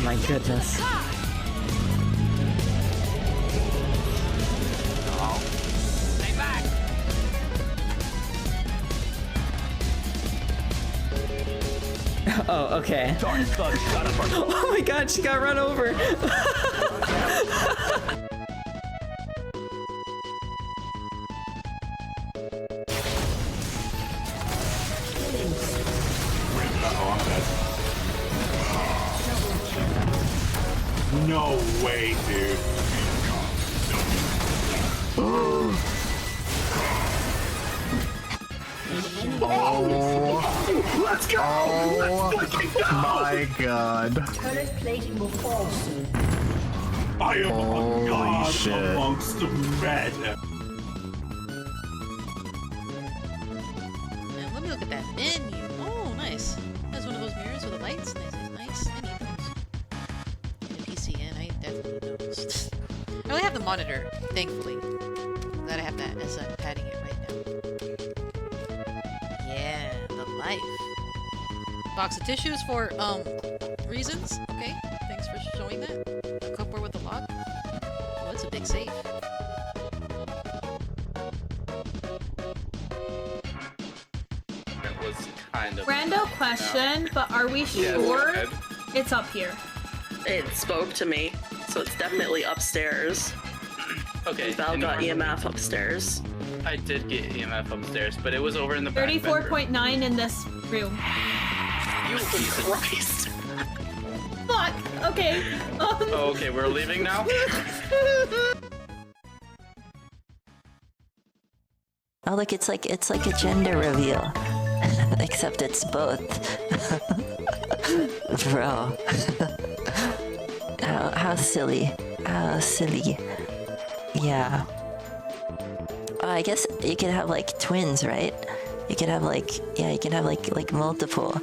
my goodness. Stay back! Oh, okay. Oh my god, she got run over. No way, dude. Let's go! Let's fucking go! My god. Turret plating will fall soon. I am a god shit. amongst men. Now, let me look at that menu. Oh, nice. That's one of those mirrors with the lights. Nice, nice, nice. I need those. And a PCN, I definitely need those. I only have the monitor, thankfully. I'm glad I have that as I'm padding it right now. Yeah, the life. Box of tissues for, reasons. Okay, thanks for showing that. A cupboard with a lock. Oh, that's a big safe. It was kind of... Rando question, but are we sure it's up here? It spoke to me, so it's definitely upstairs. Okay. Val got EMF upstairs. I did get EMF upstairs, but it was over in the back bedroom. 34.9 in this room. Jesus Christ. Fuck! Okay. Oh, okay, we're leaving now? Oh look, it's like a gender reveal. Except it's both. Bro. How silly. How silly. Yeah. Oh, I guess you could have like twins, right? You could have like, yeah, you can have like multiple.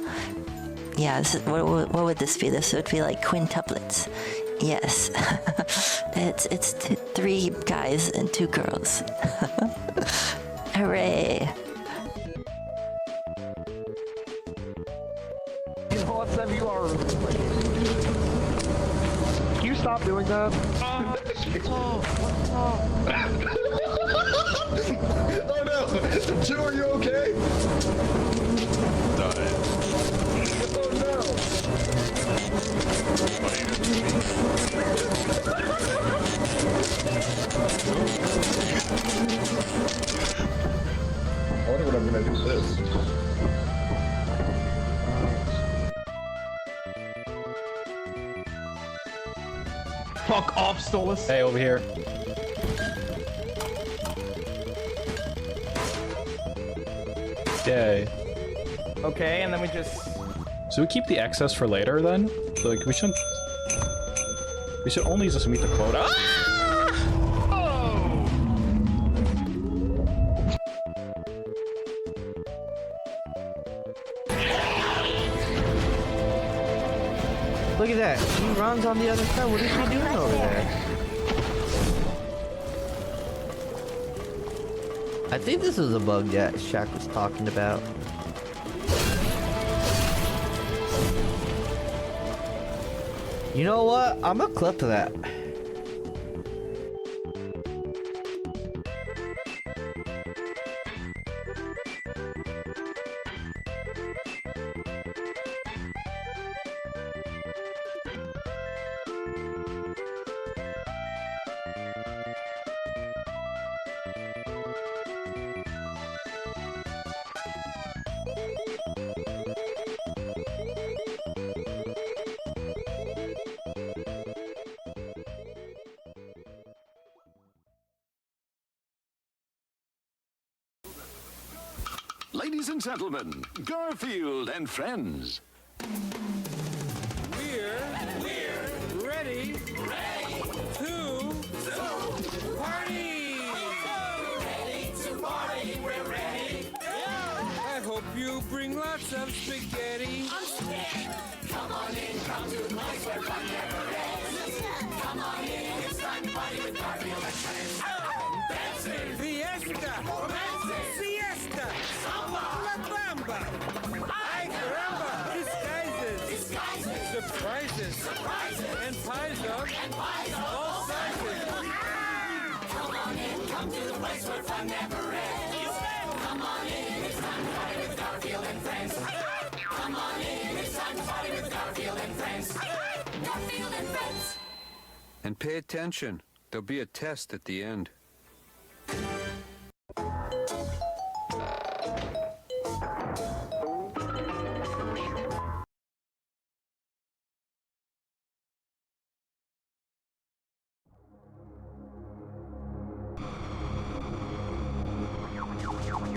Yeah, this is, what would this be? This would be like quintuplets. Yes. it's 3 guys and 2 girls. Hooray. You know what, Sam, you are... Can you stop doing that? Oh no! Jim, are you okay? Died. Oh no! I wonder what I'm gonna do with this. Fuck off, Stolas! Hey, over here. Yay. Okay, and then we just... So we keep the excess for later then? So, like, we should only just meet the quota. Ah! Look at that. She runs on the other side. What is she doing over there? I think this is a bug that Shaq was talking about. You know what? I'm gonna clip that. Ladies and gentlemen, Garfield and friends. We're ready to party! We're ready. I hope you bring lots of spaghetti. Come on in, come to the place where fun never ends. Come on in, it's time to party with Garfield and friends. Dancing, Fiesta, romancing, siesta, samba, la bamba, ay caramba, disguises, disguises, surprises, surprises. wiser. All senses. Come on in, come to the place where fun never ends. Come on in, it's time to party with Garfield and friends. Come on in, it's time to party with Garfield and friends. Garfield and friends. And pay attention. There'll be a test at the end.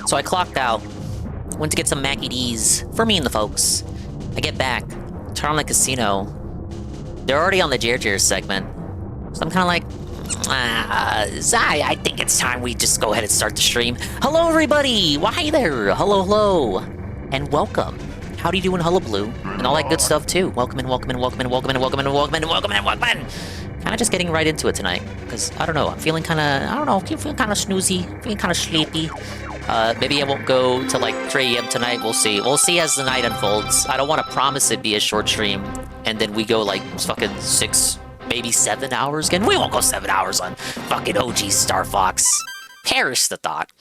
So I clocked out, went to get some Mackie D's for me and the folks. I get back, turn on the casino. They're already on the Jer segment. So I'm kind of like, I think it's time we just go ahead and start the stream. Hello, everybody! Why there? Hello, hello. And welcome. How do you doing, hullabaloo? And all that good stuff, too. Welcome in, welcome in, welcome in, welcome in, welcome in, welcome in, welcome in, welcome in. Kind of just getting right into it tonight. Because, I don't know, I'm feeling kind of, feeling kind of snoozy, feeling kind of sleepy. Maybe I won't go till like 3 AM tonight, we'll see. We'll see as the night unfolds. I don't want to promise it'd be a short stream, and then we go like fucking 6, maybe 7 hours again. We won't go 7 hours on fucking OG Star Fox. Perish the thought.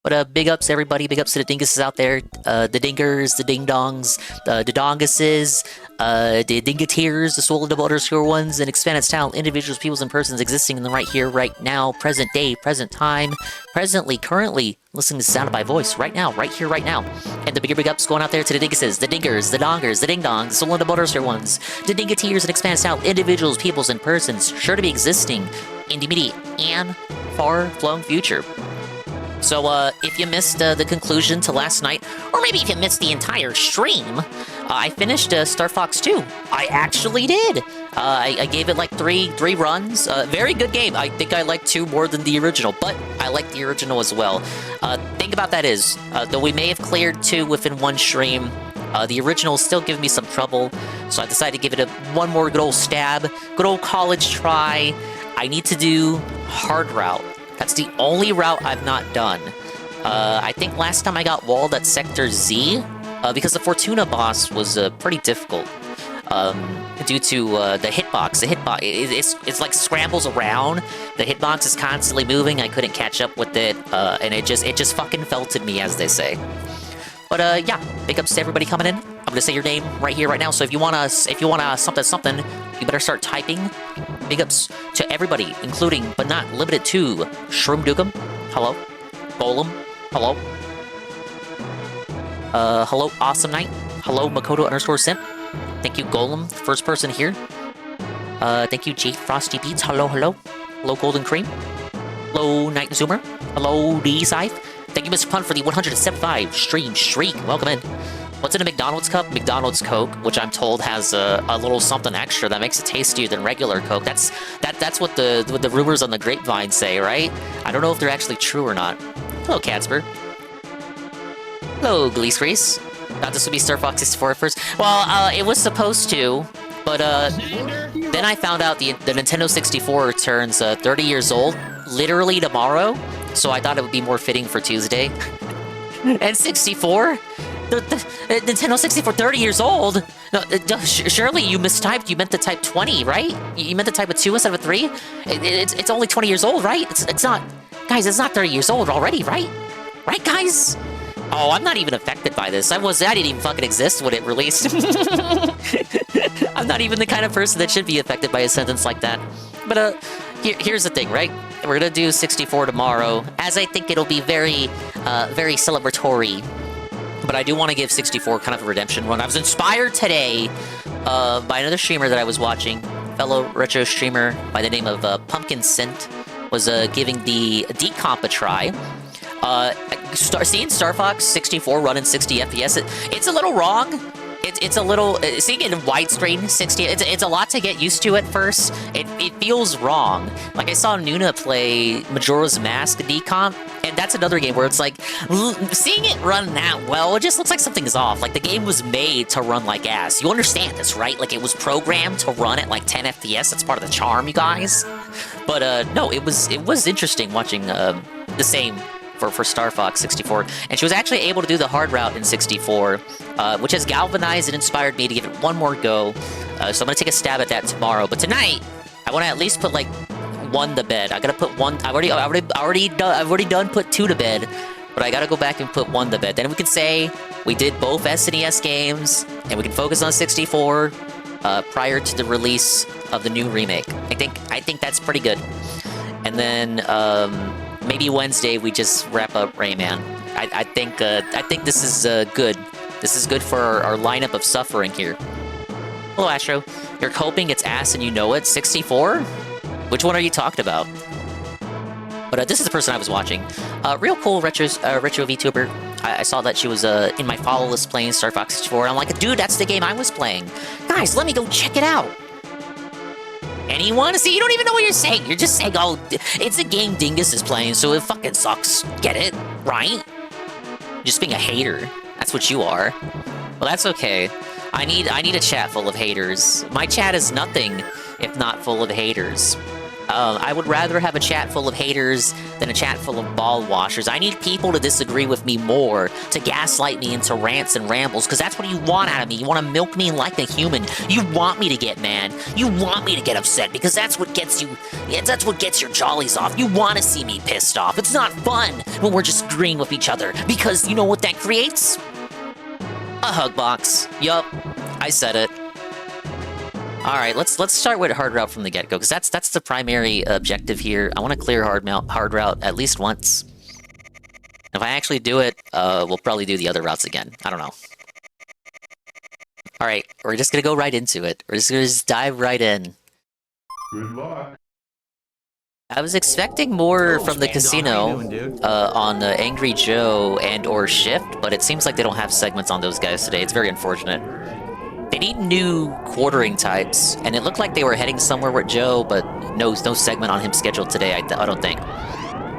But big ups everybody, big ups to the dinguses out there. The dingers, the ding-dongs, the donguses, the dingateers, the soul of the underscore ones, and expand its talent, individuals, peoples, and persons existing in the right here, right now, present day, present time, presently, currently, listening to the sound of my voice, right now, right here, right now. And the bigger big ups going out there to the dinguses, the dingers, the dongers, the ding-dongs, the soul of the underscore ones, the dingateers, and expand its talent, individuals, peoples, and persons, sure to be existing in the immediate and far-flung future. So, if you missed the conclusion to last night, or maybe if you missed the entire stream, I finished Star Fox 2. I actually did. I gave it like three runs. Very good game. I think I like 2 more than the original, but I like the original as well. Thing about that is, though we may have cleared 2 within 1 stream, the original is still giving me some trouble, so I decided to give it one more good old stab, good old college try. I need to do hard route. That's the only route I've not done. I think last time I got walled at Sector Z, because the Fortuna boss was pretty difficult. Due to the hitbox. The hitbox, it's like scrambles around. The hitbox is constantly moving. I couldn't catch up with it, and it just fucking felted me, as they say. But yeah, big ups to everybody coming in. I'm gonna say your name right here, right now. So if you wanna something, you better start typing. Big ups to everybody, including but not limited to Shroom Dugum. Hello, Golem. Hello. Hello, Awesome Knight. Hello, Makoto underscore Simp. Thank you, Golem, first person here. Thank you, J Frosty Beats. Hello, hello. Hello, Golden Cream. Hello, Night Zoomer. Hello, D Scythe. Thank you, Mr. Pun, for the 175 stream streak. Welcome in. What's in a McDonald's cup? McDonald's Coke, which I'm told has a little something extra that makes it tastier than regular Coke. That's what the rumors on the grapevine say, right? I don't know if they're actually true or not. Hello, Catsper. Hello, Gleescrease. Thought this would be Star Fox 64 at first. Well, it was supposed to, but then I found out the Nintendo 64 turns 30 years old, literally tomorrow, so I thought it would be more fitting for Tuesday. And 64? The Nintendo 64, 30 years old? No, surely you mistyped. You meant to type 20, right? You meant to type a 2 instead of a 3? It's only 20 years old, right? It's not... Guys, it's not 30 years old already, right? Right, guys? Oh, I'm not even affected by this. I didn't even fucking exist when it released. I'm not even the kind of person that should be affected by a sentence like that. But, here's the thing, right? We're gonna do 64 tomorrow, as I think it'll be very celebratory. But I do want to give 64 kind of a redemption run. I was inspired today by another streamer that I was watching, fellow retro streamer by the name of Pumpkin Scent, was giving the decomp a try. Seeing Star Fox 64 running 60 FPS, it's a little wrong. It's a little... seeing it in widescreen 60, it's a lot to get used to at first. It feels wrong. Like, I saw Nuna play Majora's Mask decomp, and that's another game where it's like, seeing it run that well, it just looks like something's off. Like, the game was made to run like ass. You understand this, right? Like, it was programmed to run at like 10 FPS. That's part of the charm, you guys. But, no, it was interesting watching the same for Star Fox 64, and she was actually able to do the hard route in 64, which has galvanized and inspired me to give it one more go. So I'm gonna take a stab at that tomorrow. But tonight, I want to at least put like one to bed. I gotta put one. I've already done put 2 to bed, but I gotta go back and put 1 to bed. Then we can say we did both SNES games, and we can focus on 64 prior to the release of the new remake. I think that's pretty good. And then maybe Wednesday we just wrap up Rayman. I think this is good. This is good for our lineup of suffering here. Hello, Astro. You're hoping it's ass and you know it. 64? Which one are you talking about? But this is the person I was watching. Real cool retro VTuber. I saw that she was in my follow list playing Star Fox 64. And I'm like, dude, that's the game I was playing. Guys, let me go check it out. Anyone? See, you don't even know what you're saying. You're just saying, oh, it's a game Dingus is playing, so it fucking sucks. Get it? Right? You're just being a hater. That's what you are. Well, that's okay. I need a chat full of haters. My chat is nothing if not full of haters. I would rather have a chat full of haters than a chat full of ball washers. I need people to disagree with me more, to gaslight me into rants and rambles, because that's what you want out of me. You want to milk me like a human. You want me to get mad. You want me to get upset, because that's what gets you... Yeah, that's what gets your jollies off. You want to see me pissed off. It's not fun when we're just agreeing with each other, because you know what that creates? A hug box. Yup, I said it. Alright, let's start with hard route from the get-go, because that's the primary objective here. I want to clear hard route at least once. If I actually do it, we'll probably do the other routes again. I don't know. Alright, we're just gonna go right into it. We're just gonna dive right in. Good luck. I was expecting more from the casino on Angry Joe and or Shift, but it seems like they don't have segments on those guys today. It's very unfortunate. They need new quartering types, and it looked like they were heading somewhere with Joe, but no segment on him scheduled today, I don't think.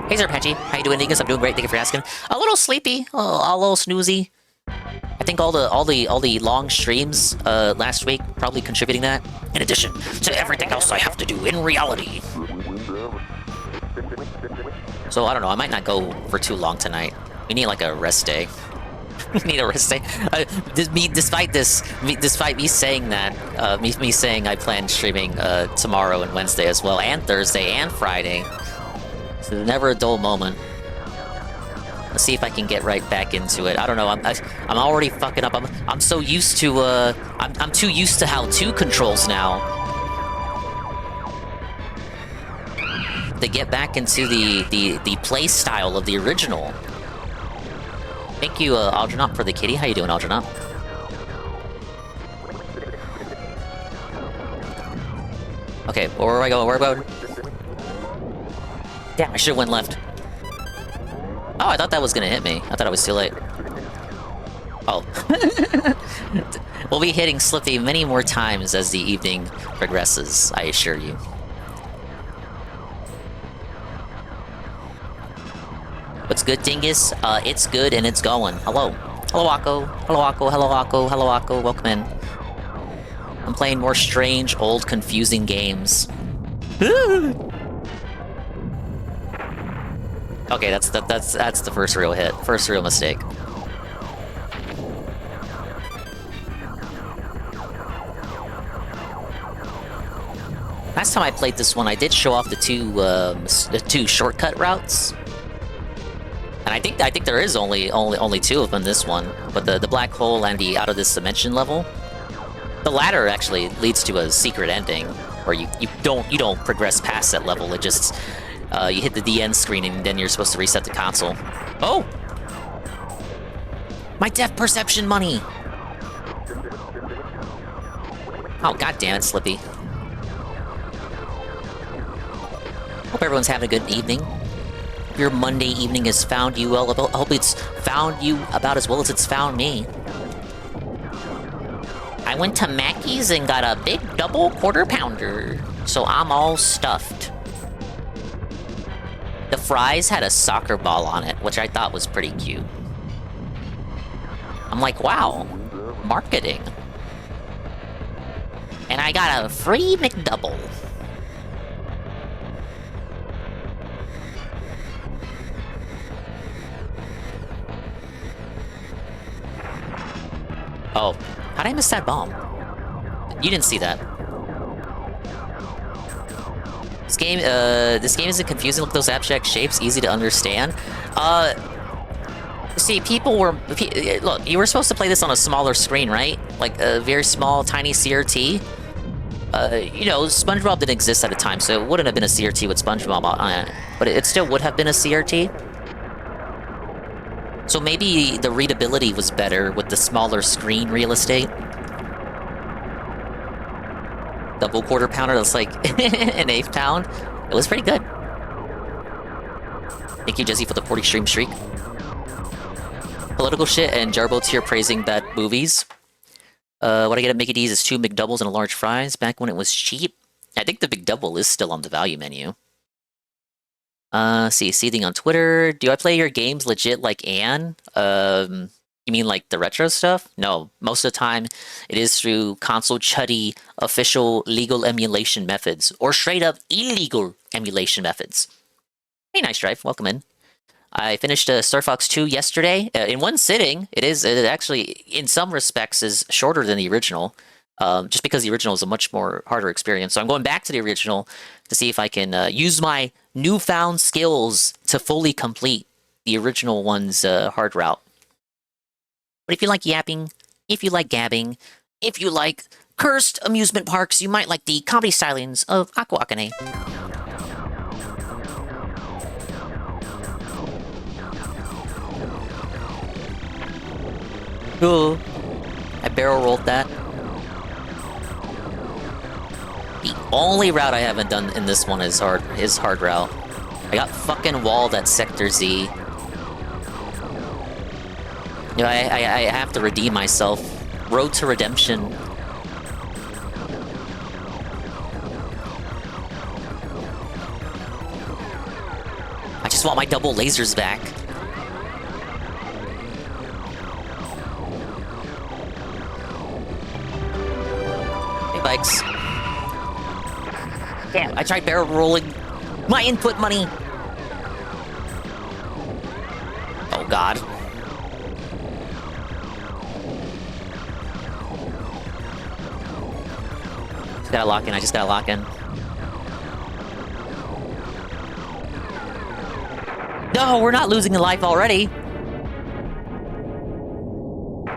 Hey, Sir Patchy. How you doing, Dingus? I'm doing great. Thank you for asking. A little sleepy, a little snoozy. I think all the long streams last week probably contributing that. In addition to everything else I have to do in reality. So I don't know. I might not go for too long tonight. We need like a rest day. We need a rest day. Despite me saying that, me saying I plan streaming tomorrow and Wednesday as well, and Thursday and Friday. So never a dull moment. Let's see if I can get right back into it. I don't know. I'm already fucking up. I'm so used to I'm too used to how-to controls now. To get back into the play style of the original. Thank you, Algernaut, for the kitty. How you doing, Algernaut? Okay, where do I go? Where about? Damn, I should've went left. Oh, I thought that was gonna hit me. I thought it was too late. Oh. We'll be hitting Slippy many more times as the evening progresses, I assure you. What's good, Dingus? It's good and it's going. Hello. Hello, Akko. Hello, Akko. Hello, Akko. Hello, Akko. Welcome in. I'm playing more strange, old, confusing games. Okay, that's the first real hit. First real mistake. Last time I played this one, I did show off the two shortcut routes. And I think there is only 2 of them in this one, but the black hole and the out of this dimension level. The latter actually leads to a secret ending, where you don't progress past that level. It just you hit the end screen and then you're supposed to reset the console. Oh, my depth perception money! Oh, god damn it, Slippy. Hope everyone's having a good evening. Your Monday evening has found you well. I hope it's found you about as well as it's found me. I went to Mackey's and got a big double quarter pounder, so I'm all stuffed. The fries had a soccer ball on it, which I thought was pretty cute. I'm like, wow, marketing. And I got a free McDouble. Oh, how did I miss that bomb? You didn't see that. This game isn't confusing. Look at those abstract shapes, easy to understand. See, people were... Look, you were supposed to play this on a smaller screen, right? Like a very small, tiny CRT. You know, SpongeBob didn't exist at the time, so it wouldn't have been a CRT with SpongeBob on it. But it still would have been a CRT. So maybe the readability was better with the smaller screen real estate. Double quarter pounder, that's like an eighth pound. It was pretty good. Thank you, Jesse, for the 40 stream streak. Political shit and Jarbo tier praising bad movies. What I get at Mickey D's is 2 McDoubles and a large fries back when it was cheap. I think the McDouble is still on the value menu. See, seething on Twitter. Do I play your games legit like Anne? You mean like the retro stuff? No, most of the time it is through console chuddy official legal emulation methods or straight up illegal emulation methods. Hey, nice drive. Welcome in. I finished Star Fox 2 yesterday in one sitting. It actually, in some respects, is shorter than the original, just because the original is a much more harder experience. So I'm going back to the original to see if I can use my newfound skills to fully complete the original one's hard route. But if you like yapping, if you like gabbing, if you like cursed amusement parks, you might like the comedy stylings of Aku Akane. Oh, I barrel rolled that. The only route I haven't done in this one is hard route. I got fucking walled at Sector Z. You know, I have to redeem myself. Road to redemption. I just want my double lasers back. Bikes. Damn, I tried barrel rolling my input money. Oh god. Just gotta lock in, I just gotta lock in. No, we're not losing a life already.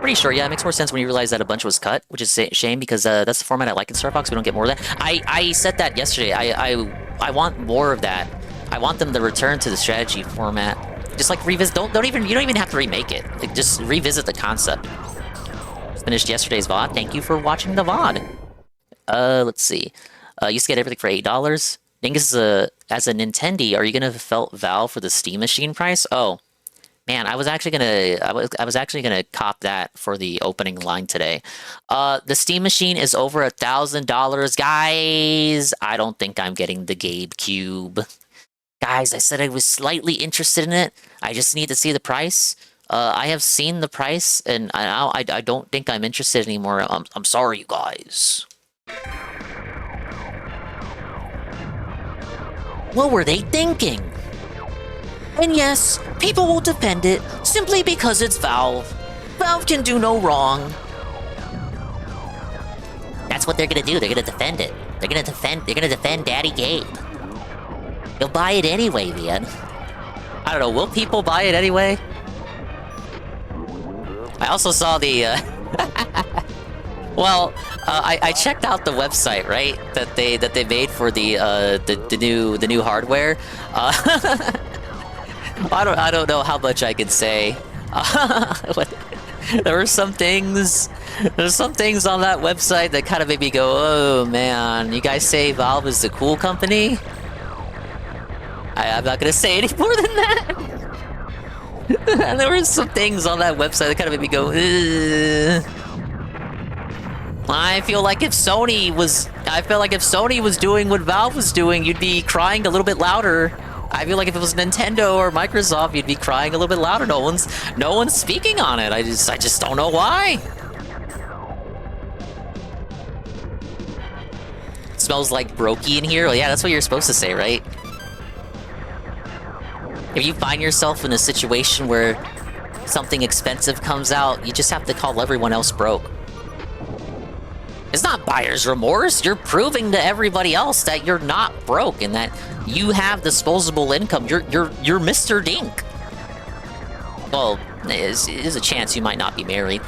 Pretty sure, yeah, it makes more sense when you realize that a bunch was cut, which is a shame because that's the format I like in Star Fox. We don't get more of that. I said that yesterday. I want more of that. I want them to return to the strategy format. Just like revisit. You don't even have to remake it. Like just revisit the concept. Just finished yesterday's VOD. Thank you for watching the VOD. Let's see. Used to get everything for $8. Dingus, as a Nintendo, are you gonna felt Valve for the Steam Machine price? Oh. Man, I was actually gonna cop that for the opening line today. The Steam Machine is over $1,000, guys. I don't think I'm getting the GameCube. Guys, I said I was slightly interested in it. I just need to see the price. I have seen the price, and I don't think I'm interested anymore. I'm sorry, you guys. What were they thinking? And yes, people will defend it simply because it's Valve. Valve can do no wrong. That's what they're gonna do. They're gonna defend it. They're gonna defend Daddy Gabe. You'll buy it anyway, man. I don't know, will people buy it anyway? I also saw the well, I checked out the website, right? That they made for the new hardware. I don't know how much I can say. There's some things on that website that kind of made me go, oh man, you guys say Valve is the cool company? I'm not gonna say any more than that. And there were some things on that website that kind of made me go, ugh. I feel like if Sony was doing what Valve was doing, you'd be crying a little bit louder. I feel like if it was Nintendo or Microsoft, you'd be crying a little bit louder. No one's speaking on it. I just don't know why. It smells like brokey in here. Well, yeah, that's what you're supposed to say, right? If you find yourself in a situation where something expensive comes out, you just have to call everyone else broke. It's not buyer's remorse. You're proving to everybody else that you're not broke and that you have disposable income. You're Mr. Dink. Well, there's a chance you might not be married.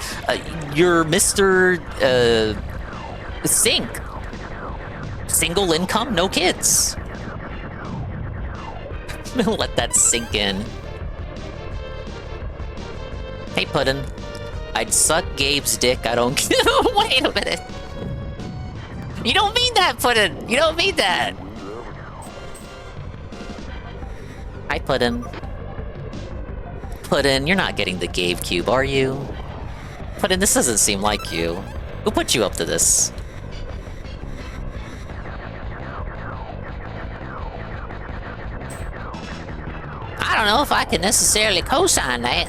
You're Mr. Sink. Single income, no kids. Let that sink in. Hey, Puddin'. I'd suck Gabe's dick, I don't... Wait a minute. You don't mean that, Puddin'. You don't mean that. Hi, Puddin'. Puddin', you're not getting the Gabe cube, are you? Puddin', this doesn't seem like you. Who put you up to this? I don't know if I can necessarily co-sign that.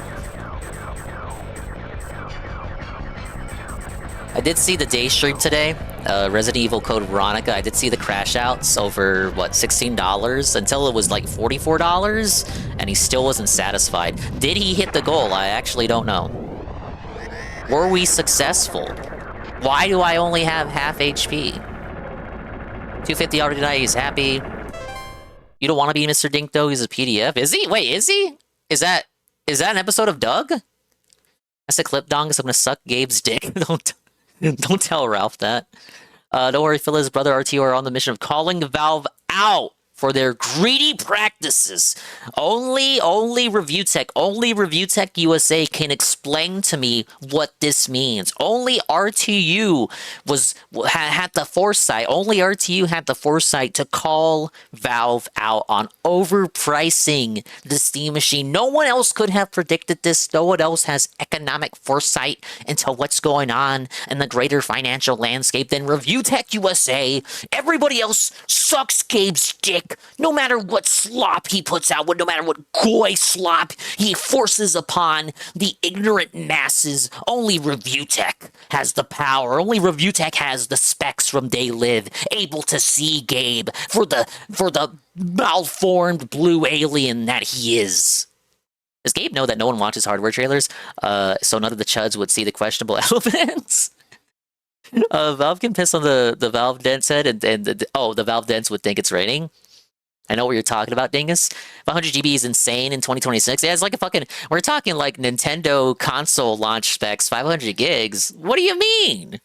I did see the day stream today. Resident Evil Code Veronica. I did see the crash outs over, what, $16 until it was like $44, and he still wasn't satisfied. Did he hit the goal? I actually don't know. Were we successful? Why do I only have half HP? 250 already tonight, he's happy. You don't want to be Mr. Dink, though? He's a PDF. Is he? Wait, is he? Is that an episode of Doug? That's a clip, Dongus. I'm gonna suck Gabe's dick. Don't tell Ralph that. Don't worry, Phil, his brother RTO are on the mission of calling Valve out for their greedy practices. Only Review Tech USA can explain to me what this means. Only RTU had the foresight. Only RTU had the foresight to call Valve out on overpricing the Steam machine. No one else could have predicted this. No one else has economic foresight into what's going on in the greater financial landscape than Review Tech USA. Everybody else sucks Gabe's dick. No matter what slop he puts out, no matter what goy slop he forces upon the ignorant masses, only Review Tech has the power. Only Review Tech has the specs from They Live, able to see Gabe for the malformed blue alien that he is. Does Gabe know that no one watches hardware trailers? So none of the chuds would see the questionable elements? Valve can piss on the Valve Dents head, and the Valve Dents would think it's raining. I know what you're talking about, Dingus. 500 GB is insane in 2026. Yeah, it's like a fucking... We're talking like Nintendo console launch specs, 500 gigs. What do you mean?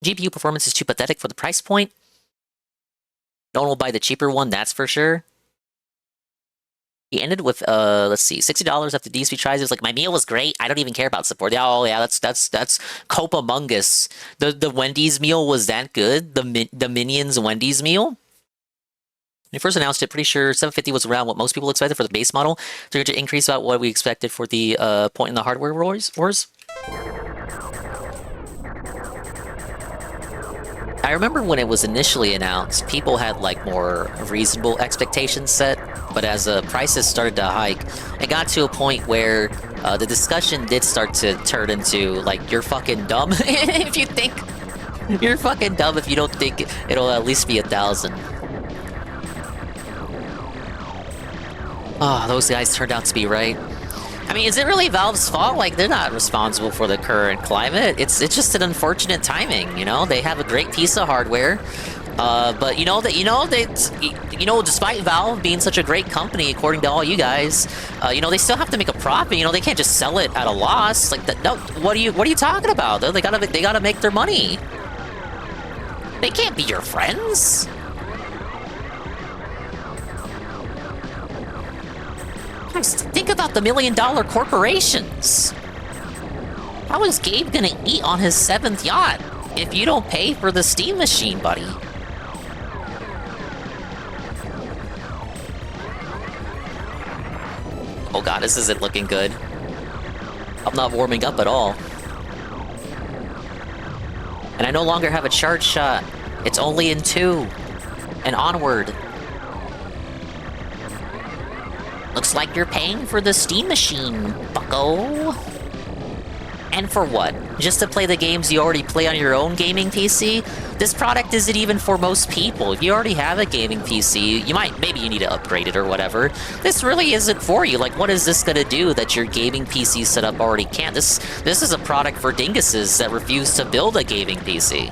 GPU performance is too pathetic for the price point. No one will buy the cheaper one, that's for sure. He ended with, let's see, $60 after DSP tries. It was like, my meal was great. I don't even care about support. Oh, yeah, that's Cope-amungus. The Wendy's meal was that good? The Minions Wendy's meal? When we first announced it, pretty sure 750 was around what most people expected for the base model. 300 increase about what we expected for the point in the hardware wars. I remember when it was initially announced, people had like more reasonable expectations set, but as prices started to hike, it got to a point where the discussion did start to turn into like, you're fucking dumb if you think... You're fucking dumb if you don't think it'll at least be 1,000. Oh, those guys turned out to be right. I mean, is it really Valve's fault? Like, they're not responsible for the current climate. It's just an unfortunate timing, you know? They have a great piece of hardware, but despite Valve being such a great company, according to all you guys, they still have to make a profit. You know, they can't just sell it at a loss. Like, no, what are you talking about? They gotta make their money. They can't be your friends. Think about the $1 million corporations. How is Gabe gonna eat on his 7th yacht if you don't pay for the Steam machine, buddy? Oh god, this isn't looking good. I'm not warming up at all. And I no longer have a charge shot. It's only in 2. And onward. Looks like you're paying for the Steam machine, bucko. And for what? Just to play the games you already play on your own gaming PC? This product isn't even for most people. If you already have a gaming PC, maybe you need to upgrade it or whatever. This really isn't for you. Like, what is this gonna do that your gaming PC setup already can't? This is a product for dinguses that refuse to build a gaming PC.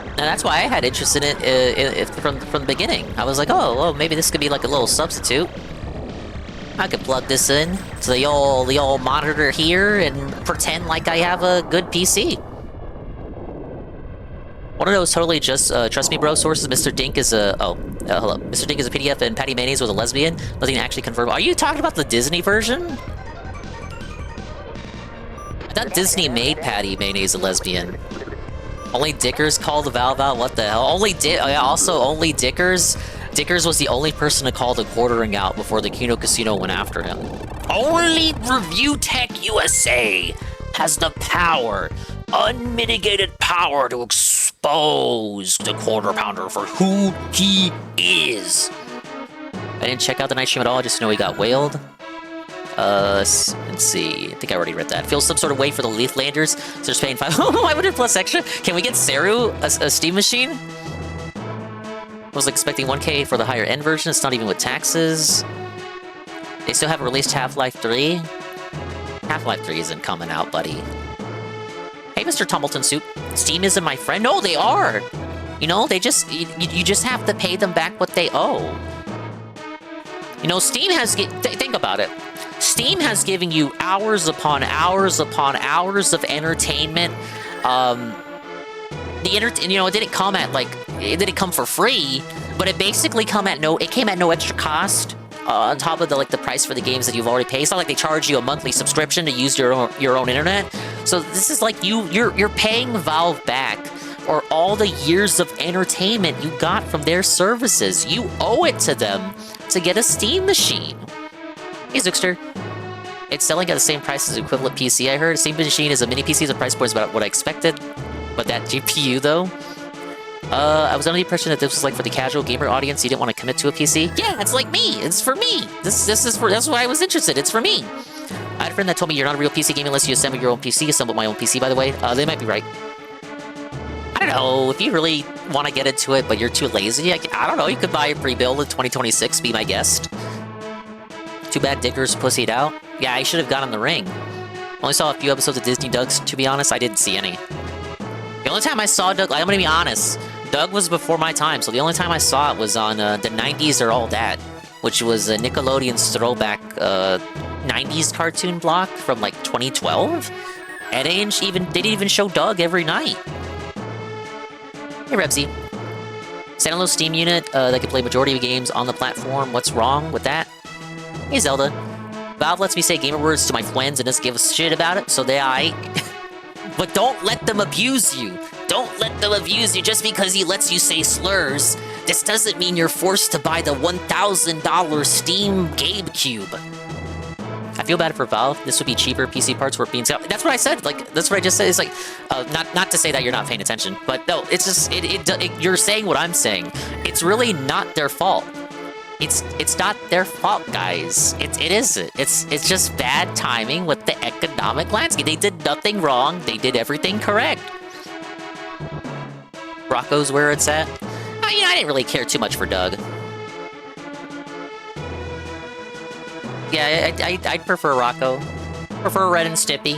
And that's why I had interest in it from the beginning. I was like, oh, well, maybe this could be like a little substitute. I could plug this in to the old monitor here and pretend like I have a good PC. One of those totally just trust me, bro. Sources: Mr. Dink is a hello. Mr. Dink is a PDF, and Patty Mayonnaise was a lesbian. Nothing actually confirmed. Are you talking about the Disney version? I thought Disney made Patty Mayonnaise a lesbian. Only Dickers called the Valve out? What the hell? Only Dickers? Dickers was the only person to call the quartering out before the Kino Casino went after him. Only Review Tech USA has the power, unmitigated power to expose the Quarter Pounder for who he is. I didn't check out the night stream at all, just know he got whaled. Let's see. I think I already read that. Feels some sort of way for the Leaflanders, so just paying 500 plus extra. Can we get Seru a Steam machine? I was expecting 1K for the higher end version. It's not even with taxes. They still haven't released Half-Life 3. Half-Life 3 isn't coming out, buddy. Hey, Mr. Tumbleton Soup. Steam isn't my friend. No, they are. You know, they just you just have to pay them back what they owe. You know, Steam has think about it. Steam has given you hours upon hours upon hours of entertainment. It didn't come at it didn't come for free, but it basically came at no extra cost on top of the price for the games that you've already paid. It's not like they charge you a monthly subscription to use your own internet. So this is like you're paying Valve back for all the years of entertainment you got from their services. You owe it to them to get a Steam machine. Hey, Zookster. It's selling at the same price as equivalent PC, I heard. Steam machine is a mini PC, the price point is about what I expected. But that GPU, though? I was under the impression that this was like for the casual gamer audience. You didn't want to commit to a PC. Yeah, it's like me. It's for me. That's why I was interested. It's for me. I had a friend that told me you're not a real PC gamer unless you assemble your own PC. Assembled my own PC, by the way. They might be right. I don't know. If you really want to get into it, but you're too lazy, I don't know. You could buy a pre-build in 2026. Be my guest. Too bad Dickers pussied out. Yeah, I should have gotten the ring. Only saw a few episodes of Disney Doug's. To be honest, I didn't see any. The only time I saw Doug, I'm gonna be honest, Doug was before my time, so the only time I saw it was on the 90s or All That, which was Nickelodeon's throwback 90s cartoon block from like 2012, and they didn't even show Doug every night. Hey Rebsy. Standalone Steam unit that can play majority of games on the platform. What's wrong with that? Hey Zelda. Valve lets me say gamer words to my friends and just give a shit about it, so But don't let them abuse you. Don't let them abuse you just because he lets you say slurs. This doesn't mean you're forced to buy the $1,000 Steam GameCube. I feel bad for Valve. This would be cheaper. PC parts were being sold. That's what I said. That's what I just said. It's like, not to say that you're not paying attention, but no, it's just you're saying what I'm saying. It's really not their fault. It's not their fault, guys. It isn't. It's just bad timing with the economic landscape. They did nothing wrong. They did everything correct. Rocco's where it's at. I didn't really care too much for Doug. Yeah, I'd prefer Rocco. Prefer Red and Stippy.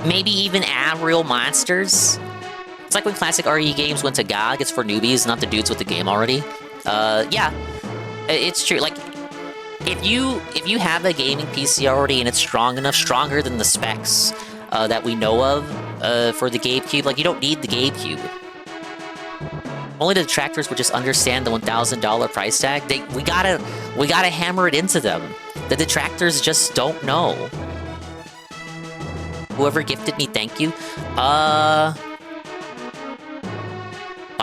Maybe even add Real Monsters. It's like when classic RE games went to GOG. It's for newbies, not the dudes with the game already. Yeah. It's true. Like, if you have a gaming PC already and it's strong enough, stronger than the specs that we know of for the GameCube, like, you don't need the GameCube. Only the detractors would just understand the $1,000 price tag. We gotta hammer it into them. The detractors just don't know. Whoever gifted me, thank you. I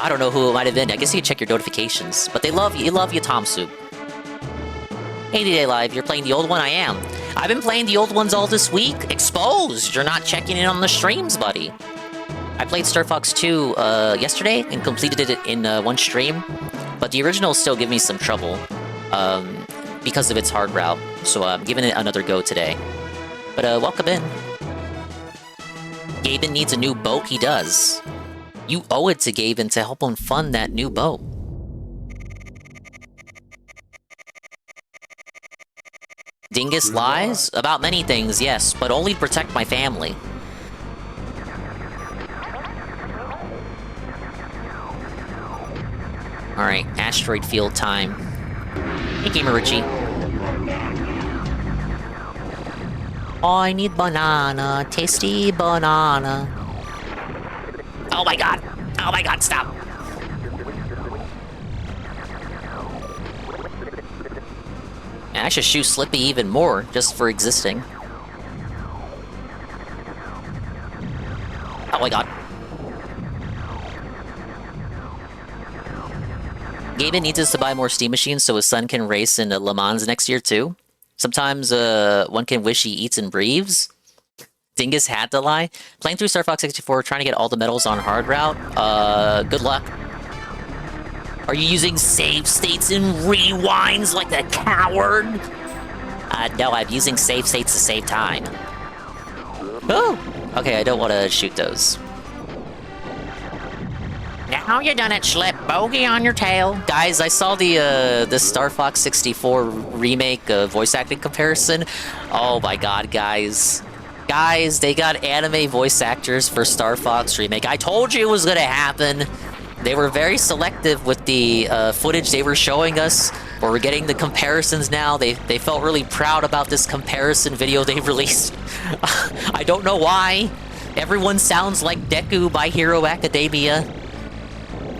don't know who it might have been. I guess you can check your notifications. But they love you. Love you, Tom Soup. Hey, Day Live, you're playing the old one? I am. I've been playing the old ones all this week. Exposed! You're not checking in on the streams, buddy. I played Star Fox 2 yesterday and completed it in one stream. But the original still give me some trouble because of its hard route. So I'm giving it another go today. But welcome in. Gaben needs a new boat? He does. You owe it to Gaben to help him fund that new boat. Dingus lies? About many things, yes, but only to protect my family. Alright, asteroid field time. Hey, Gamer Richie. I need banana, tasty banana. Oh my god! Oh my god, stop! I should shoot Slippy even more, just for existing. Oh my god. Gaben needs us to buy more Steam machines so his son can race in Le Mans next year too. Sometimes one can wish he eats and breathes. Dingus had to lie. Playing through Star Fox 64, trying to get all the medals on hard route. Good luck. Are you using save states and rewinds like a coward? No, I'm using save states to save time. Oh! Okay, I don't want to shoot those. Now you done it, Slip. Bogey on your tail. Guys, I saw the Star Fox 64 remake voice acting comparison. Oh my god, guys. Guys, they got anime voice actors for Star Fox remake. I told you it was gonna happen. They were very selective with the footage they were showing us. Where we're getting the comparisons now. They felt really proud about this comparison video they released. I don't know why. Everyone sounds like Deku by Hero Academia.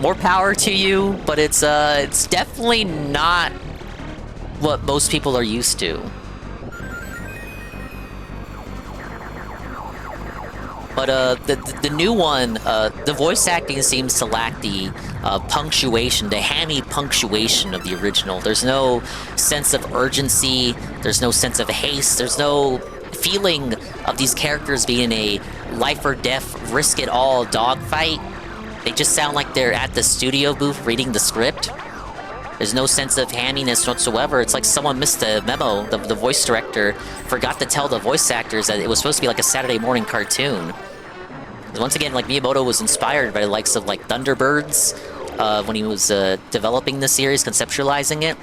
More power to you, but it's definitely not what most people are used to. But the new one, the voice acting seems to lack the punctuation, the hammy punctuation of the original. There's no sense of urgency, there's no sense of haste, there's no feeling of these characters being a life or death, risk-it-all dogfight. They just sound like they're at the studio booth reading the script. There's no sense of hamminess whatsoever. It's like someone missed the memo. The voice director forgot to tell the voice actors that it was supposed to be like a Saturday morning cartoon. Once again, like, Miyamoto was inspired by the likes of, like, Thunderbirds when he was developing the series, conceptualizing it.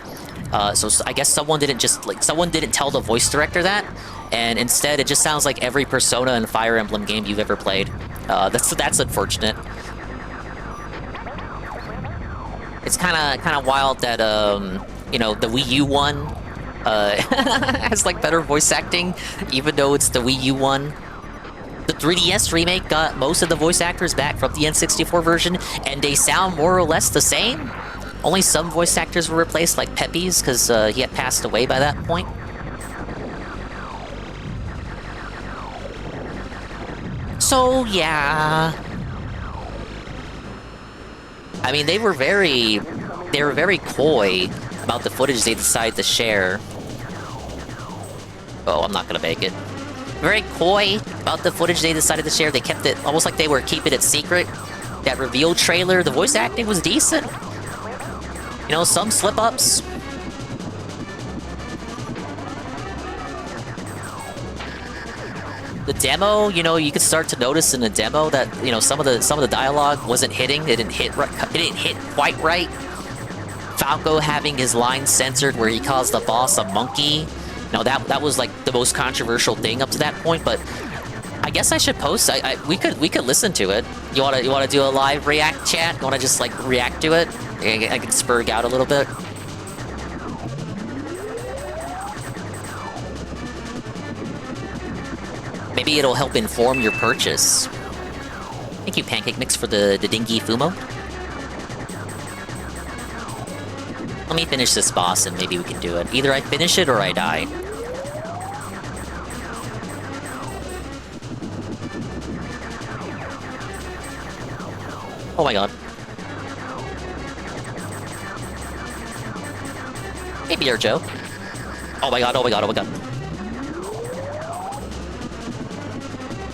So I guess someone didn't tell the voice director that, and instead it just sounds like every Persona and Fire Emblem game you've ever played. That's unfortunate. It's kind of wild that you know, the Wii U one has like better voice acting, even though it's the Wii U one. The 3DS remake got most of the voice actors back from the N64 version, and they sound more or less the same. Only some voice actors were replaced, like Pepe's, because he had passed away by that point. So yeah, I mean, they were very coy about the footage they decided to share. Oh, I'm not gonna make it. Very coy about the footage they decided to share. They kept it almost like they were keeping it secret. That reveal trailer, the voice acting was decent. You know, some slip-ups. The demo, you know, you could start to notice in the demo that, you know, some of the dialogue wasn't hitting. It didn't hit quite right. Falco having his line censored where he calls the boss a monkey. No, that was like the most controversial thing up to that point, but I guess I should post. We could listen to it. You wanna do a live react chat? You wanna just like react to it? I can spurg out a little bit. Maybe it'll help inform your purchase. Thank you, Pancake Mix, for the dingy Fumo. Let me finish this boss and maybe we can do it. Either I finish it or I die. Oh my god. Hey, Beer Joe. Oh my god, oh my god, oh my god.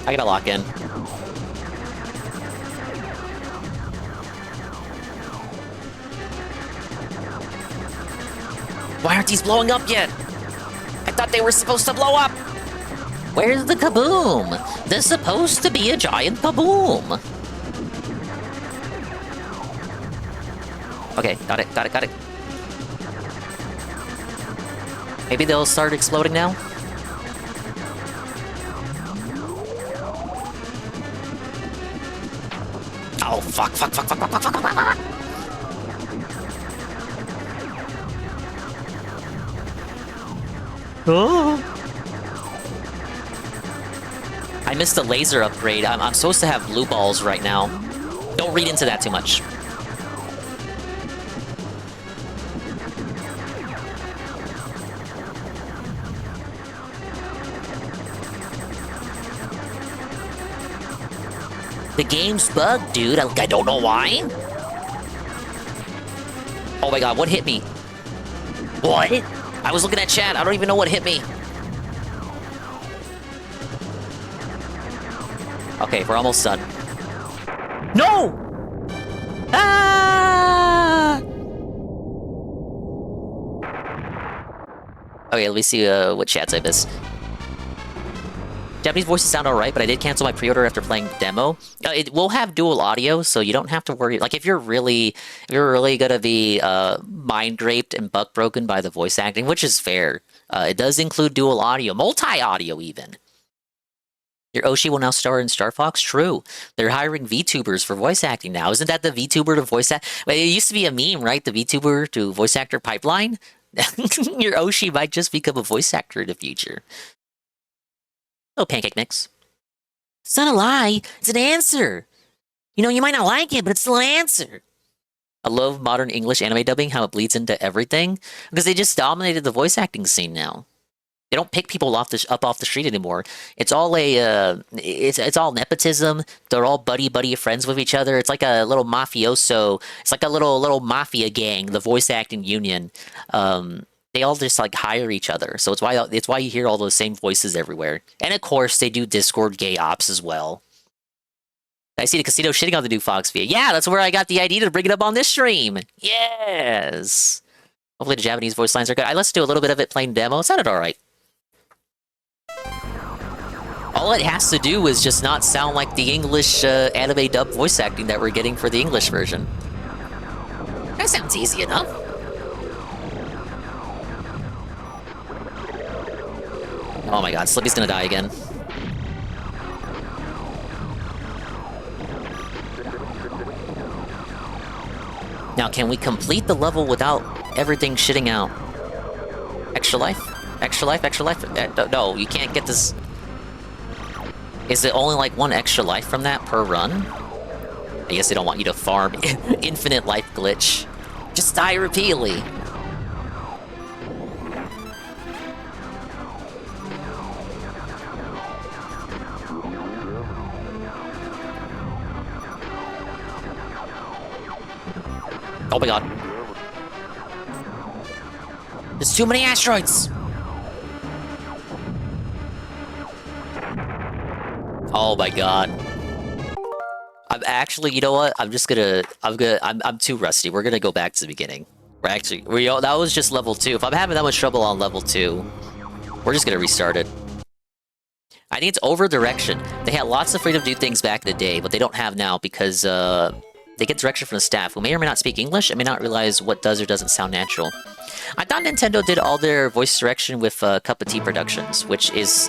I gotta lock in. Why aren't these blowing up yet? I thought they were supposed to blow up. Where's the kaboom? There's supposed to be a giant kaboom. Okay, got it, got it, got it. Maybe they'll start exploding now? Oh, fuck, fuck, fuck, fuck, fuck, fuck, fuck, fuck, fuck. Oh. I missed the laser upgrade. I'm supposed to have blue balls right now. Don't read into that too much. The game's bugged, dude. I don't know why. Oh my god, what hit me? What? I was looking at chat. I don't even know what hit me. Okay, we're almost done. No! Ah! Okay, let me see what chats I missed. Japanese voices sound alright, but I did cancel my pre-order after playing the demo. It will have dual audio, so you don't have to worry. Like, if you're really gonna be mind-raped and buck-broken by the voice acting, which is fair, it does include dual audio, multi-audio even. Your Oshi will now star in Star Fox? True. They're hiring VTubers for voice acting now. Isn't that the VTuber to voice act? Well, it used to be a meme, right? The VTuber to voice actor pipeline? Your Oshi might just become a voice actor in the future. Oh, Pancake Mix. It's not a lie. It's an answer. You know, you might not like it, but it's still an answer. I love modern English anime dubbing, how it bleeds into everything. Because they just dominated the voice acting scene now. They don't pick people up off the street anymore. It's all it's all nepotism. They're all buddy friends with each other. It's like a little mafioso. It's like a little mafia gang, the voice acting union. They all just like hire each other. So it's why you hear all those same voices everywhere. And of course, they do Discord gay ops as well. I see the casino shitting on the new Fox VA. Yeah, that's where I got the idea to bring it up on this stream. Yes. Hopefully the Japanese voice lines are good. I listened to a little bit of it playing demo. It sounded all right. All it has to do is just not sound like the English anime dub voice acting that we're getting for the English version. That sounds easy enough. Oh my god, Slippy's gonna die again. Now, can we complete the level without everything shitting out? Extra life? Extra life? Extra life? No, you can't get this... Is it only like one extra life from that per run? I guess they don't want you to farm infinite life glitch. Just die repeatedly. Oh my god. There's too many asteroids! Oh my god. I'm actually, you know what? I'm too rusty. We're gonna go back to the beginning. That was just level 2. If I'm having that much trouble on level 2, we're just gonna restart it. I think it's over direction. They had lots of freedom to do things back in the day, but they don't have now because, they get direction from the staff who may or may not speak English and may not realize what does or doesn't sound natural. I thought Nintendo did all their voice direction with Cup of Tea Productions, which is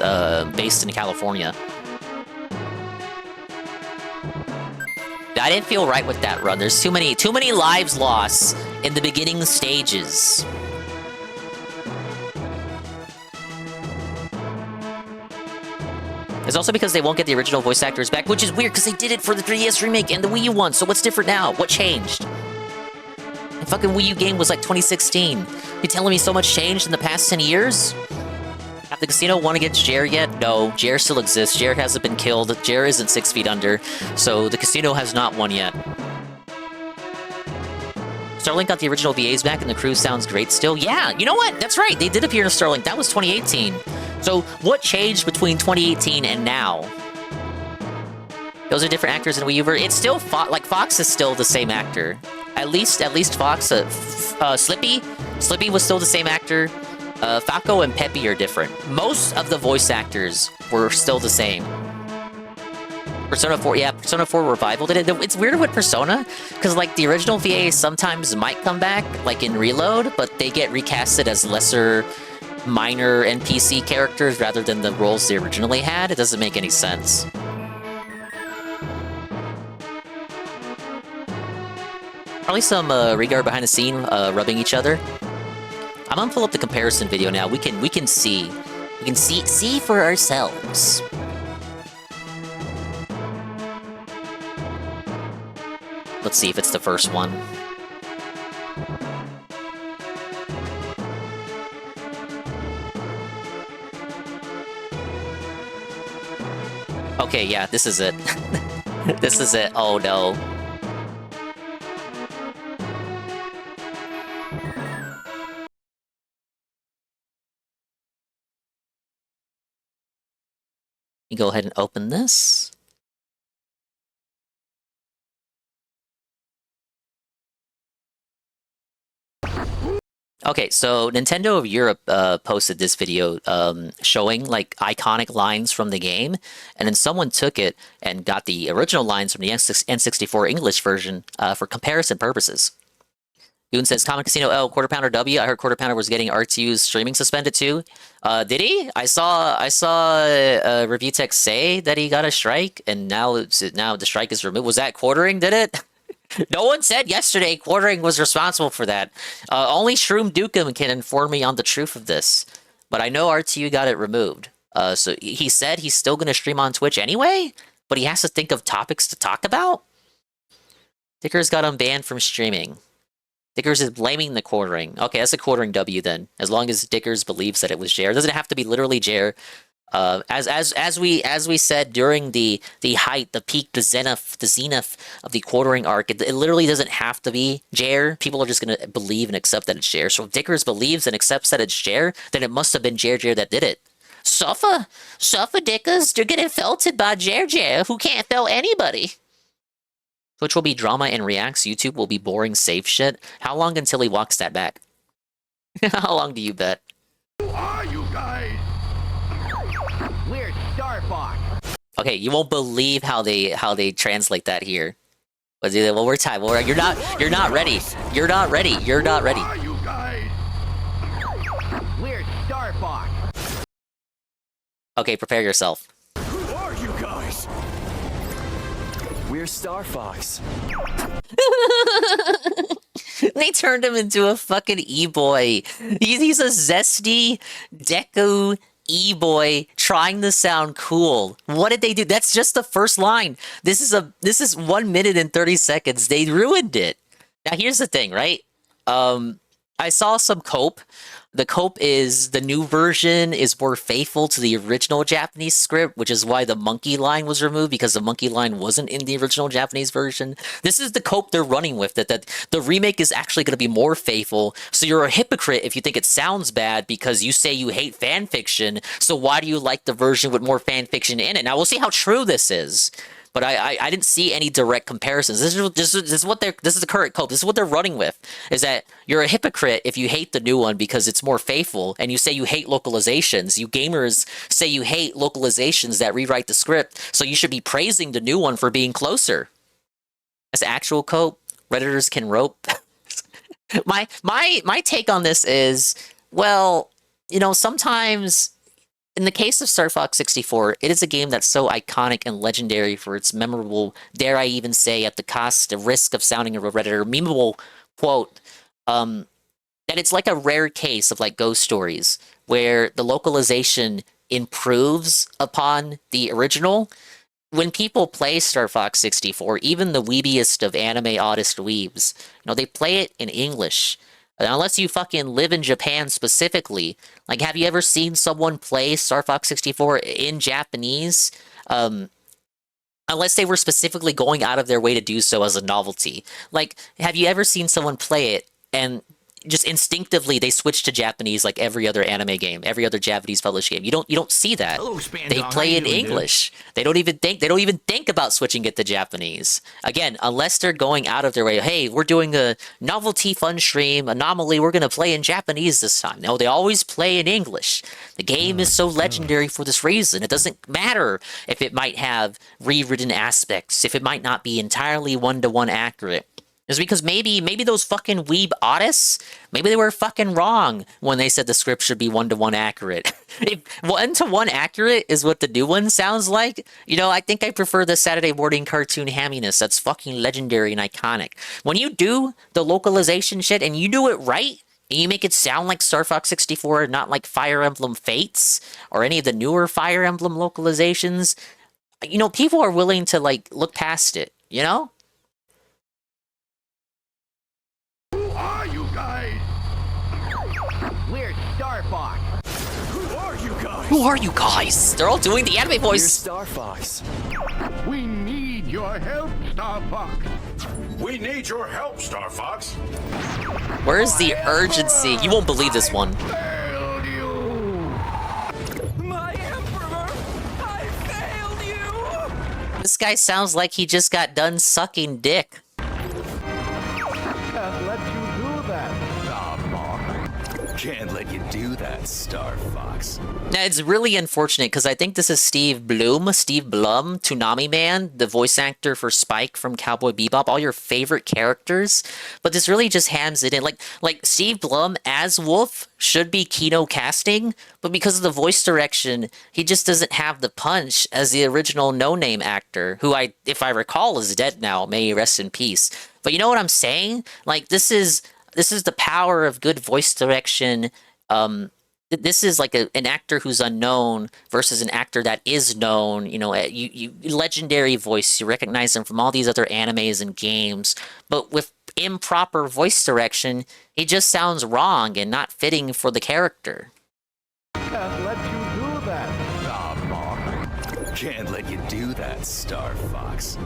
based in California. I didn't feel right with that run. There's too many lives lost in the beginning stages. It's also because they won't get the original voice actors back, which is weird because they did it for the 3DS remake and the Wii U one. So what's different now? What changed? The fucking Wii U game was like 2016. You telling me so much changed in the past 10 years? Have the casino won against Jer yet? No, Jer still exists. Jer hasn't been killed. Jer isn't 6 feet under. So the casino has not won yet. Starlink got the original VAs back and the crew sounds great still. Yeah, you know what? That's right. They did appear in Starlink. That was 2018. So what changed between 2018 and now? Those are different actors in Wii U. It's still Fox is still the same actor. At least Fox. Slippy was still the same actor. Falco and Peppy are different. Most of the voice actors were still the same. Persona 4, yeah, Persona 4 Revival did it. It's weird with Persona, because, like, the original VA sometimes might come back, like in Reload, but they get recasted as lesser, minor NPC characters rather than the roles they originally had. It doesn't make any sense. Probably some regard behind the scene, rubbing each other. I'm gonna pull up the comparison video now. We can see for ourselves. Let's see if it's the first one. Okay, yeah, this is it. This is it. Oh no. You go ahead and open this. Okay, so Nintendo of Europe posted this video showing like iconic lines from the game, and then someone took it and got the original lines from the N64 English version for comparison purposes. Goon says, Kino Casino L, Quarter Pounder W. I heard Quarter Pounder was getting R2's streaming suspended too. Did he? I saw review text say that he got a strike, and now the strike is removed. Was that Quartering did it? No one said yesterday Quartering was responsible for that. Only Shroom Dukem can inform me on the truth of this. But I know RTU got it removed. So he said he's still going to stream on Twitch anyway, but he has to think of topics to talk about? Dickers got unbanned from streaming. Dickers is blaming the Quartering. Okay, that's a Quartering W then. As long as Dickers believes that it was Jer. It doesn't have to be literally Jer. As we said during the height, the peak, the zenith of the Quartering arc, it literally doesn't have to be Jer. People are just gonna believe and accept that it's Jer. So if Dickers believes and accepts that it's Jer, then it must have been Jer that did it. Suffer Dickers, you're getting felted by Jer, who can't fell anybody. Twitch will be drama and reacts. YouTube will be boring, safe shit. How long until he walks that back? How long do you bet? Who are you guys? We're Star Fox. Okay, you won't believe how they translate that here. Let's do that one more time. You're not ready. You're not ready. You're not ready. Who are you guys? We're Star Fox. Okay, prepare yourself. Who are you guys? We're Star Fox. They turned him into a fucking e-boy. He's a zesty Deku e-boy trying to sound cool. What did they do? That's just the first line. This is 1 minute and 30 seconds. They ruined it. Now here's the thing, right? I saw some cope. The cope is the new version is more faithful to the original Japanese script, which is why the monkey line was removed, because the monkey line wasn't in the original Japanese version. This is the cope they're running with, that the remake is actually going to be more faithful. So you're a hypocrite if you think it sounds bad because you say you hate fan fiction. So why do you like the version with more fan fiction in it? Now we'll see how true this is. But I didn't see any direct comparisons. This is the current cope. This is what they're running with. Is that you're a hypocrite if you hate the new one because it's more faithful, and you say you hate localizations. You gamers say you hate localizations that rewrite the script, so you should be praising the new one for being closer. That's actual cope. Redditors can rope. my take on this is, well, you know, sometimes. In the case of Star Fox 64, it is a game that's so iconic and legendary for its memorable, dare I even say, at the risk of sounding a Redditor, memeable quote, that it's like a rare case of like Ghost Stories, where the localization improves upon the original. When people play Star Fox 64, even the weebiest of anime oddest weebs, you know, they play it in English. Unless you fucking live in Japan specifically. Like, have you ever seen someone play Star Fox 64 in Japanese? Unless they were specifically going out of their way to do so as a novelty. Like, have you ever seen someone play it and just instinctively they switch to Japanese like every other anime game, every other Japanese published game. You don't see that. Hello, They Spandong. play How in you doing, dude? English. They don't even think about switching it to Japanese. Again, unless they're going out of their way. Hey, we're doing a novelty fun stream. Anomaly, we're gonna play in Japanese this time. No, they always play in English. The game is so legendary for this reason. It doesn't matter if it might have rewritten aspects, if it might not be entirely one-to-one accurate. It's because maybe those fucking weeb artists, maybe they were fucking wrong when they said the script should be one-to-one accurate. If one-to-one accurate is what the new one sounds like, I think I prefer the Saturday morning cartoon hamminess. That's fucking legendary and iconic. When you do the localization shit and you do it right, and you make it sound like Star Fox 64, not like Fire Emblem Fates or any of the newer Fire Emblem localizations, people are willing to like look past it, Who are you guys? We're Star Fox. Who are you guys? Who are you guys? They're all doing the anime voice. Star Fox. We need your help, Star Fox. We need your help, Star Fox. Where's the urgency? You won't believe this one. Failed you. My Emperor! I failed you! This guy sounds like he just got done sucking dick. Can't let you do that, Star Fox. Can't let you do that, Star Fox. Now, it's really unfortunate because I think this is Steve Blum, Toonami Man, the voice actor for Spike from Cowboy Bebop, all your favorite characters. But this really just hams it in. Like Steve Blum as Wolf should be Kino casting, but because of the voice direction, he just doesn't have the punch as the original no-name actor, who if I recall, is dead now. May he rest in peace. But you know what I'm saying? Like, this is the power of good voice direction. This is like an actor who's unknown versus an actor that is known. You legendary voice. You recognize them from all these other animes and games, but with improper voice direction, he just sounds wrong and not fitting for the character. Can't let you do that, Star Fox. Can't let you do that, Star Fox.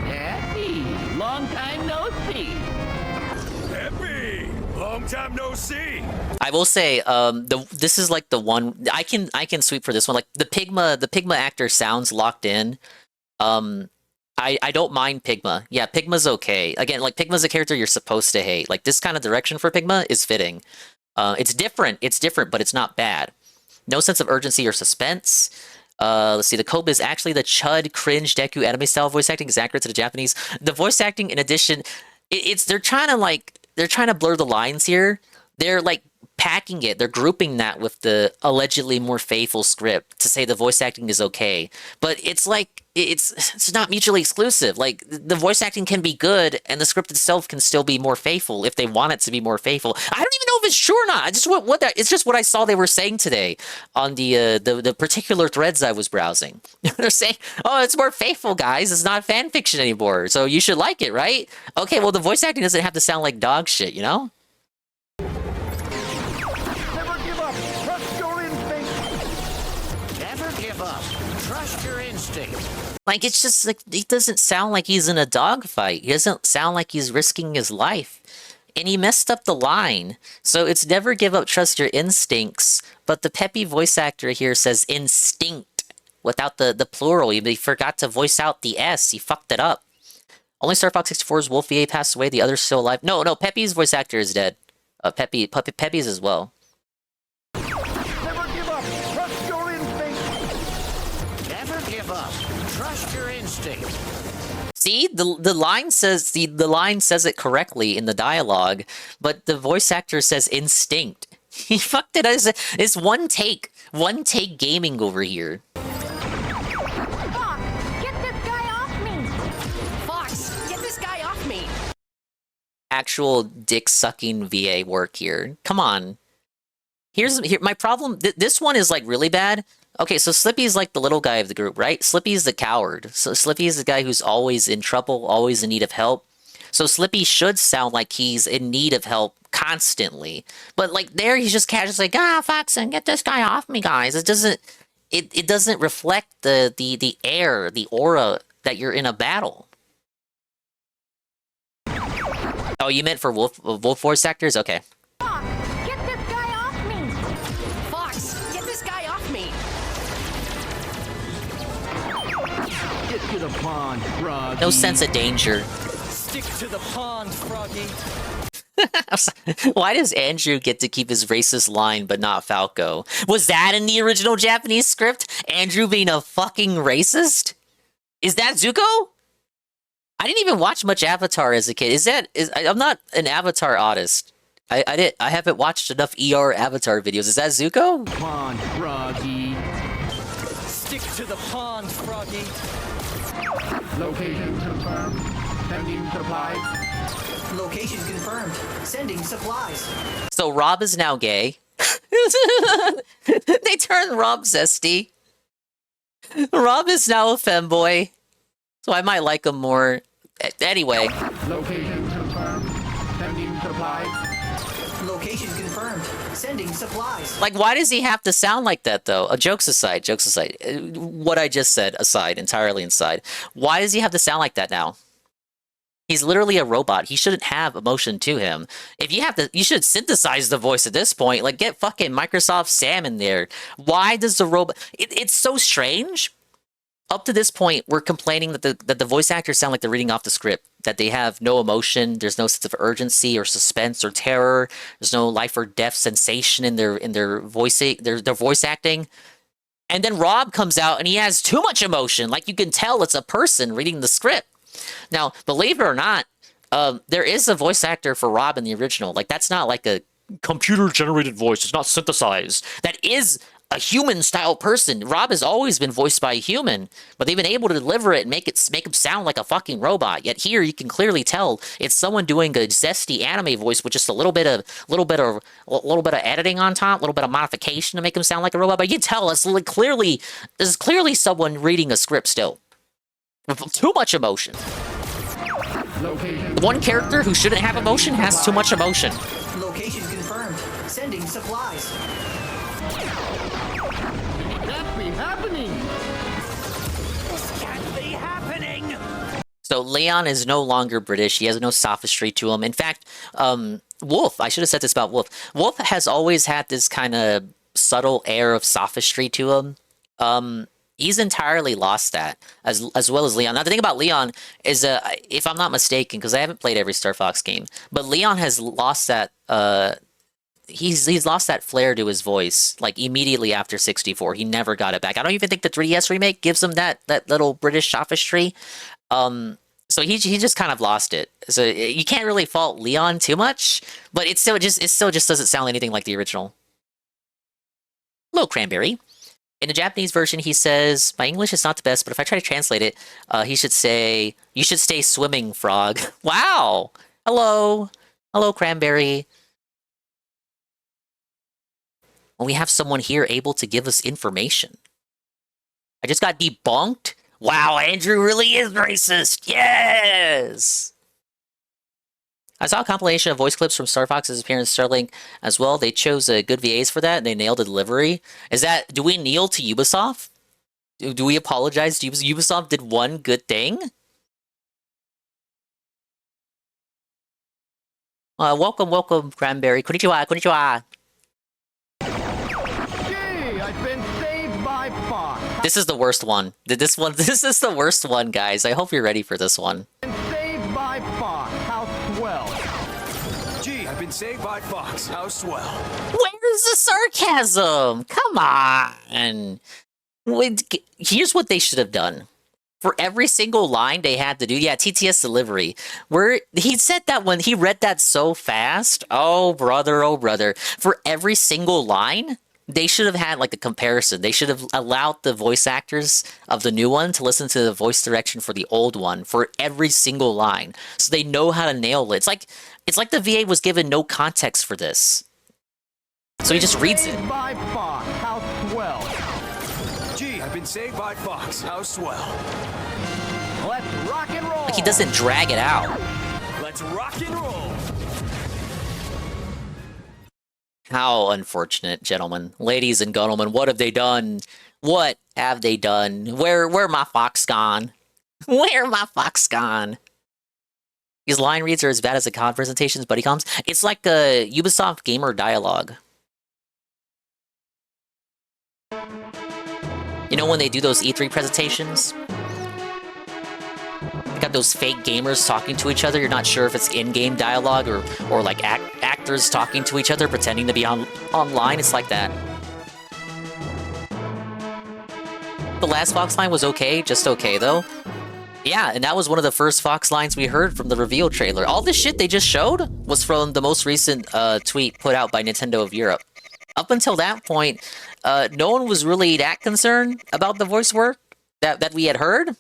Happy, long time no see. Happy. Long time no see. I will say, this is like the one I can sweep for this one. Like the Pigma actor sounds locked in. I don't mind Pigma. Yeah, Pigma's okay. Again, like Pigma's a character you're supposed to hate. Like this kind of direction for Pigma is fitting. It's different, but it's not bad. No sense of urgency or suspense. Let's see, the Kobe is actually the chud, cringe, Deku anime style voice acting is accurate to the Japanese. The voice acting, in addition, they're trying to blur the lines here. They're like packing it. They're grouping that with the allegedly more faithful script to say the voice acting is okay. But it's like it's not mutually exclusive. Like the voice acting can be good, and the script itself can still be more faithful if they want it to be more faithful. I don't even know if it's true or not. It's just what I saw they were saying today on the particular threads I was browsing. They're saying, "Oh, it's more faithful, guys. It's not fan fiction anymore, so you should like it, right?" Okay, well the voice acting doesn't have to sound like dog shit, you know? Never give up. Trust your instinct. Never give up. Trust your instinct. Like, it's just like, he doesn't sound like he's in a dogfight. He doesn't sound like he's risking his life. And he messed up the line. So it's never give up, trust your instincts. But the peppy voice actor here says instinct without the plural. He forgot to voice out the S. He fucked it up. Only Star Fox 64's Wolf VA passed away. The other's still alive. No, Peppy's voice actor is dead. Peppy's as well. Never give up. Trust your instinct. Never give up. Trust your instinct. See, the line says the line says it correctly in the dialogue, but the voice actor says instinct. He fucked it. It's one take gaming over here. Fox, get this guy off me! Fox, get this guy off me! Actual dick sucking VA work here. Come on. Here my problem. This one is like really bad. Okay, so Slippy's like the little guy of the group, right? Slippy's the coward. So Slippy is the guy who's always in trouble, always in need of help. So Slippy should sound like he's in need of help constantly. But like there, he's just casually like, Foxen, get this guy off me, guys. It doesn't reflect the air, the aura that you're in a battle. Oh, you meant for wolf voice actors? Okay. Get this guy off me! Fox, get this guy off me! Get to the pond, Froggy. No sense of danger. Stick to the pond, Froggy. Why does Andrew get to keep his racist line but not Falco? Was that in the original Japanese script? Andrew being a fucking racist? Is that Zuko? I didn't even watch much Avatar as a kid. I'm not an Avatar artist. I haven't watched enough ER Avatar videos. Is that Zuko? Pond, Froggy. Stick to the pond, Froggy. Location confirmed. Sending supplies. Location confirmed. Sending supplies. So Rob is now gay. They turned Rob zesty. Rob is now a femboy. So I might like him more. Anyway. Location confirmed. Sending supplies. Location confirmed. Sending supplies. Like, why does he have to sound like that, though? Jokes aside. What I just said aside, entirely aside. Why does he have to sound like that now? He's literally a robot. He shouldn't have emotion to him. If you have to, you should synthesize the voice at this point. Like, get fucking Microsoft Sam in there. Why does the robot... It's so strange. Up to this point, we're complaining that the voice actors sound like they're reading off the script. That they have no emotion. There's no sense of urgency or suspense or terror. There's no life or death sensation in their voice acting. And then Rob comes out and he has too much emotion. Like, you can tell it's a person reading the script. Now, believe it or not, there is a voice actor for Rob in the original. Like, that's not like a computer-generated voice. It's not synthesized. That is a human-style person. Rob has always been voiced by a human, but they've been able to deliver it and make him sound like a fucking robot. Yet here, you can clearly tell it's someone doing a zesty anime voice with just a little bit of editing on top, a little bit of modification to make him sound like a robot. But you can tell this is clearly someone reading a script still. With too much emotion. The one character who shouldn't have emotion has too much emotion. Location confirmed. Sending supplies. That be happening. This can't be happening. So Leon is no longer British. He has no sophistry to him. In fact, Wolf, I should have said this about Wolf. Wolf has always had this kind of subtle air of sophistry to him. He's entirely lost that, as well as Leon. Now, the thing about Leon is, if I'm not mistaken, because I haven't played every Star Fox game, but Leon has lost that, he's lost that flair to his voice, like, immediately after 64. He never got it back. I don't even think the 3DS remake gives him that little British sophistry. So he just kind of lost it. So you can't really fault Leon too much, but it still just doesn't sound anything like the original. Hello, Cranberry. In the Japanese version, he says, my English is not the best, but if I try to translate it, he should say, you should stay swimming, frog. Wow! Hello! Hello, Cranberry. Well, we have someone here able to give us information. I just got debunked? Wow, Andrew really is racist! Yes! I saw a compilation of voice clips from Star Fox's appearance in Starlink as well. They chose good VAs for that, and they nailed the delivery. Do we kneel to Ubisoft? Do we apologize to Ubisoft? Ubisoft did one good thing? Welcome, Cranberry. Konnichiwa. Gee, I've been saved by Fox. This is the worst one. This is the worst one, guys. I hope you're ready for this one. Saved by Fox. How swell. Gee, I've been saved by Fox. How swell. Where's the sarcasm? Come on. Here's what they should have done. For every single line they had to do, yeah, TTS delivery, where he said that when he read that so fast. Oh, brother. For every single line, they should have had like a comparison. They should have allowed the voice actors of the new one to listen to the voice direction for the old one for every single line, so they know how to nail it. It's like the VA was given no context for this, so he just reads it. Saved by Fox. How swell. Gee, I've been saved by Fox. How swell. Let's rock and roll. Like he doesn't drag it out. Let's rock and roll. How unfortunate, gentlemen, ladies and gentlemen. What have they done? What have they done? Where my fox gone? Where my fox gone? These line reads are as bad as the COD presentations, buddy comms. It's like a Ubisoft gamer dialogue. You know when they do those E3 presentations? You got those fake gamers talking to each other. You're not sure if it's in-game dialogue or like actors talking to each other, pretending to be online. It's like that. The last Fox line was okay, just okay though. Yeah, and that was one of the first Fox lines we heard from the reveal trailer. All this shit they just showed was from the most recent tweet put out by Nintendo of Europe. Up until that point, no one was really that concerned about the voice work that we had heard.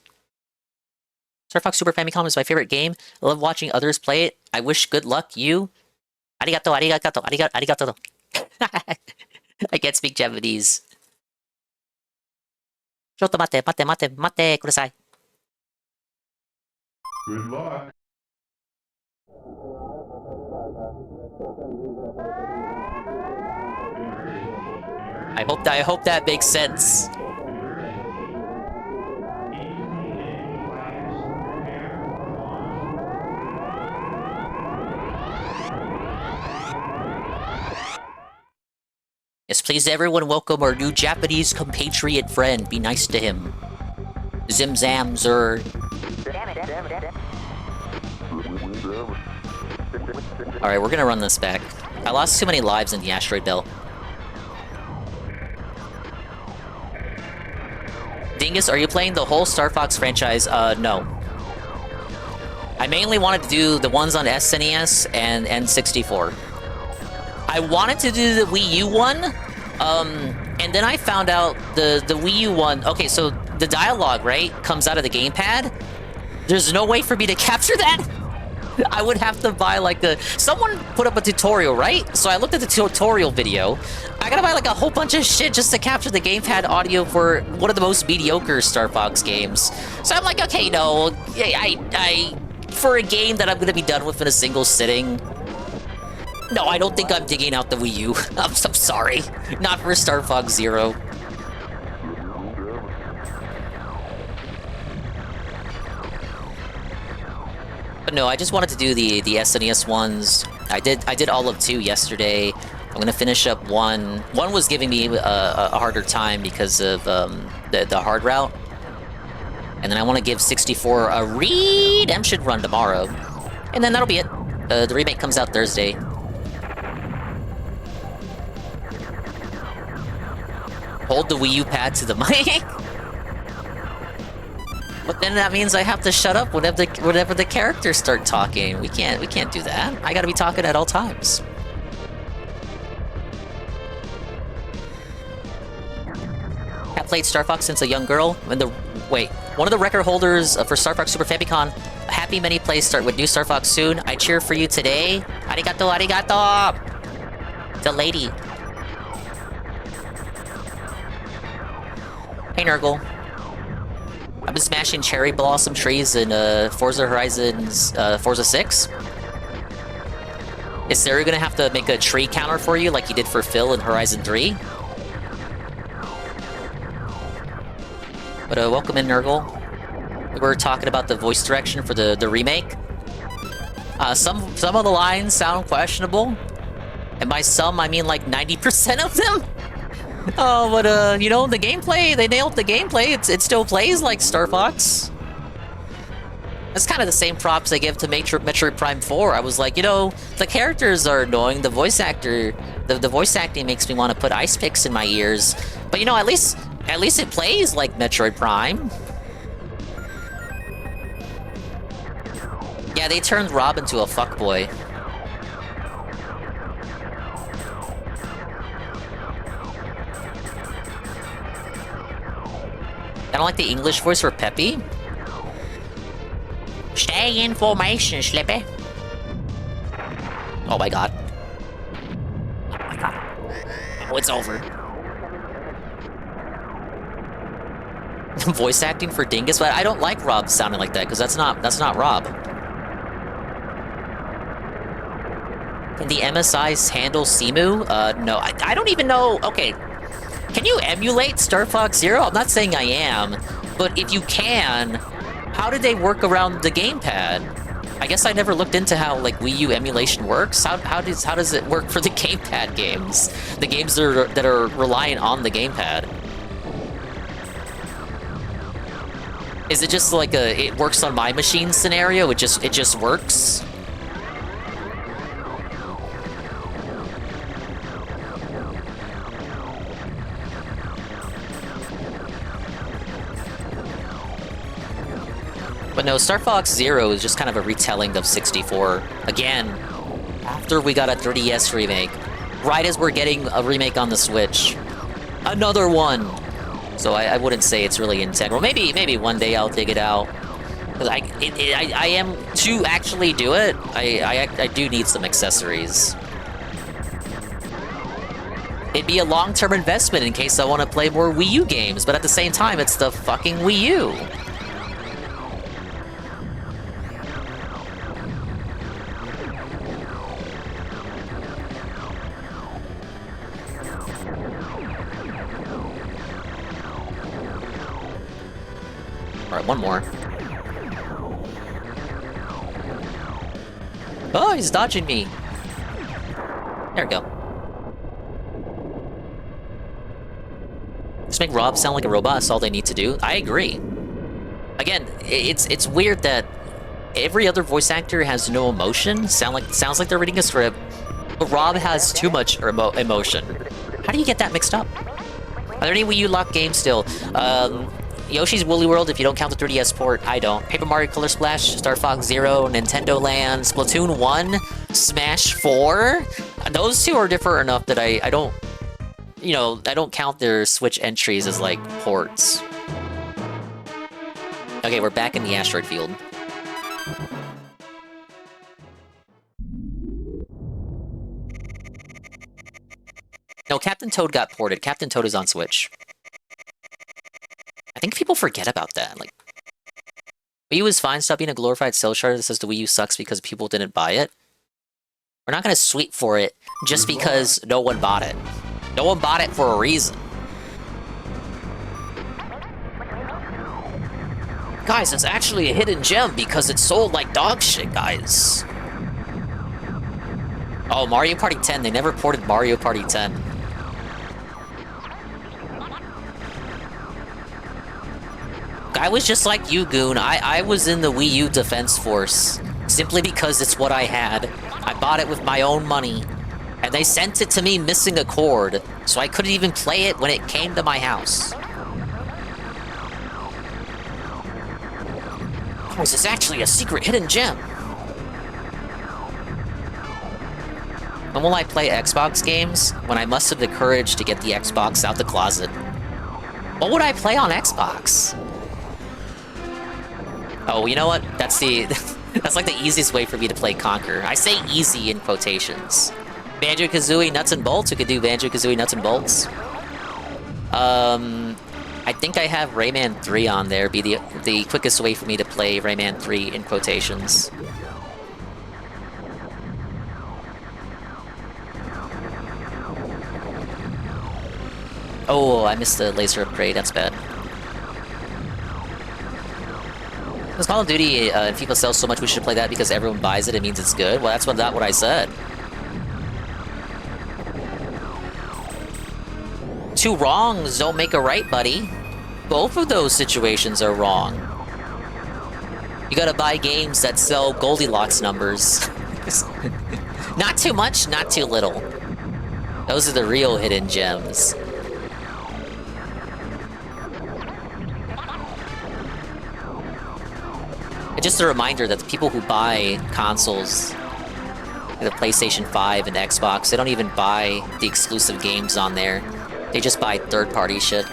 Star Fox Super Famicom is my favorite game. I love watching others play it. I wish good luck, you. Arigato, arigato, arigato. I can't speak Japanese. Chotto mate, mate, kudasai. Good luck. I hope that makes sense. Yes, please everyone welcome our new Japanese compatriot friend. Be nice to him. Zim zam zer. Alright, we're gonna run this back. I lost too many lives in the asteroid belt. Dingus, are you playing the whole Star Fox franchise? No. I mainly wanted to do the ones on SNES and N64. I wanted to do the Wii U one, and then I found out the Wii U one... Okay, so the dialogue, right, comes out of the gamepad. There's no way for me to capture that. I would have to buy, like, someone put up a tutorial, right? So I looked at the tutorial video. I gotta buy, like, a whole bunch of shit just to capture the gamepad audio for one of the most mediocre Star Fox games. So I'm like, okay, no, for a game that I'm gonna be done with in a single sitting... No, I don't think I'm digging out the Wii U. I'm sorry. Not for Star Fox Zero. But no, I just wanted to do the SNES ones. I did all of 2 yesterday. I'm gonna finish up 1. 1 was giving me a harder time because of the hard route. And then I want to give 64 a redemption run tomorrow. And then that'll be it. The remake comes out Thursday. Hold the Wii U pad to the mic. But then that means I have to shut up whenever the characters start talking. We can't do that. I gotta be talking at all times. I've played Star Fox since a young girl. One of the record holders for Star Fox Super Famicom. Happy many plays start with new Star Fox soon. I cheer for you today. Arigato, arigato. The lady. Hey, Nurgle. I've been smashing cherry blossom trees in Forza Horizon's Forza 6. Is Sarah gonna have to make a tree counter for you like he did for Phil in Horizon 3? But welcome in, Nurgle. We were talking about the voice direction for the remake. Some of the lines sound questionable. And by some, I mean like 90% of them. Oh, but, you know, the gameplay, they nailed the gameplay. It still plays like Star Fox. That's kind of the same props I give to Metroid Prime 4. I was like, you know, the characters are annoying. The voice acting makes me want to put ice picks in my ears. But, you know, at least it plays like Metroid Prime. Yeah, they turned Rob into a fuckboy. I don't like the English voice for Peppy. Stay in formation, Slippy. Oh my god. Oh my god. Oh, it's over. Voice acting for Dingus, but I don't like Rob sounding like that because that's not Rob. Can the MSIs handle Simu? No, I don't even know. Okay. Can you emulate Star Fox Zero? I'm not saying I am, but if you can, how did they work around the gamepad? I guess I never looked into how like Wii U emulation works. How does it work for the gamepad games? The games that are reliant on the gamepad. Is it just like it works on my machine scenario? It just works? But no, Star Fox Zero is just kind of a retelling of 64. Again, after we got a 3DS remake, right as we're getting a remake on the Switch, another one. So I wouldn't say it's really integral. Maybe one day I'll dig it out. Cause I am to actually do it. I do need some accessories. It'd be a long-term investment in case I want to play more Wii U games, but at the same time, it's the fucking Wii U. Alright, one more. Oh, he's dodging me. There we go. Just make Rob sound like a robot, that's all they need to do. I agree. Again, it's weird that every other voice actor has no emotion. Sounds like they're reading a script, but Rob has too much emotion. How do you get that mixed up? Are there any Wii U locked games still? Yoshi's Woolly World, if you don't count the 3DS port, I don't. Paper Mario Color Splash, Star Fox Zero, Nintendo Land, Splatoon 1, Smash 4. Those two are different enough that I don't, you know, I don't count their Switch entries as, like, ports. Okay, we're back in the asteroid field. No, Captain Toad got ported. Captain Toad is on Switch. I think people forget about that. Like, Wii U is fine. Stop being a glorified cell shard that says the Wii U sucks because people didn't buy it. We're not gonna sweep for it just because no one bought it. No one bought it for a reason. Guys, it's actually a hidden gem because it sold like dog shit, guys. Oh, Mario Party 10. They never ported Mario Party 10. I was just like you, Goon. I was in the Wii U Defense Force simply because it's what I had. I bought it with my own money, and they sent it to me missing a cord, so I couldn't even play it when it came to my house. Guys, it's actually a secret hidden gem. When will I play Xbox games? When I mustered the courage to get the Xbox out the closet. What would I play on Xbox? Oh, you know what? That's like the easiest way for me to play Conquer. I say easy in quotations. Banjo-Kazooie Nuts and Bolts. We could do Banjo-Kazooie Nuts and Bolts. I think I have Rayman 3 on there. Be the quickest way for me to play Rayman 3 in quotations. Oh, I missed the laser upgrade. That's bad. Because Call of Duty and FIFA sells so much, we should play that because everyone buys it. It means it's good. Well, that's not what I said. Two wrongs don't make a right, buddy. Both of those situations are wrong. You gotta buy games that sell Goldilocks numbers. Not too much, not too little. Those are the real hidden gems. It's just a reminder that the people who buy consoles, like the PlayStation 5 and Xbox, they don't even buy the exclusive games on there. They just buy third-party shit.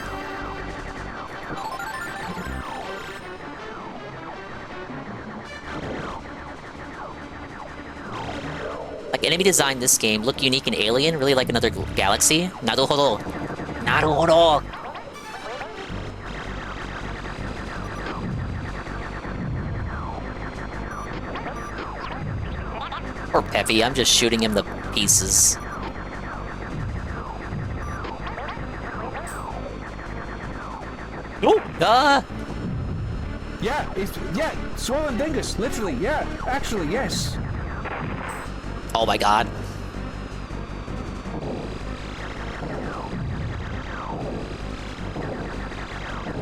Like, enemy design this game, look unique and alien, really like another galaxy. Naruhodo. Naruhodo. Poor Peppy, I'm just shooting him to pieces. Oh! Ah! Yeah, swollen dingus, literally, yeah. Actually, yes. Oh my god.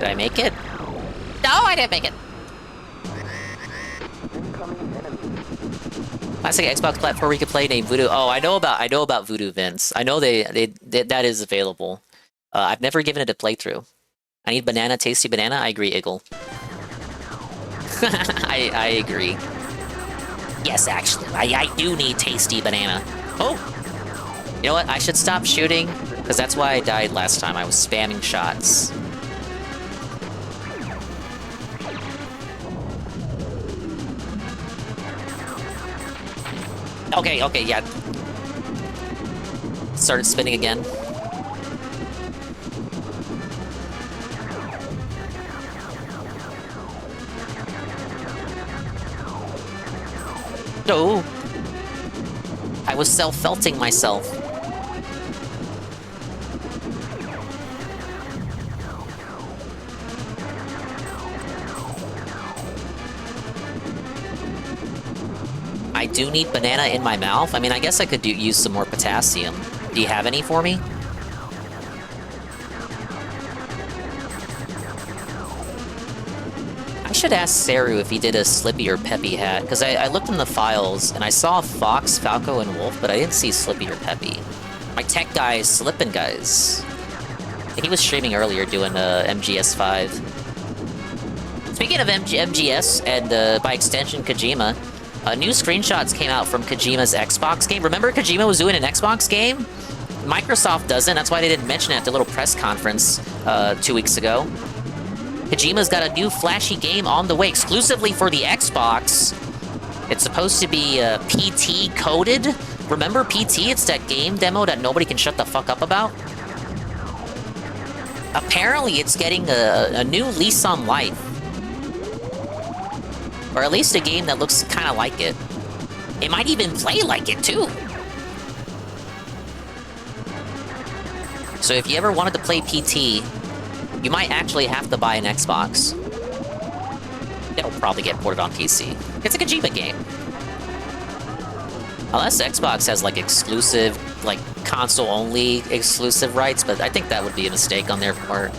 Did I make it? No, I didn't make it. Classic Xbox platform where you can play named Voodoo. Oh, I know about Voodoo, Vince. I know that is available. I've never given it a playthrough. I need banana, tasty banana. I agree, Iggle. I agree. Yes, actually, I do need tasty banana. Oh, you know what? I should stop shooting because that's why I died last time. I was spamming shots. Okay, yeah. Started spinning again. No! I was self-felting myself. I do need banana in my mouth. I mean, I guess I could use some more potassium. Do you have any for me? I should ask Saru if he did a Slippy or Peppy hat, because I looked in the files, and I saw Fox, Falco, and Wolf, but I didn't see Slippy or Peppy. My tech guy is slipping, guys. He was streaming earlier doing MGS5. Speaking of MGS, and by extension Kojima, new screenshots came out from Kojima's Xbox game. Remember Kojima was doing an Xbox game? Microsoft doesn't, that's why they didn't mention it at the little press conference 2 weeks ago. Kojima's got a new flashy game on the way, exclusively for the Xbox. It's supposed to be PT coded. Remember PT? It's that game demo that nobody can shut the fuck up about. Apparently, it's getting a new lease on life. Or at least a game that looks kind of like it. It might even play like it, too. So if you ever wanted to play PT, you might actually have to buy an Xbox. It'll probably get ported on PC. It's a Kojima game. Unless Xbox has, like, exclusive, like, console-only exclusive rights, but I think that would be a mistake on their part.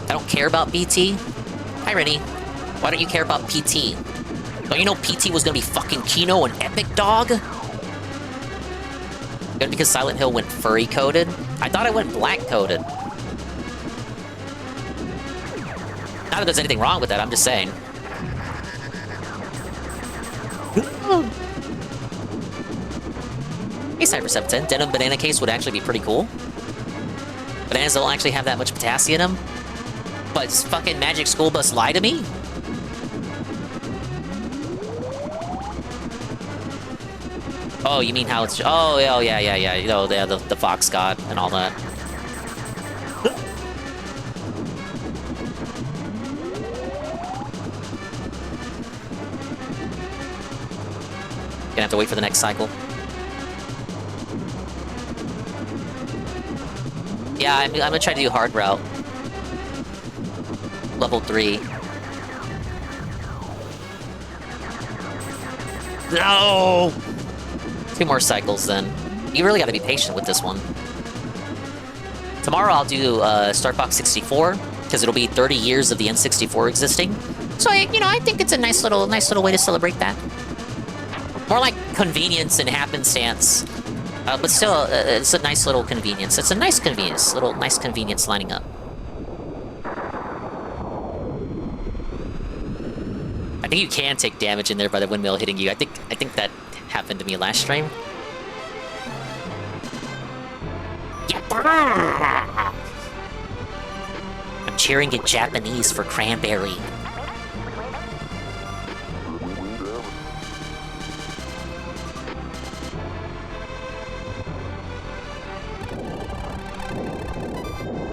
I don't care about PT. Hi, Rennie. Why don't you care about PT? Don't you know PT was gonna be fucking Kino and Epic, dog? Good because Silent Hill went furry-coded? I thought it went black-coded. Not that there's anything wrong with that, I'm just saying. Hey, Cyber710. Denim banana case would actually be pretty cool. Bananas don't actually have that much potassium in them. But fucking Magic School Bus lie to me? Oh, you mean how it's... Oh, yeah. You know, the Fox God and all that. Gonna have to wait for the next cycle. Yeah, I'm gonna try to do hard route. Level 3. No! 2 more cycles, then. You really gotta be patient with this one. Tomorrow I'll do Star Fox 64, because it'll be 30 years of the N64 existing. So, you know, I think it's a nice little way to celebrate that. More like convenience and happenstance. But still, it's a nice little convenience. It's a nice convenience. Nice convenience lining up. I think you can take damage in there by the windmill hitting you. I think that happened to me last stream. I'm cheering in Japanese for cranberry.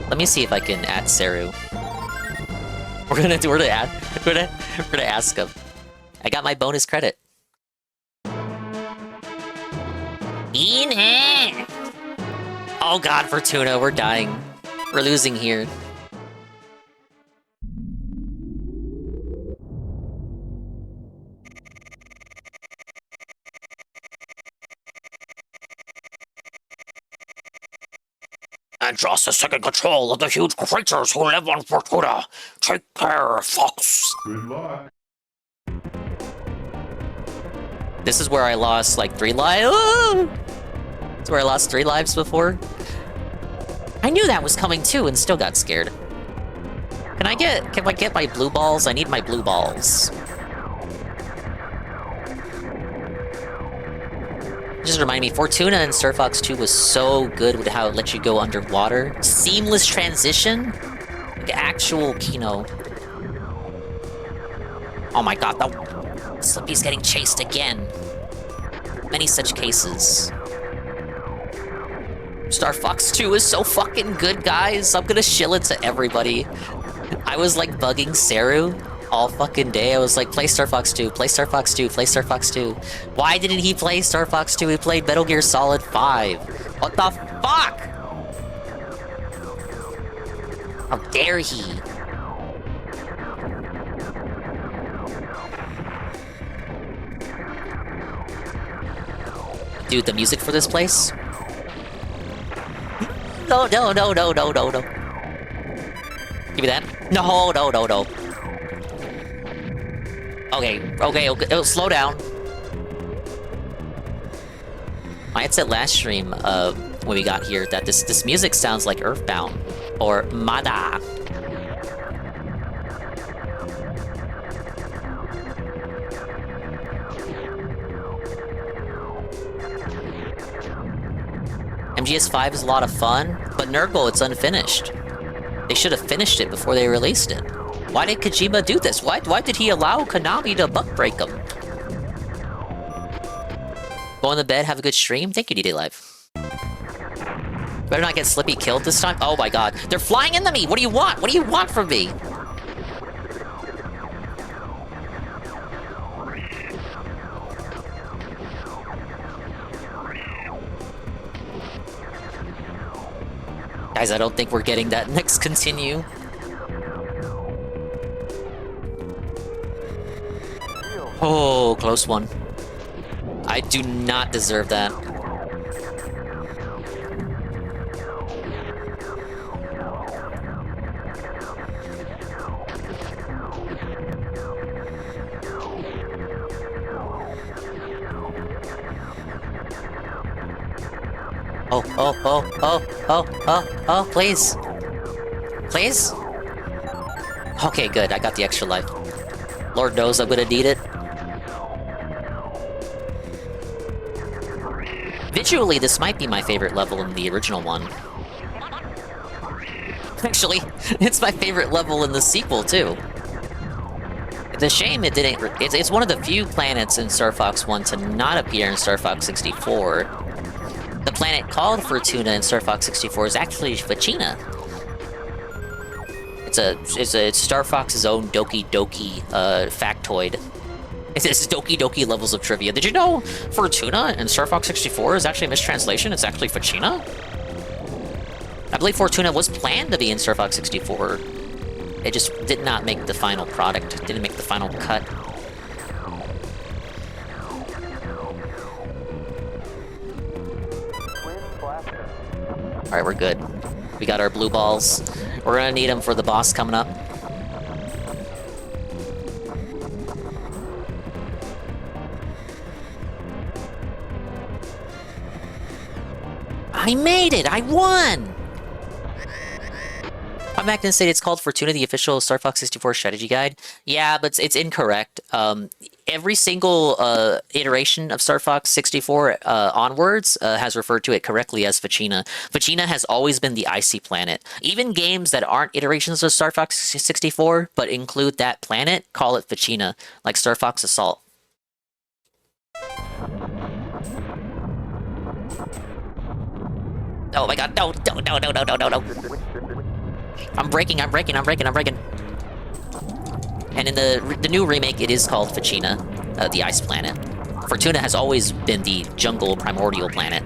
Let me see if I can add Saru. We're gonna ask him. I got my bonus credit. Oh god, Fortuna, we're dying. We're losing here. Andros has taken control of the huge creatures who live on Fortuna. Take care, Fox. Good luck. This is where I lost like 3 lives. It's where I lost 3 lives before. I knew that was coming too and still got scared. Can I get my blue balls? I need my blue balls. Just remind me, Fortuna in Star Fox 2 was so good with how it lets you go underwater. Seamless transition? Like actual Kino. Oh my god, Slippy's getting chased again. Many such cases. Star Fox 2 is so fucking good, guys. I'm gonna shill it to everybody. I was like bugging Saru all fucking day. I was like, play Star Fox 2, play Star Fox 2, play Star Fox 2. Why didn't he play Star Fox 2? He played Metal Gear Solid 5. What the fuck? How dare he? Dude, the music for this place? No. Give me that. No. Okay, slow down. I had said last stream, when we got here, that this music sounds like Earthbound. Or Mada. MGS5 is a lot of fun, but Nurgle, it's unfinished. They should have finished it before they released it. Why did Kojima do this? Why did he allow Konami to butt break him? Going to bed, have a good stream? Thank you, DD Live. Better not get Slippy killed this time. Oh my god. They're flying into me! What do you want? What do you want from me? Guys, I don't think we're getting that next continue. Oh, close one. I do not deserve that. Oh, please. Please? Okay, good. I got the extra life. Lord knows I'm gonna need it. Visually, this might be my favorite level in the original one. Actually, it's my favorite level in the sequel, too. It's a shame it didn't... It's one of the few planets in Star Fox 1 to not appear in Star Fox 64. The planet called Fortuna in Star Fox 64 is actually Fachina. It's Star Fox's own Doki Doki factoid. It's Doki Doki levels of trivia. Did you know Fortuna in Star Fox 64 is actually a mistranslation? It's actually Fachina? I believe Fortuna was planned to be in Star Fox 64. It just did not make the final product. Didn't make the final cut. Alright, we're good. We got our blue balls. We're gonna need them for the boss coming up. I made it! I won! I'm back and say it's called Fortuna, the official Star Fox 64 strategy guide. Yeah, but it's incorrect. Every single iteration of Star Fox 64 onwards has referred to it correctly as Fachina. Fachina has always been the icy planet. Even games that aren't iterations of Star Fox 64 but include that planet call it Fachina, like Star Fox Assault. Oh my god, no. I'm breaking. And in the new remake, it is called Fachina, the ice planet. Fortuna has always been the jungle primordial planet.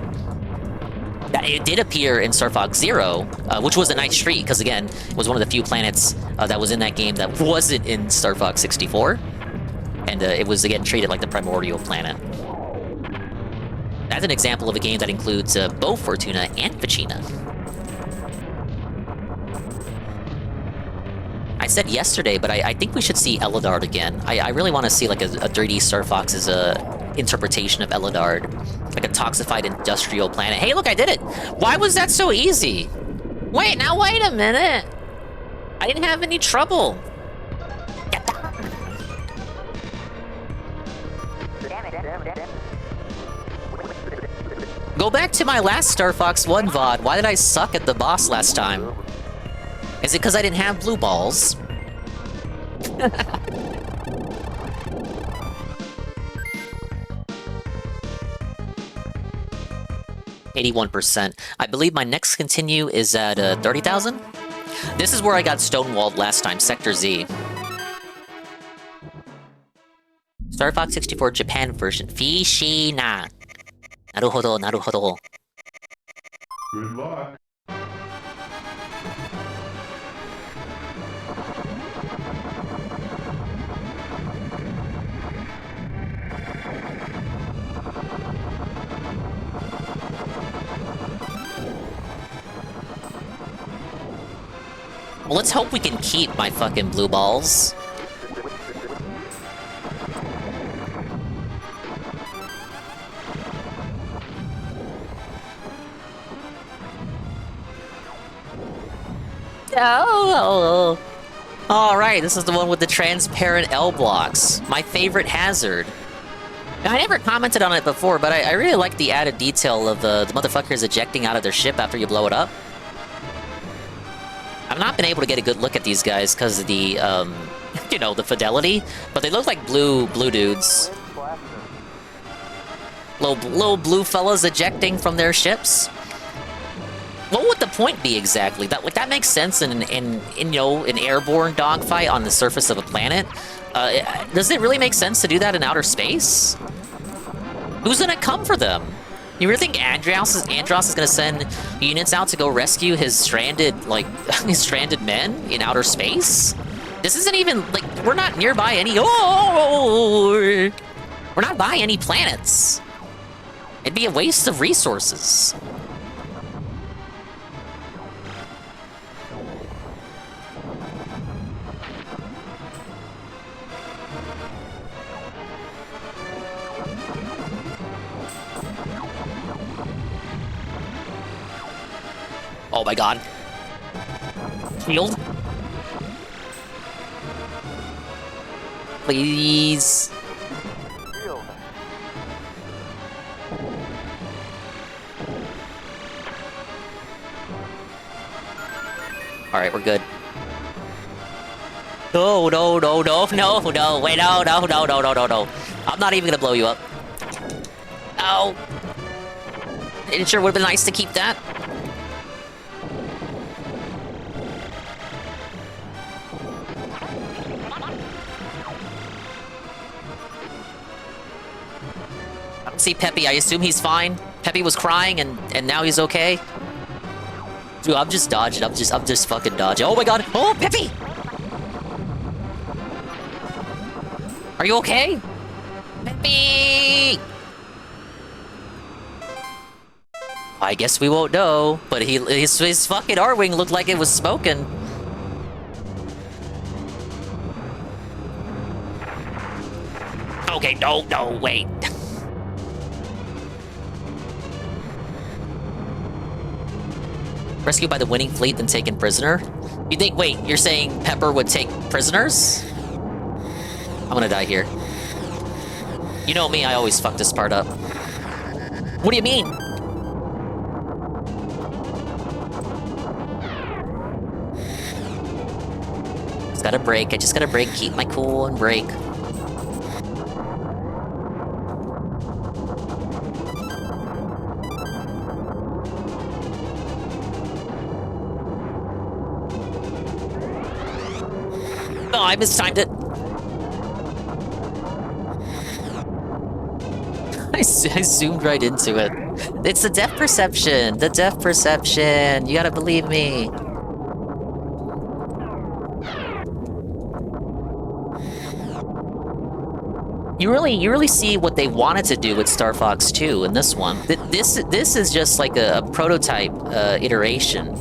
It did appear in Star Fox Zero, which was a nice treat, because again, it was one of the few planets that was in that game that wasn't in Star Fox 64. And it was, again, treated like the primordial planet. That's an example of a game that includes both Fortuna and Vecina. I said yesterday, but I think we should see Elidard again. I really want to see like a 3D Star Fox's interpretation of Elidard. Like a toxified industrial planet. Hey, look, I did it! Why was that so easy? Wait a minute! I didn't have any trouble. Go back to my last Star Fox 1 VOD. Why did I suck at the boss last time? Is it because I didn't have blue balls? 81%. I believe my next continue is at 30,000. This is where I got stonewalled last time, Sector Z. Star Fox 64 Japan version. Fishina. Naruhodo, naruhodo. Good luck. Well, let's hope we can keep my fucking blue balls. Oh! Alright, this is the one with the transparent L blocks. My favorite hazard. Now, I never commented on it before, but I really like the added detail of the motherfuckers ejecting out of their ship after you blow it up. I've not been able to get a good look at these guys because of the, you know, the fidelity, but they look like blue dudes. Little blue fellas ejecting from their ships. What would the point be exactly? That makes sense in you know, an airborne dogfight on the surface of a planet. Does it really make sense to do that in outer space? Who's gonna come for them? You really think Andros is gonna send units out to go rescue his stranded men in outer space? This isn't even, like, we're not nearby any, we're not by any planets. It'd be a waste of resources. Oh my god. Shield. Please. Alright, we're good. No, wait, no. I'm not even gonna blow you up. No. It sure would've been nice to keep that. See Peppy, I assume he's fine. Peppy was crying and now he's okay. Dude, I'm just dodging. I'm just fucking dodging. Oh my god. Oh, Peppy! Are you okay? Peppy! I guess we won't know, but his fucking R-Wing looked like it was smoking. Okay, no, wait. Rescued by the winning fleet, then taken prisoner? You think, wait, you're saying Pepper would take prisoners? I'm gonna die here. You know me, I always fuck this part up. What do you mean? Just gotta break, I just gotta break, keep my cool and break. Oh, I mistimed it. I zoomed right into it. It's the depth perception. The depth perception. You gotta believe me. You really see what they wanted to do with Star Fox 2 in this one. This is just like a prototype iteration.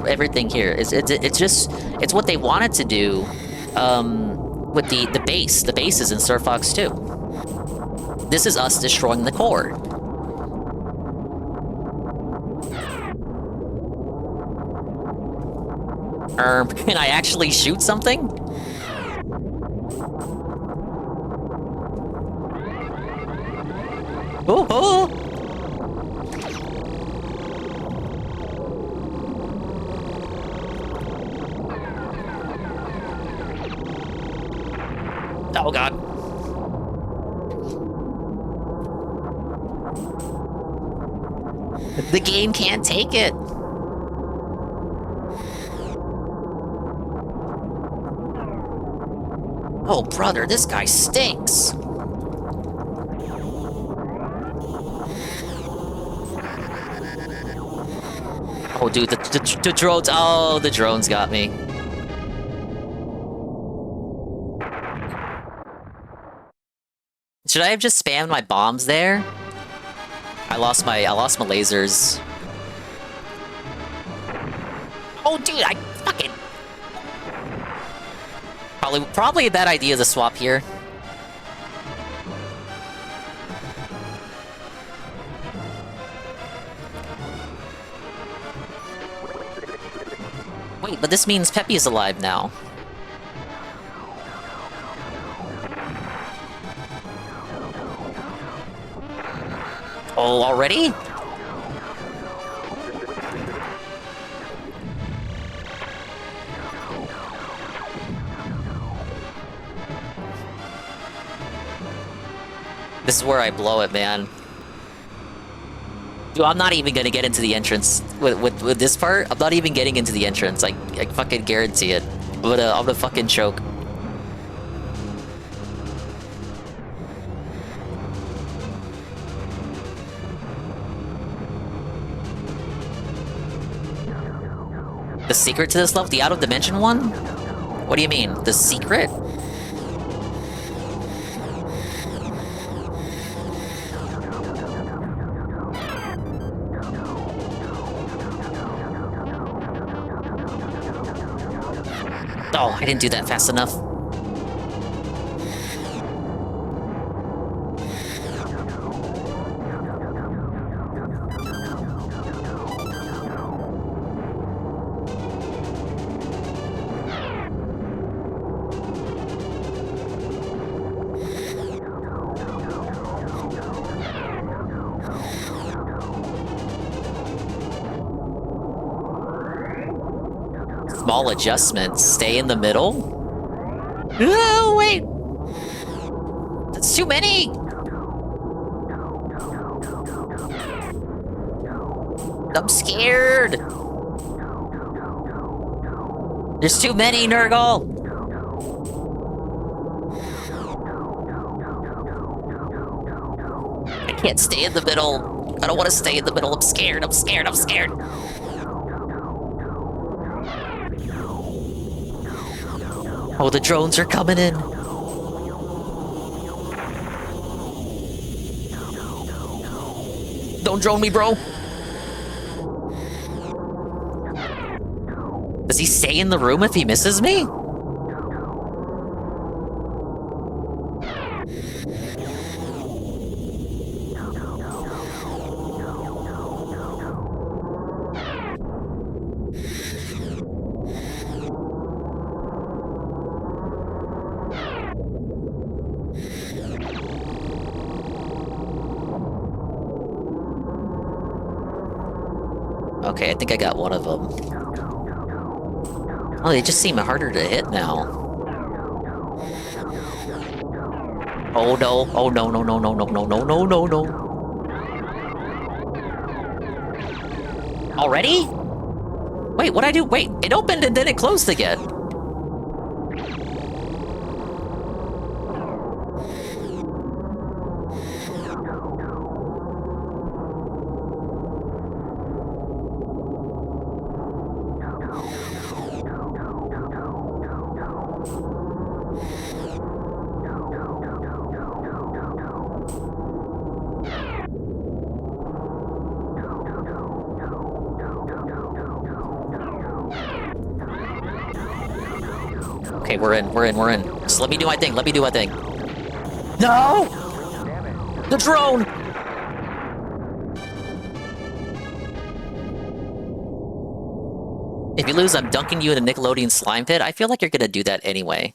Everything here is it's what they wanted to do with the base. The base is in Star Fox 2. This is us destroying the core. Can I actually shoot something? Oh, oh! Oh god. The game can't take it. Oh brother, this guy stinks. Oh, dude, the drones. Oh, the drones got me. Should I have just spammed my bombs there? I lost my lasers. Oh, dude, I fucking. Probably a bad idea to swap here. Wait, but this means Peppy is alive now. Oh, already? This is where I blow it, man. Dude, I'm not even gonna get into the entrance with this part. I'm not even getting into the entrance. I fucking guarantee it. I'm gonna fucking choke. The secret to this level? The out-of-dimension one? What do you mean? The secret? Oh, I didn't do that fast enough. Small adjustments. Stay in the middle? Oh, wait! That's too many! I'm scared! There's too many, Nurgle! I can't stay in the middle. I don't want to stay in the middle. I'm scared. I'm scared. I'm scared. Oh, the drones are coming in. Don't drone me, bro. Does he stay in the room if he misses me? Okay, I think I got one of them. Oh, they just seem harder to hit now. Oh no, oh no, no, no, no, no, no, no, no, no, no. Already? Wait, what'd I do? Wait, it opened and then it closed again. Okay, we're in. Just let me do my thing. No! The drone! If you lose, I'm dunking you in a Nickelodeon slime pit. I feel like you're gonna do that anyway.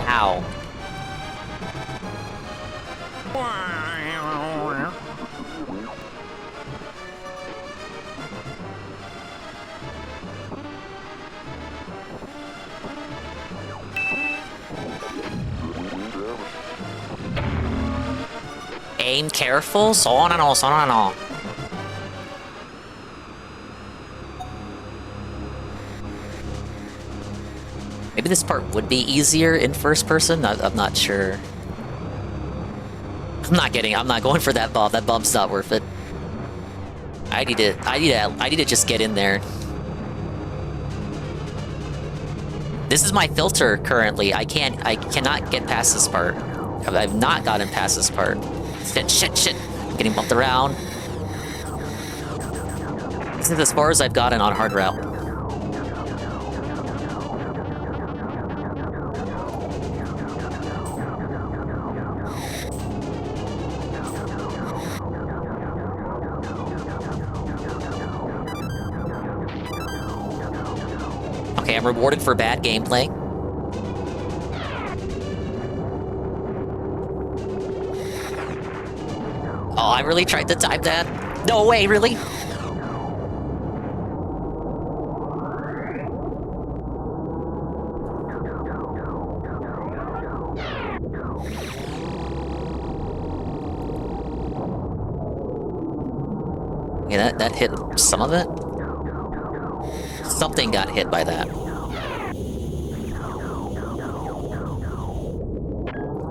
Ow. Aim careful, so no. Maybe this part would be easier in first person. I'm not sure. I'm not going for that bomb. That bomb's not worth it. I need to just get in there. This is my filter currently. I cannot get past this part. I've not gotten past this part. Shit. Getting bumped around. This is as far as I've gotten on hard route. Okay, I'm rewarded for bad gameplay. Oh, I really tried to time that? No way, really? Yeah, that hit some of it? Something got hit by that.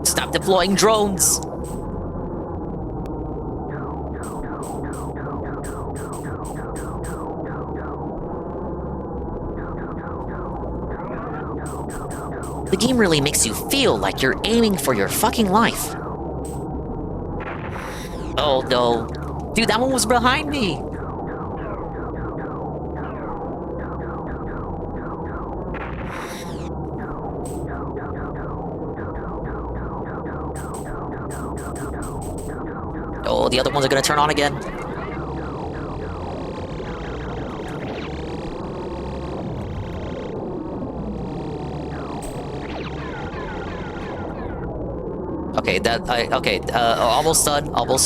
Stop deploying drones! The game really makes you feel like you're aiming for your fucking life. Oh no. Dude, that one was behind me! Oh, the other ones are gonna turn on again. Okay, almost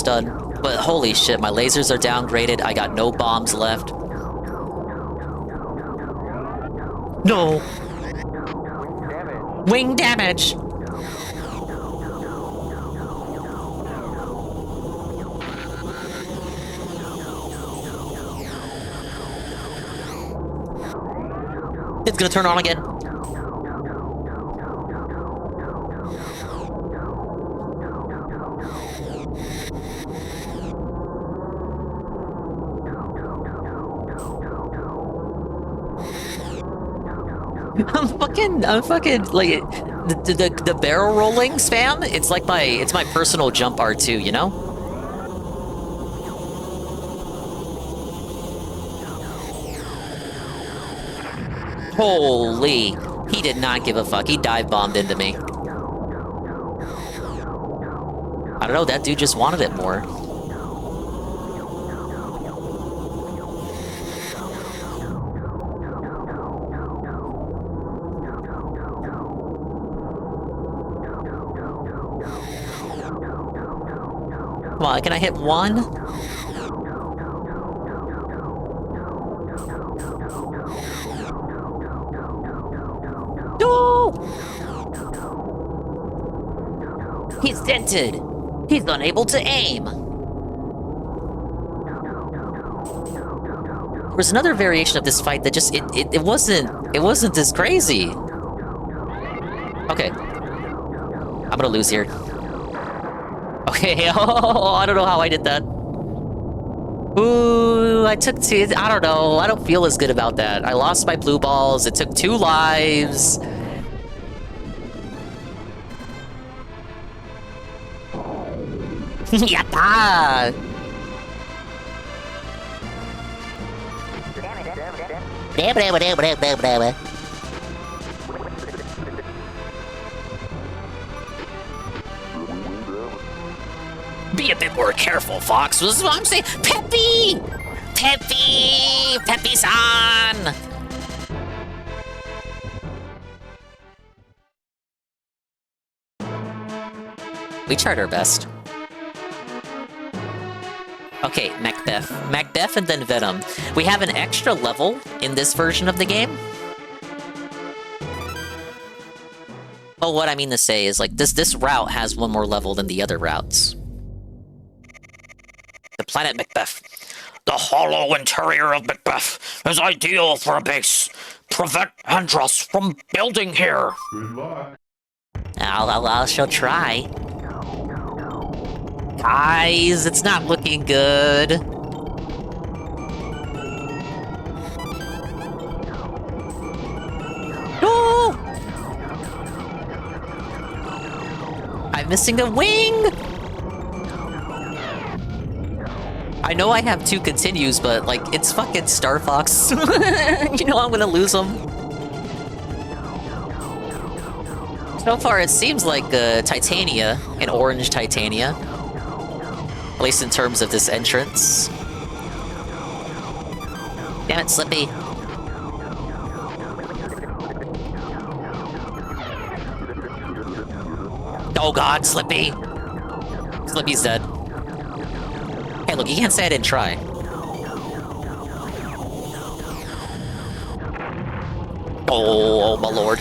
done. But holy shit, my lasers are downgraded. I got no bombs left. No! Wing damage! It's gonna turn on again. I'm fucking like the barrel rolling spam. It's like my personal jump R2, you know? Holy, he did not give a fuck. He dive bombed into me. I don't know. That dude just wanted it more. Come on, can I hit one? No! He's dented. He's unable to aim. There's another variation of this fight that just it wasn't this crazy. Okay. I'm gonna lose here. Okay, oh, I don't know how I did that. Ooh, I took two. I don't know. I don't feel as good about that. I lost my blue balls. It took 2 lives. Yatta! Be a bit more careful, Fox. This is what I'm saying. Peppy! Peppy! Peppy-san! We tried our best. Okay, Macbeth. Macbeth and then Venom. We have an extra level in this version of the game. Oh, what I mean to say is, like, this route has one more level than the other routes. The planet Macbeth. The hollow interior of Macbeth is ideal for a base. Prevent Andros from building here. Good luck. I shall try. Guys, it's not looking good. No! I'm missing the wing! I know I have 2 continues, but, like, it's fucking Star Fox. You know I'm gonna lose them. So far, it seems like Titania, an orange Titania. At least in terms of this entrance. Damn it, Slippy. Oh god, Slippy! Slippy's dead. Hey, look, you can't say I didn't try. Oh my lord.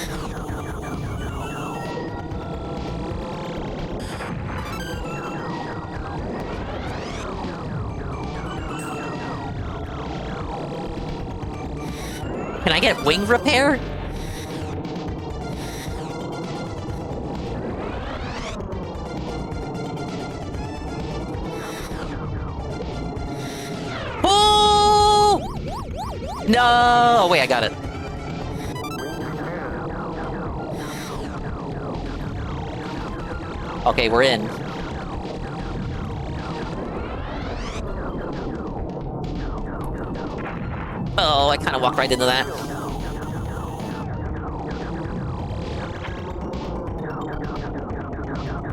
Can I get wing repair? Oh! No! Oh, wait, I got it. Okay, we're in. Oh, I kind of walked right into that.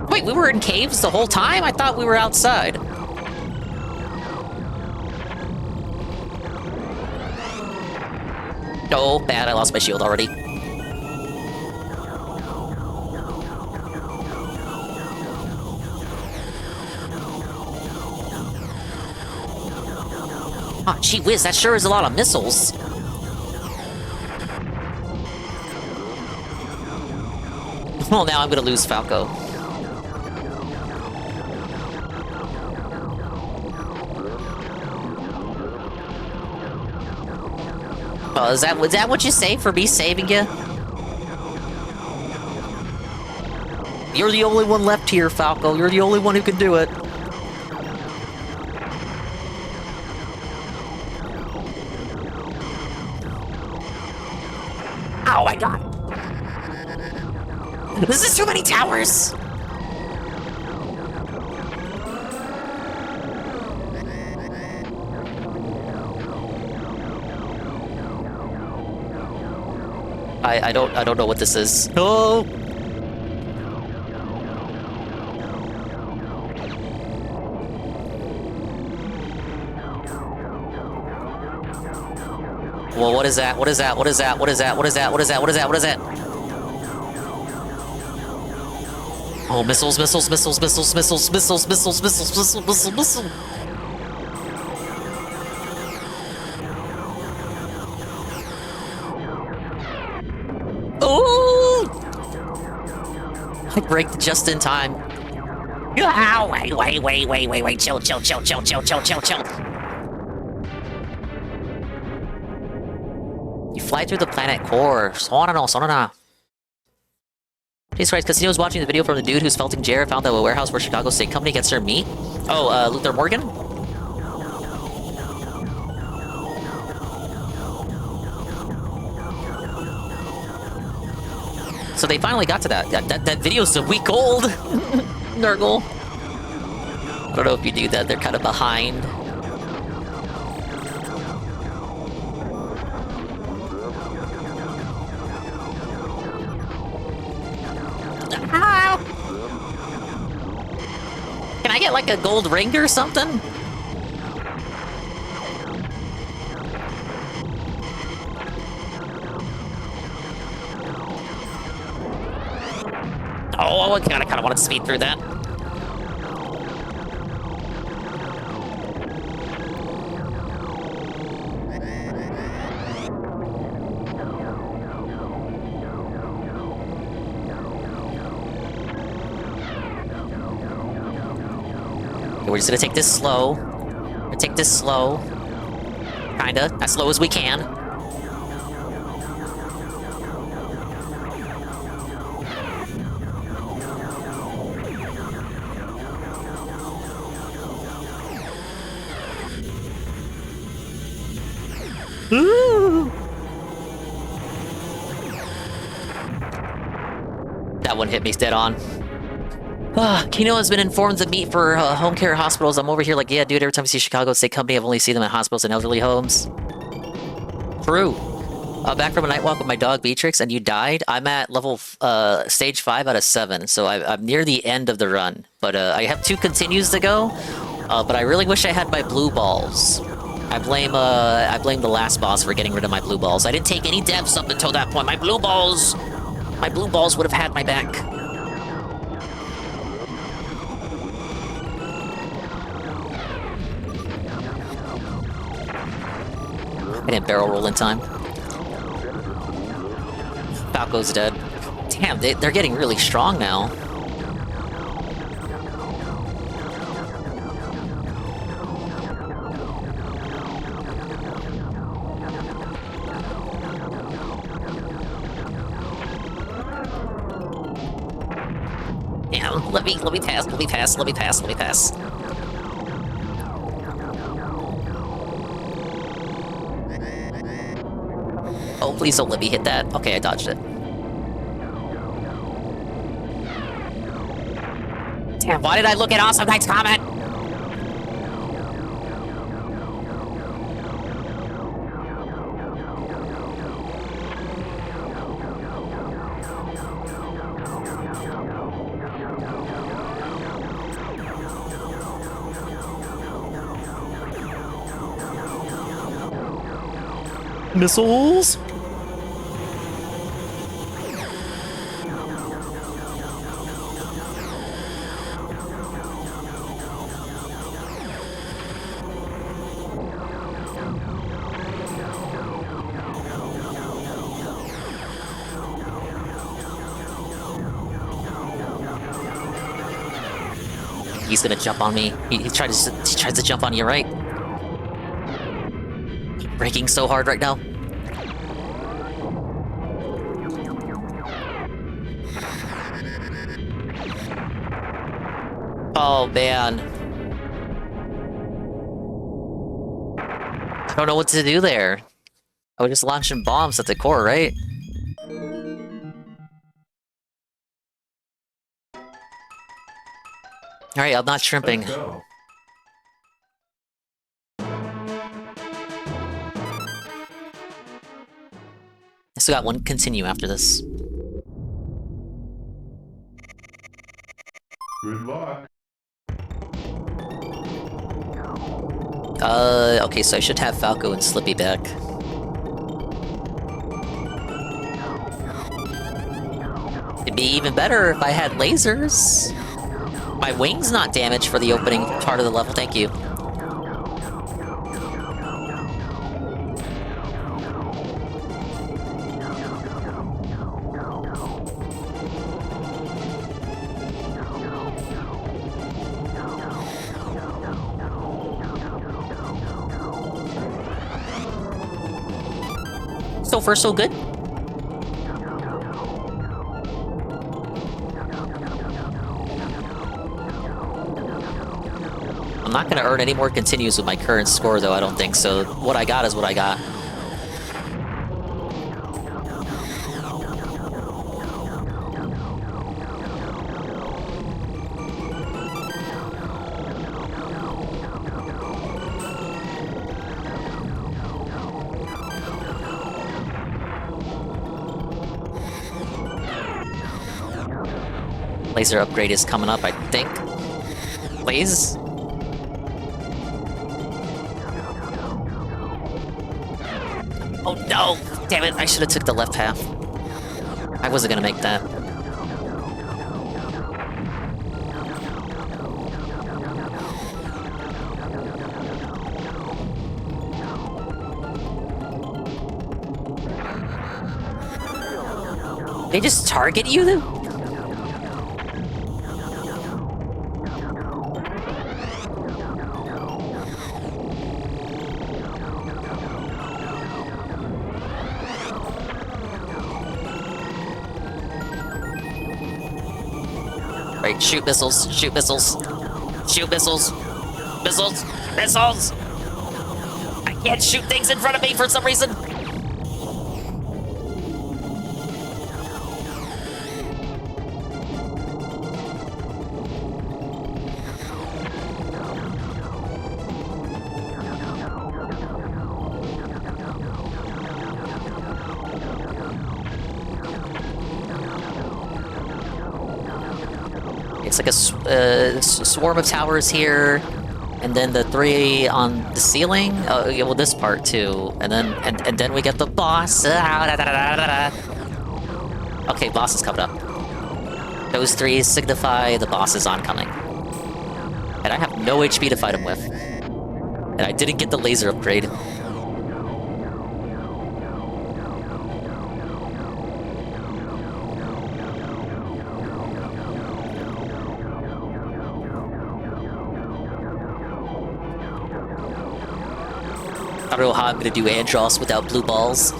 Wait, we were in caves the whole time? I thought we were outside. Oh, bad, I lost my shield already. Oh, gee whiz, that sure is a lot of missiles. Well, now I'm gonna lose Falco. Oh, is that what you say for me saving you? You're the only one left here, Falco. You're the only one who can do it. Oh my god! This is too many towers! I don't know what this is. Oh! Well, what is that? What is that? What is that? What is that? What is that? What is that? What is that? What is that? Oh, missiles, missiles, missiles, missiles, missiles, missiles, missiles, missiles, missiles, missiles, missiles. Oh! I braked just in time. Ow! Wait, chill, chill, chill, chill, chill, chill, chill, chill. You fly through the planet core. Sonana. Jesus Christ, Casino's watching the video from the dude who's felting Jared found the warehouse where Chicago State Company gets their meat. Oh, Luther Morgan? So they finally got to that. That video's a week old. Nurgle. I don't know if you knew that. They're kind of behind. Hello? Can I get like a gold ring or something? Oh, I kind of want to speed through that. We're just gonna take this slow. Kinda, as slow as we can. Ooh. That one hit me dead on. Kino has been informed of meet for home care hospitals. I'm over here like, yeah, dude, every time I see Chicago State Company, I've only seen them at hospitals and elderly homes. True. Back from a night walk with my dog, Beatrix, and you died? I'm at level, stage 5 out of 7, so I'm near the end of the run. But, I have 2 continues to go, but I really wish I had my blue balls. I blame the last boss for getting rid of my blue balls. I didn't take any devs up until that point. My blue balls would have had my back. I didn't barrel roll in time. Falco's dead. Damn, they're getting really strong now. Damn, let me pass. Oh, please don't let me hit that. Okay, I dodged it. Damn, why did I look at Awesome Knight's comment? Missiles? He's gonna jump on me. He tries to jump on you, right? Braking so hard right now. Oh man. I don't know what to do there. I was just launching bombs at the core, right? Alright, I'm not shrimping. I still got one continue after this. Good luck. Okay, so I should have Falco and Slippy back. It'd be even better if I had lasers. My wing's not damaged for the opening part of the level, thank you. So far, so good. I'm not gonna earn any more continues with my current score, though, I don't think, so what I got is what I got. Laser upgrade is coming up, I think. Please? Oh no! Damn it, I should have took the left path. I wasn't gonna make that. They just target you though? Right, shoot missiles, shoot missiles, shoot missiles, missiles, missiles! I can't shoot things in front of me for some reason! It's like a swarm of towers here, and then the 3 on the ceiling. Oh, yeah, well, this part too, and then we get the boss. Okay, boss is coming up. Those 3 signify the boss is oncoming, and I have no HP to fight him with, and I didn't get the laser upgrade. I don't know how I'm gonna do Andross without blue balls.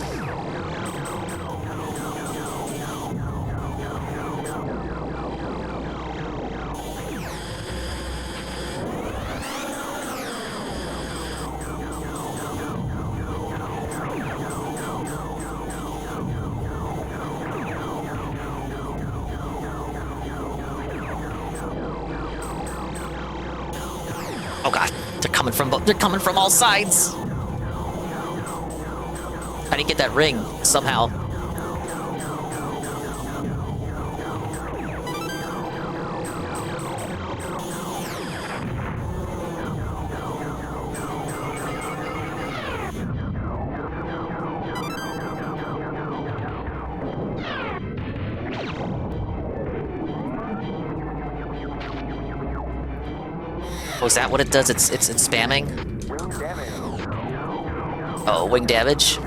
Oh god, they're coming from all sides. I didn't get that ring, somehow. Oh, is that what it does? It's spamming? Oh, wing damage.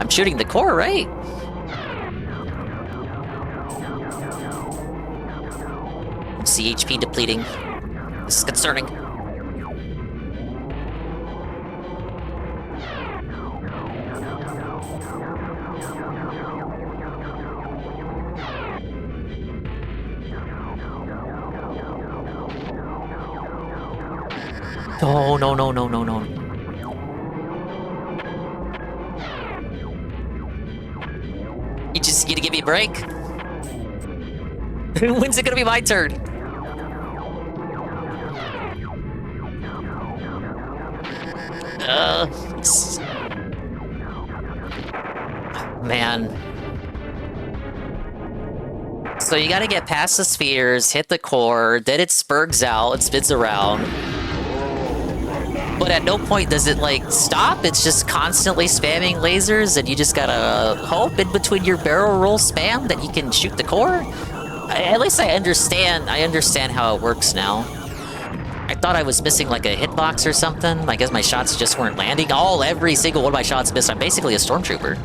I'm shooting the core, right? CHP depleting. This is concerning. Oh, no, no, no, no, no. You just need to give me a break. When's it gonna be my turn? Man. So you gotta get past the spheres, hit the core, then it spurgs out, it spins around. But at no point does it, like, stop. It's just constantly spamming lasers, and you just gotta hope in between your barrel roll spam that you can shoot the core. At least I understand how it works now. I thought I was missing, like, a hitbox or something. I guess my shots just weren't landing. Every single one of my shots missed. I'm basically a stormtrooper.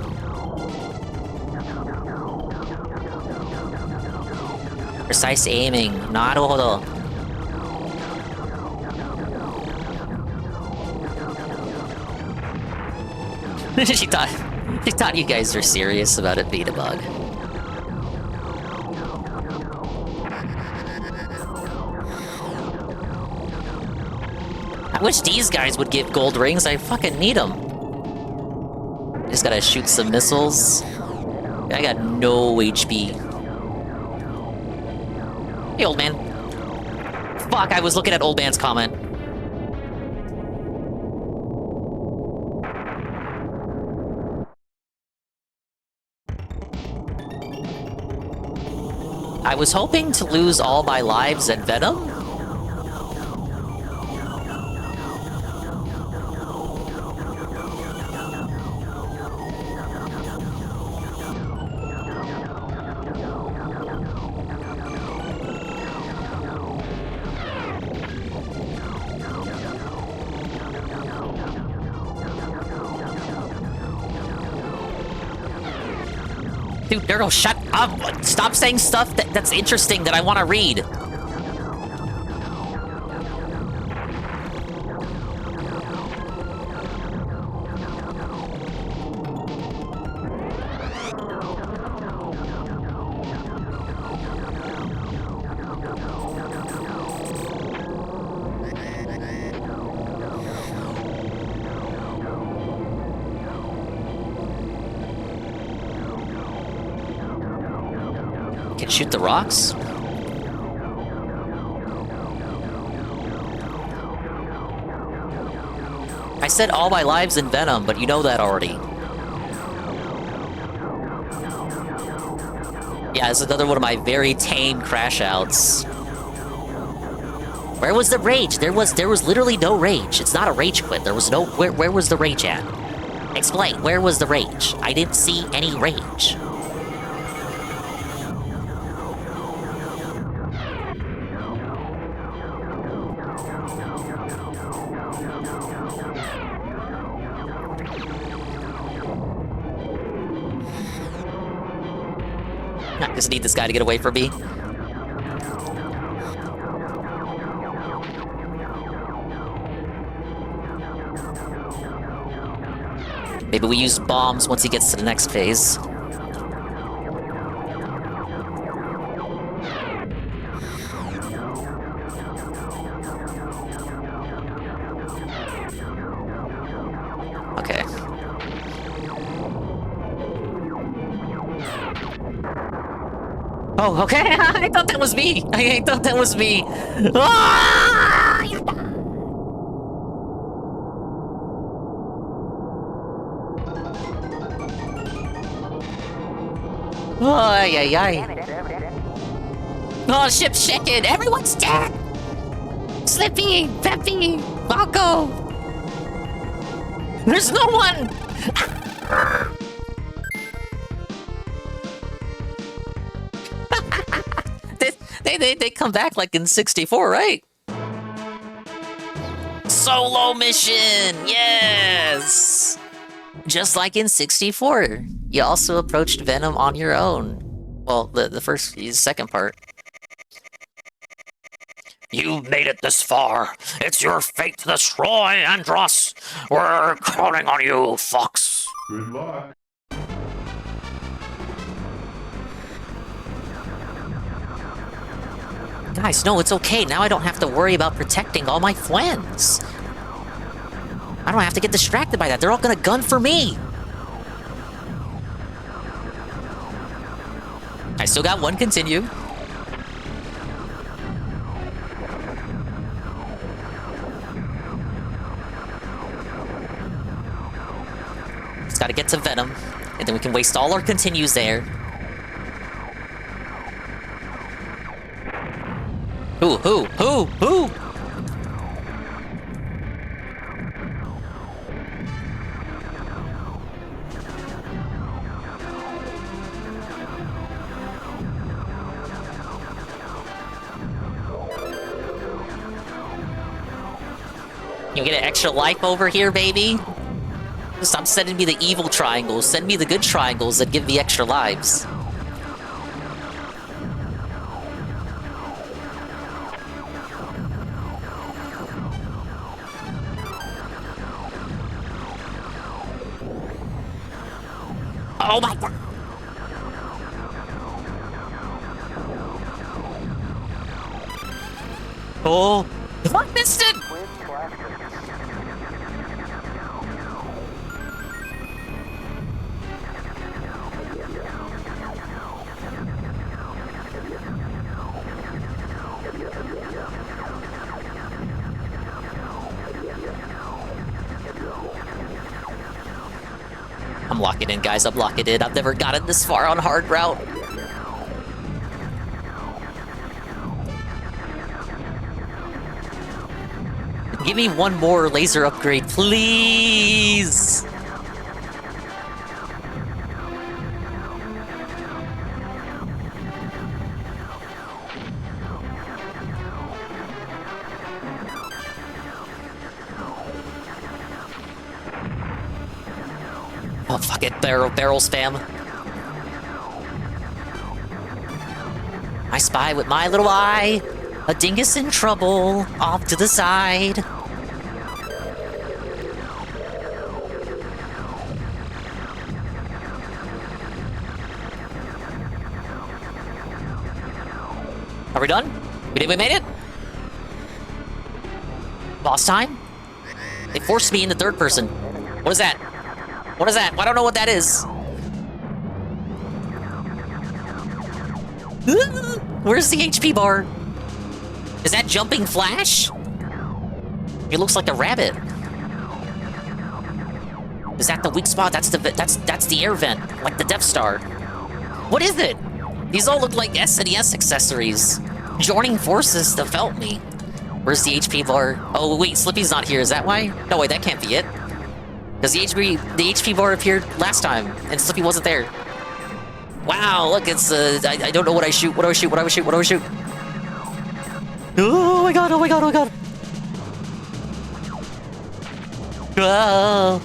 Precise aiming. Naruhodo. She thought you guys were serious about it being a bug. I wish these guys would give gold rings. I fucking need them. Just gotta shoot some missiles. I got no HP. Hey, old man. Fuck, I was looking at old man's comment. I was hoping to lose all my lives at Venom. Dude, Nurgle, shut up! Stop saying stuff that's interesting that I want to read. Can shoot the rocks? I said all my lives in Venom, but you know that already. Yeah, it's another one of my very tame crash outs. Where was the rage? There was literally no rage. It's not a rage quit. There was no where was the rage at? Explain, where was the rage? I didn't see any rage. I just need this guy to get away from me. Maybe we use bombs once he gets to the next phase. Okay. Oh, okay. I thought that was me. I thought that was me. Ah! Ay, ay, ay. Oh, ship's shaking. Everyone's dead. Slippy, Peppy, Falco. There's no one. They come back like in 64, right? Solo mission, yes. Just like in 64, you also approached Venom on your own. Well, the second part. You've made it this far. It's your fate to destroy Andros. We're counting on you, Fox. Good luck. Guys, no, it's okay. Now I don't have to worry about protecting all my friends. I don't have to get distracted by that. They're all gonna gun for me. I still got one continue. Just gotta get to Venom, and then we can waste all our continues there. Who? You get an extra life over here, baby? Stop sending me the evil triangles. Send me the good triangles that give me extra lives. Oh my god! Oh! I missed it! I'm locking in, guys. I'm locking in. I've never gotten this far on hard route. Give me one more laser upgrade, please! Oh, fuck it. Barrel spam. I spy with my little eye. A dingus in trouble. Off to the side. Are we done? We made it? Boss time? They forced me into third person. What is that? What is that? I don't know what that is. Where's the HP bar? Is that jumping Flash? He looks like a rabbit. Is that the weak spot? That's the air vent, like the Death Star. What is it? These all look like SNES accessories. Joining forces to felt me. Where's the HP bar? Oh wait, Slippy's not here. Is that why? No wait, that can't be it. Because the HP bar appeared last time, and Slippy wasn't there. Wow, look, it's I don't know what I shoot. What do I shoot? What do I shoot? What do I shoot? Oh my god! Oh my god! Oh my god! Oh.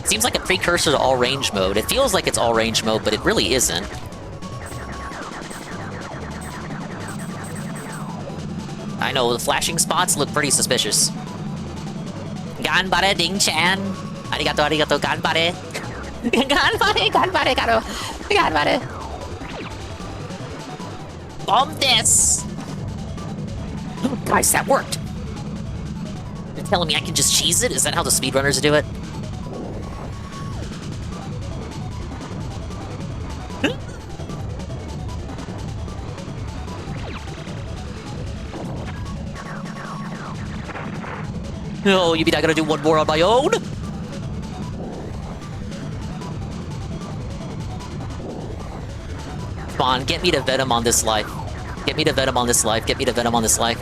Seems like a precursor to all range mode. It feels like it's all range mode, but it really isn't. I know, the flashing spots look pretty suspicious. Ganbare ding-chan. Arigato, arigato, ganbare. Ganbare, ganbare. Bomb this! Guys, that worked! You're telling me I can just cheese it? Is that how the speedrunners do it? No, you mean I gotta do one more on my own? Come on, get me to Venom on this life. Get me to Venom on this life. Get me to Venom on this life.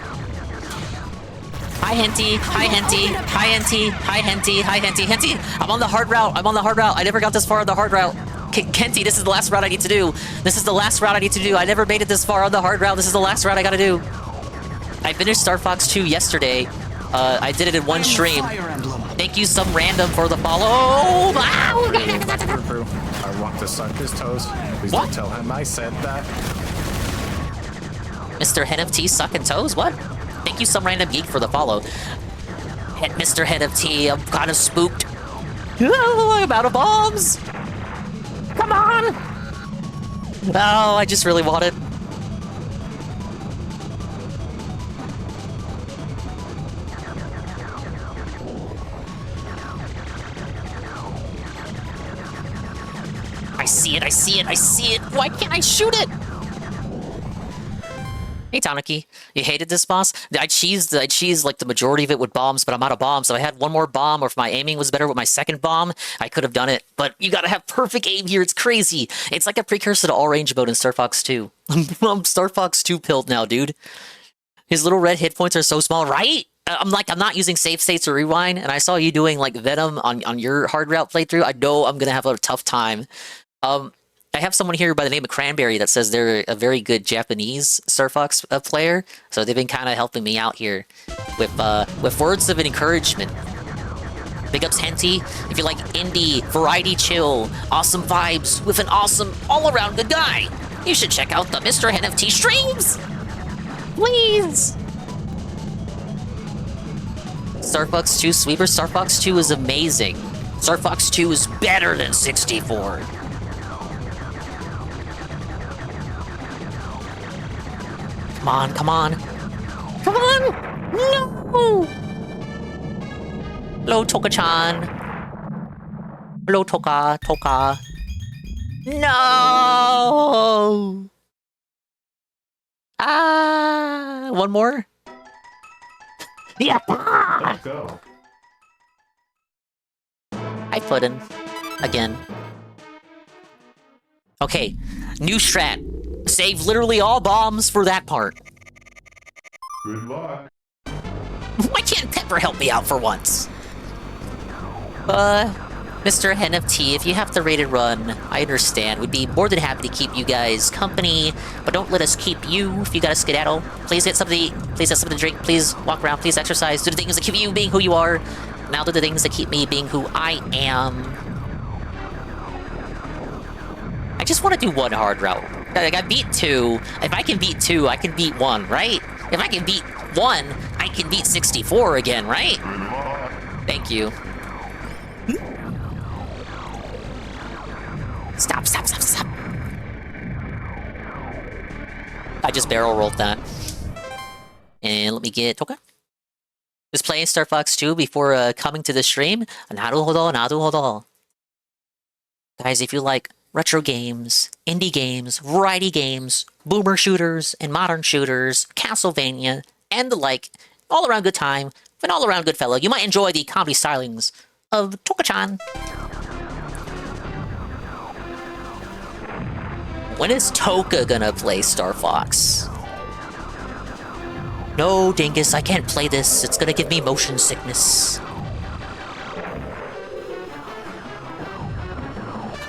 Hi, Henty. Hi, Henty. Hi, Henty. Hi, Henty. Hi, Henty. Henty, I'm on the hard route. I'm on the hard route. I never got this far on the hard route. Kenty, this is the last route I need to do. This is the last route I need to do. I never made it this far on the hard route. This is the last route I gotta do. I finished Star Fox 2 yesterday. I did it in one stream. Thank you, some random, for the follow. I want to suck his toes. Please don't tell him I said that. Mr. Head of T sucking toes? What? Thank you, some random geek, for the follow. Mr. Head of T, I'm kind of spooked. Oh, I'm out of bombs. Come on. Oh, I just really want it. I see it, I see it, I see it! Why can't I shoot it? Hey, Tanuki. You hated this boss? I cheesed like the majority of it with bombs, but I'm out of bombs. So I had one more bomb, or if my aiming was better with my second bomb, I could have done it. But you gotta have perfect aim here, it's crazy! It's like a precursor to all-range mode in Star Fox 2. I'm Star Fox 2 pilled now, dude. His little red hit points are so small, right? I'm not using save states or rewind, and I saw you doing like Venom on your hard route playthrough. I know I'm gonna have a tough time. I have someone here by the name of Cranberry that says they're a very good Japanese Star Fox player, so they've been kind of helping me out here with words of encouragement. Big ups, Henty. If you like indie, variety chill, awesome vibes with an awesome all-around good guy, you should check out the Mr. NFT streams! Please! Star Fox 2 Sweeper. Star Fox 2 is amazing. Star Fox 2 is better than 64. Come on, come on. Come on! No! Hello, Toka-chan. Hello, Toka. No! Ah! One more? Yeah! Let's go. I Hi, Puddin'. Again. Okay, new strat. Save literally all bombs for that part. Good luck. Why can't Pepper help me out for once? Mr. NFT, if you have to raid a run, I understand. We'd be more than happy to keep you guys company, but don't let us keep you if you gotta skedaddle. Please get something to eat, please get something to drink, please walk around, please exercise, do the things that keep you being who you are. Now do the things that keep me being who I am. I just want to do one hard route. Like, I beat 2. If I can beat 2, I can beat 1, right? If I can beat 1, I can beat 64 again, right? Thank you. Stop, stop, stop, stop. I just barrel rolled that. And let me get Toka. Just playing Star Fox 2 before coming to the stream. Naruhodo. Guys, if you like retro games, indie games, variety games, boomer shooters, and modern shooters, Castlevania, and the like, all-around good time, an all-around good fellow, you might enjoy the comedy stylings of Toka-chan. When is Toka gonna play Star Fox? No, Dingus, I can't play this. It's gonna give me motion sickness.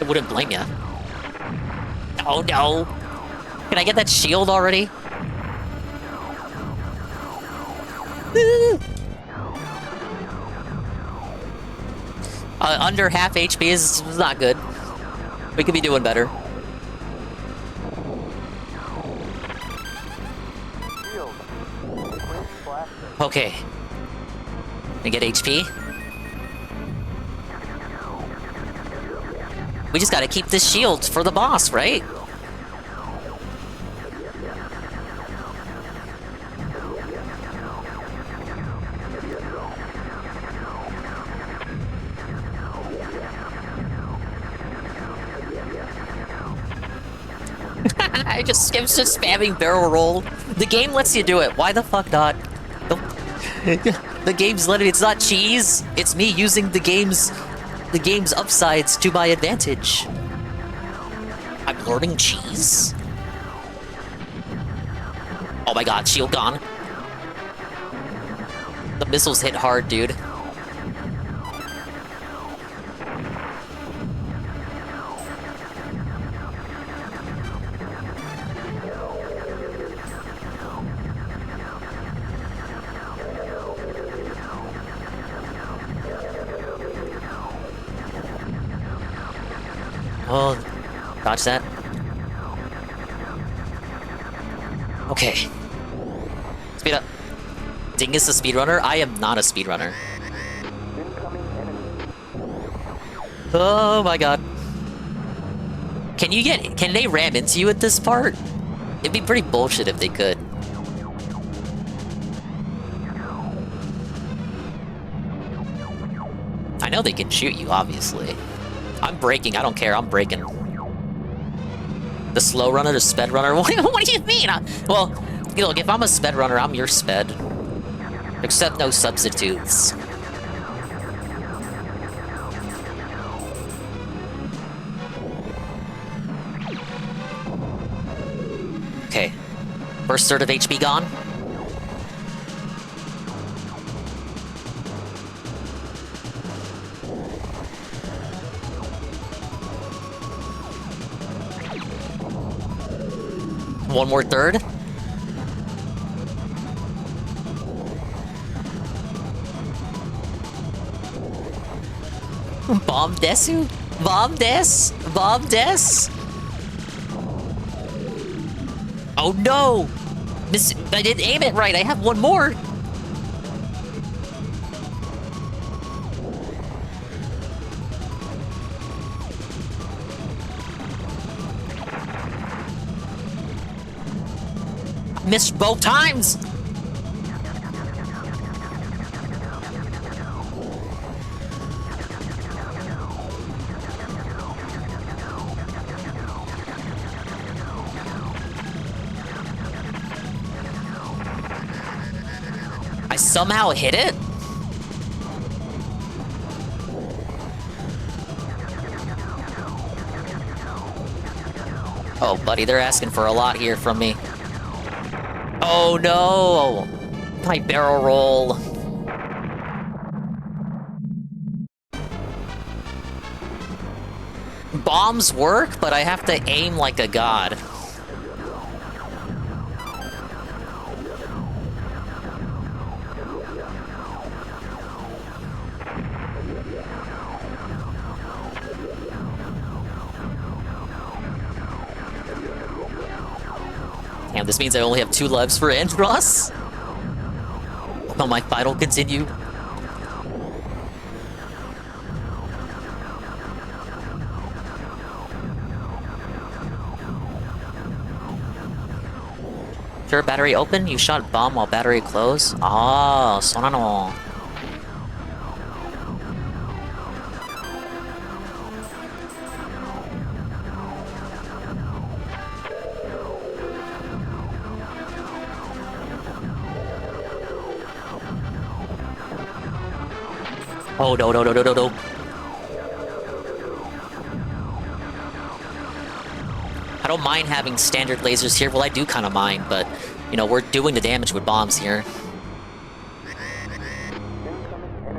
I wouldn't blame ya. Oh no! Can I get that shield already? Under half HP is not good. We could be doing better. Okay. I get HP. We just gotta keep this shield for the boss, right? I'm just spamming barrel roll. The game lets you do it. Why the fuck not? The game's letting me. It's not cheese. It's me using the game's upsides to my advantage. I'm learning cheese. Oh my god, shield gone. The missiles hit hard, dude. Oh, dodge that. Okay. Speed up. Dingus a speedrunner? I am not a speedrunner. Oh my god. Can they ram into you at this part? It'd be pretty bullshit if they could. I know they can shoot you, obviously. I'm braking, I don't care, I'm braking. The slow runner, the sped runner? What do you mean? Well, you know, if I'm a sped runner, I'm your sped. Except no substitutes. Okay. First third of HP gone. One more third. Bomb desu? Bomb des? Bomb des? Oh no! I didn't aim it right, I have one more! Missed both times! I somehow hit it? Oh, buddy, they're asking for a lot here from me. Oh no! My barrel roll. Bombs work, but I have to aim like a god. Damn, this means I only have 2 lives for Andross? Will my final continue? Sure, battery open? You shot bomb while battery closed? Ah, so no. Oh no no no no no no. I don't mind having standard lasers here. Well, I do kind of mind, but you know, we're doing the damage with bombs here.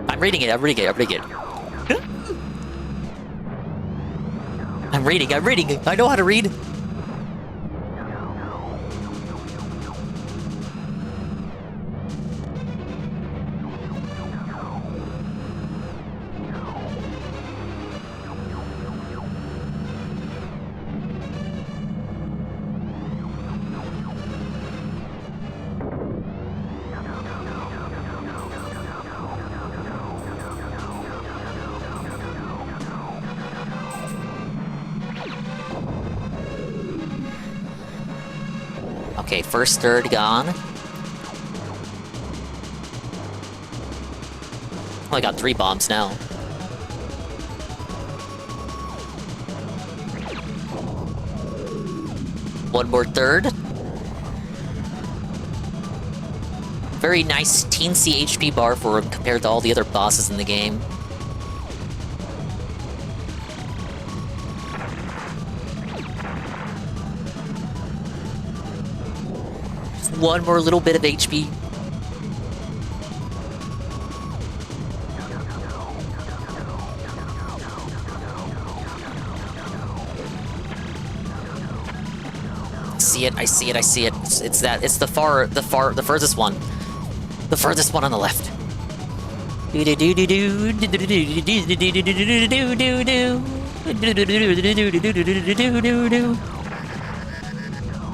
I'm reading it. I'm reading it. I'm reading it. I'm reading. I'm reading. I know how to read. Okay, first third gone. Oh, I got 3 bombs now. One more third. Very nice teensy HP bar for him compared to all the other bosses in the game. One more little bit of HP. See it, I see it, I see it. It's that, it's the furthest one. The furthest one on the left.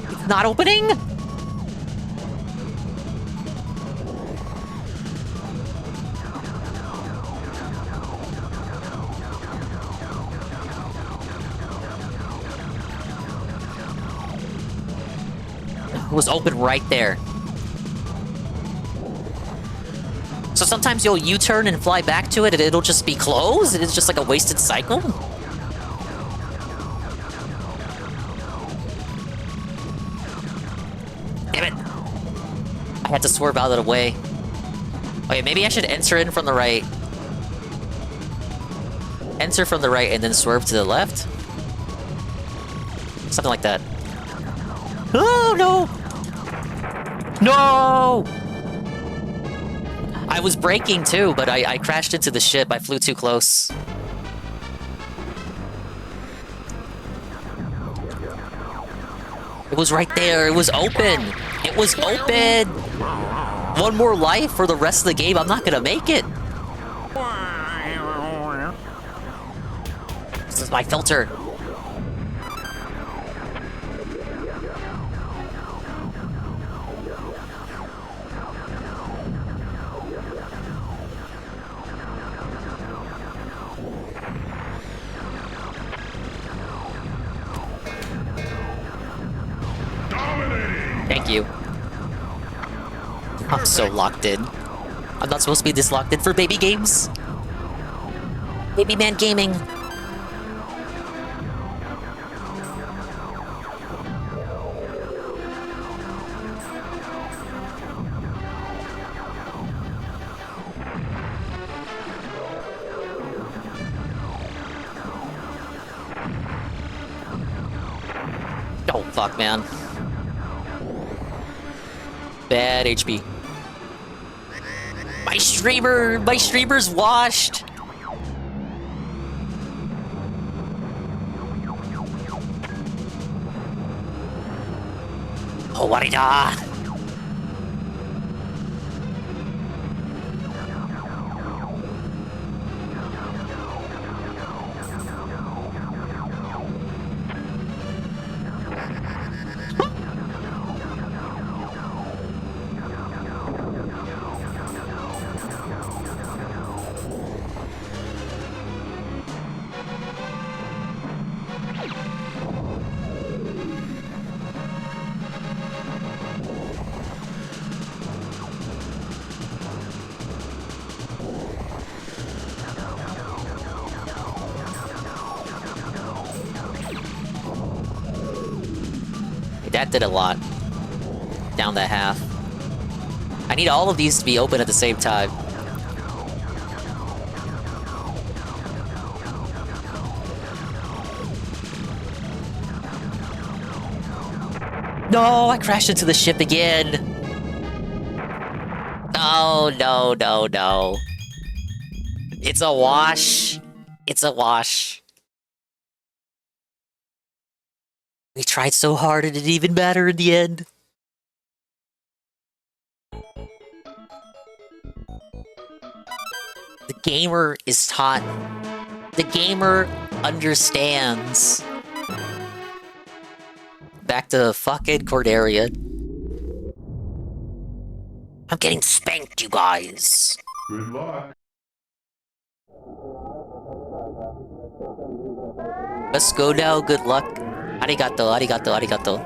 It's not opening? It was open right there. So sometimes you'll U-turn and fly back to it and it'll just be closed? It's just like a wasted cycle? Damn it! I had to swerve out of the way. Okay, maybe I should enter in from the right. Enter from the right and then swerve to the left? Something like that. Oh, no! No! I was braking too, but I crashed into the ship. I flew too close. It was right there. It was open. It was open. One more life for the rest of the game. I'm not gonna make it. This is my filter. Thank you. I'm so locked in. I'm not supposed to be this locked in for baby games. Baby man gaming. Oh, fuck, man. Bad HP. My streamer's washed! Oh, warida! That did a lot. Down that half. I need all of these to be open at the same time. No, I crashed into the ship again. Oh, no, no, no. It's a wash. It's a wash. We tried so hard and it didn't even matter in the end. The gamer is taught. The gamer understands. Back to fucking Corderia. I'm getting spanked, you guys. Good luck. Let's go now, good luck. Arigato, arigato, arigato.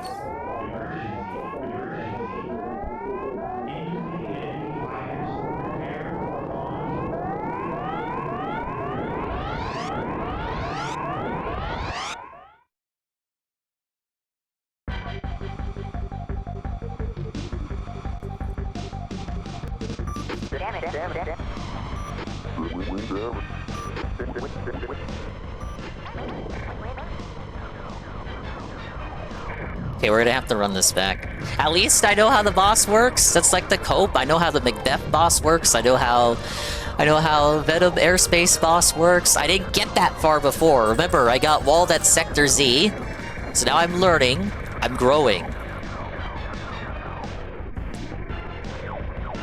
Okay, we're gonna have to run this back. At least I know how the boss works. That's like the cope. I know how the Macbeth boss works. I know how Venom Airspace boss works. I didn't get that far before. Remember, I got walled at Sector Z. So now I'm learning. I'm growing.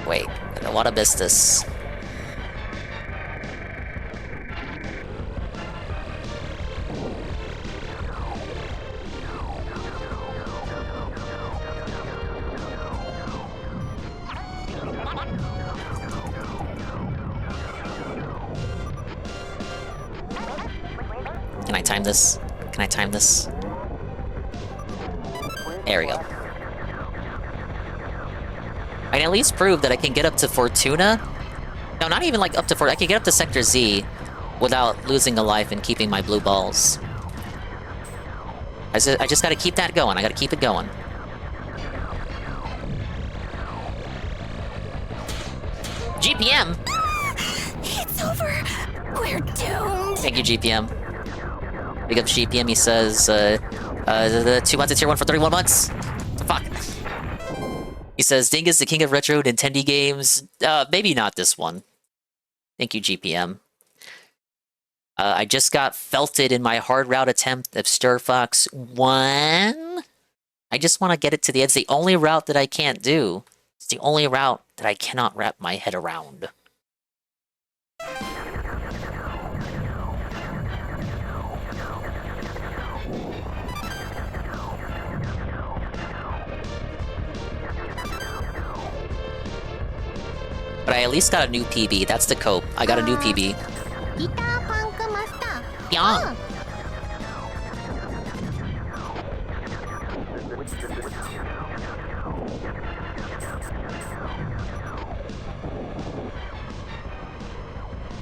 Wait, I don't want to miss this. Can I time this? Can I time this? There we go. I can at least prove that I can get up to Fortuna. No, not even like up to Fortuna. I can get up to Sector Z without losing a life and keeping my blue balls. I just gotta keep that going. I gotta keep it going. GPM! It's over. We're doomed. Thank you, GPM. Big up GPM, he says, 2 months of tier 1 for 31 months. Fuck. He says, Dingus, the king of retro Nintendo games. Maybe not this one. Thank you, GPM. I just got felted in my hard route attempt of Star Fox 1. I just want to get it to the end. It's the only route that I can't do. It's the only route that I cannot wrap my head around. But I at least got a new PB. That's the cope. I got a new PB. Yeah.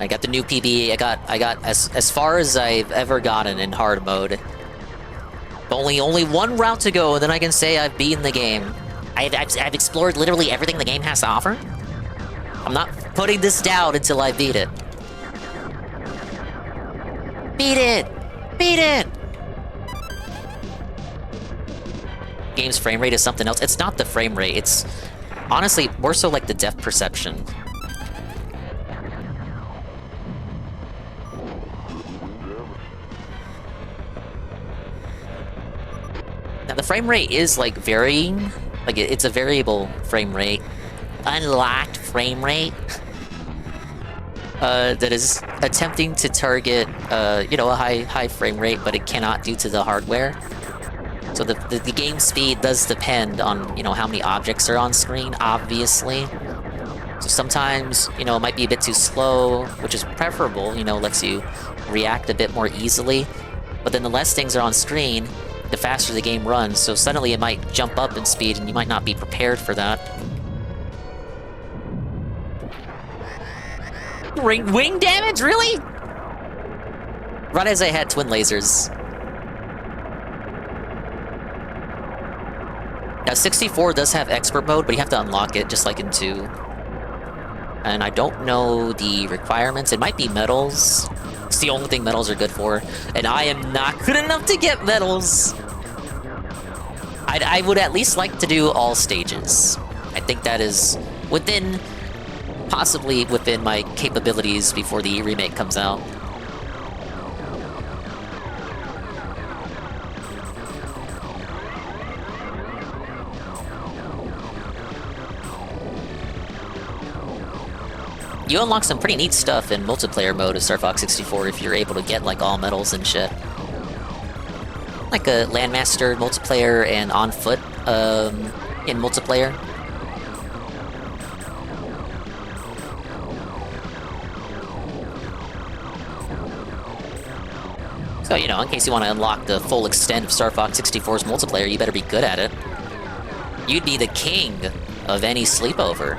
I got the new PB. I got as far as I've ever gotten in hard mode. Only one route to go, and then I can say I've beaten the game. I've explored literally everything the game has to offer. I'm not putting this down until I beat it. Beat it! Beat it! game's frame rate is something else. It's not the frame rate. It's honestly more so like the depth perception. Now the frame rate is like varying. Like it's a variable frame rate. Unlocked frame rate. That is attempting to target, you know, a high frame rate, but it cannot due to the hardware. So the game speed does depend on, you know, how many objects are on screen, obviously. So sometimes, you know, it might be a bit too slow, which is preferable, you know, lets you react a bit more easily. But then the less things are on screen, the faster the game runs, so suddenly it might jump up in speed and you might not be prepared for that. Wing damage? Really? Right as I had twin lasers. Now 64 does have expert mode, but you have to unlock it just like in 2. And I don't know the requirements. It might be medals. It's the only thing medals are good for. And I am not good enough to get medals. I would at least like to do all stages. I think that is within... possibly within my capabilities before the remake comes out. You unlock some pretty neat stuff in multiplayer mode of Star Fox 64 if you're able to get like all medals and shit. Like a Landmaster multiplayer and on foot in multiplayer. So, you know, in case you want to unlock the full extent of Star Fox 64's multiplayer, you better be good at it. You'd be the king of any sleepover.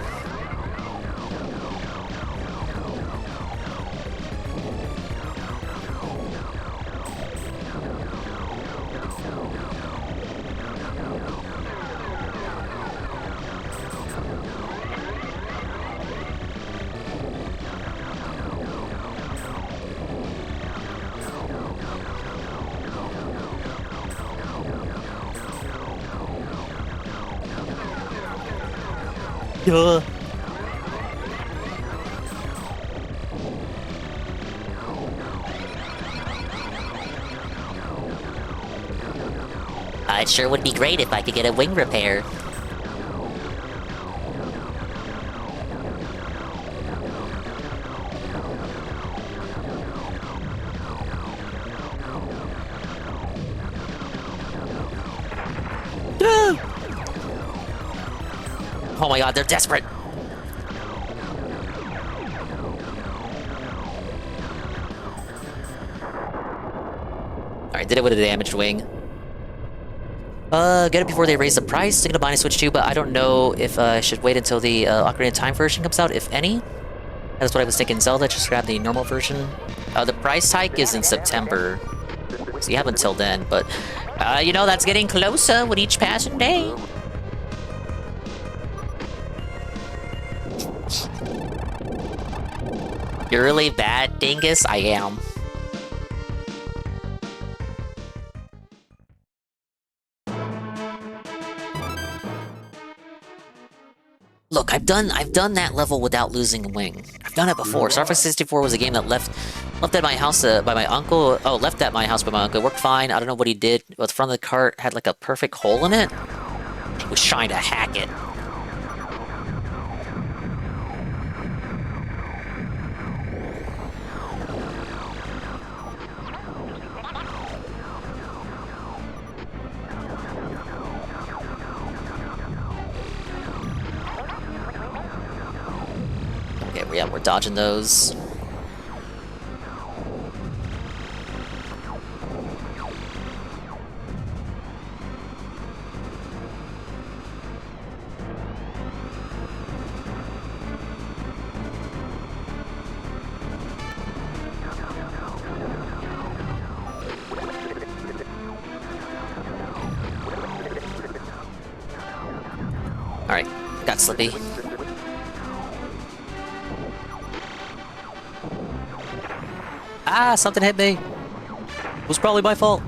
Duh. It sure would be great if I could get a wing repair. Oh my god, they're desperate! Alright, did it with a damaged wing. Get it before they raise the price. Thinking of buying a Switch 2, but I don't know if I should wait until the Ocarina of Time version comes out, if any. That's what I was thinking. Zelda, just grab the normal version. The price hike is in September, so you have until then, but you know, that's getting closer with each passing day. You're really bad, Dingus? I am. Look, I've done that level without losing a wing. I've done it before. Star Fox 64 was a game that left at my house by my uncle. Oh, left at my house by my uncle. It worked fine. I don't know what he did. But the front of the cart had like a perfect hole in it. He was trying to hack it. Yeah, we're dodging those. Alright, got Slippy. Ah, something hit me. It was probably my fault.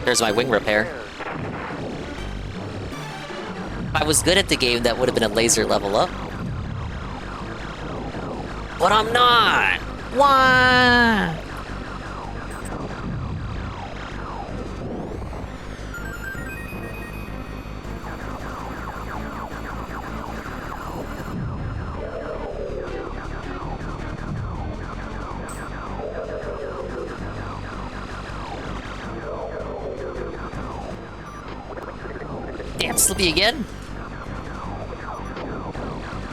There's my wing repair. If I was good at the game, that would have been a laser level up. But I'm not! Why? Damn, Slippy again?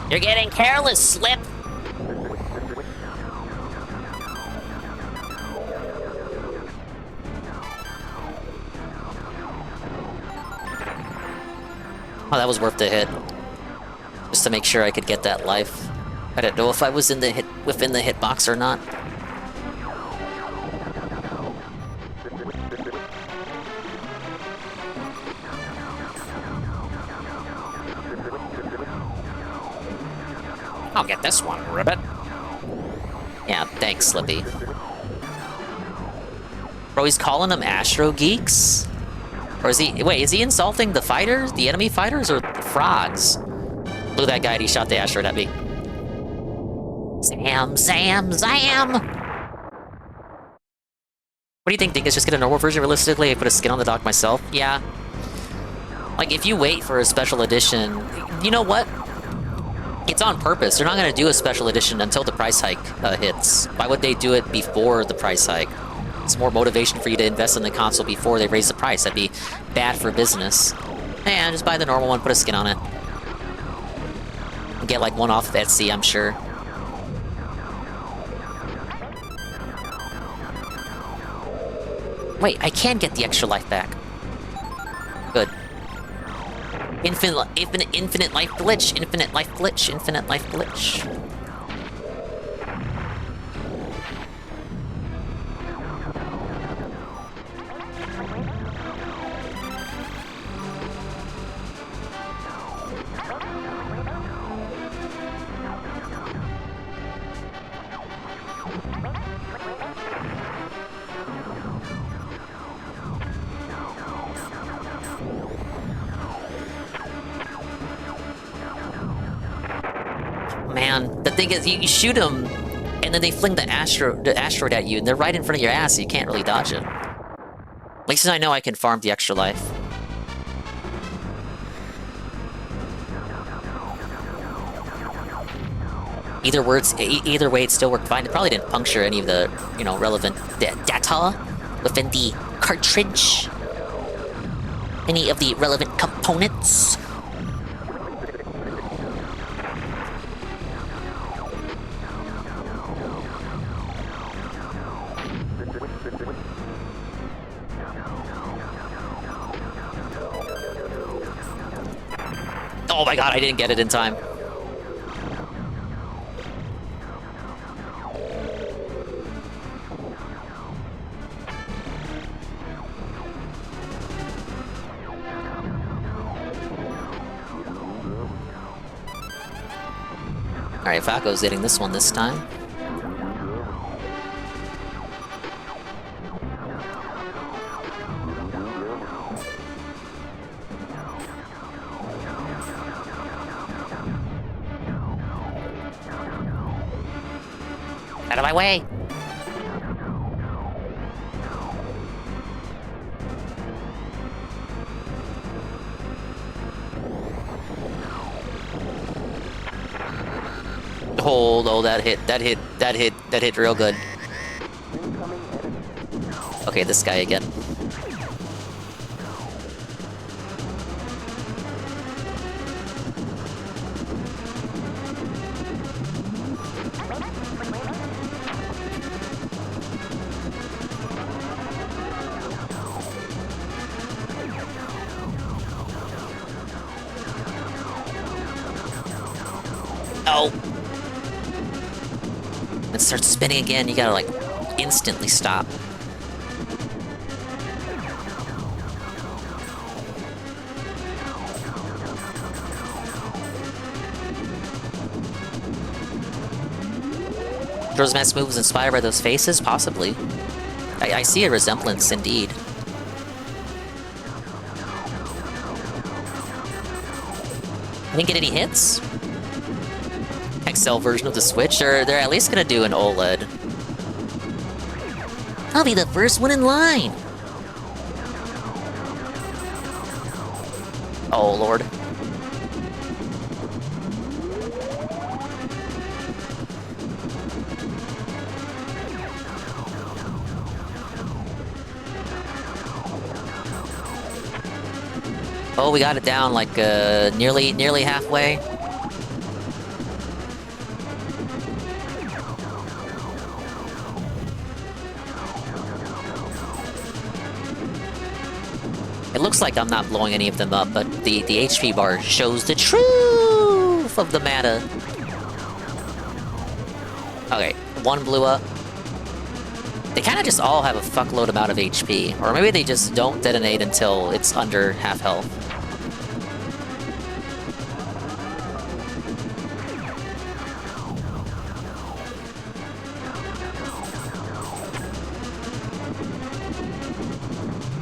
You're getting careless, Slip! Oh, that was worth the hit. Just to make sure I could get that life. I didn't know if I was in the within the hitbox or not. I'll get this one, Ribbit. Yeah, thanks, Slippy. Bro, he's calling them Astro Geeks? Or is he... Wait, is he insulting the fighters? The enemy fighters? Or the frogs? Blew that guy and he shot the asteroid at me. Sam! What do you think? Think it's just get a normal version realistically? I put a skin on the dock myself? Yeah. Like, if you wait for a special edition... You know what? It's on purpose. They're not going to do a special edition until the price hike hits. Why would they do it before the price hike? It's more motivation for you to invest in the console before they raise the price. That'd be bad for business. And just buy the normal one, put a skin on it. And get like one off of Etsy, I'm sure. Wait, I can get the extra life back. Good. Infinite life glitch, infinite life glitch, infinite life glitch. Man, the thing is, you shoot them, and then they fling the asteroid at you, and they're right in front of your ass, so you can't really dodge it. At least I know I can farm the extra life. Either way, it still worked fine. It probably didn't puncture any of the, relevant data within the cartridge. Any of the relevant components. Oh my god, I didn't get it in time. Alright, Falco's hitting this one this time. Out of my way! Hold, oh, that hit real good. Okay, this guy again. Oh! It starts spinning again, you gotta, like, instantly stop. Majora's Mask moves inspired by those faces? Possibly. I see a resemblance, indeed. Didn't get any hits? XL version of the Switch, or they're at least gonna do an OLED. I'll be the first one in line! Oh, Lord. Oh, we got it down like nearly halfway. It looks like I'm not blowing any of them up, but the HP bar shows the truth of the matter. Okay, one blew up. They kind of just all have a fuckload amount of HP, or maybe they just don't detonate until it's under half health.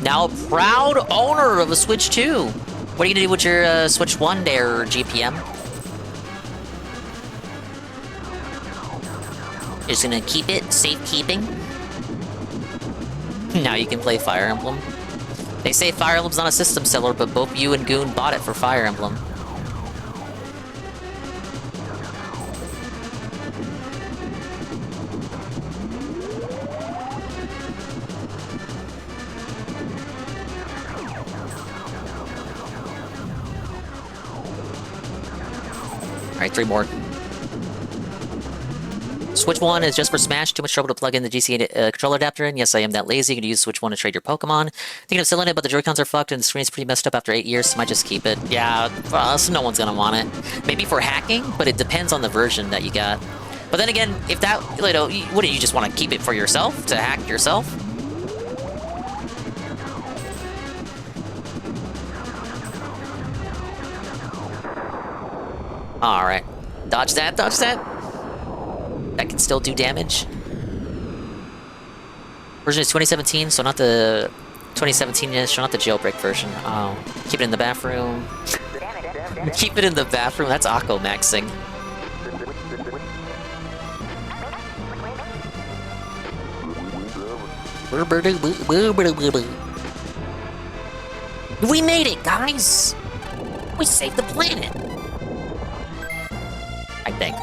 Now a proud owner of a Switch 2. What are you gonna do with your Switch 1 there, GPM? You're just gonna keep it safekeeping? Now you can play Fire Emblem. They say Fire Emblem's not a system seller, but both you and Goon bought it for Fire Emblem. Alright, 3 more. Switch 1 is just for Smash. Too much trouble to plug in the GCA controller adapter in. Yes, I am that lazy. You can use Switch 1 to trade your Pokemon. Thinking of selling it, but the Joy-Cons are fucked and the screen's pretty messed up after 8 years, so I might just keep it. Yeah, so no one's gonna want it. Maybe for hacking, but it depends on the version that you got. But then again, if that, you know, wouldn't you just want to keep it for yourself, to hack yourself? Alright. Dodge that, dodge that. That can still do damage. Version is 2017, so not the 2017-ish, so not the jailbreak version. Oh. Keep it in the bathroom. Keep it in the bathroom, that's Akko maxing. We made it, guys! We saved the planet! I think.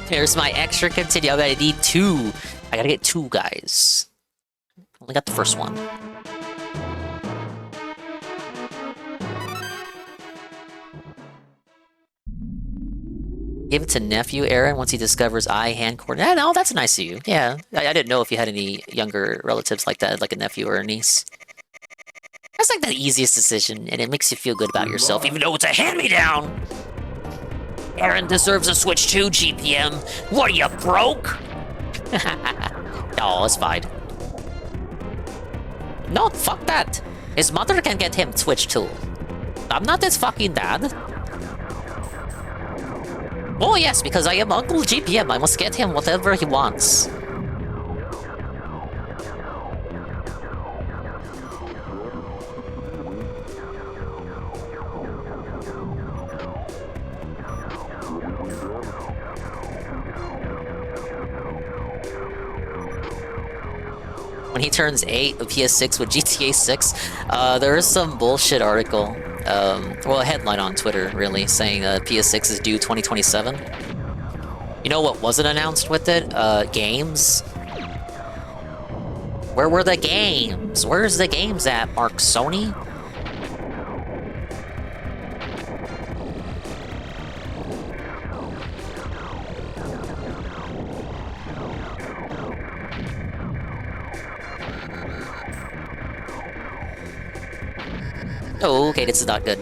Here's my extra continue. I gotta need 2. I gotta get 2 guys. Only got the first one. Give it to nephew Aaron once he discovers eye hand coordinate. No, that's nice of you. Yeah, I didn't know if you had any younger relatives like that, like a nephew or a niece. That's like the easiest decision, and it makes you feel good about yourself, even though it's a hand-me-down. Aaron deserves a Switch 2, GPM. What are you, broke? Oh, it's fine. No, fuck that. His mother can get him Switch 2. I'm not his fucking dad. Oh yes, because I am Uncle GPM. I must get him whatever he wants. When he turns 8 of PS6 with GTA 6, there is some bullshit article, well, a headline on Twitter, really, saying PS6 is due 2027. You know what wasn't announced with it? Games. Where were the games? Where's the games at, Mark? Sony? Oh, okay, this is not good.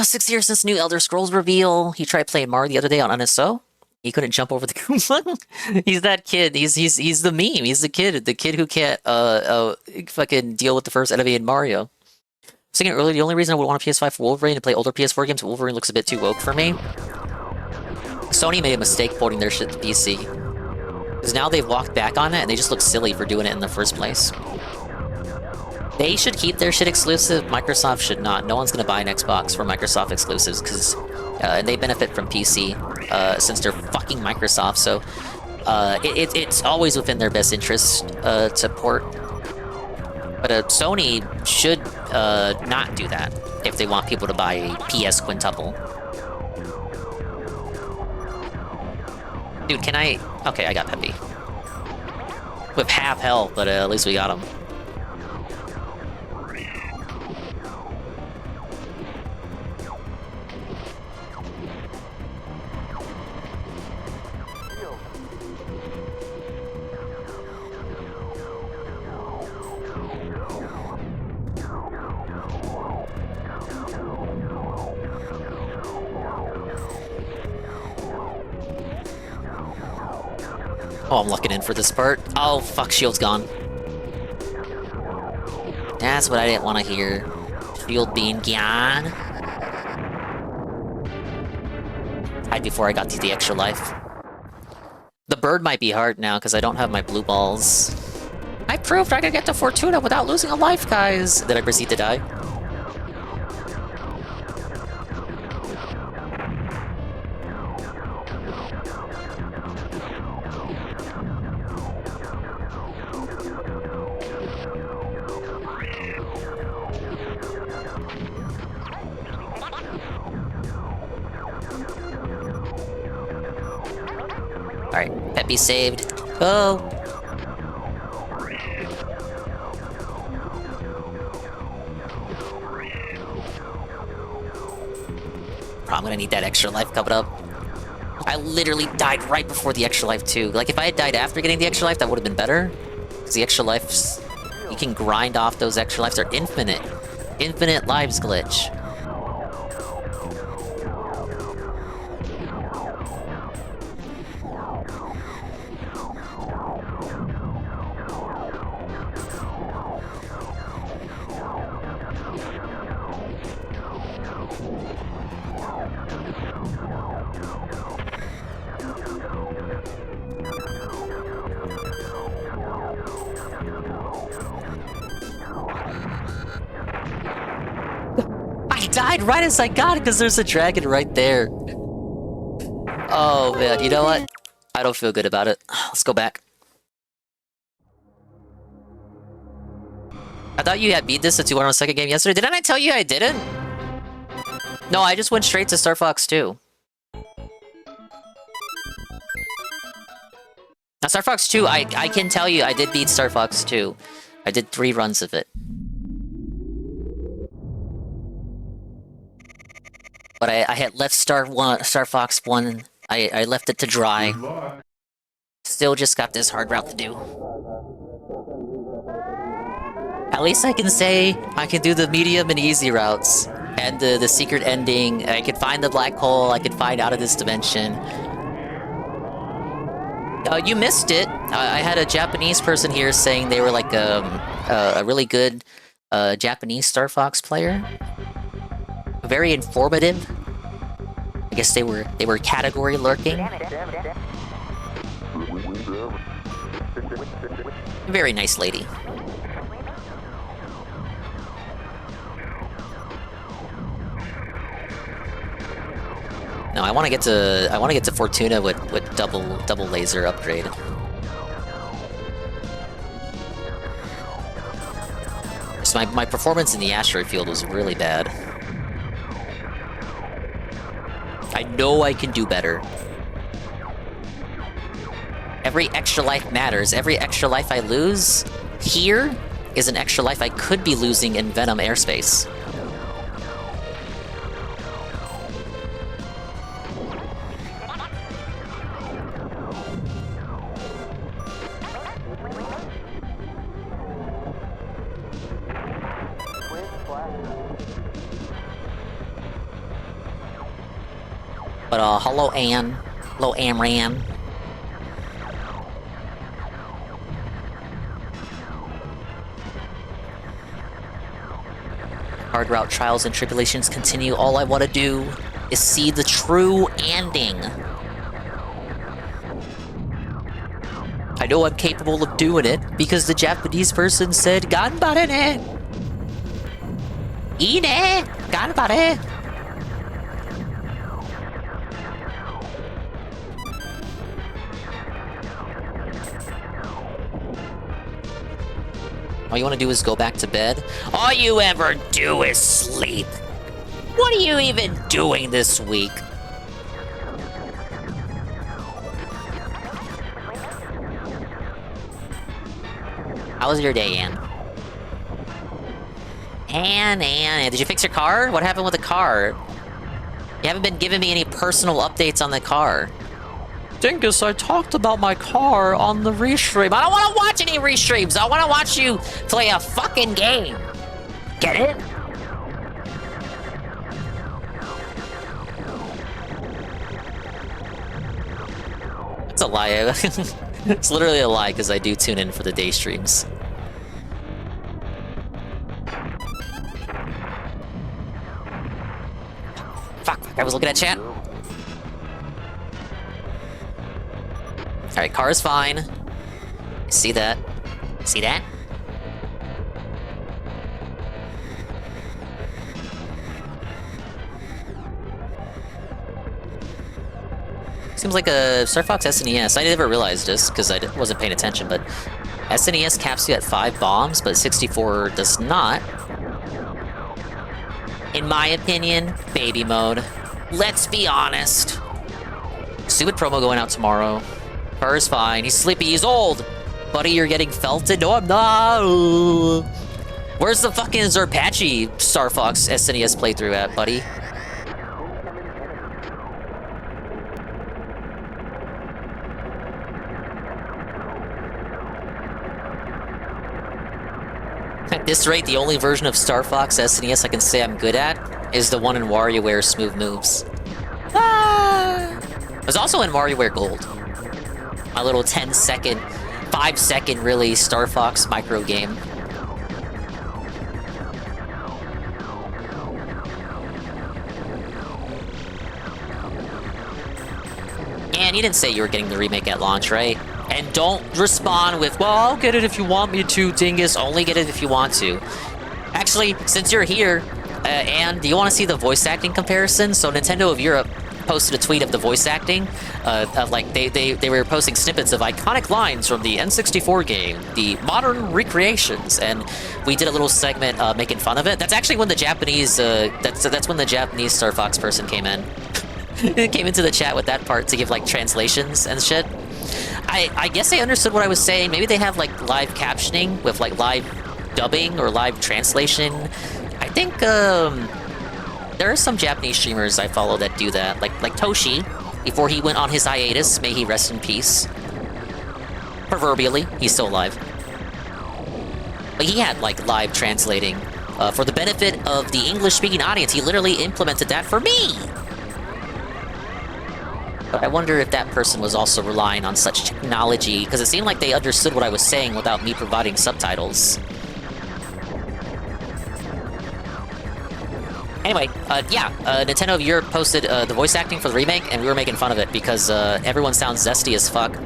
6 years since new Elder Scrolls reveal. He tried playing Mario the other day on NSO. He couldn't jump over the Goomba. He's that kid. He's the meme. He's the kid who can't fucking deal with the first enemy in Mario. I was thinking earlier, the only reason I would want a PS5 for Wolverine to play older PS4 games, Wolverine looks a bit too woke for me. Sony made a mistake porting their shit to PC. Because now they've walked back on it, and they just look silly for doing it in the first place. They should keep their shit exclusive. Microsoft should not. No one's gonna buy an Xbox for Microsoft exclusives because they benefit from PC since they're fucking Microsoft. So it's always within their best interest to port. But Sony should not do that if they want people to buy a PS quintuple. Dude, can I... Okay, I got Peppy. With half health, but at least we got him. Oh, I'm looking in for this part. Oh, fuck, shield's gone. That's what I didn't want to hear. Shield being gone. Hide before I got to the extra life. The bird might be hard now because I don't have my blue balls. I proved I could get to Fortuna without losing a life, guys. Did I proceed to die? Alright, Peppy saved. Oh! I'm gonna need that extra life coming up. I literally died right before the extra life too. Like if I had died after getting the extra life, that would have been better. Because the extra lives, you can grind off those extra lives. They're infinite. Infinite lives glitch. Died right as I got it because there's a dragon right there. Oh man, you know what? I don't feel good about it. Let's go back. I thought you had beat this since you went on a second game yesterday. Didn't I tell you I didn't? No, I just went straight to Star Fox 2. Now Star Fox 2, I can tell you I did beat Star Fox 2. I did 3 runs of it. But I had left Star Fox 1. I left it to dry. Still just got this hard route to do. At least I can say I can do the medium and easy routes. And the secret ending. I could find the black hole. I could find out of this dimension. You missed it. I had a Japanese person here saying they were like a really good Japanese Star Fox player. Very informative. I guess they were category lurking. Very nice lady. No, I want to get to Fortuna with double laser upgrade. So my performance in the asteroid field was really bad. I know I can do better. Every extra life matters. Every extra life I lose here is an extra life I could be losing in Venom airspace. But hello Ann. Hello Amran. Hard route trials and tribulations continue. All I want to do is see the true ending. I know I'm capable of doing it because the Japanese person said "ganbare ne." 이네! 간발해! All you want to do is go back to bed? All you ever do is sleep! What are you even doing this week? How was your day, Anne? Anne, did you fix your car? What happened with the car? You haven't been giving me any personal updates on the car. Dingus, I talked about my car on the restream. I don't want to watch any restreams. I want to watch you play a fucking game. Get it? It's a lie. It's literally a lie because I do tune in for the day streams. Fuck, I was looking at chat. Alright, car is fine. See that? See that? Seems like a Star Fox SNES. I never realized this because I wasn't paying attention, but SNES caps you at 5 bombs, but 64 does not. In my opinion, baby mode. Let's be honest. Stupid promo going out tomorrow. Car is fine. He's sleepy. He's old. Buddy, you're getting felted. No, I'm not. Where's the fucking Zerpachi Star Fox SNES playthrough at, buddy? At this rate, the only version of Star Fox SNES I can say I'm good at is the one in WarioWare Smooth Moves. Ah! I was also in WarioWare Gold. My little 10-second, 5-second really Star Fox micro game. And you didn't say you were getting the remake at launch, right? And don't respond with, well, I'll get it if you want me to, Dingus. Only get it if you want to. Actually, since you're here, and do you want to see the voice acting comparison? So Nintendo of Europe posted a tweet of the voice acting. Like, they were posting snippets of iconic lines from the N64 game, the modern recreations, and we did a little segment making fun of it. That's actually when the Japanese, that's when the Japanese Star Fox person came in. Came into the chat with that part to give, like, translations and shit. I guess they understood what I was saying. Maybe they have, like, live captioning with, like, live dubbing or live translation. I think, there are some Japanese streamers I follow that do that. Like Toshi, before he went on his hiatus, may he rest in peace. Proverbially, he's still alive. But he had, like, live translating. For the benefit of the English-speaking audience, he literally implemented that for me! But I wonder if that person was also relying on such technology, because it seemed like they understood what I was saying without me providing subtitles. Anyway, yeah, Nintendo of Europe posted the voice acting for the remake, and we were making fun of it because everyone sounds zesty as fuck.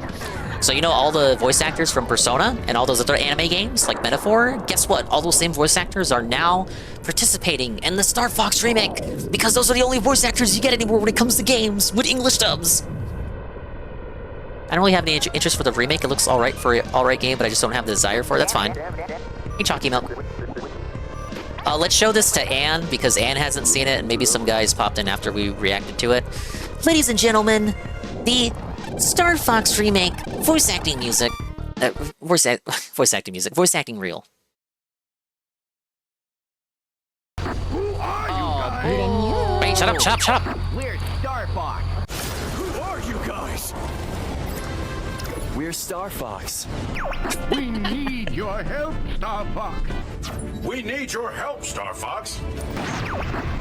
So you know all the voice actors from Persona and all those other anime games, like Metaphor? Guess what? All those same voice actors are now participating in the Star Fox remake, because those are the only voice actors you get anymore when it comes to games with English dubs. I don't really have any interest for the remake. It looks alright for an alright game, but I just don't have the desire for it. That's fine. Hey, Chalky Milk. Let's show this to Anne, because Anne hasn't seen it, and maybe some guys popped in after we reacted to it. Ladies and gentlemen, the Star Fox remake voice acting music. Voice acting reel. Who are you guys? Hey, shut up! We're Star Fox. Who are you guys? We're Star Fox. We need your help, Star Fox. We need your help, Star Fox.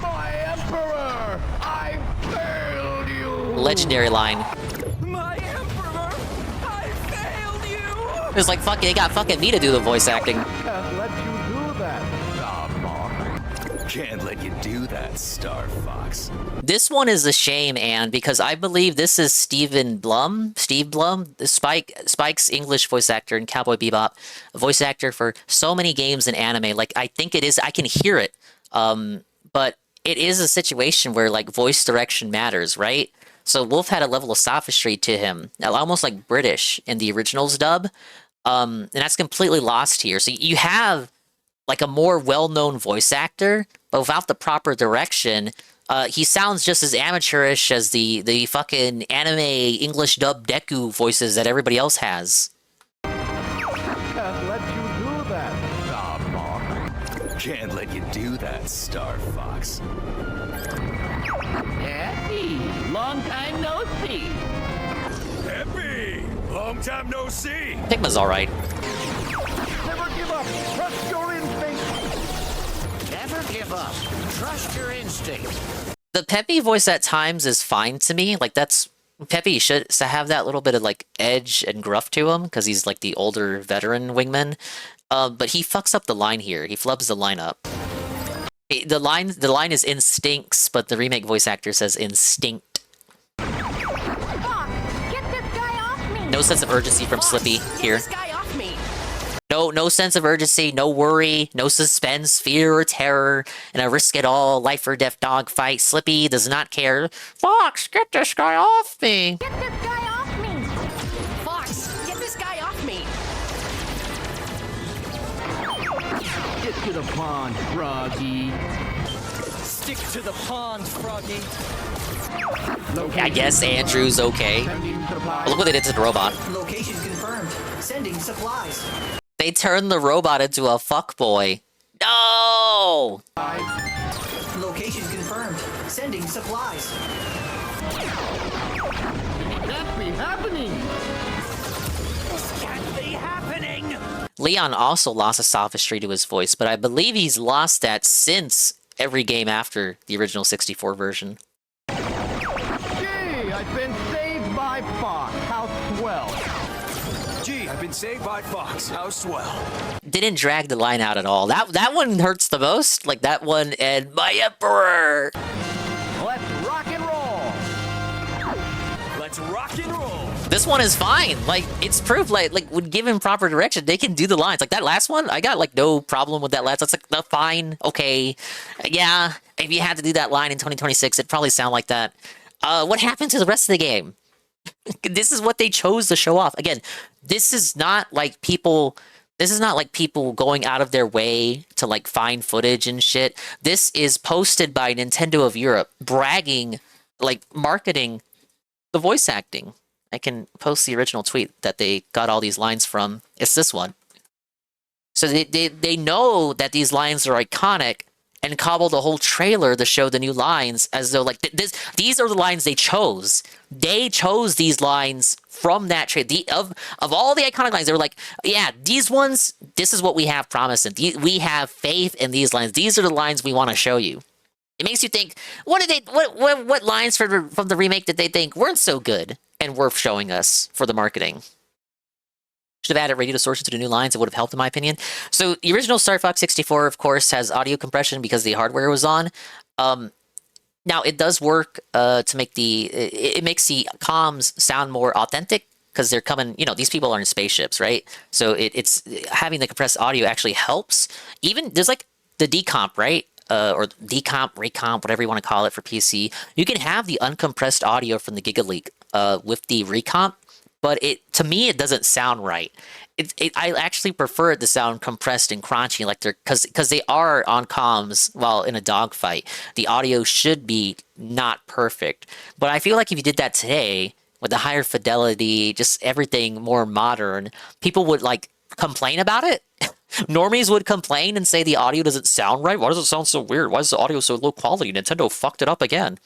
My Emperor! I failed you! Legendary line. My Emperor! I failed you! It's like, fuck, they got fucking me to do the voice acting. Can't let you do that, Star Fox. Can't let you do that, Star Fox. This one is a shame, Anne, because I believe this is Steve Blum, Spike's English voice actor in Cowboy Bebop, a voice actor for so many games in anime. Like, I think it is, I can hear it But it is a situation where like voice direction matters, right? So Wolf had a level of sophistry to him, almost like British in the originals dub, and that's completely lost here. So you have like a more well-known voice actor, but without the proper direction, he sounds just as amateurish as the fucking anime English dub Deku voices that everybody else has. Can't let you do that, Star Fox. Can't let you do that, Star Fox. Happy, long time no see. Happy! Long time no see! Pigma's alright. Never give up. Trust your instinct. Never give up. Trust your instinct. The Peppy voice at times is fine to me. Like, that's... Peppy should have that little bit of, like, edge and gruff to him, because he's, like, the older veteran wingman. But he fucks up the line here. He flubs the line up. The line is instincts, but the remake voice actor says instinct. Fox, get this guy off me. No sense of urgency from Slippy here. Get this guy off me. No sense of urgency, no worry, no suspense, fear, or terror, in a risk-it-all, life-or-death dogfight. Slippy does not care. Fox, get this guy off me! Get this guy off me. Fox, get this guy off me. Get to the pond, Froggy. Stick to the pond, Froggy. I guess Andrew's okay. Look what they did to the robot. Location confirmed. Sending supplies. They turned the robot into a fuckboy. No! Location confirmed. Sending supplies. That be happening. This can't be happening. Leon also lost a sophistry to his voice, but I believe he's lost that since every game after the original 64 version. Gee, I've been saved by Fox. How swell. Gee, I've been saved by Fox. How swell. Didn't drag the line out at all. That one hurts the most. Like that one and My Emperor. Let's rock and roll. Let's rock and roll. This one is fine. Like, it's proof, like when given proper direction, they can do the lines. Like that last one, I got like no problem with that last. That's like fine, okay. Yeah, if you had to do that line in 2026, it'd probably sound like that. What happened to the rest of the game? This is what they chose to show off. Again, this is not like people going out of their way to like find footage and shit. This is posted by Nintendo of Europe, bragging, like marketing the voice acting. I can post the original tweet that they got all these lines from. It's this one. So they know that these lines are iconic and cobbled a whole trailer to show the new lines as though like these are the lines they chose. They chose these lines from that trailer. Of all the iconic lines, they were like, yeah, these ones, this is what we have promised. And we have faith in these lines. These are the lines we want to show you. It makes you think, what lines from the remake did they think weren't so good and worth showing us for the marketing? Should have added radio distortion to the new lines. It would have helped, in my opinion. So the original Star Fox 64, of course, has audio compression because the hardware was on. Now it does work to make it makes the comms sound more authentic because they're coming. You know, these people are in spaceships, right? So it's having the compressed audio actually helps. Even there's like the decomp, right? Or decomp, recomp, whatever you want to call it for PC. You can have the uncompressed audio from the Giga Leak with the recomp. But to me, it doesn't sound right. I actually prefer it to sound compressed and crunchy, like because they are on comms while in a dogfight. The audio should be not perfect, but I feel like if you did that today with the higher fidelity, just everything more modern, people would like complain about it. Normies would complain and say the audio doesn't sound right. Why does it sound so weird? Why is the audio so low quality? Nintendo fucked it up again.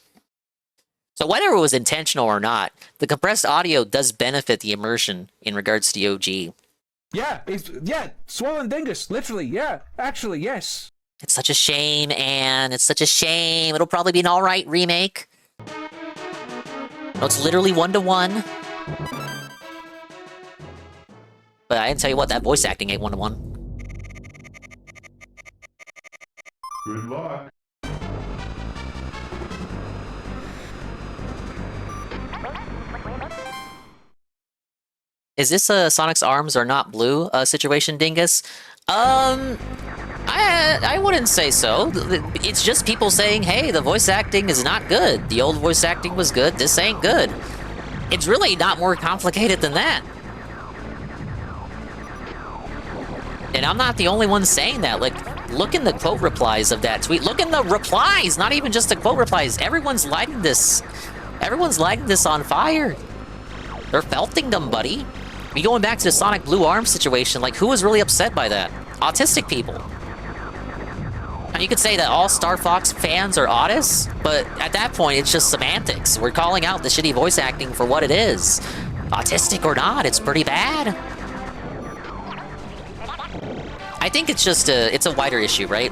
So whether it was intentional or not, the compressed audio does benefit the immersion in regards to the OG. Yeah, swollen dingus, literally, yeah, actually, yes. It's such a shame, Anne. It's such a shame. It'll probably be an alright remake. No, it's literally 1-to-1. But I didn't tell you what, that voice acting ain't 1-to-1. Good luck. Is this Sonic's arms are not blue situation, Dingus? I I wouldn't say so. It's just people saying, hey, the voice acting is not good. The old voice acting was good. This ain't good. It's really not more complicated than that. And I'm not the only one saying that. Like, look in the quote replies of that tweet. Look in the replies, not even just the quote replies. Everyone's lighting this. Everyone's lighting this on fire. They're felting them, buddy. Me going back to the Sonic Blue Arm situation, like, who was really upset by that? Autistic people. And you could say that all Star Fox fans are autists, but at that point, it's just semantics. We're calling out the shitty voice acting for what it is. Autistic or not, it's pretty bad. I think it's just it's a wider issue, right?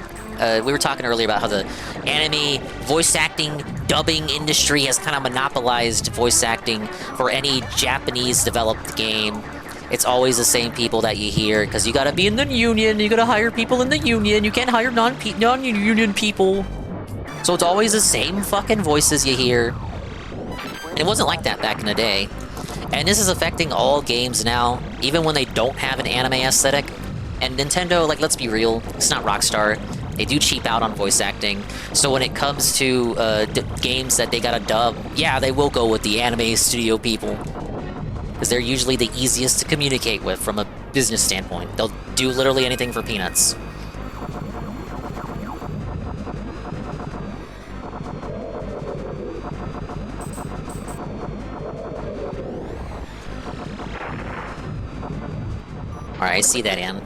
We were talking earlier about how the anime voice acting dubbing industry has kind of monopolized voice acting for any Japanese developed game. It's always the same people that you hear, because you gotta be in the union, you gotta hire people in the union, you can't hire non-union people. So it's always the same fucking voices you hear. And it wasn't like that back in the day. And this is affecting all games now, even when they don't have an anime aesthetic. And Nintendo, like, let's be real, it's not Rockstar. They do cheap out on voice acting. So when it comes to games that they gotta dub, yeah, they will go with the anime studio people. Because they're usually the easiest to communicate with from a business standpoint. They'll do literally anything for peanuts. Alright, I see that, Anne.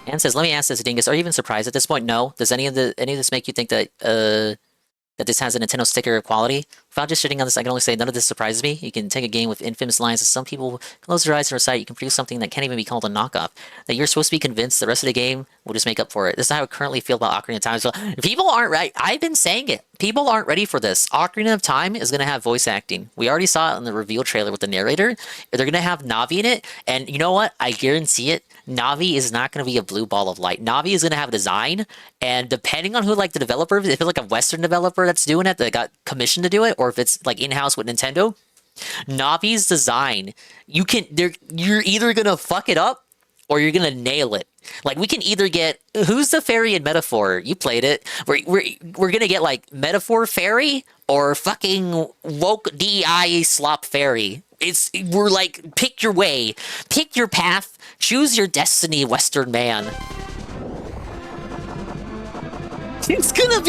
Anne says, let me ask this, Dingus, are you even surprised at this point? No. Does any of this make you think that that this has a Nintendo sticker of quality? Without just shitting on this, I can only say none of this surprises me. You can take a game with infamous lines that some people close their eyes and recite. You can produce something that can't even be called a knockoff. That you're supposed to be convinced the rest of the game will just make up for it. This is how I currently feel about Ocarina of Time as well. People aren't right. I've been saying it. People aren't ready for this. Ocarina of Time is going to have voice acting. We already saw it in the reveal trailer with the narrator. They're going to have Navi in it. And you know what? I guarantee it. Navi is not going to be a blue ball of light. Navi is going to have a design, and depending on who, like, the developer, if it's like a Western developer that's doing it, that got commissioned to do it, or if it's like in-house with Nintendo, Navi's design, you're either going to fuck it up or you're going to nail it. Like, we can either get, who's the fairy in Metaphor? You played it. We're going to get, like, Metaphor Fairy or fucking woke DI slop fairy. We're like, pick your way, pick your path, choose your destiny, Western man. It's gonna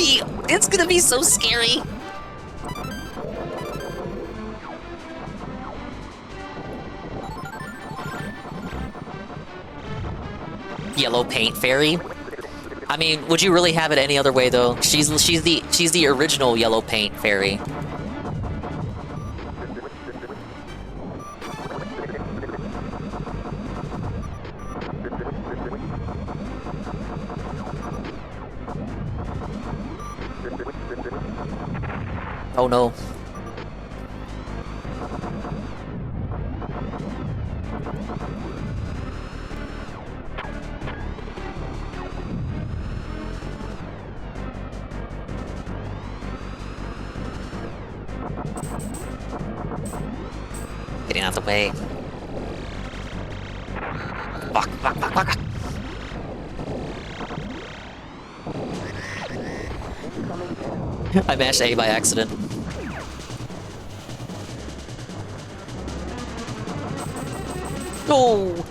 be so scary. Yellow paint fairy. I mean, would you really have it any other way though? She's the original yellow paint fairy. Oh no. Getting out of the way. Fuck, fuck, fuck, fuck. I mashed A by accident. No!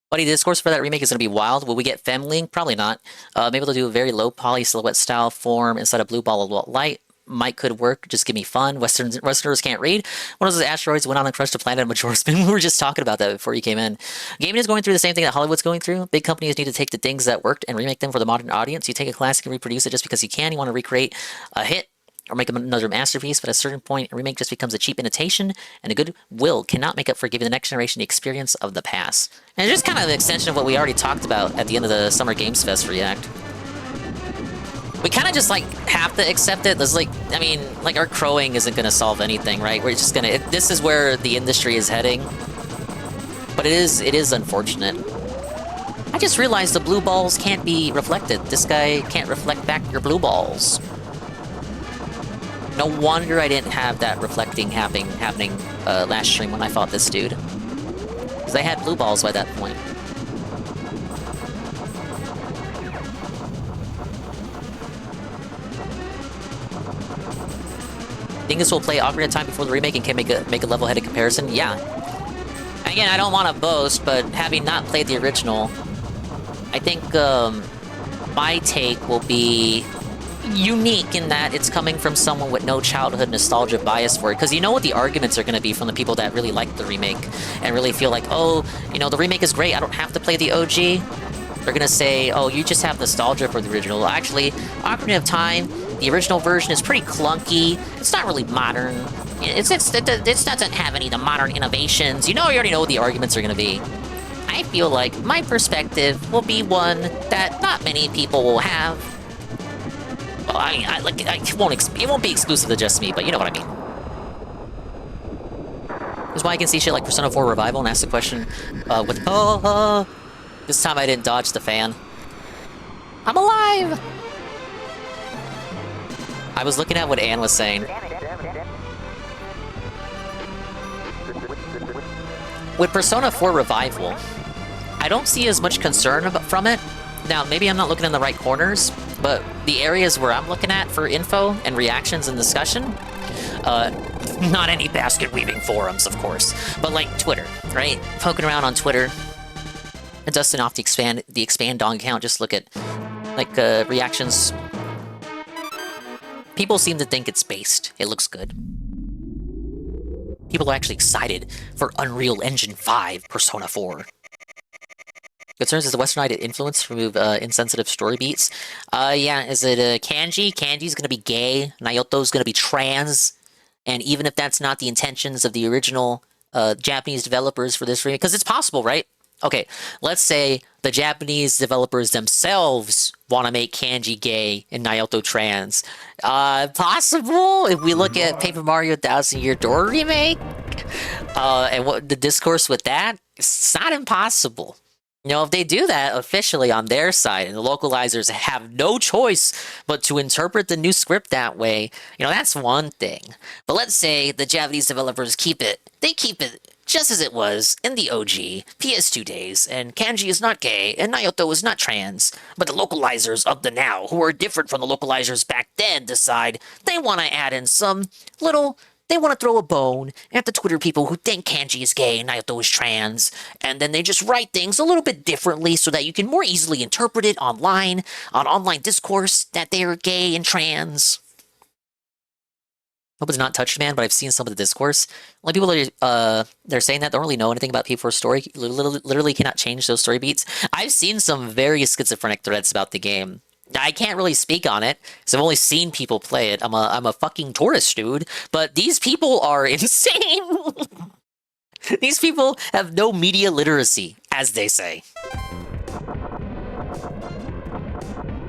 Buddy, the discourse for that remake is going to be wild. Will we get Femling? Probably not. Maybe they'll do a very low poly silhouette style form instead of blue ball of light. Might could work, just give me fun. Westerners can't read. One of those asteroids went on and crushed the planet of Majora's Mask. We were just talking about that before you came in. Gaming is going through the same thing that Hollywood's going through. Big companies need to take the things that worked and remake them for the modern audience. You take a classic and reproduce it just because you can. You want to recreate a hit or make another masterpiece, but at a certain point, a remake just becomes a cheap imitation, and a good will cannot make up for giving the next generation the experience of the past. And it's just kind of an extension of what we already talked about at the end of the Summer Games Fest React. We kind of just, like, have to accept it. There's, like, I mean, like, our crowing isn't going to solve anything, right? We're just going to... This is where the industry is heading. But it is unfortunate. I just realized the blue balls can't be reflected. This guy can't reflect back your blue balls. No wonder I didn't have that reflecting happening last stream when I fought this dude. Because they had blue balls by that point. Dingus will play Ocarina of Time before the remake and can make a level-headed comparison. Yeah. Again, I don't want to boast, but having not played the original, I think my take will be unique in that it's coming from someone with no childhood nostalgia bias for it. Because you know what the arguments are going to be from the people that really like the remake and really feel like, oh, you know, the remake is great, I don't have to play the OG. They're going to say, oh, you just have nostalgia for the original. Actually, Ocarina of Time, the original version is pretty clunky. It's not really modern. It doesn't have any of the modern innovations. You already know what the arguments are going to be. I feel like my perspective will be one that not many people will have. Well, it won't be exclusive to just me, but you know what I mean. That's why I can see shit like Persona 4 Revival and ask the question, this time I didn't dodge the fan. I'm alive! I was looking at what Anne was saying. With Persona 4 Revival, I don't see as much concern from it. Now, maybe I'm not looking in the right corners, but the areas where I'm looking at for info and reactions and discussion, not any basket-weaving forums, of course, but like Twitter, right? Poking around on Twitter, and dusting off the expand dong account, just look at, like, reactions. People seem to think it's based. It looks good. People are actually excited for Unreal Engine 5 Persona 4. Concerns is the westernized influence remove insensitive story beats. Yeah, is it Kanji? Kanji's gonna be gay, Naoto's gonna be trans, and even if that's not the intentions of the original Japanese developers for this remake, because it's possible, right? Okay, let's say the Japanese developers themselves want to make Kanji gay and Naoto trans. Possible if we look at Paper Mario 1000 Year Door remake, and what the discourse with that, it's not impossible. You know, if they do that officially on their side and the localizers have no choice but to interpret the new script that way, you know, that's one thing. But let's say the Japanese developers keep it just as it was in the OG PS2 days, and Kanji is not gay, and Naoto is not trans, but the localizers of the now, who are different from the localizers back then, decide they want to add in some little... They want to throw a bone at the Twitter people who think Kanji is gay and Naoto is trans, and then they just write things a little bit differently so that you can more easily interpret it online, on online discourse, that they are gay and trans. Hope it's not touched, man, but I've seen some of the discourse. Like, people are, they're saying that don't really know anything about P4's story, literally cannot change those story beats. I've seen some very schizophrenic threads about the game. I can't really speak on it, because I've only seen people play it. I'm a fucking tourist, dude. But these people are insane! These people have no media literacy, as they say.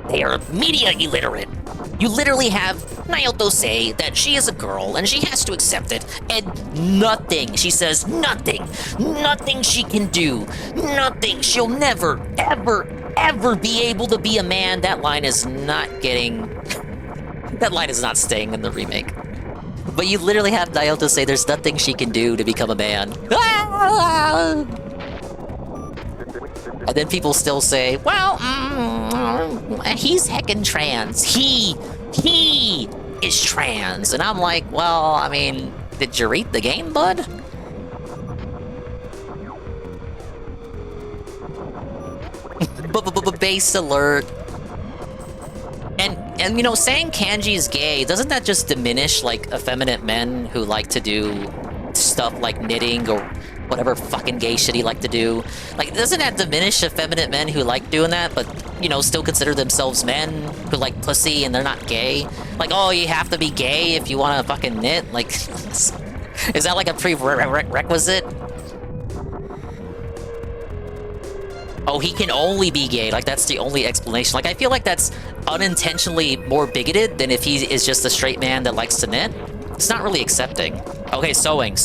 They are media illiterate. You literally have Naoto say that she is a girl and she has to accept it, and nothing, she says nothing she can do, nothing, she'll never, ever be able to be a man. That line is not staying in the remake. But you literally have Naoto say there's nothing she can do to become a man. And then people still say, well, he's heckin' trans. He is trans. And I'm like, well, I mean, did you read the game, bud? Base alert. And you know, saying Kanji is gay, doesn't that just diminish, like, effeminate men who like to do stuff like knitting or whatever fucking gay shit he like to do? Like, doesn't that diminish effeminate men who like doing that, but, you know, still consider themselves men who like pussy and they're not gay? Like, oh, you have to be gay if you want to fucking knit? Like, is that like a prerequisite? Oh, he can only be gay. Like, that's the only explanation. Like, I feel like that's unintentionally more bigoted than if he is just a straight man that likes to knit. It's not really accepting. Okay, sewing.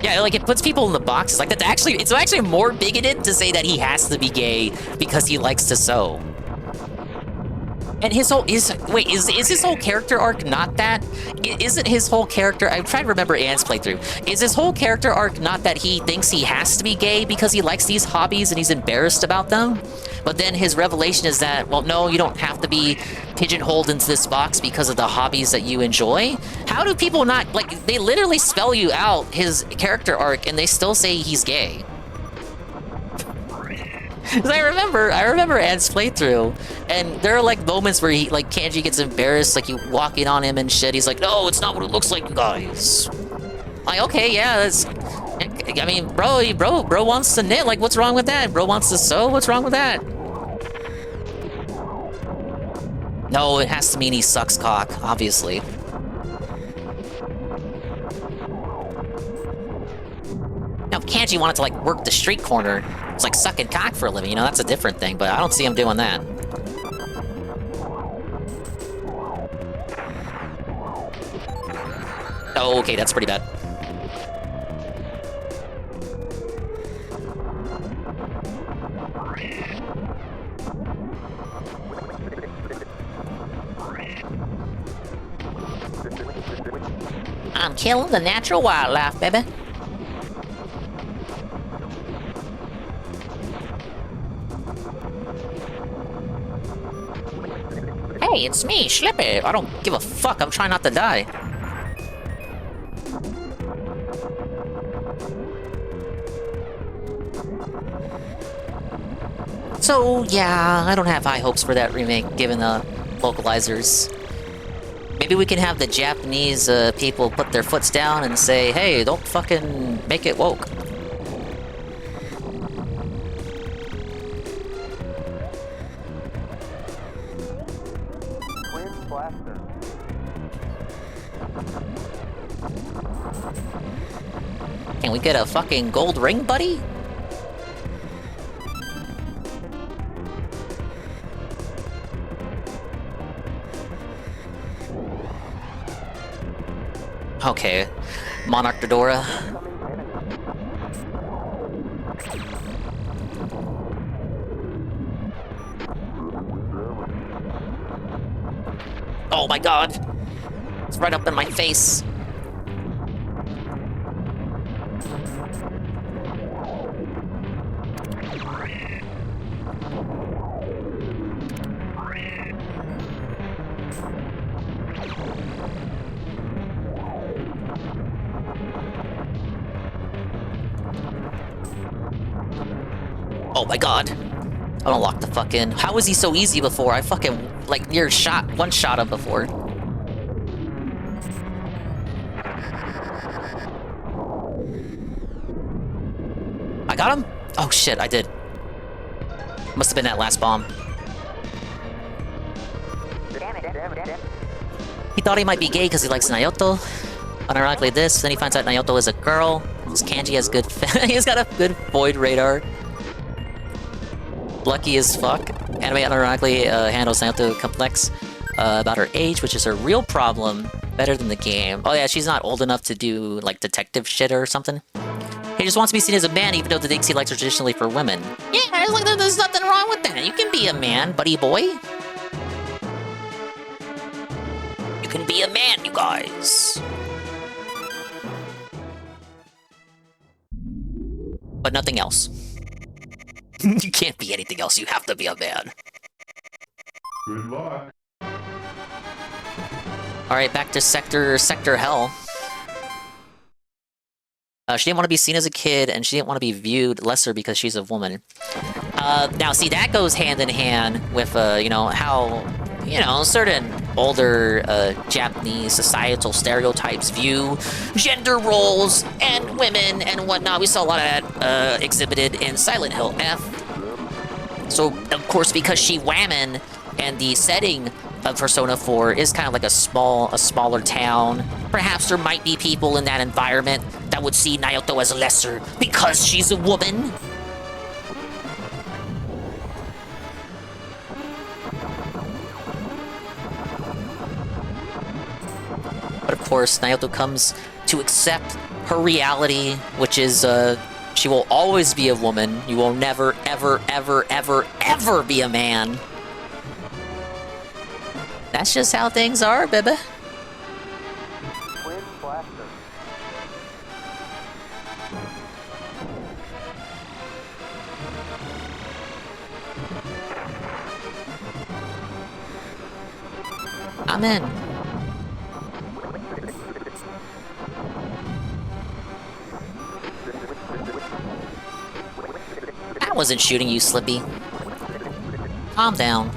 Yeah, like, it puts people in the boxes. Like, that's actually, it's actually more bigoted to say that he has to be gay because he likes to sew. And his whole is his whole character arc not that? Isn't his whole character? I'm trying to remember Anne's playthrough. Is his whole character arc not that he thinks he has to be gay because he likes these hobbies and he's embarrassed about them? But then his revelation is that, well, no, you don't have to be pigeonholed into this box because of the hobbies that you enjoy. How do people not, like, they literally spell you out his character arc and they still say he's gay? Because I remember Ed's playthrough, and there are like moments where he, like, Kanji gets embarrassed, like you walking on him and shit. He's like, no, it's not what it looks like, you guys. Like, okay, yeah, that's. I mean, bro wants to knit. Like, what's wrong with that? Bro wants to sew. What's wrong with that? No, it has to mean he sucks cock, obviously. Now, if Kanji wanted to, like, work the street corner, it's like sucking cock for a living, you know, that's a different thing, but I don't see him doing that. Oh, okay, that's pretty bad. I'm killing the natural wildlife, baby. Hey, it's me, Schlippy. I don't give a fuck. I'm trying not to die. So, yeah, I don't have high hopes for that remake, given the localizers. Maybe we can have the Japanese people put their foots down and say, hey, don't fucking make it woke. Can we get a fucking gold ring, buddy? Okay, Monarch Dodora. Oh my god! It's right up in my face. Oh my god. I unlocked the fucking... How was he so easy before? I fucking, like, one-shot him before. I got him? Oh shit, I did. Must have been that last bomb. He thought he might be gay because he likes Naoto. Unironically this, then he finds out Naoto is a girl. This Kanji has good... He's got a good void radar. Lucky as fuck. Anime unironically handles Naoto complex about her age, which is her real problem, better than the game. Oh yeah, she's not old enough to do, like, detective shit or something. He just wants to be seen as a man, even though the things he likes are traditionally for women. Yeah, like, there's nothing wrong with that. You can be a man, buddy boy. You can be a man, you guys. But nothing else. You can't be anything else, you have to be a man. Good luck. Alright, back to Sector Hell. She didn't want to be seen as a kid, and she didn't want to be viewed lesser because she's a woman. Now, see, that goes hand in hand with, you know, how, you know, certain older Japanese societal stereotypes view gender roles and women and whatnot. We saw a lot of that exhibited in Silent Hill F. So, of course, because she woman and the setting of Persona 4 is kind of like a smaller town, perhaps there might be people in that environment that would see Naoto as lesser because she's a woman. But of course, Naoto comes to accept her reality, which is, she will always be a woman. You will never, ever, ever, ever, ever be a man. That's just how things are, baby. Twin blaster. I'm in. I wasn't shooting you, Slippy. Calm down.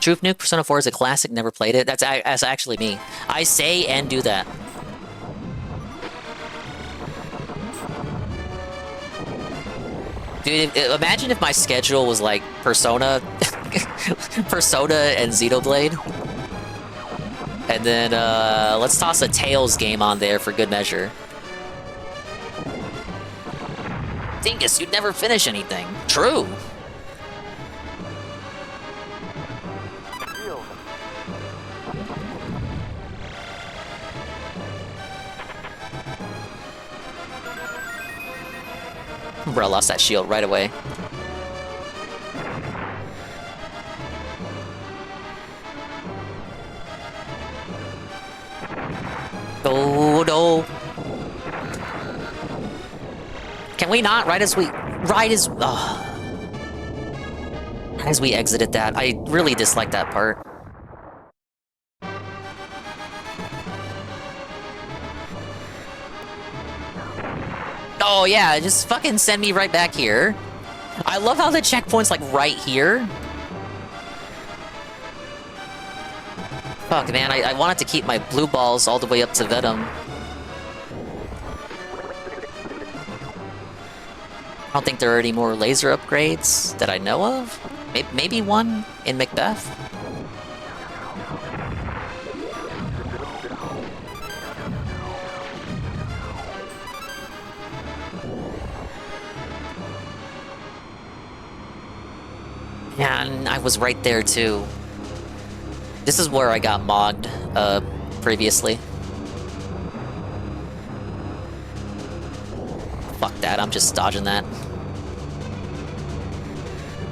Truth Nuke Persona 4 is a classic, never played it. That's actually me. I say and do that. Dude, imagine if my schedule was like Persona, Persona and Xenoblade. And then, let's toss a Tails game on there for good measure. Dingus, you'd never finish anything. True. Bro, I lost that shield right away. Oh no. Can we not? Right as we exited that. I really dislike that part. Oh yeah, just fucking send me right back here. I love how the checkpoint's like right here. Fuck, man, I wanted to keep my blue balls all the way up to Venom. I don't think there are any more laser upgrades that I know of. Maybe one in Macbeth? Yeah, and I was right there too. This is where I got mogged, previously. Fuck that, I'm just dodging that.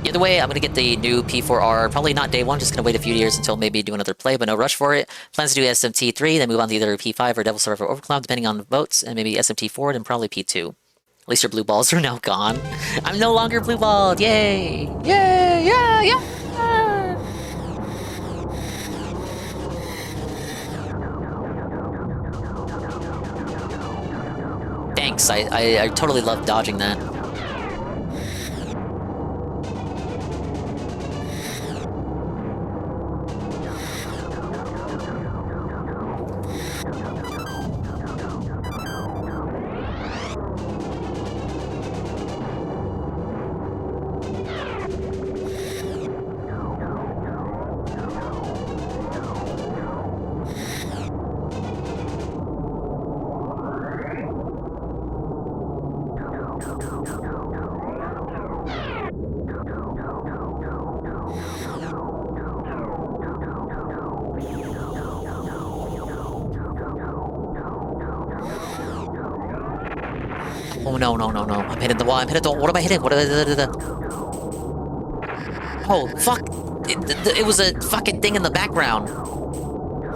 Either way, I'm gonna get the new P4R, probably not day one, just gonna wait a few years until maybe do another play, but no rush for it. Plans to do SMT3, then move on to either P5 or Devil Survivor Overcloud, depending on the votes, and maybe SMT4, then probably P2. At least your blue balls are now gone. I'm no longer blue balled, yay! Yay! Yeah! Yeah! Thanks, I totally love dodging that. Oh no, no, no, no. I'm hitting the wall, I'm hitting the wall. What am I hitting? What Oh, fuck. It was a fucking thing in the background.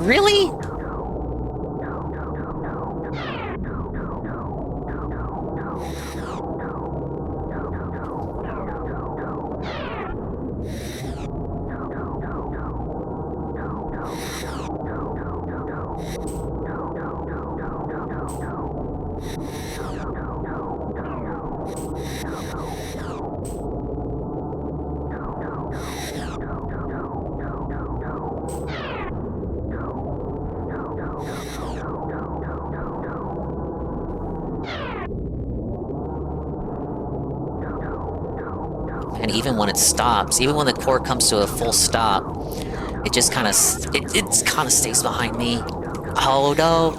Really? And even when it stops, even when the core comes to a full stop, it just kind of it kind of stays behind me. Oh no!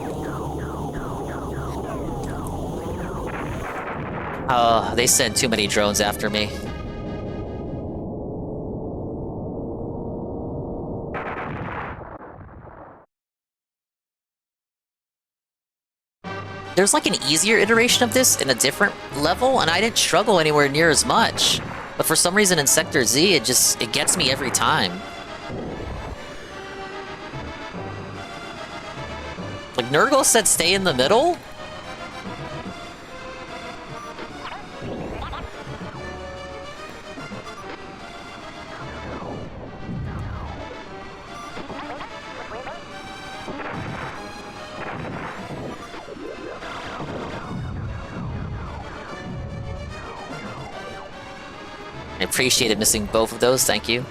Oh, they sent too many drones after me. there's like an easier iteration of this in a different level, and I didn't struggle anywhere near as much. But for some reason in Sector Z, it gets me every time. Like, Nurgle said stay in the middle? I appreciated missing both of those, thank you.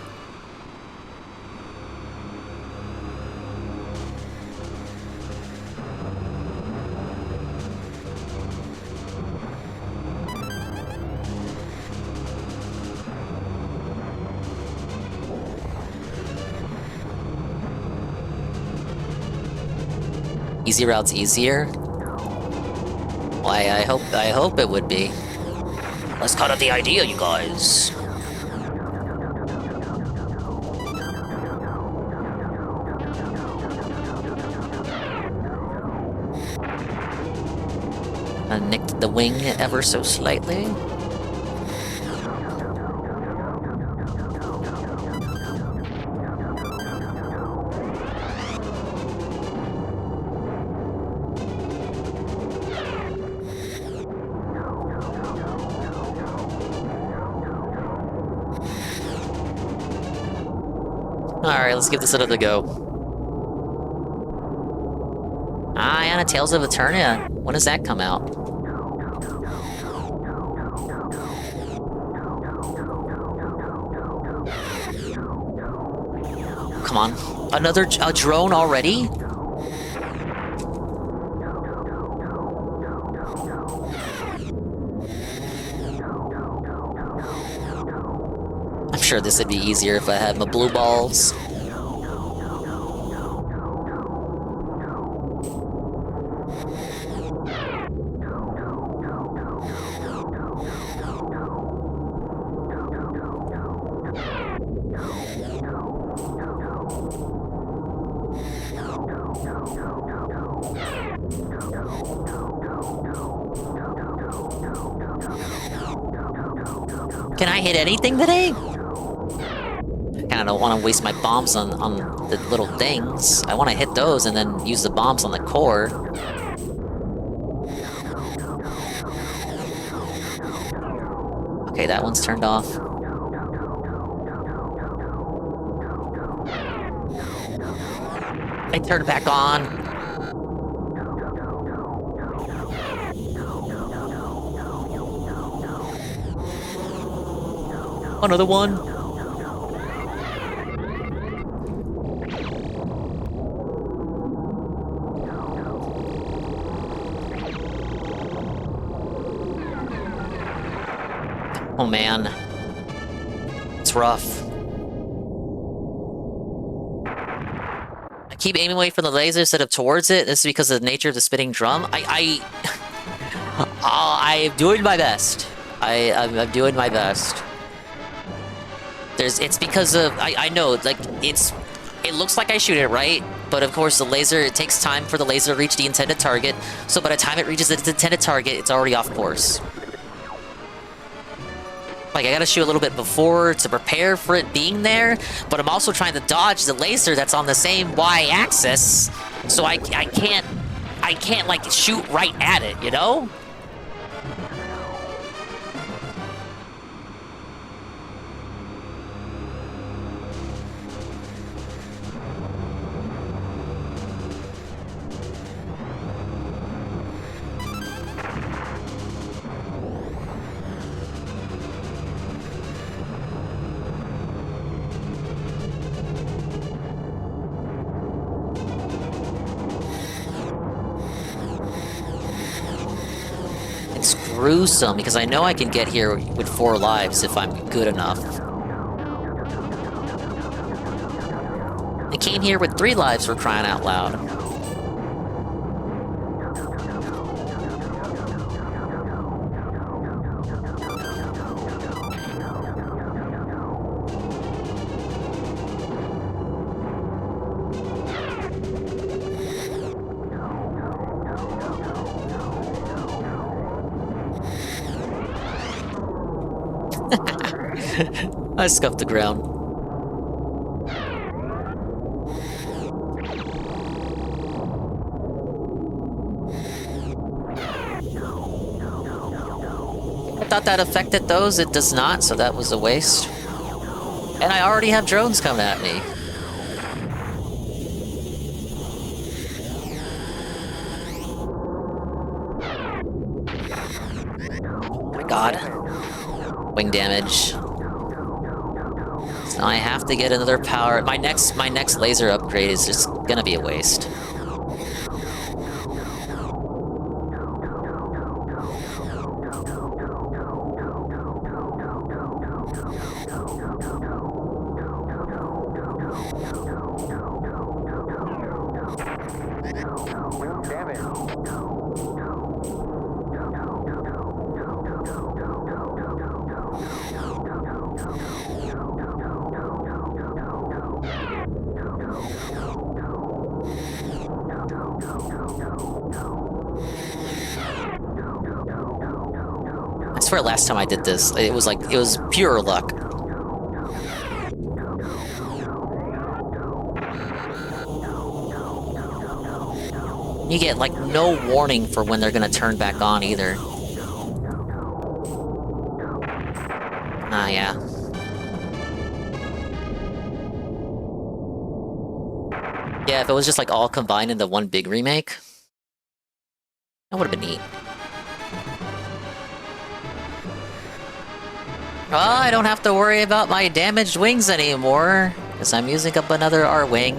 Easy route's easier? Well, I hope it would be. Let's cut out the idea, you guys. I nicked the wing ever so slightly. Alright, let's give this another go. Ah, yeah, Tales of Eternia. When does that come out? Come on. Another drone already? I'm sure this would be easier if I had my blue balls. Can I hit anything today? I kinda don't want to waste my bombs on the little things. I want to hit those and then use the bombs on the core. Okay, that one's turned off. I turned it back on. Another one. Oh man. It's rough. I keep aiming away from the laser instead of towards it. This is because of the nature of the spinning drum. I'm doing my best. I'm doing my best. It's because of, I know, like, it looks like I shoot it, right? But of course the laser, it takes time for the laser to reach the intended target, so by the time it reaches its intended target, it's already off course. Like, I gotta shoot a little bit before to prepare for it being there, but I'm also trying to dodge the laser that's on the same Y-axis, so I can't, like, shoot right at it, you know? It's gruesome, because I know I can get here with 4 lives if I'm good enough. I came here with 3 lives for crying out loud. I scuffed the ground. I thought that affected those. It does not, so that was a waste. And I already have drones coming at me. Oh my god. Wing damage. So I have to get another power. My next laser upgrade is just gonna be a waste. I swear last time I did this, it was pure luck. You get like no warning for when they're gonna turn back on either. Ah, yeah. Yeah, if it was just like all combined into one big remake, that would have been neat. Oh, I don't have to worry about my damaged wings anymore, because I'm using up another R-wing.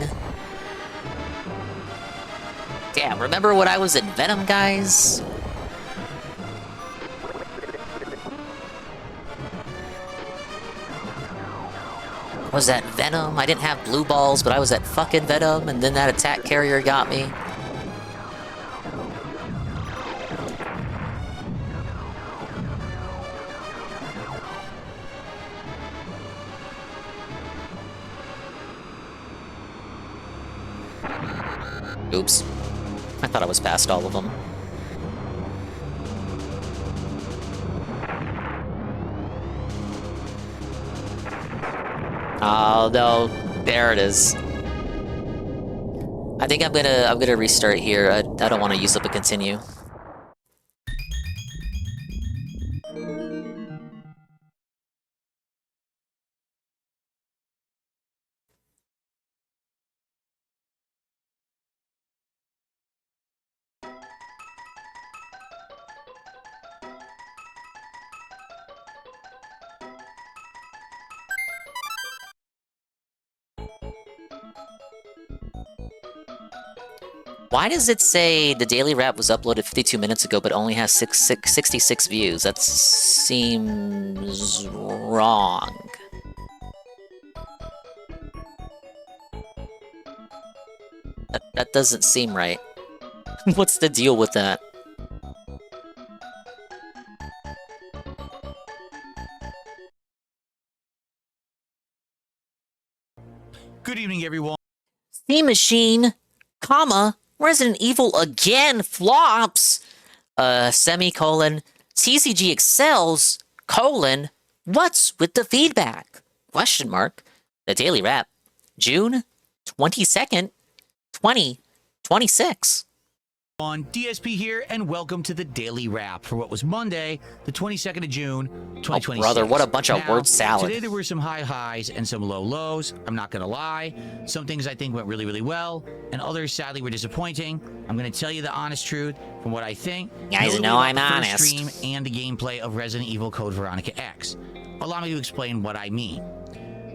Damn, remember when I was in Venom, guys? Was that Venom? I didn't have blue balls, but I was at fucking Venom, and then that attack carrier got me. Oops. I thought I was past all of them. Oh no, there it is. I think I'm gonna restart here. I don't want to use up a continue. Why does it say the daily wrap was uploaded 52 minutes ago but only has 66 views? That seems wrong. That doesn't seem right. What's the deal with that? Good evening, everyone. Steam Machine, comma, Resident Evil again flops, semicolon, TCG excels, colon, what's with the feedback? Question mark, the Daily Wrap, June 22nd, 2026. On DSP here, and welcome to the Daily Wrap for what was Monday, the 22nd of June, 2026. Oh, brother, what a bunch of word salad. Today there were some high highs and some low lows. I'm not going to lie. Some things I think went really, really well, and others sadly were disappointing. I'm going to tell you the honest truth from what I think. Guys know I'm honest. Stream and the gameplay of Resident Evil Code Veronica X. Allow me to explain what I mean.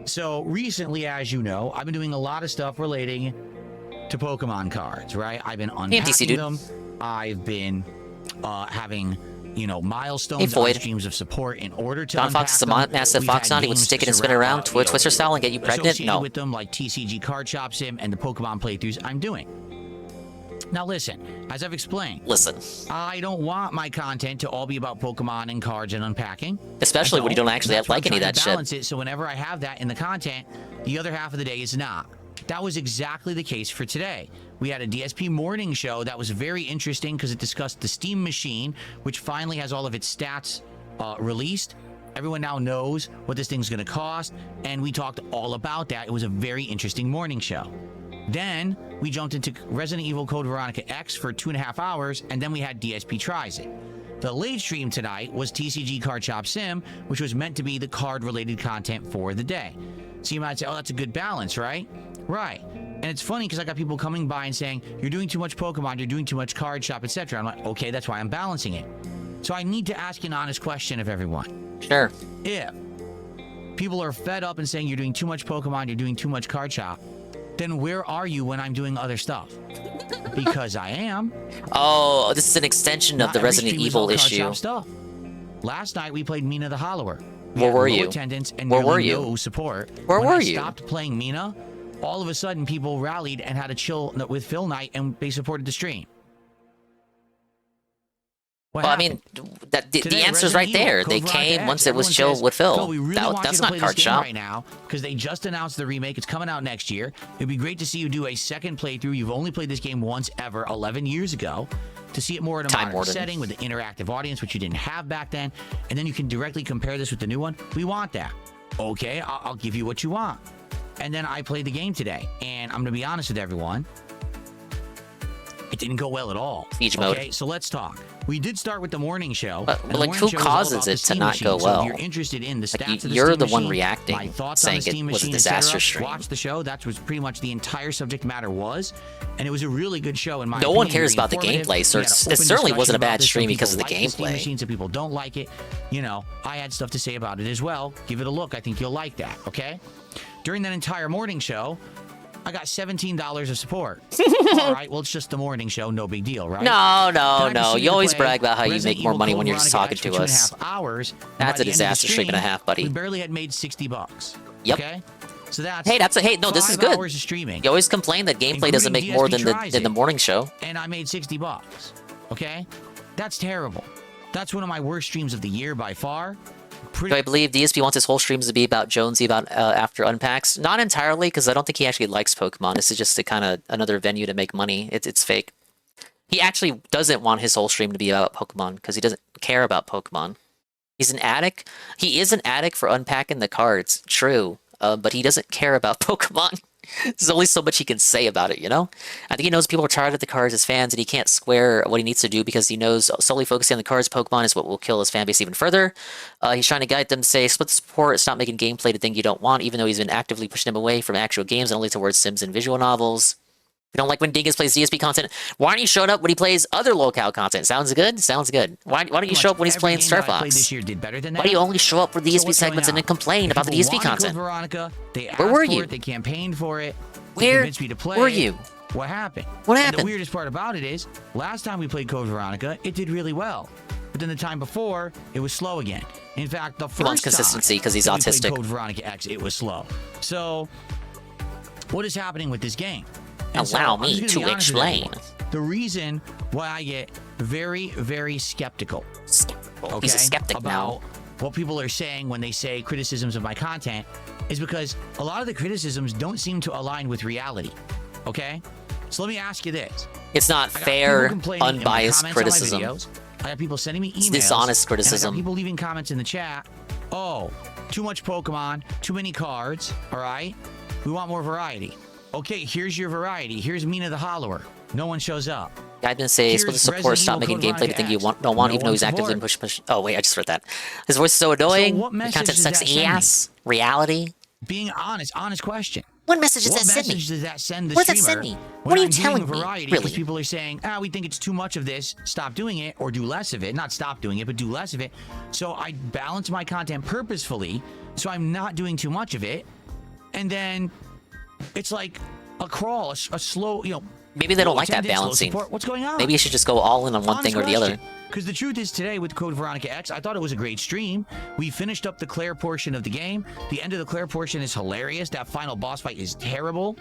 So recently, as you know, I've been doing a lot of stuff relating to Pokemon cards, right? I've been unpacking them. I've been having, you know, milestones on streams of support in order to John Fox is a massive fox on. He would stick it and spin it around, Twister style, and get you pregnant? No. With them, like TCG Card Shop Sim and the Pokemon playthroughs I'm doing. Now listen, as I've explained. Listen. I don't want my content to all be about Pokemon and cards and unpacking. Especially when you don't actually like any of that shit. Balance it, so whenever I have that in the content, the other half of the day is not. That was exactly the case for today. We had a DSP morning show that was very interesting because it discussed the Steam Machine, which finally has all of its stats released. Everyone now knows what this thing's going to cost, and we talked all about that. It was a very interesting morning show. Then we jumped into Resident Evil Code Veronica X for 2.5 hours, and then we had DSP Tries It. The late stream tonight was TCG Card Shop Sim, which was meant to be the card-related content for the day. So you might say, oh, that's a good balance, right? Right. And it's funny because I got people coming by and saying, you're doing too much Pokemon, you're doing too much Card Shop, etc. I'm like, okay, that's why I'm balancing it. So I need to ask an honest question of everyone. Sure. If people are fed up and saying you're doing too much Pokemon, you're doing too much Card Shop, then where are you when I'm doing other stuff? Because I am. Oh, this is an extension of the Resident Evil issue. Stuff. Last night we played Mina the Hollower. Where were you? Attendance and Where were you? No support. Where when were I you? Stopped playing Mina. All of a sudden, people rallied and had a chill with Phil Knight, and they supported the stream. Well, I mean, the answer's right there. They came once it was chill with Phil. That's not Card Shop right now because they just announced the remake. It's coming out next year. It'd be great to see you do a second playthrough. You've only played this game once ever, 11 years ago. To see it more in a modern setting with the interactive audience, which you didn't have back then, and then you can directly compare this with the new one. We want that. Okay, I'll give you what you want. And then I played the game today, and I'm going to be honest with everyone. It didn't go well at all. Siege mode. Okay, so let's talk. We did start with the morning show. But like, who causes it to not go well? So if you're interested in the stats of the you're Steam the one machine, reacting, my thoughts saying on the Steam it was a machine, disaster etc., stream. Watch the show. That was pretty much the entire subject matter was, and it was a really good show in my No opinion. one cares Very about the informative. gameplay, so We had an it open certainly wasn't a discussion about bad this. stream Some because of the people like Steam gameplay. machines, some people don't like it. You know, I had stuff to say about it as well. Give it a look. I think you'll like that. Okay. During that entire morning show, I got $17 of support. All right, well, it's just the morning show, no big deal, right? No. You always brag about how you make more money when you're just talking to us. 2.5 hours. That's a disaster stream and a half, buddy. We barely had made $60. Yep. Okay. So that's no, this is good. 5 hours of streaming. You always complain that gameplay doesn't make more than the morning show. And I made $60. Okay, that's terrible. That's one of my worst streams of the year by far. Do I believe DSP wants his whole streams to be about Jonesy about after unpacks? Not entirely, because I don't think he actually likes Pokemon. This is just a kind of another venue to make money. It's fake. He actually doesn't want his whole stream to be about Pokemon because he doesn't care about Pokemon. He's an addict. He is an addict for unpacking the cards. True, but he doesn't care about Pokemon. There's only so much he can say about it, you know? I think he knows people are tired of the cards as fans, and he can't square what he needs to do because he knows solely focusing on the cards Pokemon is what will kill his fan base even further. He's trying to guide them to say, split the support, stop making gameplay the thing you don't want, even though he's been actively pushing them away from actual games and only towards Sims and visual novels. If you don't like when Dingus plays DSP content, why aren't you showing up when he plays other locale content? Sounds good? Sounds good. Why don't you show up when he's playing Star Fox? This year did better than that. Why do you only show up for DSP segments and then complain about the DSP content? Veronica, they Where were you? They campaigned for it. Where convinced me to play were it. you? What happened? What And happened? the weirdest part about it is, last time we played Code Veronica, it did really well. But then the time before, it was slow again. In fact, the first He wants consistency because he's time that we played autistic. Code Veronica X, it was slow. So, what is happening with this game? And Allow I'm me just gonna to be honest with explain. everyone. The reason why I get very, very skeptical. Skeptical. He's a skeptic about now. What people are saying when they say criticisms of my content is because a lot of the criticisms don't seem to align with reality. Okay? So let me ask you this. It's not I got fair, people complaining in my unbiased comments on my criticism. videos. I got people sending me emails. It's dishonest and criticism. I got people leaving comments in the chat. Oh, too much Pokemon, too many cards. All right? We want more variety. Okay, here's your variety. Here's Mina the Hollower. No one shows up. I've been saying, split the support, stop making gameplay the thing you don't want, even though he's actively push. Oh, wait, I just read that. His voice is so annoying. what The message content does sucks that send ass. Reality. Being honest question. What message does What that send me? message does that send the What does that streamer? send me? when What are you I'm doing telling me? variety, Really? because people are saying, we think it's too much of this, stop doing it, or do less of it. Not stop doing it, but do less of it. So I balance my content purposefully, so I'm not doing too much of it. And then it's like a crawl, a slow, Maybe they don't low like that attendance, low balancing. support. What's going on? Maybe you should just go all in on one thing or the other. Because the truth is, today with Code Veronica X, I thought it was a great stream. We finished up the Claire portion of the game. The end of the Claire portion is hilarious. That final boss fight is terrible.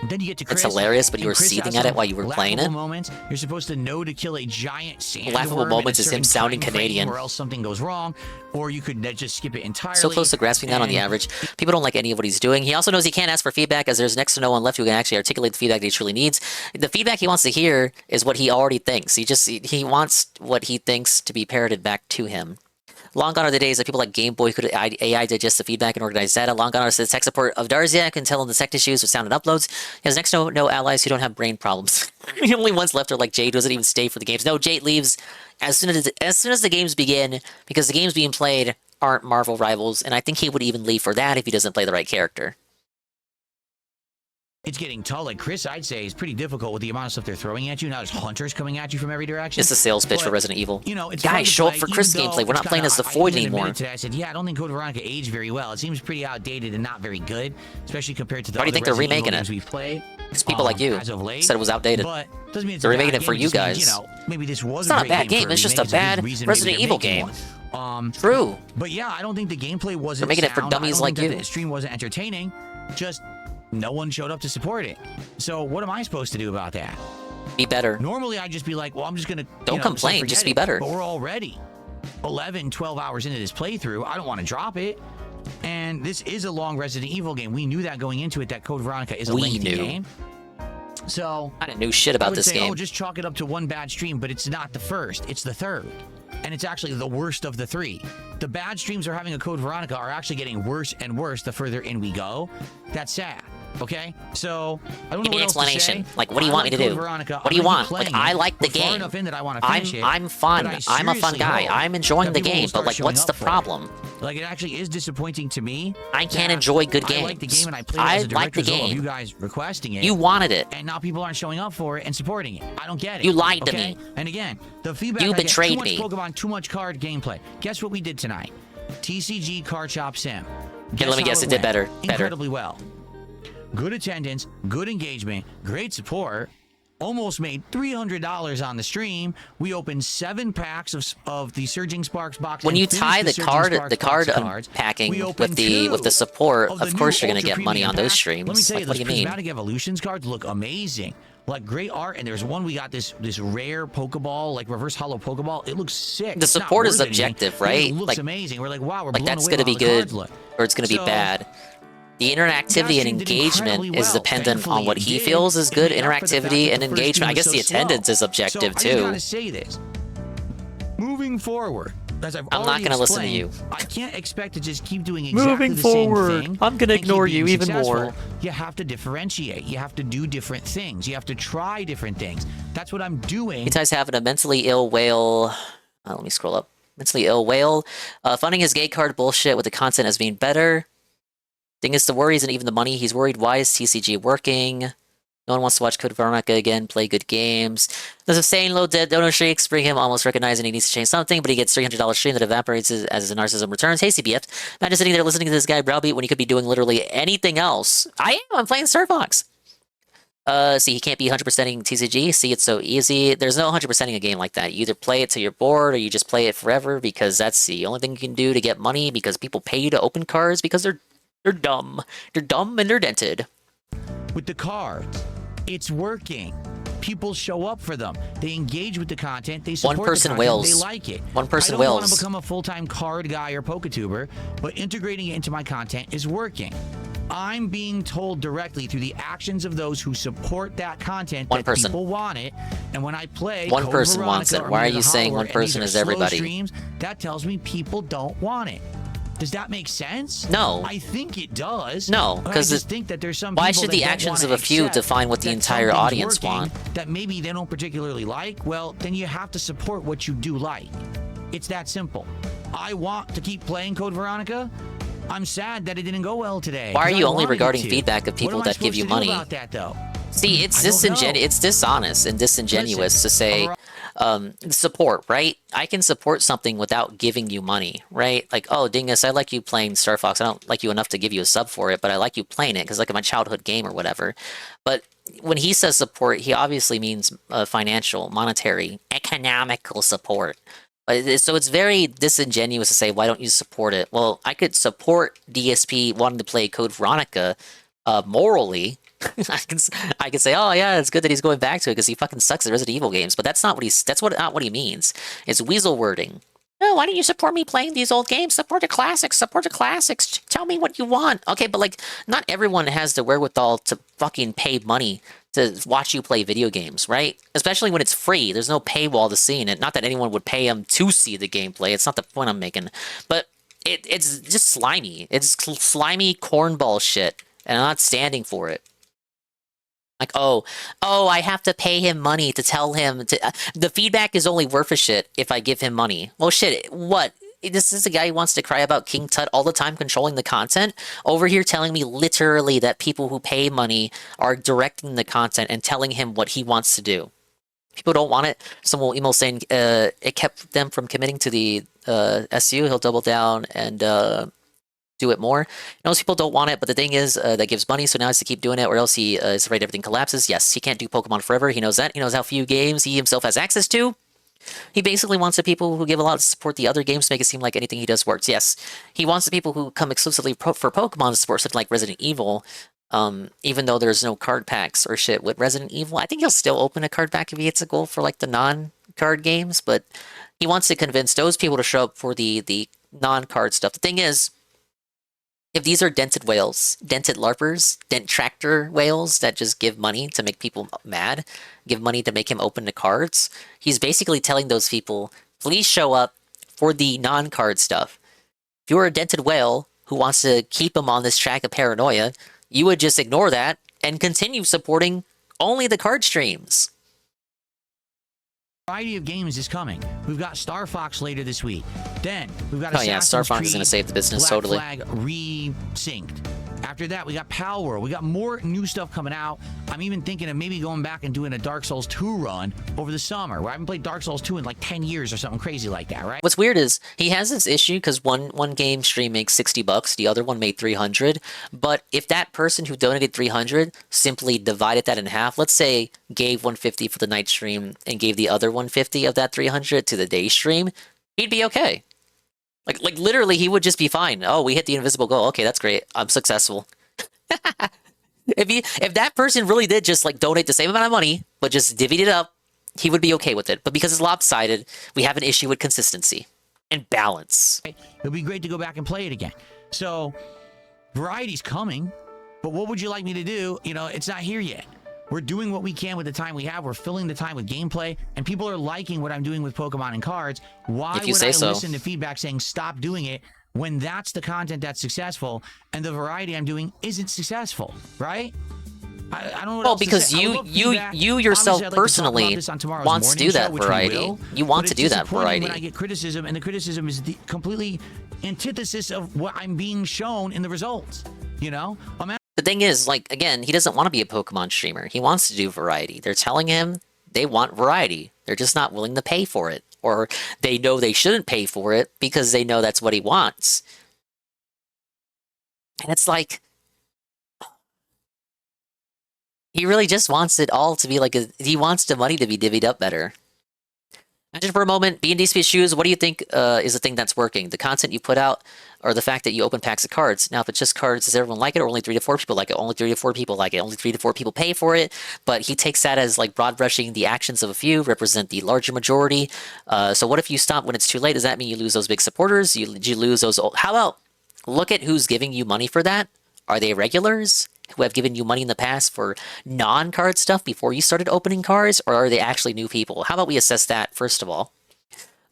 Then you get to Chris. It's hilarious, but you and were Chris seething has at it some while you were playing it. laughable moments. You're supposed to know to kill a giant sandworm. Laughable in moments a is him certain sounding time frame, Canadian. or else something goes wrong, or you could just skip it entirely. So close to grasping that on the And average. People don't like any of what he's doing. He also knows he can't ask for feedback as there's next to no one left who can actually articulate the feedback that he truly needs. The feedback he wants to hear is what he already thinks. He wants what he thinks to be parroted back to him. Long gone are the days that people like Game Boy could AI digest the feedback and organize data. Long gone are the tech support of Darziak and tell him the tech issues with sound and uploads. He has next to no allies who don't have brain problems. The only ones left are like Jade, who doesn't even stay for the games. No, Jade leaves as soon as the games begin, because the games being played aren't Marvel rivals, and I think he would even leave for that if he doesn't play the right character. It's getting tall. Like Chris, I'd say, is pretty difficult with the amount of stuff they're throwing at you. Now there's hunters coming at you from every direction. It's a sales pitch for Resident Evil. You know, it's guys, show up for Chris gameplay. We're not playing as the Void anymore. Today, I said, yeah, I don't think Code Veronica aged very well. It seems pretty outdated and not very good, especially compared to the Why do you think they're Resident remaking Evil it? games we've played. Because people like you as of late, said it was outdated. But doesn't mean it's they're a bad remaking it for game. you It just means, guys. you know, maybe this was It's not a bad great game. It's just a remake. There's bad reason maybe Resident they're Evil making game. one. True. But yeah, I don't think the gameplay wasn't They're making it for sound. dummies I don't like think that you. The stream wasn't entertaining. Just no one showed up to support it. So what am I supposed to do about that? Be better. Normally I'd just be like, well, I'm just gonna Don't complain, just be better. But we're already 11, 12 hours into this playthrough. I don't want to drop it. And this is a long Resident Evil game. We knew that going into it, that Code Veronica is a lengthy game. So I didn't know shit about this game. Oh, just chalk it up to one bad stream, but it's not the first. It's the third. And it's actually the worst of the three. The bad streams are having a Code Veronica are actually getting worse and worse the further in we go. That's sad. Okay? So, I don't Give know me an what else to explanation. say. Like, what do you want me to Code do? Veronica. What do you I'm gonna keep want? Like, playing I it. like the We're far game. enough in that I want to finish it. I'm fun. But I'm a fun seriously guy. hope I'm enjoying that the people will game. start But like, showing what's up the for it. problem? Like, it actually is disappointing to me. I can't that enjoy good I like the games. game and I played it as a direct like the result of game. you guys requesting it. You wanted it. And now people aren't showing up for it and supporting it. I don't get it. You lied to okay? me. And again, the feedback You I get, betrayed too me. much Pokemon, too much card gameplay. Guess what we did tonight? TCG Card Shop Sim. Okay, let me guess. It did better. Incredibly well. Good attendance, good engagement, great support. Almost made $300 on the stream. We opened 7 packs of the Surging Sparks box. When and you finished tie the Surging card Sparks card box of cards. unpacking We with opened the support, of of the course new you're gonna get Ultra money on Premium those packs. streams. Let me tell you, Like, what those do you mean? Prismatic Evolutions cards look amazing. Like great art, and there's one we got this rare Pokeball, like reverse hollow Pokeball. It looks sick. The It's not support is worth anything. objective, right? It looks Like- amazing. We're like, wow, we're Like, blown that's away gonna by be how the cards good, look. or it's gonna be So, bad. The interactivity and stream did engagement incredibly is well. dependent on Thankfully, what it he did. feels is It good. made up for the fact Interactivity that and the first engagement. stream I was guess so the slow. attendance is objective so I just too. gotta say this. Moving forward, as I've I'm not already gonna listen to you. explained, I can't expect to just keep doing exactly Moving the forward, same thing. I'm gonna and keep ignore being you even successful. more. You have to differentiate. You have to do different things. You have to try different things. That's what I'm doing. You guys having a mentally ill whale. Let me scroll up. Mentally ill whale. Funding his gay card bullshit with the content as being better. Thing is, the worry isn't even the money. He's worried, why is TCG working? No one wants to watch Code Veronica again, play good games. There's a saying, low dead donor streaks bring him almost recognizing he needs to change something, but he gets $300 stream that evaporates as his narcissism returns. Hey, CBF. Imagine sitting there listening to this guy browbeat when he could be doing literally anything else. I'm playing Star Fox. See, he can't be 100%ing TCG. See, it's so easy. There's no 100%ing a game like that. You either play it till you're bored, or you just play it forever, because that's the only thing you can do to get money, because people pay you to open cards because they're dumb. They're dumb and they're dented. With the cards, it's working. People show up for them. They engage with the content. They support One person the content. whales. They like it. One person I don't want whales. to become a full-time card guy or Poketuber, but integrating it into my content is working. I'm being told directly through the actions of those who support that content One that person. people want it. And when I play One Code person Veronica wants it. or Why are Mirror you the saying Hollower, one and person these is are slow everybody? Streams, that tells me people don't want it. Does that make sense? No. I think it does. No, But I because just think that there's some why people should that the don't actions wanna of a few accept define what the that entire something's audience working want? that maybe they don't particularly like. Well, then you have to support what you do like. It's that simple. I want to keep playing Code Veronica. I'm sad that it didn't go well today. Why are 'cause you I only wanted it regarding to. feedback of people What am I that give you supposed to do money? about that, though? See, it's I don't know. it's dishonest and disingenuous to say support, right? I can support something without giving you money, right? Like, oh, Dingus, I like you playing Star Fox. I don't like you enough to give you a sub for it, but I like you playing it because like my childhood game or whatever. But when he says support, he obviously means financial, monetary, economical support. So it's very disingenuous to say, why don't you support it? Well, I could support DSP wanting to play Code Veronica morally. I can say, oh yeah, it's good that he's going back to it because he fucking sucks at Resident Evil games. But that's not what not what he means. It's weasel wording. No, why don't you support me playing these old games? Support the classics. Support the classics. Tell me what you want. Okay, but like, not everyone has the wherewithal to fucking pay money to watch you play video games, right? Especially when it's free. There's no paywall to seeing it. Not that anyone would pay them to see the gameplay. It's not the point I'm making. But it's just slimy. It's slimy cornball shit. And I'm not standing for it. Like, oh, I have to pay him money to tell him to... the feedback is only worth a shit if I give him money. Well, shit, what? This is a guy who wants to cry about King Tut all the time controlling the content, over here telling me literally that people who pay money are directing the content and telling him what he wants to do. People don't want it. Someone will email saying it kept them from committing to the SU. He'll double down and... do it more. Most people don't want it, but the thing is, that gives money, so now he has to keep doing it, or else he is afraid everything collapses. Yes, he can't do Pokemon forever. He knows that. He knows how few games he himself has access to. He basically wants the people who give a lot to support the other games to make it seem like anything he does works. Yes, he wants the people who come exclusively for Pokemon to support something like Resident Evil, even though there's no card packs or shit with Resident Evil. I think he'll still open a card pack if he hits a goal for like the non-card games, but he wants to convince those people to show up for the non-card stuff. The thing is, if these are dented whales, dented larpers, dent tractor whales that just give money to make people mad, give money to make him open the cards, he's basically telling those people, please show up for the non-card stuff. If you're a dented whale who wants to keep him on this track of paranoia, you would just ignore that and continue supporting only the card streams. Variety of games is coming. We've got Star Fox later this week. Then we've got Assassin's Star Fox is going to save the business, Black totally. Flag re-synced. After that, we got Pal World. We got more new stuff coming out. I'm even thinking of maybe going back and doing a Dark Souls 2 run over the summer, where I haven't played Dark Souls 2 in like 10 years or something crazy like that, right? What's weird is he has this issue because one game stream makes $60, the other one made 300. But if that person who donated 300 simply divided that in half, let's say gave 150 for the night stream and gave the other 150 of that 300 to the day stream, he'd be okay. Like literally, he would just be fine. Oh, we hit the invisible goal. Okay, that's great. I'm successful. If that person really did just like donate the same amount of money, but just divvied it up, he would be okay with it. But because it's lopsided, we have an issue with consistency and balance. It'll be great to go back and play it again. So, variety's coming, but what would you like me to do? You know, it's not here yet. We're doing what we can with the time we have. We're filling the time with gameplay, and people are liking what I'm doing with Pokemon and cards. Why would I listen to feedback saying stop doing it when that's the content that's successful and the variety I'm doing isn't successful, right? I don't know what else because to say. you yourself Obviously, I'd like to personally talk about this on wants to do that show, which we variety. will, You want but to it's do that disappointing variety. when I get criticism, and the criticism is the completely antithesis of what I'm being shown in the results. You know? The thing is, like, again, he doesn't want to be a Pokemon streamer. He wants to do variety. They're telling him they want variety. They're just not willing to pay for it. Or they know they shouldn't pay for it because they know that's what he wants. And it's like, he really just wants it all to be like, he wants the money to be divvied up better. Imagine for a moment, B&D's shoes, what do you think is the thing that's working? The content you put out, or the fact that you open packs of cards? Now, if it's just cards, does everyone like it, or only 3 to 4 people like it? Only 3 to 4 people like it. Only 3 to 4 people pay for it, but he takes that as like broad brushing the actions of a few, represent the larger majority. So what if you stop when it's too late? Does that mean you lose those big supporters? You lose those old... How about, look at who's giving you money for that? Are they regulars who have given you money in the past for non-card stuff before you started opening cards, or are they actually new people? How about we assess that, first of all?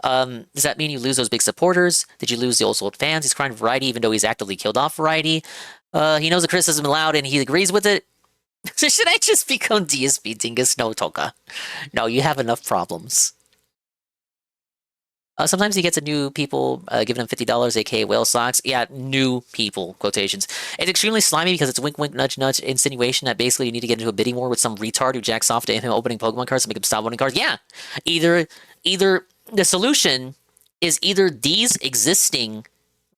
Does that mean you lose those big supporters? Did you lose those old fans? He's crying variety even though he's actively killed off variety. He knows the criticism is loud and he agrees with it. So should I just become DSP Dingus? No, Toka. No, you have enough problems. Sometimes he gets a new people, giving him $50, aka whale socks. Yeah, new people, quotations. It's extremely slimy because it's wink, wink, nudge, nudge insinuation that basically you need to get into a bidding war with some retard who jacks off to him opening Pokemon cards to make him stop opening cards. Yeah, either the solution is either these existing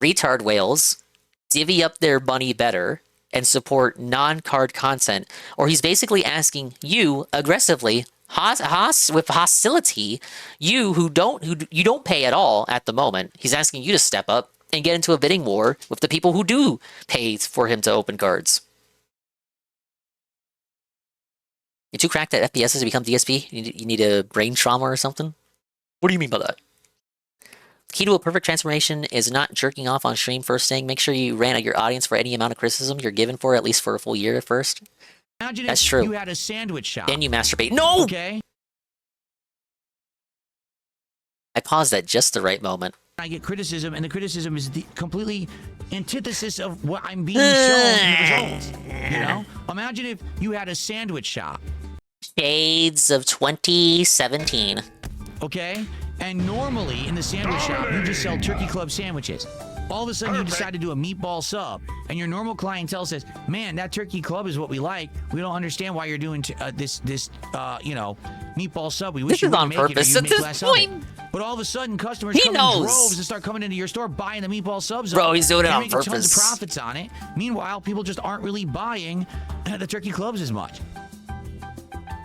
retard whales divvy up their money better and support non-card content, or he's basically asking you aggressively, with hostility, you don't pay at all at the moment. He's asking you to step up and get into a bidding war with the people who do pay for him to open cards. You're too cracked at FPSs to become DSP? You need a brain trauma or something? What do you mean by that? Key to a perfect transformation is not jerking off on stream first thing. Make sure you rant at your audience for any amount of criticism you're given for, at least for a full year at first. Imagine That's if true. you had a sandwich shop. Then you masturbate. No! Okay? I paused at just the right moment. I get criticism, and the criticism is the completely antithesis of what I'm being shown in the results. You know? Imagine if you had a sandwich shop. Shades of 2017. Okay? And normally, in the sandwich shop, you just sell turkey club sandwiches. All of a sudden, you decide to do a meatball sub, and your normal clientele says, man, that turkey club is what we like. We don't understand why you're doing this meatball sub. We wish This you is on wouldn't make purpose it or at you'd make this less of it." point. But all of a sudden, customers He come in knows. droves and start coming into your store buying the meatball subs. Bro, he's doing it They're on making tons of purpose. profits on it. Meanwhile, people just aren't really buying the turkey clubs as much.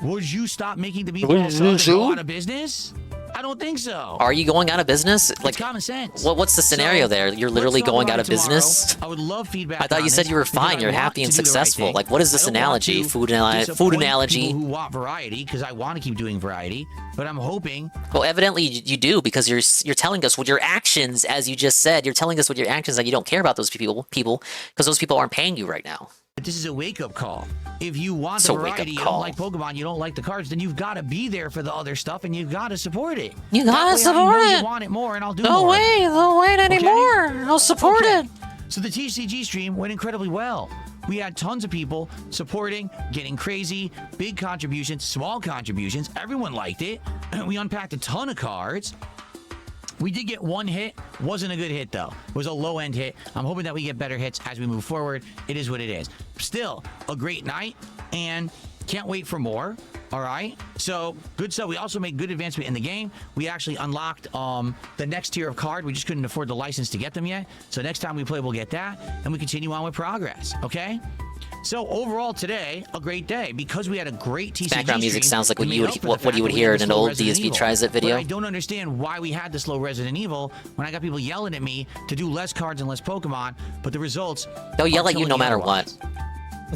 Would you stop making the meatball subs and go out of business? I don't think so. Are you going out of business? Like, It's common sense. what's the scenario there? You're literally let's talk going about out of it tomorrow. business? I would love feedback. I thought you on said this you were because fine. I You're want happy and to do the right successful. thing. Like, what is this I don't want analogy? to Food disappoint analogy? People who want variety, because I want to keep doing variety, but I'm hoping. Well, evidently you do, because you're telling us with your actions, as you just said, you're telling us with your actions that you don't care about those people, because those people aren't paying you right now. But this is a wake-up call. If you want It's the a wake-up variety, you call. don't like Pokemon, you don't like the cards, then you've got to be there for the other stuff, and you've got to support it. You gotta That way support I know it. You want it more, and I'll do Don't more. wait anymore. I'll support it. So the TCG stream went incredibly well. We had tons of people supporting, getting crazy, big contributions, small contributions. Everyone liked it. We unpacked a ton of cards. We did get one hit. Wasn't a good hit, though. It was a low-end hit. I'm hoping that we get better hits as we move forward. It is what it is. Still, a great night, and can't wait for more. All right? So, good stuff. We also made good advancement in the game. We actually unlocked the next tier of card. We just couldn't afford the license to get them yet. So, next time we play, we'll get that, and we continue on with progress. Okay? So overall today, a great day because we had a great TCG Background music stream. sounds like what We you made would up for the what fact you would that we hear had in an the slow old Resident DSP Evil. Tries It video. But I don't understand why we had the slow Resident Evil when I got people yelling at me to do less cards and less Pokemon, but the results. They'll yell are at you telling no me matter otherwise. what.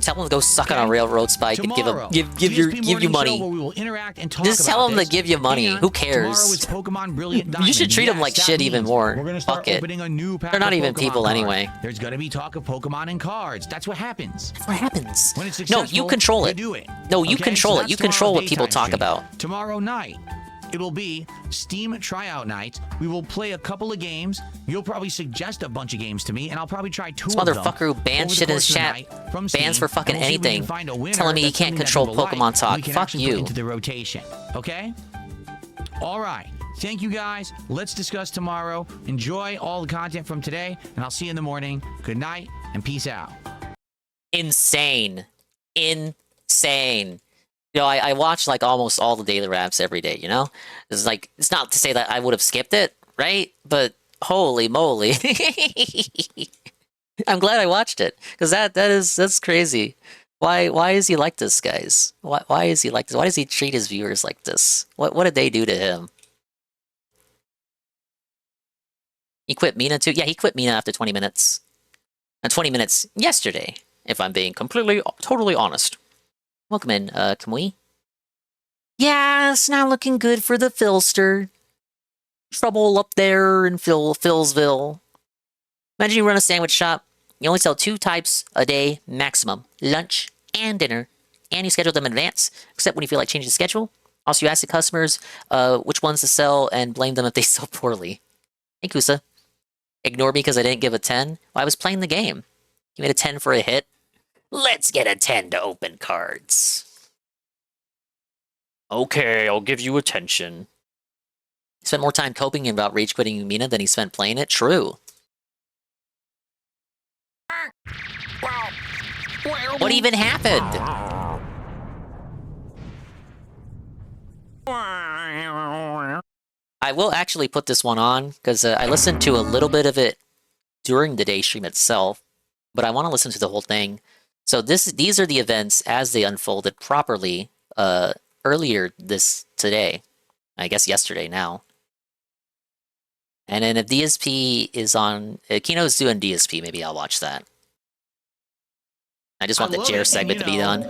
Tell them to go suck on a railroad spike and Tomorrow, give DSP you morning money. show where we will interact and talk Just tell about them to this. give you money. And Who cares? Tomorrow is Pokemon Brilliant You Diamond. should treat them Yes, like that shit even means more. We're gonna start Fuck it. opening a new pack They're not of even Pokemon people cards. anyway. There's gonna be talk of Pokemon and cards. That's what happens. That's what happens. When it's No, successful, you control you it. do it. No, you Okay? control So it. You that's control tomorrow what people daytime talk stream. about. Tomorrow night, it will be Steam tryout night. We will play a couple of games. You'll probably suggest a bunch of games to me, and I'll probably try two This of them. motherfucker who bans over the shit in his course of the chat. night from Bans Steam, for fucking and we'll see if we can anything. find a winner Telling me he that's can't something that control people Pokemon like, talk. we can Fuck actually put you. into the rotation. Okay? All right. Thank you guys. Let's discuss tomorrow. Enjoy all the content from today, and I'll see you in the morning. Good night, and peace out. Insane. Insane. You know, I watch like almost all the daily raps every day, you know? It's like, it's not to say that I would have skipped it, right? But holy moly. I'm glad I watched it. Because that's crazy. Why is he like this, guys? Why is he like this? Why does he treat his viewers like this? What did they do to him? He quit Mina too? Yeah, he quit Mina after 20 minutes. 20 minutes yesterday, if I'm being totally honest. Welcome in, Kamui. Yeah, it's not looking good for the Philster. Trouble up there in Philsville. Imagine you run a sandwich shop. You only sell 2 types a day maximum. Lunch and dinner. And you schedule them in advance, except when you feel like changing the schedule. Also, you ask the customers which ones to sell and blame them if they sell poorly. Hey, Kusa. Ignore me because I didn't give a 10? Well, I was playing the game. You made a 10 for a hit? Let's get a 10 to open cards. Okay, I'll give you attention. He spent more time coping about rage quitting Mina than he spent playing it? True. What even happened? I will actually put this one on, because I listened to a little bit of it during the day stream itself, but I want to listen to the whole thing. So these are the events as they unfolded properly earlier today. I guess yesterday now. And then if DSP is on, Kino's doing DSP, maybe I'll watch that. I just want the Jer segment to be done.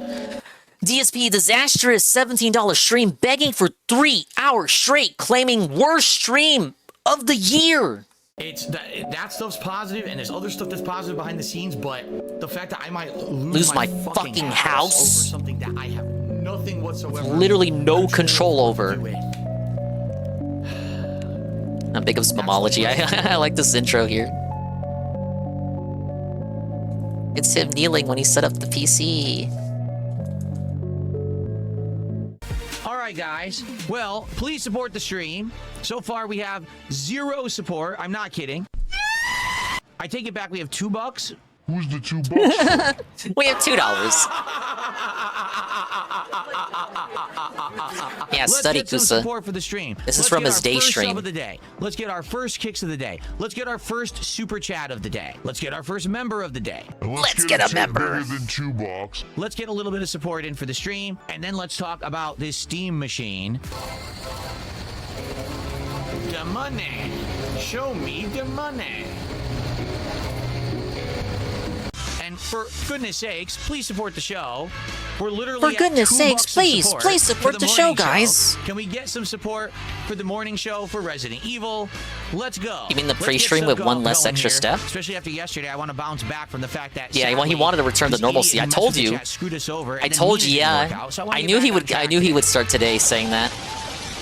DSP disastrous $17 stream begging for 3 hours straight, claiming worst stream of the year. It's that stuff's positive, and there's other stuff that's positive behind the scenes. But the fact that I might lose my fucking house over something that I have nothing whatsoever, literally no control over. I'm big of spamology. I like this intro here. It's him kneeling when he set up the PC. Alright guys, well, please support the stream. So far we have 0 support. I'm not kidding. I take it back, we have $2. Who's the $2? We have $2. Yeah, study Let's get some support for the stream. This is from his day stream. Sub of the day. Let's get our first kicks of the day. Let's get our first super chat of the day. Let's get our first member of the day. Let's get a member. Bigger than $2. Let's get a little bit of support in for the stream, and then let's talk about this Steam machine. The money. Show me the money. And for goodness sakes, please support the show. We're literally for goodness sakes, please support the show, guys. Can we get some support for the morning show for Resident Evil? Let's go. You mean the pre-stream with one less extra step? Especially after yesterday, I want to bounce back from the fact that he wanted to return to normalcy. I told you. I told you, yeah. I knew he would. I knew he would start today saying that.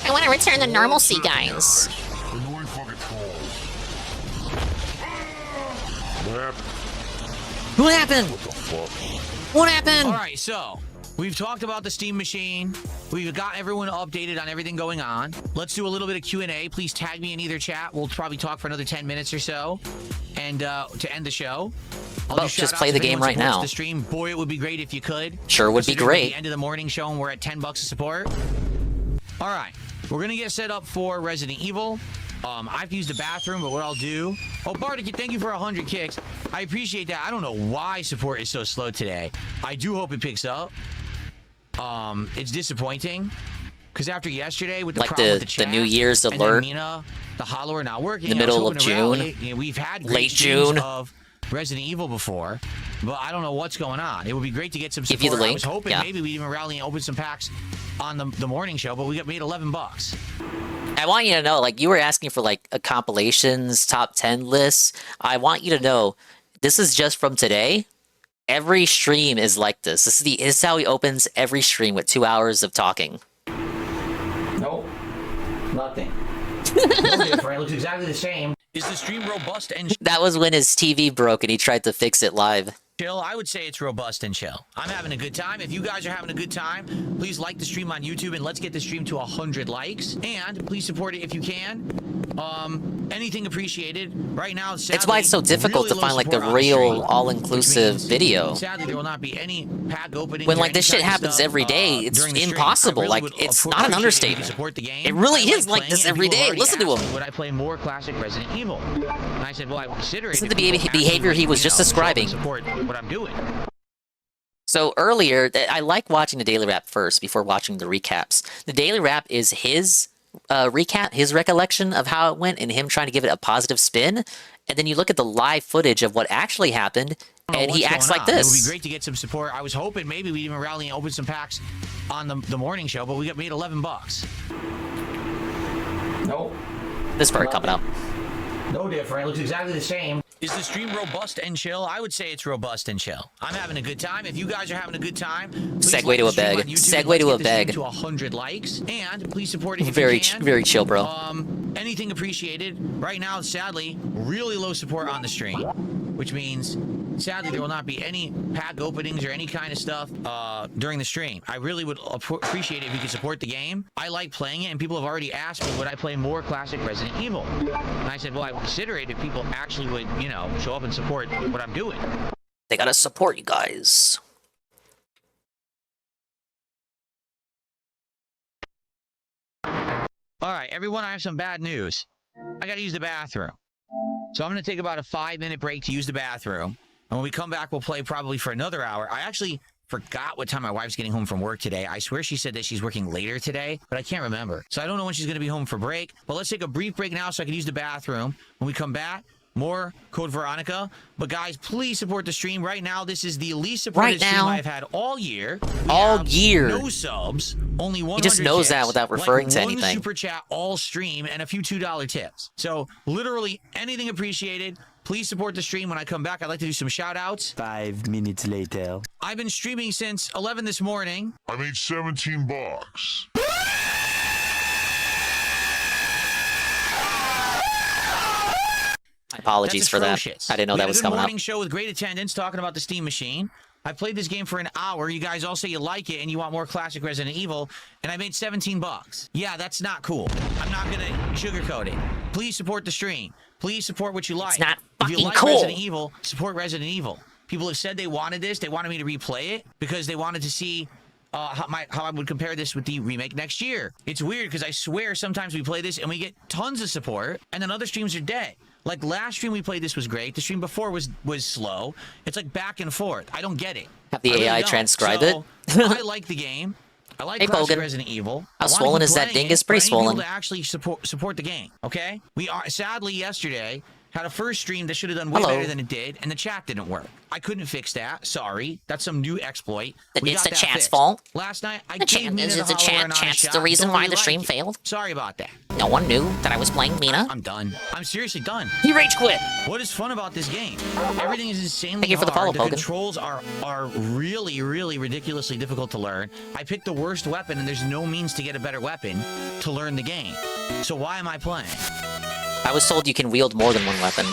I want to return to normalcy, guys. What happened? What happened? All right, so we've talked about the Steam machine. We've got everyone updated on everything going on. Let's do a little bit of Q&A. Please tag me in either chat. We'll probably talk for another 10 minutes or so. And to end the show, I'll just play the game right now. The stream. Boy, it would be great if you could. Sure would be great. The end of the morning show, and we're at $10 of support. All right, we're gonna get set up for Resident Evil. I've used the bathroom, but what I'll do... Oh, Bardic, thank you for 100 kicks. I appreciate that. I don't know why support is so slow today. I do hope it picks up. It's disappointing. Because after yesterday, with the problem with the chat, the New Year's alert, Mina, the Hollow are not working. The middle of June. We've had late June of Resident Evil before, but I don't know what's going on. It would be great to get some support. Give you the link. I was hoping maybe we'd even rally and open some packs on the morning show, but we got made $11. I want you to know, like, you were asking for, like, a compilations, top 10 lists. I want you to know, this is just from today. Every stream is like this. This is how he opens every stream with 2 hours of talking. Nope. Nothing. No different. It looks exactly the same. Is the stream robust and... That was when his TV broke and he tried to fix it live. Chill. I would say it's robust and chill. I'm having a good time. If you guys are having a good time, please like the stream on YouTube and let's get the stream to 100 likes. And please support it if you can. Anything appreciated. Right now, sadly, it's why it's so difficult to find like the real all-inclusive video. Sadly, there will not be any pack openings. When like this shit happens every day, it's impossible. Like it's not an understatement. It really is like this every day. Listen to him. Would I play more classic Resident Evil? And I said, well, I consider it. Listen to the behavior he was just describing. Support what I'm doing. So earlier, I like watching the Daily Wrap first before watching the recaps. The Daily Wrap is his recap, his recollection of how it went and him trying to give it a positive spin. And then you look at the live footage of what actually happened and he acts like this. It would be great to get some support. I was hoping maybe we'd even rally and open some packs on the morning show, but we got made $11. Nope. This part coming up. No different. It looks exactly the same. Is the stream robust and chill? I would say it's robust and chill. I'm having a good time. If you guys are having a good time, segue to a beg. Segue to a beg. To 100 likes, and please support it if very, you can. very chill, bro. Anything appreciated. Right now, sadly, really low support on the stream, which means sadly there will not be any pack openings or any kind of stuff during the stream. I really would appreciate it if you could support the game. I like playing it, and people have already asked me would I play more classic Resident Evil, and I said, well, I would consider it if people actually would, you know, show up and support what I'm doing. They gotta support you guys. All right, everyone, I have some bad news. I gotta use the bathroom. So I'm gonna take about a 5-minute break to use the bathroom. And when we come back, we'll play probably for another hour. I actually forgot what time my wife's getting home from work today. I swear she said that she's working later today, but I can't remember. So I don't know when she's gonna be home for break. But let's take a brief break now so I can use the bathroom. When we come back, more Code Veronica. But guys, please support the stream. Right now, this is the least supported stream I've had all year. All year. No subs, only 100 He just knows that tips, without referring to one anything. super chat all stream and a few $2 tips. So literally anything appreciated. Please support the stream. When I come back, I'd like to do some shout outs. 5 minutes later. I've been streaming since 11 this morning. I made $17. Apologies for that. Atrocious. I didn't know We that had a was good coming up. morning show with great attendance talking about the Steam Machine. I played this game for an hour. You guys all say you like it and you want more classic Resident Evil, and I made $17. Yeah, that's not cool. I'm not gonna sugarcoat it. Please support the stream. Please support what you like. It's not if you fucking like cool. Resident Evil, support Resident Evil. People have said they wanted this. They wanted me to replay it because they wanted to see how I would compare this with the remake next year. It's weird because I swear sometimes we play this and we get tons of support, and then other streams are dead. Like last stream we played this was great. The stream before was slow. It's like back and forth. I don't get it. Have the AI don't. transcribe So, it? I like the game. I like Hey, classic Bogan. Resident Evil. How I wanna swollen keep is that playing dingus? it, Pretty but I need swollen. people to actually support the game. Okay? We are sadly yesterday had a first stream that should have done way Hello. better than it did, and the chat didn't work. I couldn't fix that. Sorry, that's some new exploit. We It's got the that chat's fixed. fault. Last night I The gave chat Mina is the the Hollow chat. Run on a Chat's shot. the reason Don't why really the stream like it. failed. Sorry about that. No one knew that I was playing Mina. I'm done. I'm seriously done. He rage quit. What is fun about this game? Everything is insanely Thank you for the follow, hard. The Bogan. controls are really, really ridiculously difficult to learn. I picked the worst weapon, and there's no means to get a better weapon to learn the game. So why am I playing? I was told you can wield more than one weapon.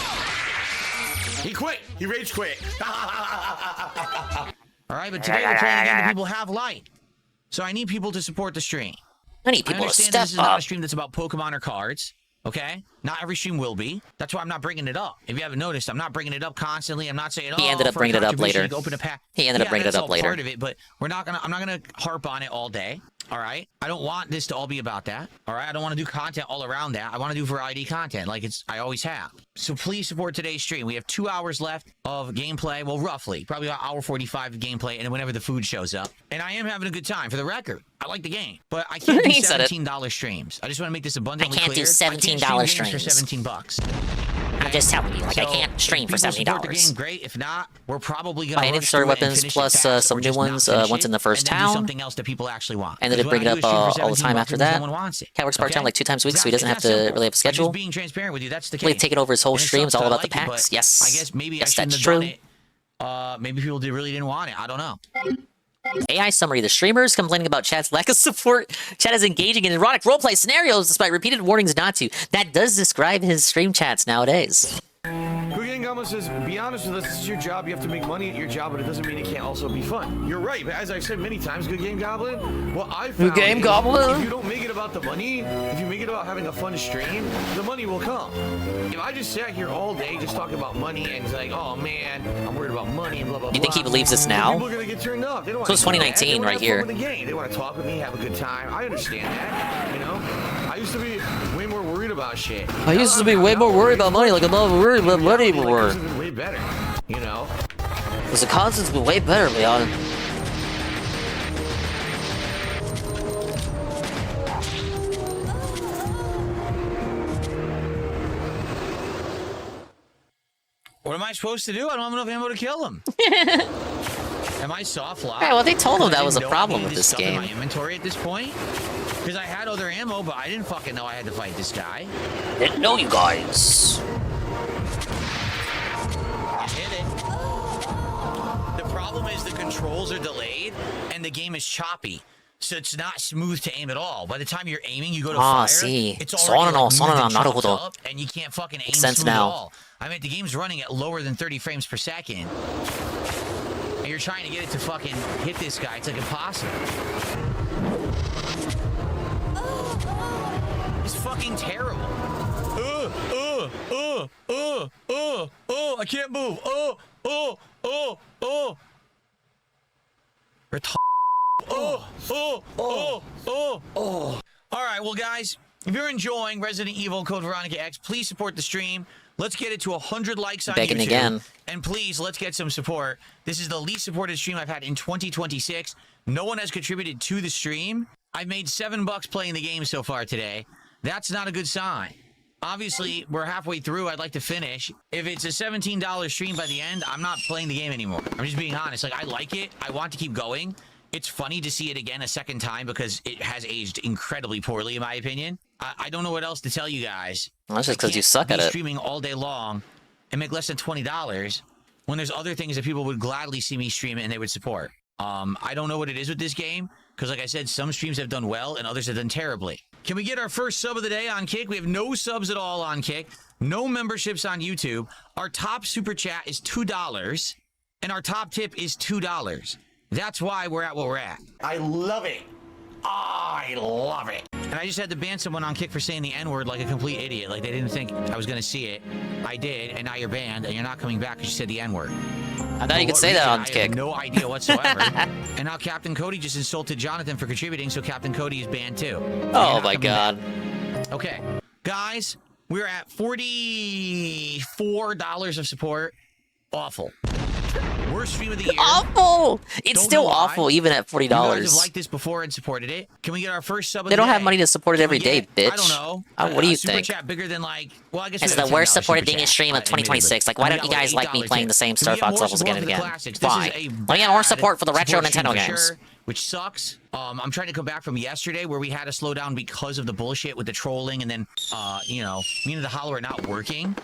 He quit. He rage quit. All right, but today we're playing a game that people have liked. So I need people to support the stream. I need people to understand step this is not up. a stream that's about Pokemon or cards. Okay? Not every stream will be. That's why I'm not bringing it up. If you haven't noticed, I'm not bringing it up constantly. I'm not saying, He ended up for a bringing it up contribution, later. you can open a pack. He ended up bringing it that's up all later. part of it, but I'm not gonna harp on it all day. All right? I don't want this to all be about that. All right? I don't want to do content all around that. I want to do variety content like I always have. So please support today's stream. We have 2 hours left of gameplay. Well, roughly. Probably about hour 45 of gameplay, and then whenever the food shows up. And I am having a good time. For the record, I like the game. But I can't do He said it. $17 streams. I just want to make this abundantly I can't clear. do $17 I can't streams. For $17. I'm just telling you, like, I So, can't stream if for people support the $70. game, great. If not, we're probably gonna I needed rush story through it and weapons finish it plus, fast, some or new just not ones, finish once it, in the first and then do town. something else that people actually want. Ended up Because when bringing I up do a stream for all the 17 time bucks, after it means that. no one wants it. Cat works part-time Okay? like 2 times a week, so he doesn't have It's that to simple. really have a I'm schedule. just being transparent with you. That's the case. Really taking over his whole And it streams, sucks all that I about the like it, packs. but Yes. I guess maybe Yes, I shouldn't that's have true. done it. Maybe people really didn't want it. I don't know. AI summary. The streamers complaining about chat's lack of support. Chat is engaging in erotic roleplay scenarios despite repeated warnings not to. That does describe his stream chats nowadays. Good Game Goblin says, be honest with us, this is your job, you have to make money at your job, but it doesn't mean it can't also be fun. You're right, but as I've said many times, Good Game Goblin, what I found Game is Goblin? if you don't make it about the money, if you make it about having a fun stream, the money will come. If I just sat here all day just talking about money and it's like, oh man, I'm worried about money and blah, blah, blah. You think he believes this now? People are going to get turned off. They don't So it's wanna do that. 2019 They wanna right have here. fun with the game. They want to talk with me, have a good time. I understand that, you know? I used to be way more worried about shit. I used to be way more worried about money, like I'm not worried about money anymore. It's been way better, you know? Because the content's been way better, Leon. What am I supposed to do? I don't have enough ammo to kill him. Am I soft locked? Yeah, well, they told him that I was a didn't know problem I with needed this stuff in game. my inventory at this point? Because I had other ammo, but I didn't fucking know I had to fight this guy. Didn't know you guys. I hit it. The problem is the controls are delayed and the game is choppy. So it's not smooth to aim at all. By the time you're aiming, you go to fire. See. It's So on already and all, like so on and moved on, and chopped naruhodo. up, and you can't fucking aim Makes sense smooth now. at all. I mean, the game's running at lower than 30 frames per second. And you're trying to get it to fucking hit this guy. It's like impossible. It's fucking terrible. I can't move. All right, well, guys, if you're enjoying Resident Evil Code Veronica X, please support the stream. Let's get it to 100 likes on Begging YouTube. again. And please, let's get some support. This is the least supported stream I've had in 2026. No one has contributed to the stream. I've made $7 playing the game so far today. That's not a good sign. Obviously, we're halfway through. I'd like to finish. If it's a $17 stream by the end, I'm not playing the game anymore. I'm just being honest. Like, I like it. I want to keep going. It's funny to see it again a second time because it has aged incredibly poorly, in my opinion. I don't know what else to tell you guys. Well, that's just because you suck at it. Streaming all day long and make less than $20 when there's other things that people would gladly see me stream and they would support. I don't know what it is with this game because, like I said, some streams have done well and others have done terribly. Can we get our first sub of the day on Kick? We have no subs at all on Kick. No memberships on YouTube. Our top super chat is $2 and our top tip is $2. That's why we're at what we're at. I love it. I love it. And I just had to ban someone on Kick for saying the N-word like a complete idiot. Like they didn't think I was going to see it. I did, and now you're banned, and you're not coming back because you said the N-word. I thought you could say that on Kick. I have no idea whatsoever. And now Captain Cody just insulted Jonathan for contributing, so Captain Cody is banned too. Oh my god. Okay, guys, we're at $44 of support. Awful. Worst stream of the year. Awful! It's still awful, even at $40. You guys have liked this before and supported it. Can we get our first sub of They the don't day? have money to support it every day, bitch. I don't know. What do you super think? Chat bigger than like, well, I guess It's we have the a worst $10 supported super thing in chat, stream of admittedly. 2026. Like, why don't you guys like me $8 playing the same Can Star we get Fox more levels again and support for the again? classics? Why? This is a Why get more bad support for the retro support stream Nintendo for games? sure, which sucks. I'm trying to come back from yesterday where we had to slow down because of the bullshit with the trolling and then, you know, me and the Hollow are not working.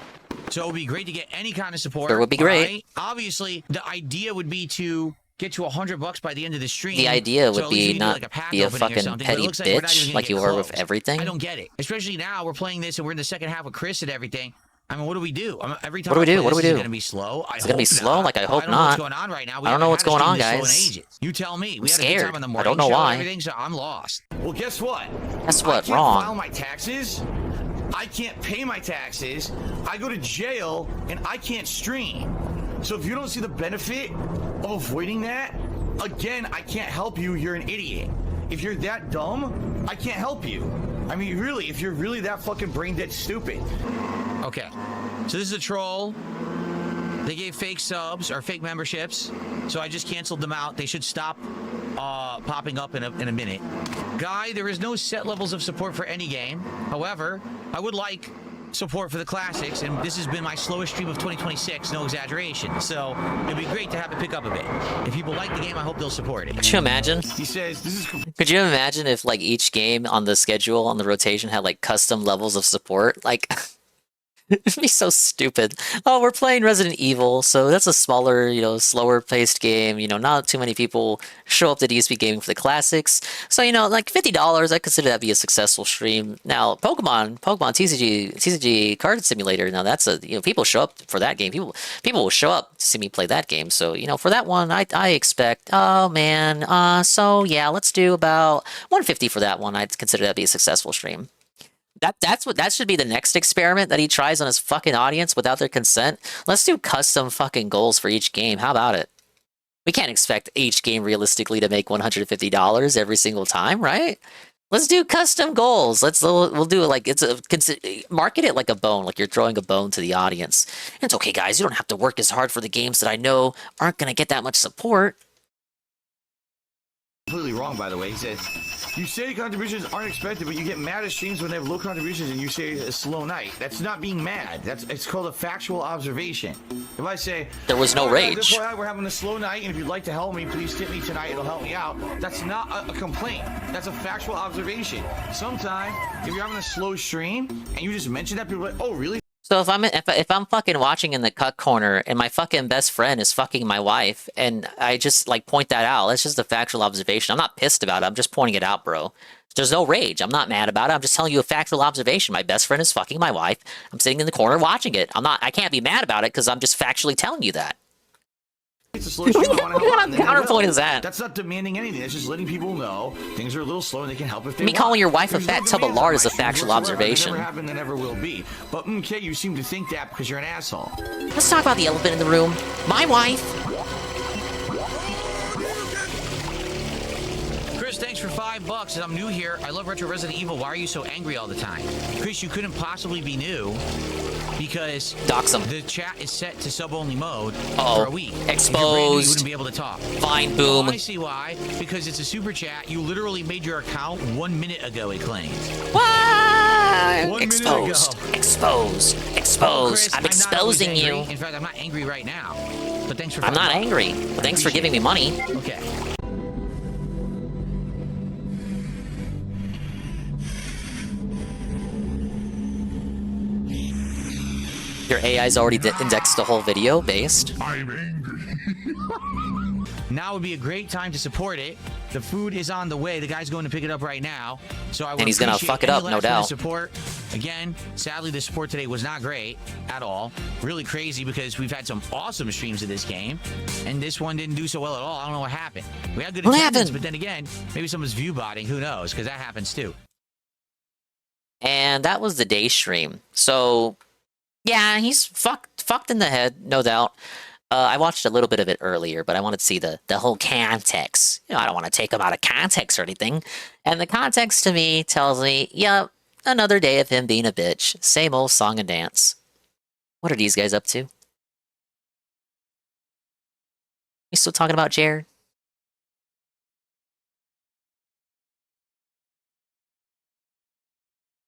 So it would be great to get any kind of support. It would be great. Right? Obviously, the idea would be to get to $100 by the end of the stream. The idea So would at least we be could do, not like, a pack be a opening or fucking something, but it petty looks like we're not even bitch gonna like get you were with close. everything. I don't get it. Especially now we're playing this and we're in the second half with Chris and everything. I mean, what do we do? Every time What do we do? I play What do we this, do? Is it gonna be slow? It's gonna be slow? Like, I hope I don't know what's not. going on right now. I don't know what's going on, guys. In ages. You tell me. We I'm had a good scared. time on the I morning don't know show and why. everything, so I'm lost. Well, guess what? Guess I what? can't Wrong. file my taxes. I can't pay my taxes. I go to jail and I can't stream. So if you don't see the benefit of avoiding that, again, I can't help you. You're an idiot. If you're that dumb, I can't help you. I mean, really, if you're really that fucking brain dead stupid. Okay. So this is a troll. They gave fake subs or fake memberships, so I just canceled them out. They should stop popping up in a minute. Guy, there is no set levels of support for any game. However, I would like support for the classics, and this has been my slowest stream of 2026, no exaggeration. So it'd be great to have it pick up a bit. If people like the game, I hope they'll support it. Could you imagine? He says this is. Could you imagine if like each game on the schedule on the rotation had like custom levels of support? Like it'd be so stupid. Oh, we're playing Resident Evil, so that's a smaller, you know, slower paced game. You know, not too many people show up to DSP Gaming for the classics. So, you know, like $50, I consider that to be a successful stream. Now, Pokemon TCG Card Simulator. Now, that's a, you know, people show up for that game. People will show up to see me play that game. So, you know, for that one, I expect. Oh man. So yeah, let's do about $150 for that one. I'd consider that to be a successful stream. That should be the next experiment that he tries on his fucking audience without their consent. Let's do custom fucking goals for each game. How about it? We can't expect each game realistically to make $150 every single time, right? Let's do custom goals. We'll do it like market it like a bone, like you're throwing a bone to the audience. And it's okay, guys. You don't have to work as hard for the games that I know aren't gonna get that much support. Completely wrong, by the way. He says, you say contributions aren't expected, but you get mad at streams when they have low contributions and you say a slow night. That's not being mad. It's called a factual observation. If I say, there was no rage. We're having a slow night, and if you'd like to help me, please tip me tonight. It'll help me out. That's not a complaint. That's a factual observation. Sometimes, if you're having a slow stream and you just mention that, people are like, oh, really? So if I'm fucking watching in the cut corner and my fucking best friend is fucking my wife and I just like point that out, that's just a factual observation. I'm not pissed about it. I'm just pointing it out, bro. There's no rage. I'm not mad about it. I'm just telling you a factual observation. My best friend is fucking my wife. I'm sitting in the corner watching it. I can't be mad about it because I'm just factually telling you that. It's a slow stream. I want to help out. What counterpoint is that? That's not demanding anything. It's just letting people know things are a little slow and they can help if they Me want. calling your wife a There's fat no tub of demands lard on is a my factual streams whatsoever. observation. It never happened and never will be. But okay, you seem to think that because you're an asshole. Let's talk about the elephant in the room. My wife. Chris, thanks for $5. And I'm new here. I love Retro Resident Evil. Why are you so angry all the time? Chris, you couldn't possibly be new because the chat is set to sub-only mode for a week. Exposed. If you're brand new, you wouldn't be able to talk. Fine, boom. Oh, I see why. Because it's a super chat. You literally made your account 1 minute ago, it claims. What? Exposed. Exposed. Exposed. I'm exposing you. In fact, I'm not angry right now. But thanks for. I'm not angry. But thanks for giving me money. Okay. Your AI's already indexed the whole video based. I'm angry. Now would be a great time to support it. The food is on the way. The guy's going to pick it up right now. So I would And he's gonna appreciate fuck it any up, no last bit of doubt. Support. Again, sadly, the support today was not great at all. Really crazy because we've had some awesome streams of this game, and this one didn't do so well at all. I don't know what happened. We had good What attendance, happened? but then again, maybe someone's view botting. Who knows? Because that happens too. And that was the day stream. So, yeah, he's fucked in the head, no doubt. I watched a little bit of it earlier, but I wanted to see the whole context. You know, I don't want to take him out of context or anything. And the context to me tells me, yep, another day of him being a bitch. Same old song and dance. What are these guys up to? You still talking about Jared?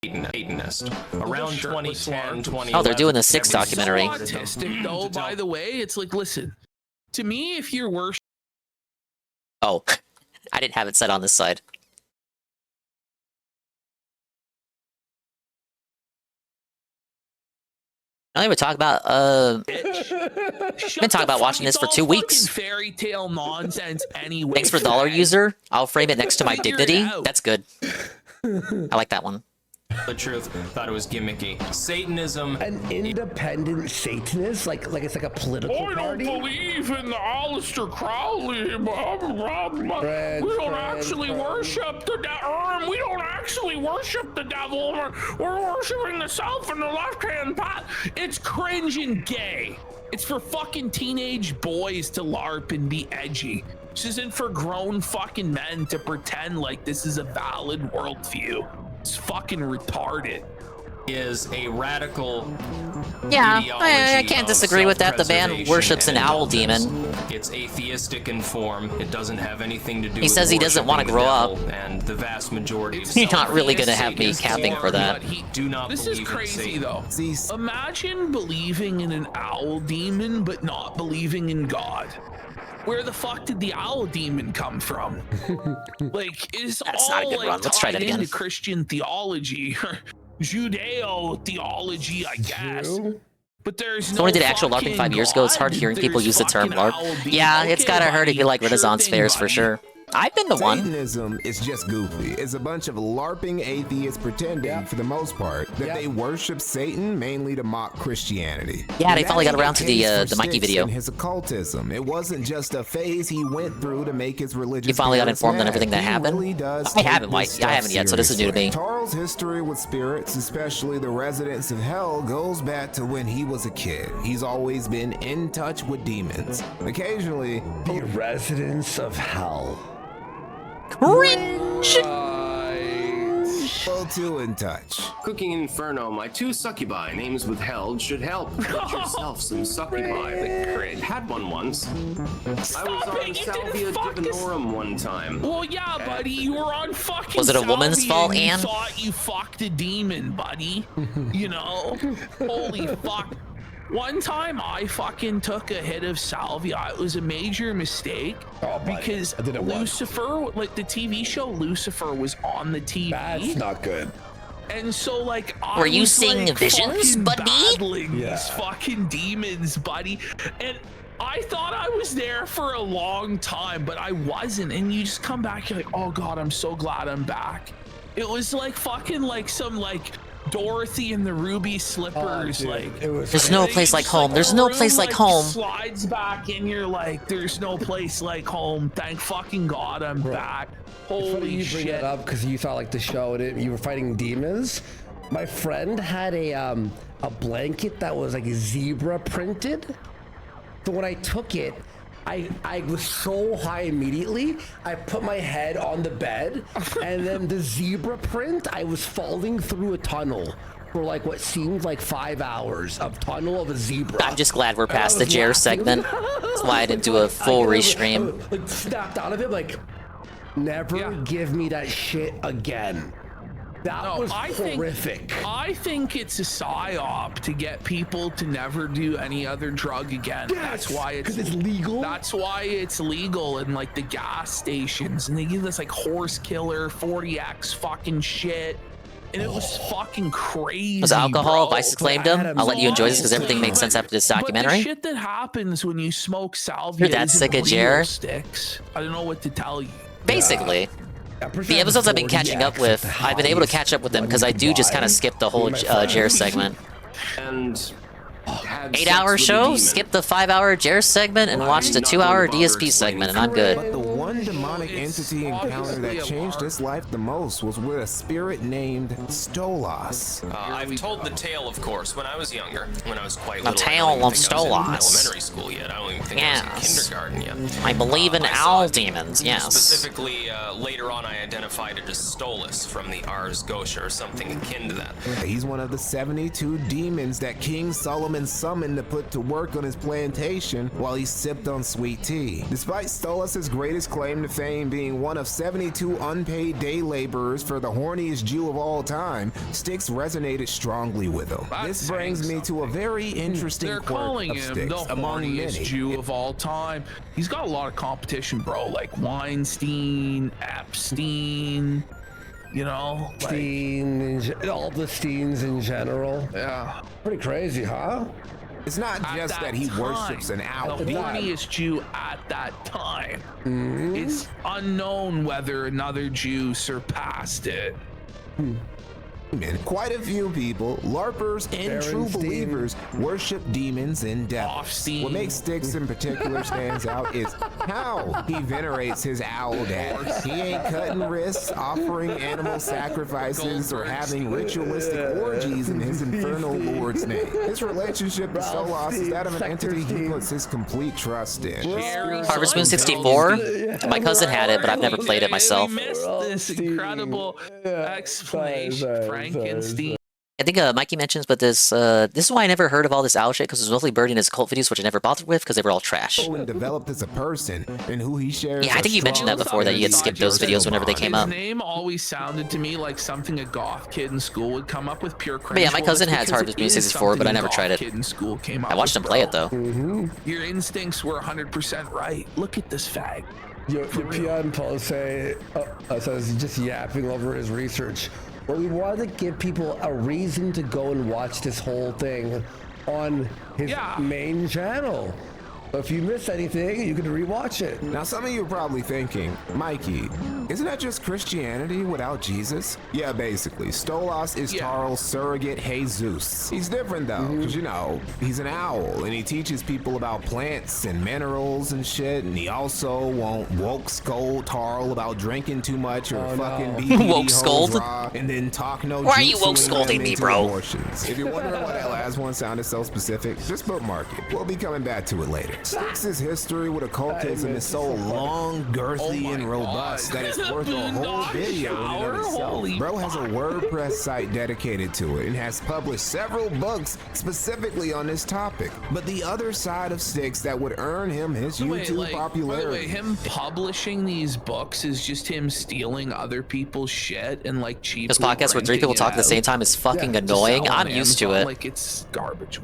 Satanist. Around 2010, 2011. Oh, they're doing the 6 documentary. Autistic, though, by the way, it's like, listen, to me, if you're worse. Oh, I didn't have it set on this side. I would talk about been talking about watching this for 2 weeks. Fairy tale nonsense anyway. Thanks for dollar user. I'll frame it next to my dignity. That's good. I like that one. The truth, thought it was gimmicky. Satanism. An independent Satanist, like it's like a political party. I don't believe in the Aleister Crowley. We don't actually worship the devil. We don't actually worship the devil. We're worshiping the self in the left-hand pot. It's cringe and gay. It's for fucking teenage boys to LARP and be edgy. This isn't for grown fucking men to pretend like this is a valid worldview. It's fucking retarded. Is a radical. Yeah, I can't disagree with that. The band worships an owl demon. It's atheistic in form. It doesn't have anything to do. He says he doesn't want to grow up. And the vast majority. Of You're not really gonna have me capping for that. Do not. This is crazy though. Imagine believing in an owl demon but not believing in God. Where the fuck did the owl demon come from? Like, it's That's all not a good like run. Let's try that tied again. into Christian theology, Judeo theology, I guess. But there's no. Someone did actual LARPing 5 years ago. It's hard hearing people use the term LARP. Yeah, it's gotta hurt if you like Renaissance fairs for sure. I've been the one. Satanism is just goofy. It's a bunch of LARPing atheists pretending, for the most part, that they worship Satan mainly to mock Christianity. Yeah, they finally got around to the Mikey video. His occultism. It wasn't just a phase he went through to make his religious. You finally got informed on charismatic. everything that He happened? really does I take haven't, Mike. this I haven't stuff yet, so this is new to me. Charles' history with spirits, especially the residents of hell, goes back to when he was a kid. He's always been in touch with demons. Occasionally, the residents of hell. Cringe! Well, too in touch. Cooking Inferno, my 2 succubi names withheld should help. Get yourself some succubi. Had one once. I was on Salvia Divinorum one time. Well, yeah, buddy, you were on fucking. Was it a woman's Salvia fault, and you Anne? thought you fucked a demon, buddy. You know? Holy fuck. One time I fucking took a hit of salvia. It was a major mistake because Lucifer, like the TV show Lucifer, was on the TV. That's not good. And so, like, Were I you was, seeing like, visions, fucking buddy? battling these fucking demons, buddy. And I thought I was there for a long time, but I wasn't. And you just come back, you're like, oh God, I'm so glad I'm back. It was like fucking like some like Dorothy and the Ruby Slippers, like There's no place like home. There's no place like home. Slides back and you're like, there's no place like home. Thank fucking God I'm back. It's funny Holy you bring shit. that up because you thought like the show and you were fighting demons. My friend had a blanket that was like zebra printed. So when I took it, I was so high immediately. I put my head on the bed, and then the zebra print, I was falling through a tunnel for like what seemed like 5 hours of tunnel of a zebra. I'm just glad we're past the Jer segment. That's why I didn't do a full restream. Like snapped out of it, like never give me that shit again. That was horrific. I think it's a psyop to get people to never do any other drug again. Yes, that's why it's legal. That's why it's legal in like the gas stations, and they give this like horse killer 40x fucking shit. And it was fucking crazy. Was alcohol? bro. Vice claimed him. I'll let you enjoy this because everything made sense after this But documentary. the shit that happens when you smoke salvia Your dad's isn't sick of real Jer? sticks. I don't know what to tell you. Basically. The episodes I've been catching up with, I've been able to catch up with them because I do just kind of skip the whole Jer segment. And 8-hour show, skip the 5-hour Jer segment, and watch the 2-hour DSP segment, and I'm good. But the one demonic entity encounter that changed his life the most was with a spirit named Stolas. I've told the tale, of course, when I was younger, when I was quite The little. tale I don't of even think I was in Stolas. elementary school yet. I don't even think I was in kindergarten yet. I believe in I saw owl it demons, yes. Specifically, later on, I identified it as Stolas from the Ars Gotia or something akin to that. He's one of the 72 demons that King Solomon summoned to put to work on his plantation while he sipped on sweet tea. Despite Stolas' greatest claim to fame being one of 72 unpaid day laborers for the horniest Jew of all time, Styx resonated strongly with him. This brings me to a very interesting They're quirk calling of him Styx, the among horniest many. Jew of all time. He's got a lot of competition, bro. Like Weinstein, Epstein, you know, like, All the Steens in general. Yeah. Pretty crazy, huh? It's not at just that he time, worships an owl. The horniest Jew at that time. It's unknown whether another Jew surpassed it. Quite a few people, LARPers and true believers, worship demons and devils. What makes Styx in particular stands out is how he venerates his owl dad. He ain't cutting wrists, offering animal sacrifices, or having ritualistic orgies in his infernal lord's name. His relationship to Stolas is that of an entity he puts his complete trust in. Harvest Moon 64. My cousin had it, but I've never played it myself. We missed this incredible explanation, Frankenstein. I think Mikey mentions, but this is why I never heard of all this owl shit, because it was mostly buried in his cult videos, which I never bothered with because they were all trash. And developed as a person, and who he shares. Yeah, I think you mentioned that before, that you had skipped those videos whenever they came up. His name always sounded to me like something a goth kid in school would come up with pure cringe. But yeah, my cousin Well, has that's Harvest Moon because it is 64, but I something never a tried goth it. kid in school came up I watched him with, play bro. it though. Your instincts were 100% right. Look at this fag. Your Pion Pose says just yapping over his research. But we wanted to give people a reason to go and watch this whole thing on his main channel. If you miss anything, you can rewatch it. Now, some of you are probably thinking, Mikey, isn't that just Christianity without Jesus? Yeah, basically. Stolas is Tarl's surrogate Jesus. He's different, though, because, you know, he's an owl, and he teaches people about plants and minerals and shit, and he also won't woke scold Tarl about drinking too much or fucking BPD Woke scold? raw, and then talk no Why are you jutsuing woke them scolding me, into bro? abortions. If you're wondering why that last one sounded so specific, just bookmark it. We'll be coming back to it later. Styx's history with occultism is so long, girthy, and robust that it's worth a whole video in and of itself. Bro has a WordPress site dedicated to it and has published several books specifically on this topic. But the other side of Styx that would earn him his YouTube popularity. Wait, him publishing these books is just him stealing other people's shit and like cheaply This podcast where 3 people talk at the same time is fucking annoying. I'm used to it. Like it's garbage.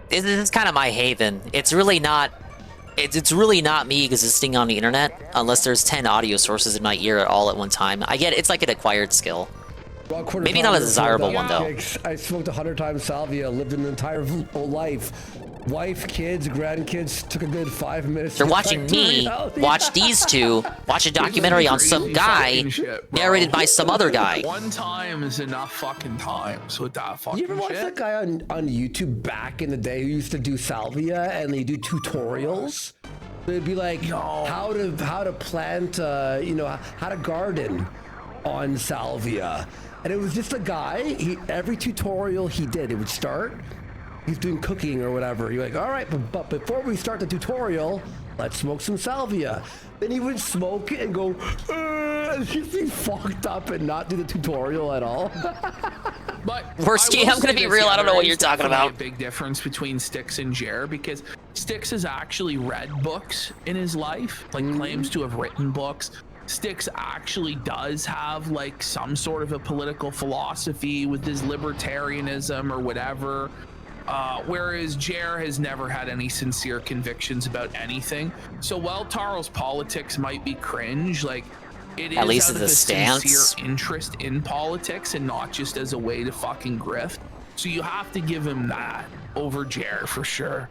This is kind of my haven. It's really not. It's really not me existing on the internet unless there's 10 audio sources in my ear all at one time. I get it's like an acquired skill. Maybe not a desirable one though. I smoked 100 times salvia, lived an entire life. Wife, kids, grandkids took a good 5 minutes. They're watching me watch these two watch a documentary on some guy narrated by some other guy. One time is enough fucking times with that fucking shit. You ever watch that guy on YouTube back in the day who used to do salvia and they do tutorials? It'd be like how to plant, how to garden on salvia, and it was just a guy. Every tutorial he did, it would start. He's doing cooking or whatever. You're like, all right, but before we start the tutorial, let's smoke some salvia. Then he would smoke it and go, and he'd be fucked up and not do the tutorial at all. But I'm gonna be real. I don't know what you're talking about. A big difference between Styx and Jer, because Styx has actually read books in his life, like claims to have written books. Styx actually does have like some sort of a political philosophy with his libertarianism or whatever. Whereas Jer has never had any sincere convictions about anything. So while Taro's politics might be cringe, like it At is least out of the a stance. sincere interest in politics and not just as a way to fucking grift. So you have to give him that over Jer for sure.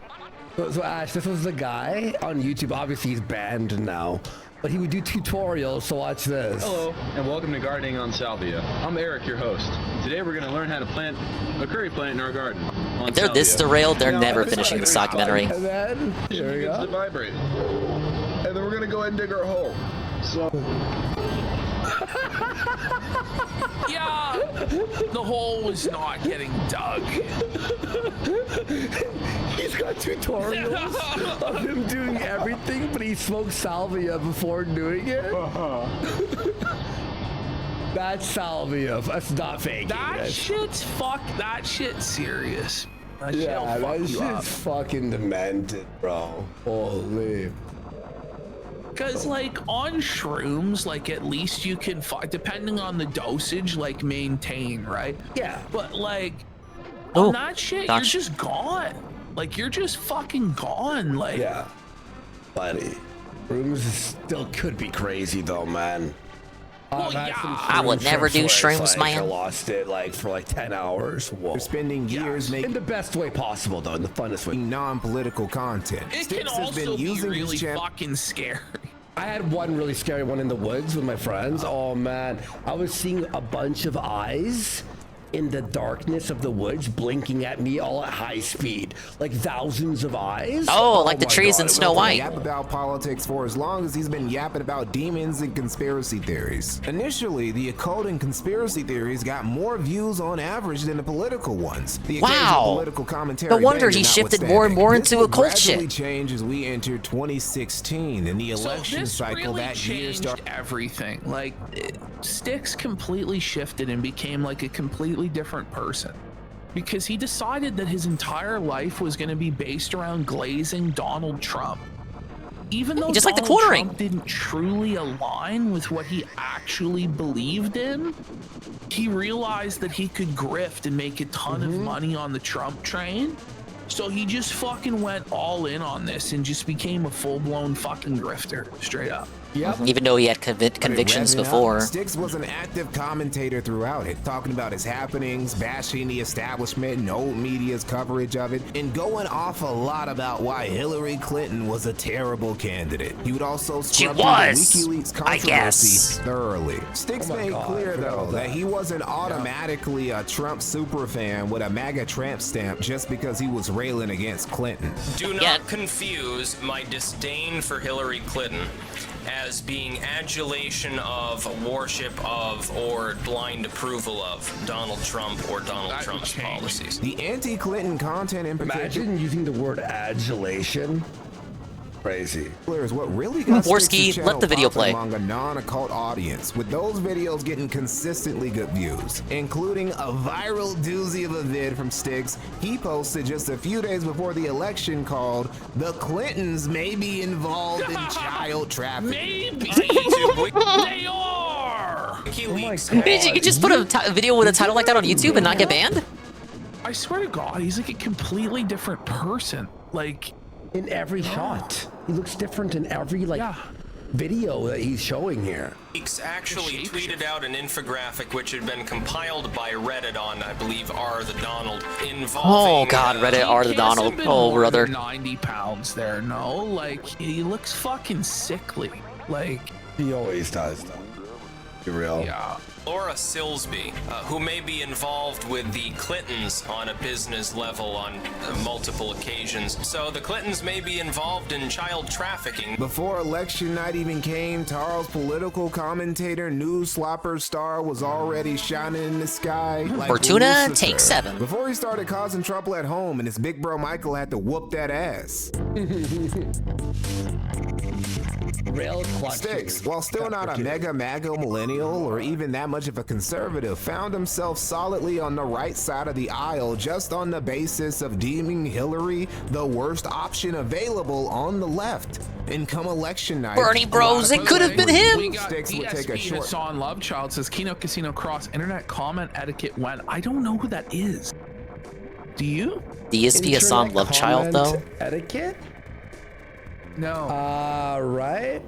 So Ash, this was the guy on YouTube. Obviously, he's banned now, but he would do tutorials. So watch this. Hello, and welcome to Gardening on Salvia. I'm Eric, your host. Today we're going to learn how to plant a curry plant in our garden. If they're this derailed, they're never finishing this documentary. And then here we go. To vibrate. And then we're going to go ahead and dig our hole. So. Yeah, the hole was not getting dug. He's got tutorials of him doing everything, but he smoked salvia before doing it. That's salvia. That's not fake. That shit's serious. That shit's fucking demented, bro. Holy. Because like on shrooms, like at least you can, depending on the dosage, like maintain, right? Yeah. But like on that shit, you're just gone. Like you're just fucking gone. Like yeah, buddy. Shrooms still could be crazy though, man. Well, I would never do shrooms, man. I lost it like for like 10 hours. Whoa. They're spending years making in the best way possible, though, in the funnest way. Non-political content. It can also be really fucking scary. I had one really scary one in the woods with my friends. Oh man, I was seeing a bunch of eyes in the darkness of the woods blinking at me all at high speed, like thousands of eyes. Oh, like the trees in Snow White. Yap about politics for as long as he's been yapping about demons and conspiracy theories. Initially, the occult and conspiracy theories got more views on average than the political ones. The occasional political commentary. No wonder he shifted more and more into occult shit. This changed as we entered 2016 and the election cycle really that year started. Everything like Styx completely shifted and became like a completely different person because he decided that his entire life was going to be based around glazing Donald Trump. Even though just like the Donald quartering Trump didn't truly align with what he actually believed in, he realized that he could grift and make a ton of money on the Trump train. So he just fucking went all in on this and just became a full-blown fucking grifter, straight up. Yep. Even though he had convictions before. Styx was an active commentator throughout it, talking about his happenings, bashing the establishment and old media's coverage of it, and going off a lot about why Hillary Clinton was a terrible candidate. He would also scrub through the WikiLeaks controversy thoroughly. Styx made clear, though, that he wasn't automatically a Trump superfan with a MAGA tramp stamp just because he was railing against Clinton. Do not confuse my disdain for Hillary Clinton as being adulation of, worship of, or blind approval of Donald Trump or Donald Trump's policies. The anti-Clinton content in particular. Imagine using the word adulation. Crazy. Is what really got Borsky, let the video play. Among a non-occult audience, with those videos getting consistently good views, including a viral doozy of a vid from Styx he posted just a few days before the election called "The Clintons May Be Involved in Child Trafficking." Maybe they are. Bitch, you could just put a video with a title like that on YouTube and not get banned? I swear to God, he's like a completely different person. Like in every shot, he looks different in every video that he's showing here. Leaks actually tweeted out an infographic which had been compiled by Reddit on, I believe, R the Donald, involving. Oh God, Reddit R the Donald. Oh brother. 90 pounds there, no? Like he looks fucking sickly. Like he always does, though. Be real. Yeah. Laura Silsby, who may be involved with the Clintons on a business level on multiple occasions. So the Clintons may be involved in child trafficking. Before election night even came, Tarl's political commentator, news slopper star was already shining in the sky like Fortuna, Lucifer. take 7. Before he started causing trouble at home and his big bro Michael had to whoop that ass. Real clutch. Sticks, while still not a mega millennial or even that much of a conservative, found himself solidly on the right side of the aisle just on the basis of deeming Hillary the worst option available on the left. And come election night, Bernie Bros, it could have been him. We got Sticks would take a DSP short. Hassan Lovechild says Kino Casino cross internet comment etiquette when I don't know who that is. Do you? DSP Hassan Lovechild though. Etiquette? No. Right.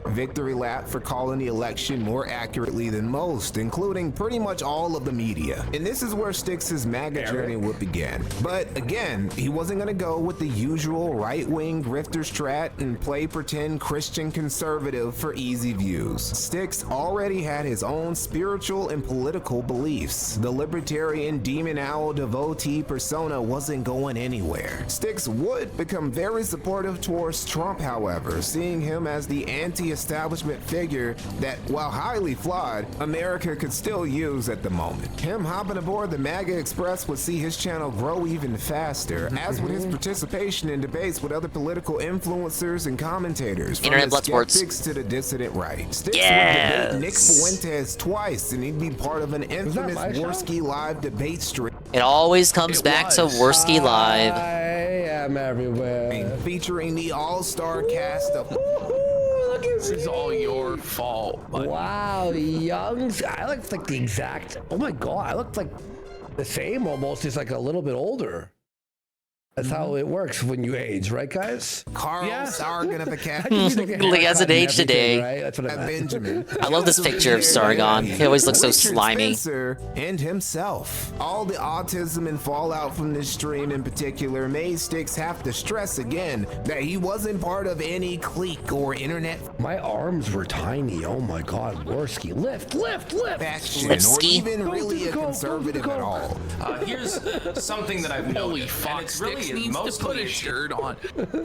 Victory lap for calling the election more accurately than most, including pretty much all of the media. And this is where Styx's MAGA journey would begin. But again, he wasn't gonna go with the usual right-wing grifter strat and play pretend Christian conservative for easy views. Styx already had his own spiritual and political beliefs. The libertarian demon owl devotee persona wasn't going anywhere. Styx would become very supportive towards Trump, however, seeing him as the anti-establishment figure that, while highly flawed, America could still use at the moment. Him hopping aboard the MAGA Express would see his channel grow even faster, as would his participation in debates with other political influencers and commentators, from Internet the Blood Sports. skeptics to the dissident right. Styx would Yes. debate Nick Fuentes twice, and he'd be part of an infamous Worski Live debate stream. It always comes back to Worski Live. I am everywhere. Featuring the all-star cast of... This is all your fault. Buddy. Wow, young. I look like the exact. Oh my god, I look like the same almost. Just like a little bit older. That's how it works when you age, right, guys? Carl Sargon of Academy. He hasn't aged today. Right? That's what I meant. Benjamin. I love this picture of Sargon. He always looks so Richard slimy. Spencer and himself. All the autism and fallout from this stream in particular made Styx have to stress again that he wasn't part of any clique or internet My arms were tiny. Oh my god, Worski. Lift. faction or Lipsky. even really a conservative at all. Here's something that I've Holy noticed, fuck, and it's really Styx needs to mostly put a shirt on.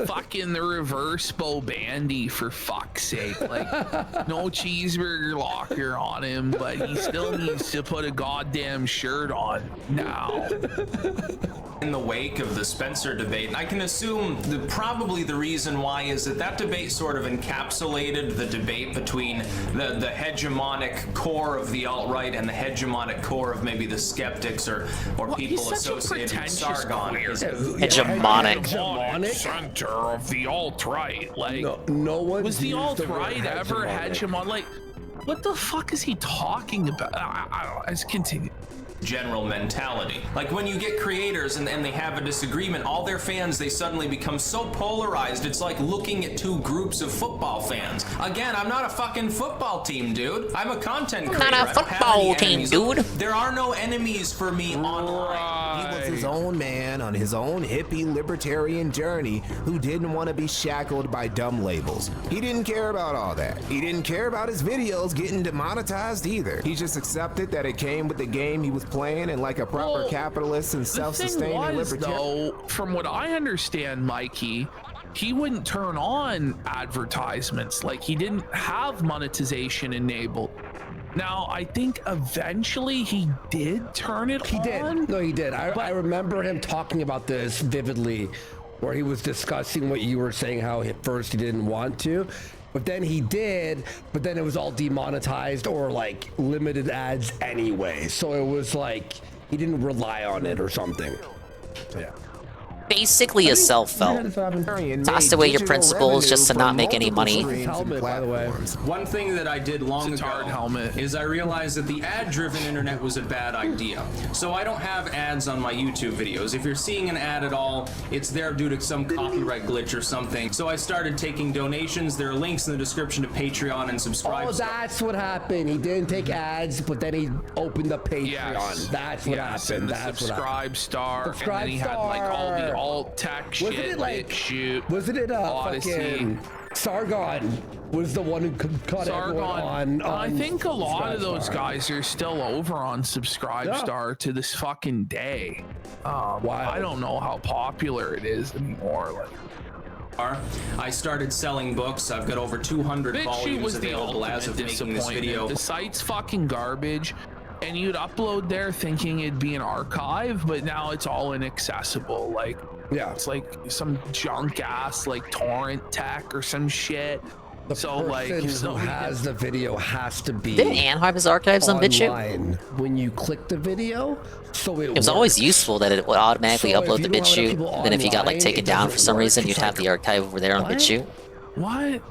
Fucking the reverse Bo Bandy, for fuck's sake. Like, no cheeseburger locker on him, but he still needs to put a goddamn shirt on now. in the wake of the Spencer debate. And I can assume probably the reason why is that debate sort of encapsulated the debate between the hegemonic core of the alt-right and the hegemonic core of maybe the skeptics or people associated with Sargon. Hegemonic. Center of the alt-right. Like, no one was the used the word alt-right ever hegemonic? Like, what the fuck is he talking about? I don't know. Let's continue. General mentality. Like when you get creators and they have a disagreement, all their fans, they suddenly become so polarized. It's like looking at two groups of football fans. Again, I'm not a fucking football team, dude. I'm a content creator. Not a football team, dude. There are no enemies for me online. He was his own man on his own hippie libertarian journey who didn't want to be shackled by dumb labels. He didn't care about all that. He didn't care about his videos getting demonetized either. He just accepted that it came with the game he was playing, and like a proper capitalist and self-sustaining libertarian. Though, from what I understand, Mikey, he wouldn't turn on advertisements. Like, he didn't have monetization enabled. Now, I think eventually he did turn it on. He did. No, he did. I remember him talking about this vividly, where he was discussing what you were saying, how at first he didn't want to. But then he did, but then it was all demonetized or like limited ads anyway. So it was like he didn't rely on it or something. So yeah. Basically a self-help. Tossed away your principles just to not make any money. Helmet, by the way. One thing that I did long ago is I realized that the ad-driven internet was a bad idea. So I don't have ads on my YouTube videos. If you're seeing an ad at all, it's there due to some copyright glitch or something. So I started taking donations. There are links in the description to Patreon and subscribe. Oh, that's what happened. He didn't take ads, but then he opened up Patreon. Yes. That's what happened. And the That's subscribe star. And then he had like all the alt tech shit. Wasn't it like shoot? Wasn't it Odyssey? Fucking Sargon was the one who caught everyone on I think a lot of those Subscribestar. guys are still over on Subscribestar to this fucking day. I don't know how popular it is anymore. I started selling books. I've got over 200 volumes was the available as of making this video. The site's fucking garbage, and you'd upload there thinking it'd be an archive, but now it's all inaccessible. Like, Yeah. It's like some junk ass like torrent tech or some shit. The person who has the video has to be. Didn't Ann have his archives on BitChute? online when you click the video, so it was always useful that it would automatically So if upload you to don't have BitChute. people Then if you got like online, taken it down for doesn't some work. reason, It's you'd have like, the archive over there on what? BitChute. What?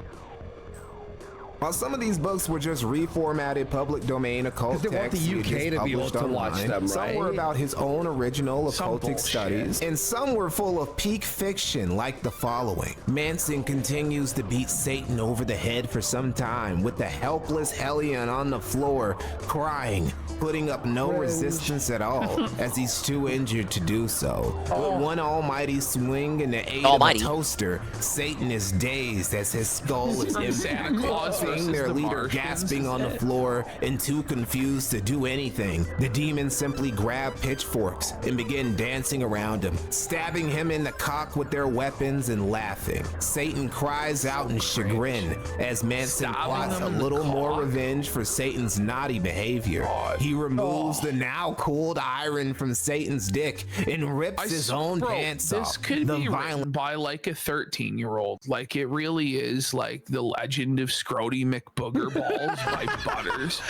While some of these books were just reformatted public domain occult They want the texts he UK just to be able published to watch online, them, some were right? about his own original Some occultic bullshit. studies, and some were full of peak fiction like the following. Manson continues to beat Satan over the head for some time with the helpless Hellion on the floor crying, putting up no resistance at all as he's too injured to do so. With one almighty swing and the aid of a toaster, Satan is dazed as his skull is From Santa empty. Claus Seeing versus their the leader Martians. gasping on the floor and too confused to do anything, the demons simply grab pitchforks and begin dancing around him, stabbing him in the cock with their weapons and laughing. Satan cries out in chagrin as Manson plots a little more revenge for Satan's naughty behavior. He removes the now cooled iron from Satan's dick and rips his own pants this off. could The be written by like a 13-year-old. Like it really is like the legend of Scrody McBooger Balls by Butters.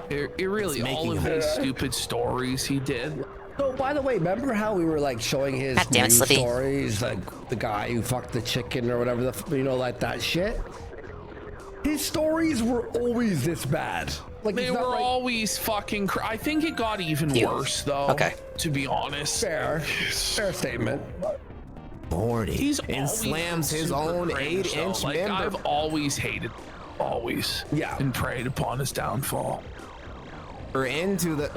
It really, all of these stupid stories he did. So, by the way, remember how we were like showing his God damn it, news Slippy. stories, like the guy who fucked the chicken or whatever, like that shit? His stories were always this bad. Like They it's not were like- always fucking. I think it got even worse though. Okay. To be honest. Fair statement. 40 He's and always slams his super own cringe, 8-inch though. Like, member. I've always hated, always. Yeah. And preyed upon his downfall. Into the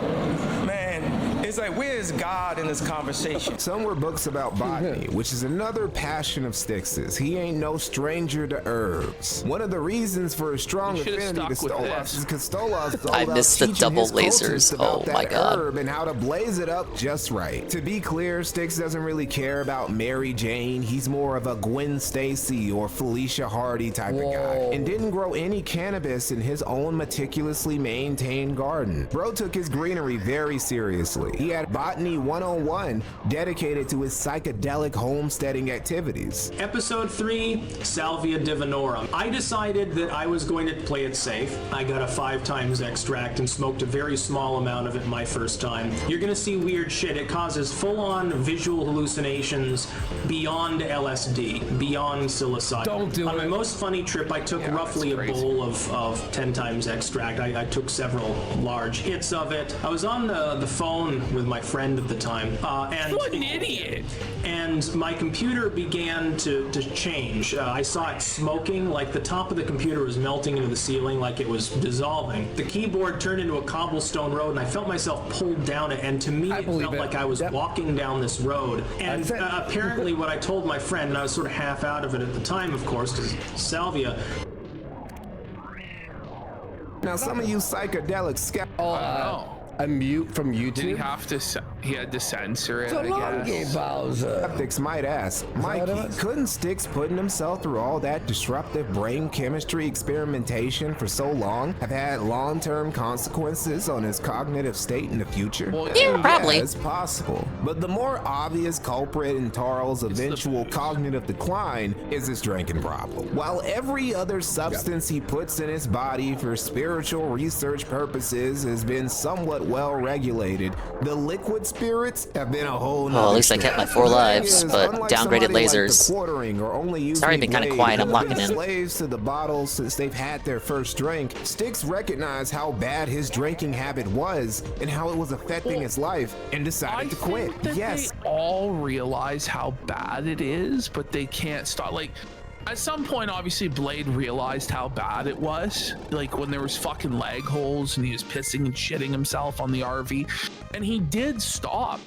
Man, it's like, where's God in this conversation? Some were books about botany, which is another passion of Styx's. He ain't no stranger to herbs. One of the reasons for a strong You should've affinity to stuck with Stolas this. is because Stolas is all I about missed the teaching double his cultists lasers. about Oh my that God. herb and how to blaze it up just right. To be clear, Styx doesn't really care about Mary Jane. He's more of a Gwen Stacy or Felicia Hardy type of guy, and didn't grow any cannabis in his own meticulously maintained garden. Bro took his greenery very seriously. He had Botany 101 dedicated to his psychedelic homesteading activities. Episode 3, Salvia divinorum. I decided that I was going to play it safe. I got a 5 times extract and smoked a very small amount of it my first time. You're gonna see weird shit. It causes full-on visual hallucinations beyond LSD, beyond psilocybin. Don't do On my it. most funny trip, I took roughly a bowl of 10 times extract. I took several large hits of it. I was on the phone with my friend at the time. And What an idiot. And my computer began to change. I saw it smoking, like the top of the computer was melting into the ceiling like it was dissolving. The keyboard turned into a cobblestone road and I felt myself pulled down it, and to me it felt like I was walking down this road. And apparently what I told my friend, and I was sort of half out of it at the time, of course, because salvia. Now some of you psychedelic a mute from YouTube. Did he have to? He had to censor it. I guess. Skeptics might ask, Mikey, couldn't Styx putting himself through all that disruptive brain chemistry experimentation for so long have had long-term consequences on his cognitive state in the future? Well, yeah, probably. It's possible. But the more obvious culprit in Tarl's eventual cognitive decline is his drinking problem. While every other substance he puts in his body for spiritual research purposes has been somewhat well regulated, the liquid spirits have been a whole nother Well, at least I kept my 4 lives, but downgraded lasers. Sorry, been kind of quiet. I'm locking in. Slaves to the bottles since they've had their first drink. Styx recognized how bad his drinking habit was and how it was affecting his life, and decided to quit. Yes, They all realize how bad it is, but they can't stop. Like, at some point, obviously, Blade realized how bad it was. Like, when there was fucking leg holes and he was pissing and shitting himself on the RV. And he did stop.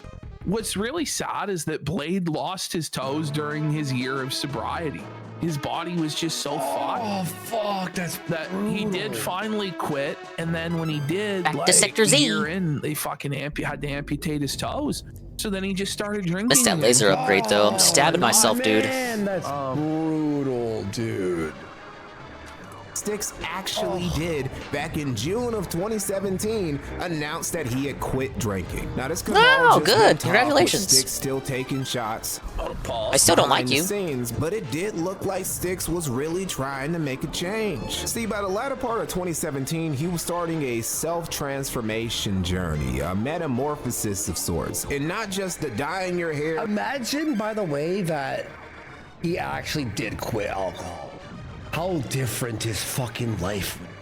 What's really sad is that Blade lost his toes during his year of sobriety. His body was just so fucked. Oh, fuck, that's that he did finally quit. And then when he did, Back to like, Sector a Z. year in, they fucking had to amputate his toes. So then he just started drinking. Missed that laser upgrade though. I'm stabbing myself, dude. Man, that's brutal, dude. Styx actually did back in June of 2017 announced that he had quit drinking. Now this could all just good. been talk, Congratulations. with Styx still taking shots. I still don't like behind the you. Scenes, but it did look like Styx was really trying to make a change. See, by the latter part of 2017, he was starting a self-transformation journey, a metamorphosis of sorts, and not just the dyeing your hair. Imagine, by the way, that he actually did quit alcohol. How different his fucking life would be.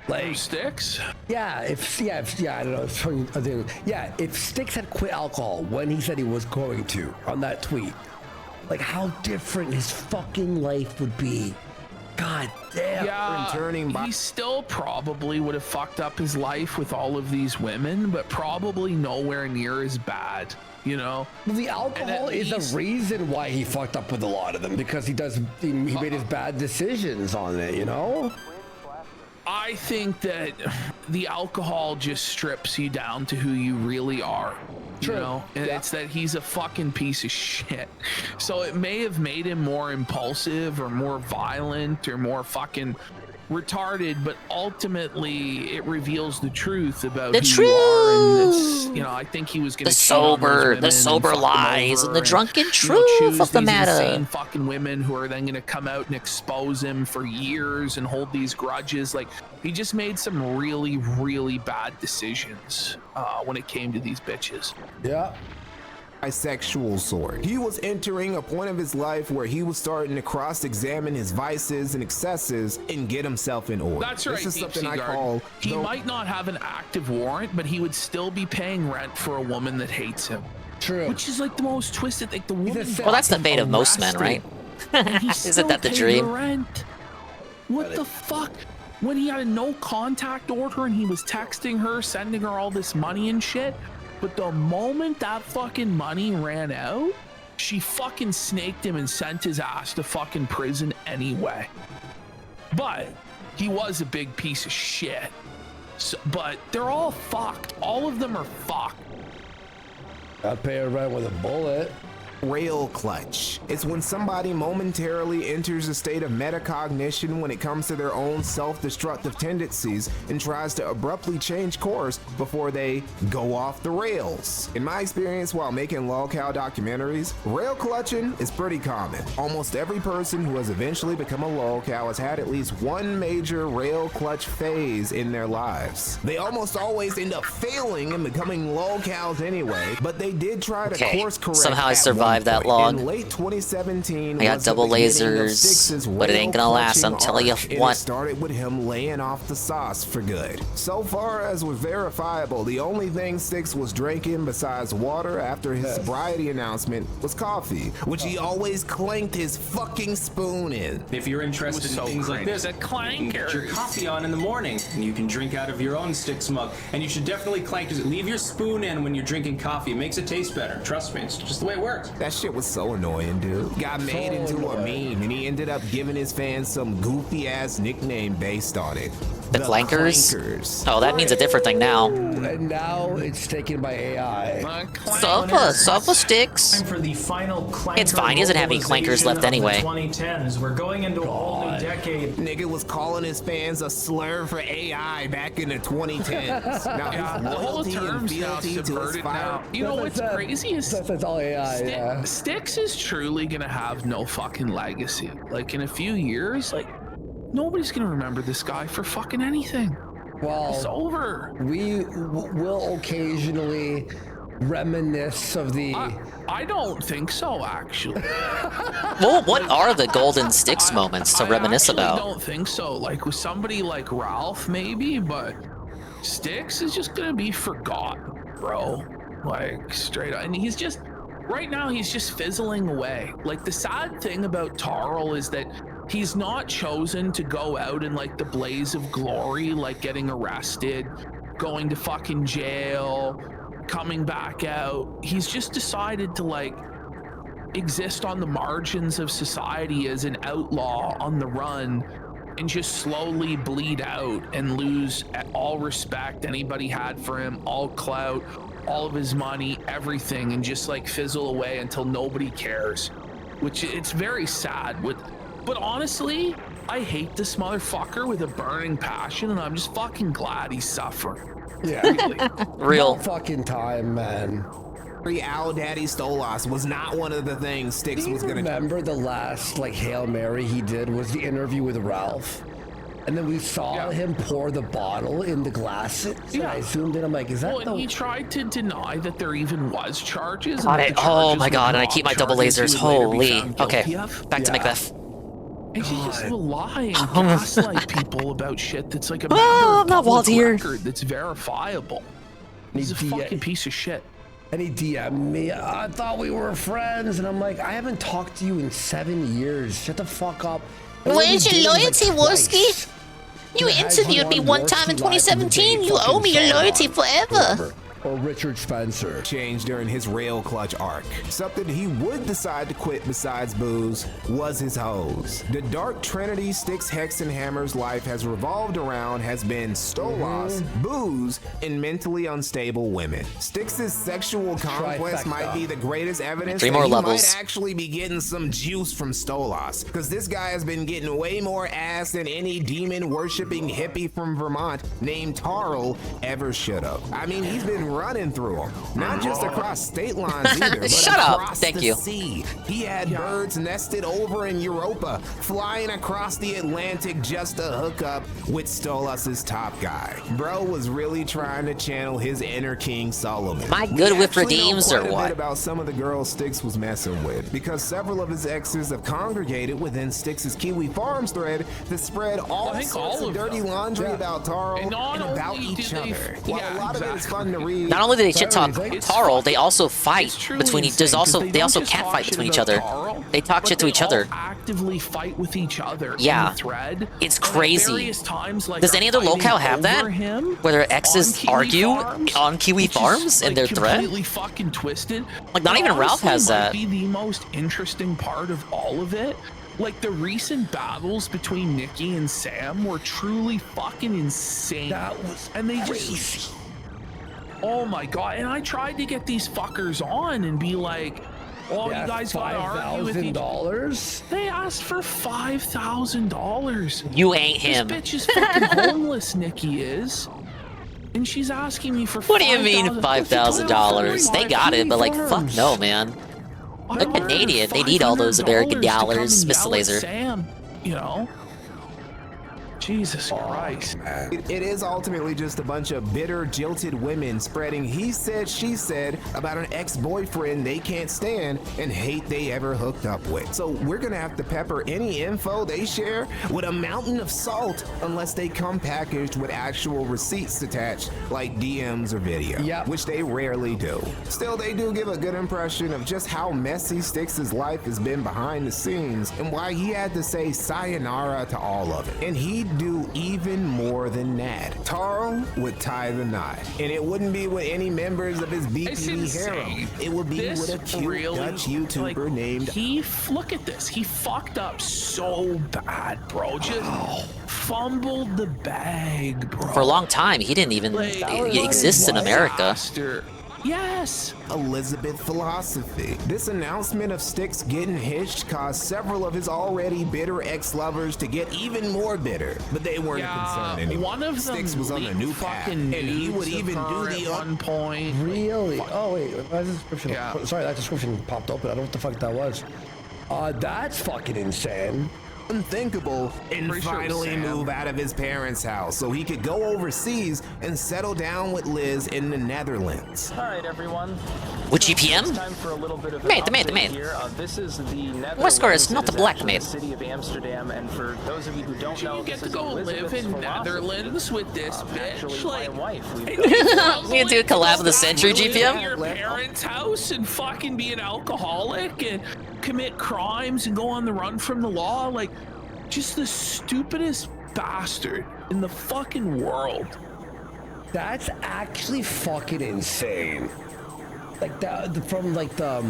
Like Styx? Yeah, I don't know. If Styx had quit alcohol when he said he was going to on that tweet, like how different his fucking life would be. God damn. Yeah, he still probably would have fucked up his life with all of these women, but probably nowhere near as bad, you know? Well, the alcohol is the reason why he fucked up with a lot of them, because he made his bad decisions on it, you know? I think that the alcohol just strips you down to who you really are. True. You know, and it's that he's a fucking piece of shit. So it may have made him more impulsive or more violent or more fucking retarded, but ultimately it reveals the truth about who you are. And it's, you know, I think he was going to the sober lies and the drunken truth of the matter. Insane fucking women who are then going to come out and expose him for years and hold these grudges. Like, he just made some really, really bad decisions when it came to these bitches. Yeah. Bisexual sort. He was entering a point of his life where he was starting to cross-examine his vices and excesses and get himself in order. That's right. This is something I Guard. call. He might not have an active warrant, but he would still be paying rent for a woman that hates him. True. Which is like the most twisted. Like the woman. Well, that's the fate of most men, right? Isn't that the dream? Rent. What the fuck? When he had a no contact order and he was texting her, sending her all this money and shit. But the moment that fucking money ran out, she fucking snaked him and sent his ass to fucking prison anyway. But he was a big piece of shit. So, but they're all fucked. All of them are fucked. I pay her rent with a bullet. Rail clutch. It's when somebody momentarily enters a state of metacognition when it comes to their own self-destructive tendencies and tries to abruptly change course before they go off the rails. In my experience while making lolcow documentaries, rail clutching is pretty common. Almost every person who has eventually become a lolcow has had at least one major rail clutch phase in their lives. They almost always end up failing and becoming lolcows anyway, but they did try to course correct. Somehow I survived that long. In late 2017, I got double lasers, but it ain't gonna last. I'm telling you what. It started with him laying off the sauce for good. So far as was verifiable, the only thing Styx was drinking besides water after his sobriety announcement was coffee, which he always clanked his fucking spoon in. If you're interested in things like this, you can get your coffee on in the morning, and you can drink out of your own Styx mug. And you should definitely clank. Leave your spoon in when you're drinking coffee. It makes it taste better. Trust me, it's just the way it works. That shit was so annoying, dude. Got made into a meme, and he ended up giving his fans some goofy-ass nickname based on it. The clankers? Oh, that means a different thing now. And now it's taken by AI. Suffer Styx. For the final It's fine. He doesn't have any clankers left anyway. 2010s. We're going into a whole new decade. Nigga was calling his fans a slur for AI back in the 2010s. Now, his the whole loyalty and term's now fealty to his subverted now. You know what's crazy is that's all AI. Yeah. Styx is truly gonna have no fucking legacy. Like in a few years, like nobody's gonna remember this guy for fucking anything. Well, it's over. We will occasionally reminisce of the. I don't think so, actually. Well, what are the golden Styx moments to reminisce about? I don't think so. Like with somebody like Ralph, maybe, but Styx is just gonna be forgotten, bro. Like straight up, and he's just. Right now, he's just fizzling away. Like, the sad thing about Tarl is that he's not chosen to go out in, like, the blaze of glory, like getting arrested, going to fucking jail, coming back out. He's just decided to, like, exist on the margins of society as an outlaw on the run and just slowly bleed out and lose all respect anybody had for him, all clout, all of his money, everything, and just like fizzle away until nobody cares. Which it's very sad. But honestly, I hate this motherfucker with a burning passion, and I'm just fucking glad he's suffering. Yeah. Really. Real. No fucking time, man. Owl Daddy Stolas was not one of the things Styx was gonna. Remember the last like Hail Mary he did was the interview with Ralph, and then we saw him pour the bottle in the glasses. And I zoomed in. I'm like, is that Well, and he tried to deny that there even was charges. Got and it. that the Oh charges my were god, and I not keep my double charges lasers. he would later be Holy. found Okay, guilty of. back to Macbeth. And she just will lie and gaslight people about shit that's like a matter Oh, of I'm not public Waltier. record that's verifiable. He's a fucking piece of shit. And he DM'd me. I thought we were friends, and I'm like, I haven't talked to you in 7 years. Shut the fuck up. And what Where's we your did was, loyalty, like, Worsky? twice. You The guys interviewed who me on one time in Worsky Live 2017. You fucking owe me your saw loyalty it. forever. Or Richard Spencer. Changed during his rail clutch arc. Something he would decide to quit besides booze was his hoes. The dark trinity Styx, Hex, and Hammer's life has revolved around has been Stolas, booze, and mentally unstable women. Styx's sexual conquest might be the greatest evidence 3 that more he levels. might actually be getting some juice from Stolas, because this guy has been getting way more ass than any demon-worshipping hippie from Vermont named Tarl ever should have. I mean, he's been running through them, not just across state lines either, but Shut up. across Thank the you. sea. He had birds nested over in Europa, flying across the Atlantic just to hook up with Stolas' top guy. Bro was really trying to channel his inner King Solomon. Am I We good with actually know redeems or quite a what? bit about some of the girls Styx was messing with, because several of his exes have congregated within Styx's Kiwi Farms thread to spread all sorts of dirty laundry about Taro and about each other. While a lot of it is fun to read, Not only do they shit talk It's Tarl, they also fight between each. There's also they also just cat talk fight shit between each about other. Tarl, They talk but shit to they each all other. actively fight with each other Yeah. in the thread. It's And at crazy. various times, like, Does are any other fighting locale have that? over him Where their exes on Kiwi argue Farms, on Kiwi which is, Farms in like, their thread? completely fucking twisted. Like, not But even Ralph honestly has that. might be the most interesting part of all of it. Like, the recent battles between Nikki and Sam were truly fucking insane. That was and they crazy. just oh my god. And I tried to get these fuckers on and be like, oh, Yeah, you guys gotta argue with each $5,000? They asked for $5,000. You ain't him. This bitch is fucking homeless, Nikki is. And she's asking me for What do you mean $5,000? $5,000? They got it, but like, fuck no, man. They're Canadian. They need all those American dollars, Mr. Laser. Sam, you know. Jesus Christ. It is ultimately just a bunch of bitter, jilted women spreading he said, she said about an ex-boyfriend they can't stand and hate they ever hooked up with. So we're gonna have to pepper any info they share with a mountain of salt unless they come packaged with actual receipts attached, like DMs or video, which they rarely do. Still, they do give a good impression of just how messy Styx's life has been behind the scenes and why he had to say sayonara to all of it. And he'd do even more than that. Tarl would tie the knot, and it wouldn't be with any members of his BPD harem. It would be with a cute Dutch YouTuber named. Look at this. He fucked up so bad, bro. Just fumbled the bag, bro. For a long time, he didn't even exist in America. Yes. Elizabeth Philosophy. This announcement of Styx getting hitched caused several of his already bitter ex-lovers to get even more bitter, but they weren't concerned anymore. One of them Styx was on a new path, and he would even do the one point. Really? Oh wait, that description. Sorry, that description popped open. I don't know what the fuck that was. That's fucking insane. Unthinkable and finally move out of his parents' house so he could go overseas and settle down with Liz in the Netherlands. All right, everyone. With GPM? It's time for a little bit of an Mate. update here. This is the Netherlands. Wesker is not It a black actually mate. the city of Amsterdam, and for those of you who don't know, You get this to is go live Elizabeth's in philosophy. Netherlands with this bitch. Actually, Like, my wife. We gonna do a collab of the century, live in GPM? your parents' house and fucking be an alcoholic and commit crimes and go on the run from the law. Like, just the stupidest bastard in the fucking world. That's actually fucking insane. Like that from like the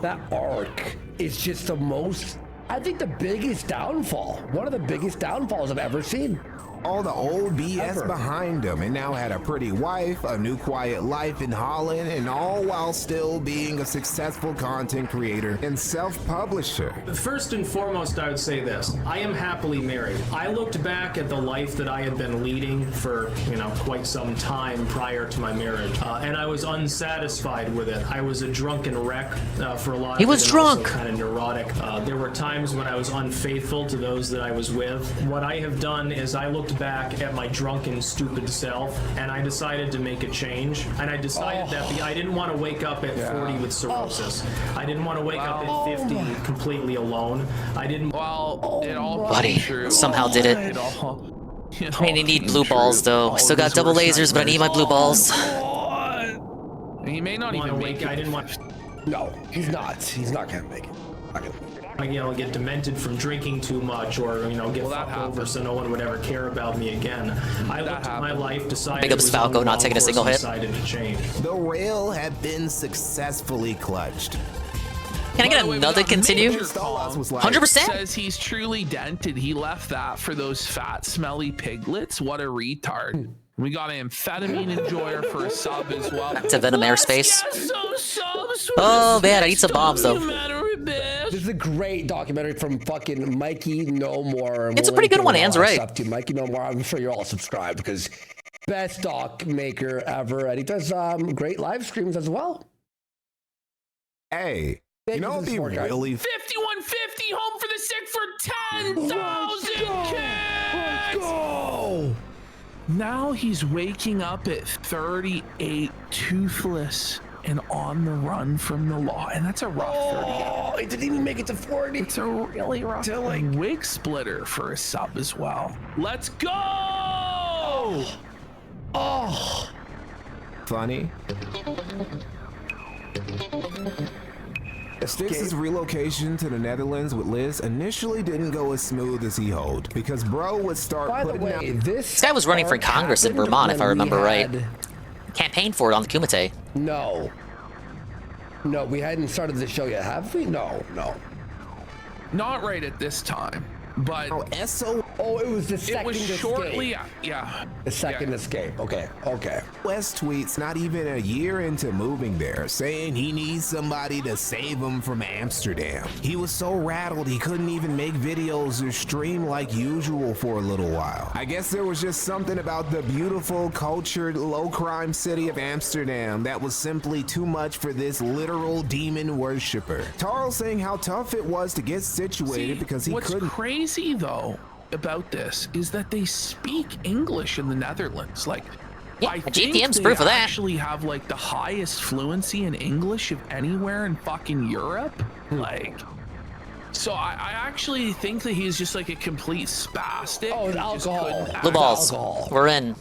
that arc is just the most. I think the biggest downfall. One of the biggest downfalls I've ever seen. all the old BS behind him and now had a pretty wife, a new quiet life in Holland, and all while still being a successful content creator and self-publisher. First and foremost, I would say this. I am happily married. I looked back at the life that I had been leading for, quite some time prior to my marriage, and I was unsatisfied with it. I was a drunken wreck for a lot of it. He was drunk. Kind of neurotic. There were times when I was unfaithful to those that I was with. What I have done is I looked back at my drunken, stupid self, and I decided to make a change. And I decided that I didn't want to wake up at 40 with cirrhosis. I didn't want to wake up at 50 completely alone. I didn't. Well, it all Buddy, somehow did it. I mean, I need blue balls though. I still got double lasers, but I need my blue balls. He may not even make it. I didn't want. No, he's not. He's not gonna make it. Get demented from drinking too much, or get fucked over, so no one would ever care about me again. I looked at my life, decided. Big ups Falco, not taking a single hit. Decided to change. The rail had been successfully clutched. Can I get another continue? 100%. Says he's truly dented. He left that for those fat, smelly piglets. What a retard. We got an amphetamine enjoyer for a sub as well. Back to Venom Airspace. Oh man, I need some bombs though. This is a great documentary from fucking Mikey No More. It's a pretty good one, Anne's right. Up to Mikey No More. I'm sure you're all subscribed because best doc maker ever, and he does great live streams as well. Hey, it'd be really 5150 home for the sick for 10,000 kids. Let's go. Now he's waking up at 38, toothless, and on the run from the law, and that's a rough 38. Oh, he didn't even make it to 40. It's a really rough wig splitter for a sub as well. Let's go! Oh. Funny. Styx's relocation to the Netherlands with Liz initially didn't go as smooth as he hoped because bro would start putting out. This guy was running for Congress in Vermont, if I remember right. Campaigned for it on the Kumite. No, we hadn't started the show yet, have we? No. Not right at this time, but it was the second escape. Shortly, yeah. The second escape. Okay. West tweets not even a year into moving there, saying he needs somebody to save him from Amsterdam. He was so rattled he couldn't even make videos or stream like usual for a little while. I guess there was just something about the beautiful, cultured, low-crime city of Amsterdam that was simply too much for this literal demon worshiper. Tarl saying how tough it was to get situated because he couldn't. What's crazy though about this is that they speak English in the Netherlands. I think GTM's proof of that. Actually have the highest fluency in English of anywhere in fucking Europe. So I actually think that he's just a complete spastic. Oh, alcohol. Blue balls. We're in.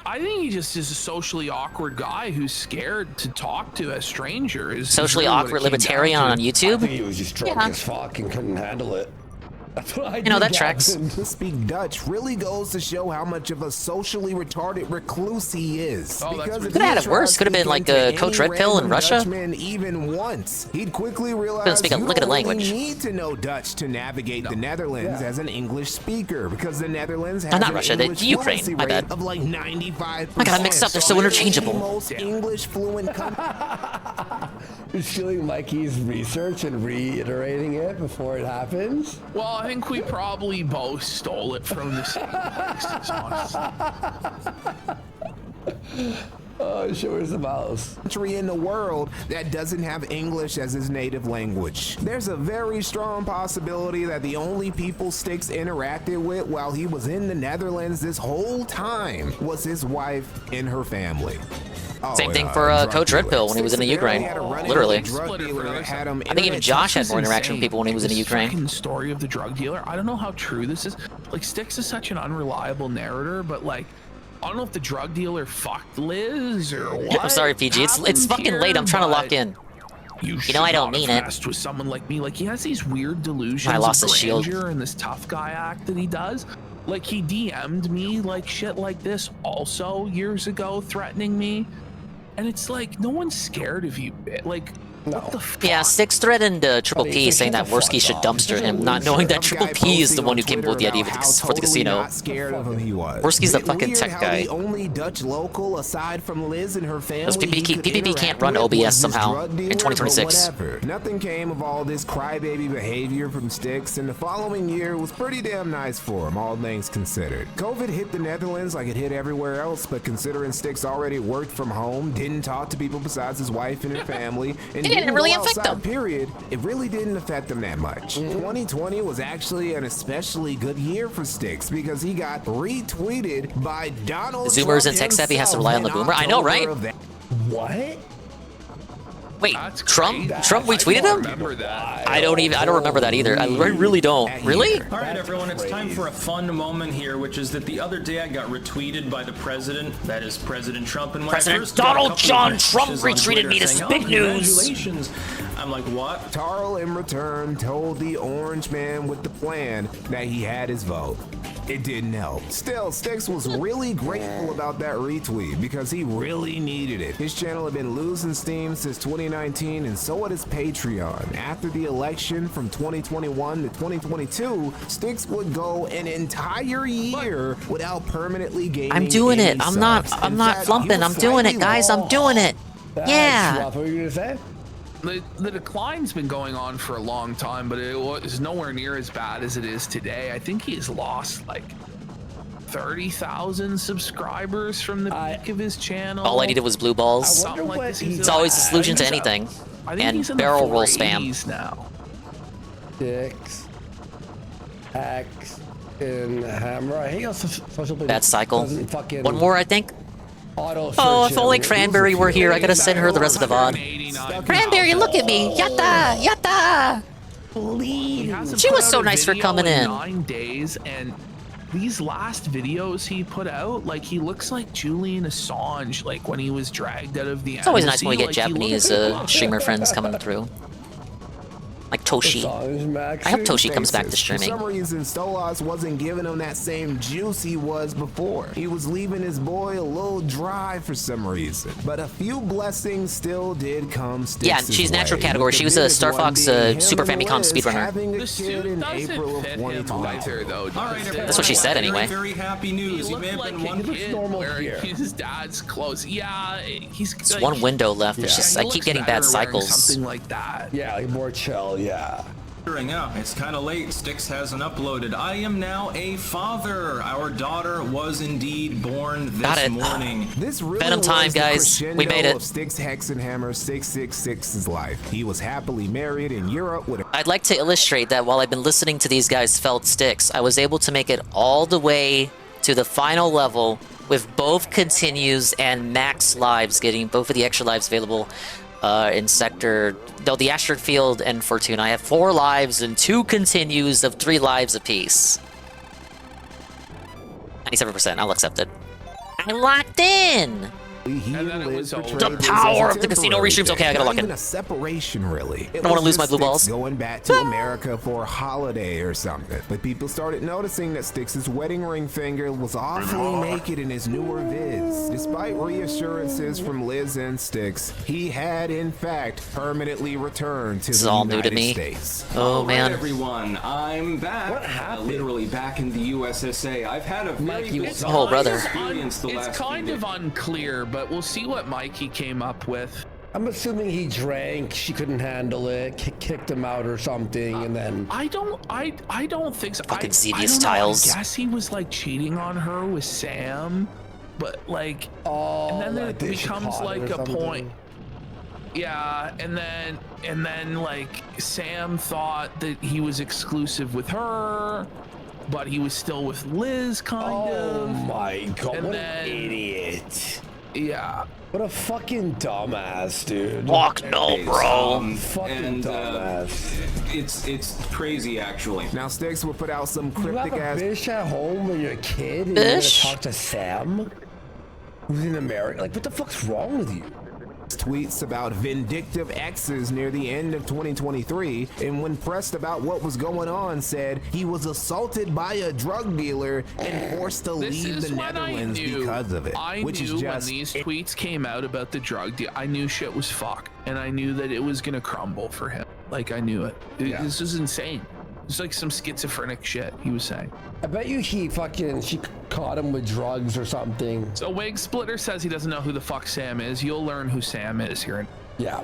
I think he just is a socially awkward guy who's scared to talk to a stranger. Socially awkward libertarian on YouTube? I think he was just drunk as fuck and couldn't handle it. That's what I that tracks. To speak Dutch really goes to show how much of a socially retarded recluse he is. Because could have had it worse. Could have been like a Coach Red Pill in Russia. Dutchman even once, he'd quickly realize speak a limited language. You need to know Dutch to navigate the Netherlands as an English speaker, because the Netherlands has not Russia, the Ukraine. My bad. Of 95%. I got mixed up. They're so interchangeable. Most English fluent. You're stealing Mikey's research and reiterating it before it happens? Well, I think we probably both stole it from the same places, honestly. Oh, show us the mouse. Country in the world that doesn't have English as his native language. There's a very strong possibility that the only people Styx interacted with while he was in the Netherlands this whole time was his wife and her family. Same thing for Coach Red Pill when he was in the Ukraine. Literally. I think even Josh had more interaction with people when he was in the Ukraine. Story of the drug dealer. I don't know how true this is. Styx is such an unreliable narrator, but I don't know if the drug dealer fucked Liz or what. I'm sorry, PG. It's fucking late. I'm trying to lock in. You know I don't mean it. With someone like me, he has these weird delusions. I lost the shield. And this tough guy act that he does. He DM'd me shit like this also years ago, threatening me. And it's no one's scared of you. Yeah, Six threatened Triple P saying that Worski should dumpster him, not knowing that Triple P is the one who came up with the idea for the casino. Scared of him he was. Worski's the fucking tech guy. The only Dutch local aside from Liz and her family. PPP can't run OBS somehow in 2026. Nothing came of all this crybaby behavior from Styx, and the following year was pretty damn nice for him, all things considered. COVID hit the Netherlands like it hit everywhere else, but considering Styx already worked from home, didn't talk to people besides his wife and her family, and didn't really affect them. Period, it really didn't affect them that much. 2020 was actually an especially good year for Styx because he got retweeted by Donald Zoomers Trump and tech savvy has to himself rely on the in boomer. I know, right? October of What? Wait, Trump retweeted him? I don't remember that either. I really don't. Really? All right, everyone, it's time for a fun moment here, which is that the other day I got retweeted by the president, that is President Trump, and when President Donald John Trump retweeted me. This is big news. Congratulations. I'm like, what? Tarl, in return, told the orange man with the plan that he had his vote. It didn't help. Still, Styx was really grateful about that retweet because he really needed it. His channel had been losing steam since 2019, and so had his Patreon. After the election from 2021 to 2022, Styx would go an entire year without permanently gaining. I'm doing any it. I'm not subs. flumping. I'm doing it, guys. I'm doing it. Yeah. What were you gonna say? The decline's been going on for a long time, but it was nowhere near as bad as it is today. I think he's lost like 30,000 subscribers from the peak of his channel. All I needed was blue balls. It's always the solution to anything. And barrel roll spam. Now. 6 X in hammer. I hate how social media Bad cycle. fucking One more, I think. Oh, if only Cranberry were here, I gotta send her the rest of the VOD. Cranberry, look at me! Yatta! Yatta! She was so nice for coming in. 9 days, and these last videos he put out, like he looks like Julian Assange, like when he was dragged out of the. It's always nice when we get Japanese streamer friends coming through. Like Toshi. I hope Toshi comes back to streaming. For some reason, Stolas wasn't giving him that same juice he was before. He was leaving his boy a little dry for some reason. But a few blessings still did come Styx's Yeah, she's natural way. category. She was a Star Fox Super Famicom speedrunner. Having a kid in April of 2022. That's what she said anyway. Very happy news. He may have been one kid wearing his dad's clothes. Yeah, he's. There's one window left. It's just I keep getting bad cycles. Something like that. Yeah, like more chill. Yeah. It's kind of late. Styx hasn't uploaded. I am now a father. Our daughter was indeed born this morning. This really Venom time, was the guys. We made it. Of Styx Hexenhammer 666's life. He was happily married in Europe with a I'd like to illustrate that while I've been listening to these guys felt Styx, I was able to make it all the way to the final level with both continues and max lives, getting both of the extra lives available in sector, though the Asteroid Field and Fortuna. I have 4 lives and 2 continues of 3 lives apiece. 97%, I'll accept it. I'm locked in! The power of the casino restreams. Okay, I gotta lock in. A separation, really. I don't want to lose my blue balls. Going back to America for a holiday or something. But people started noticing that Styx's wedding ring finger was awfully naked in his newer vids. Despite reassurances from Liz and Styx, he had in fact permanently returned to This is the all new to United me. States. Oh man. Right, everyone, I'm back. What happened? Literally back in the USSA. I've had a very good Oh, brother. experience the last It's kind few of unclear, but we'll see what Mikey came up with. I'm assuming he drank, she couldn't handle it, kicked him out or something, and then. I don't think so. Fucking I Xevious don't know. tiles. I guess he was like cheating on her with Sam, but like, and then there like they becomes caught it like or a something. point. Yeah, and then like Sam thought that he was exclusive with her, but he was still with Liz, kind of. Oh my god, And what then- an idiot. Yeah. What a fucking dumbass, dude. Fuck no, bro. Fucking dumbass. It's crazy, actually. Now Styx will put out some You have cryptic a ass. bitch at home when you're a kid and Bish? you're gonna talk to Sam? Who's in America? Like, what the fuck's wrong with you? Sticks tweets about vindictive exes near the end of 2023, and when pressed about what was going on, said he was assaulted by a drug dealer and forced to leave the Netherlands because of it. I which knew is just when these tweets came out about the drug deal, I knew shit was fucked, and I knew that it was gonna crumble for him. Like, I knew it. This is insane. It's like some schizophrenic shit he was saying. I bet you she caught him with drugs or something. So Wig Splitter says he doesn't know who the fuck Sam is. You'll learn who Sam is here. Yeah.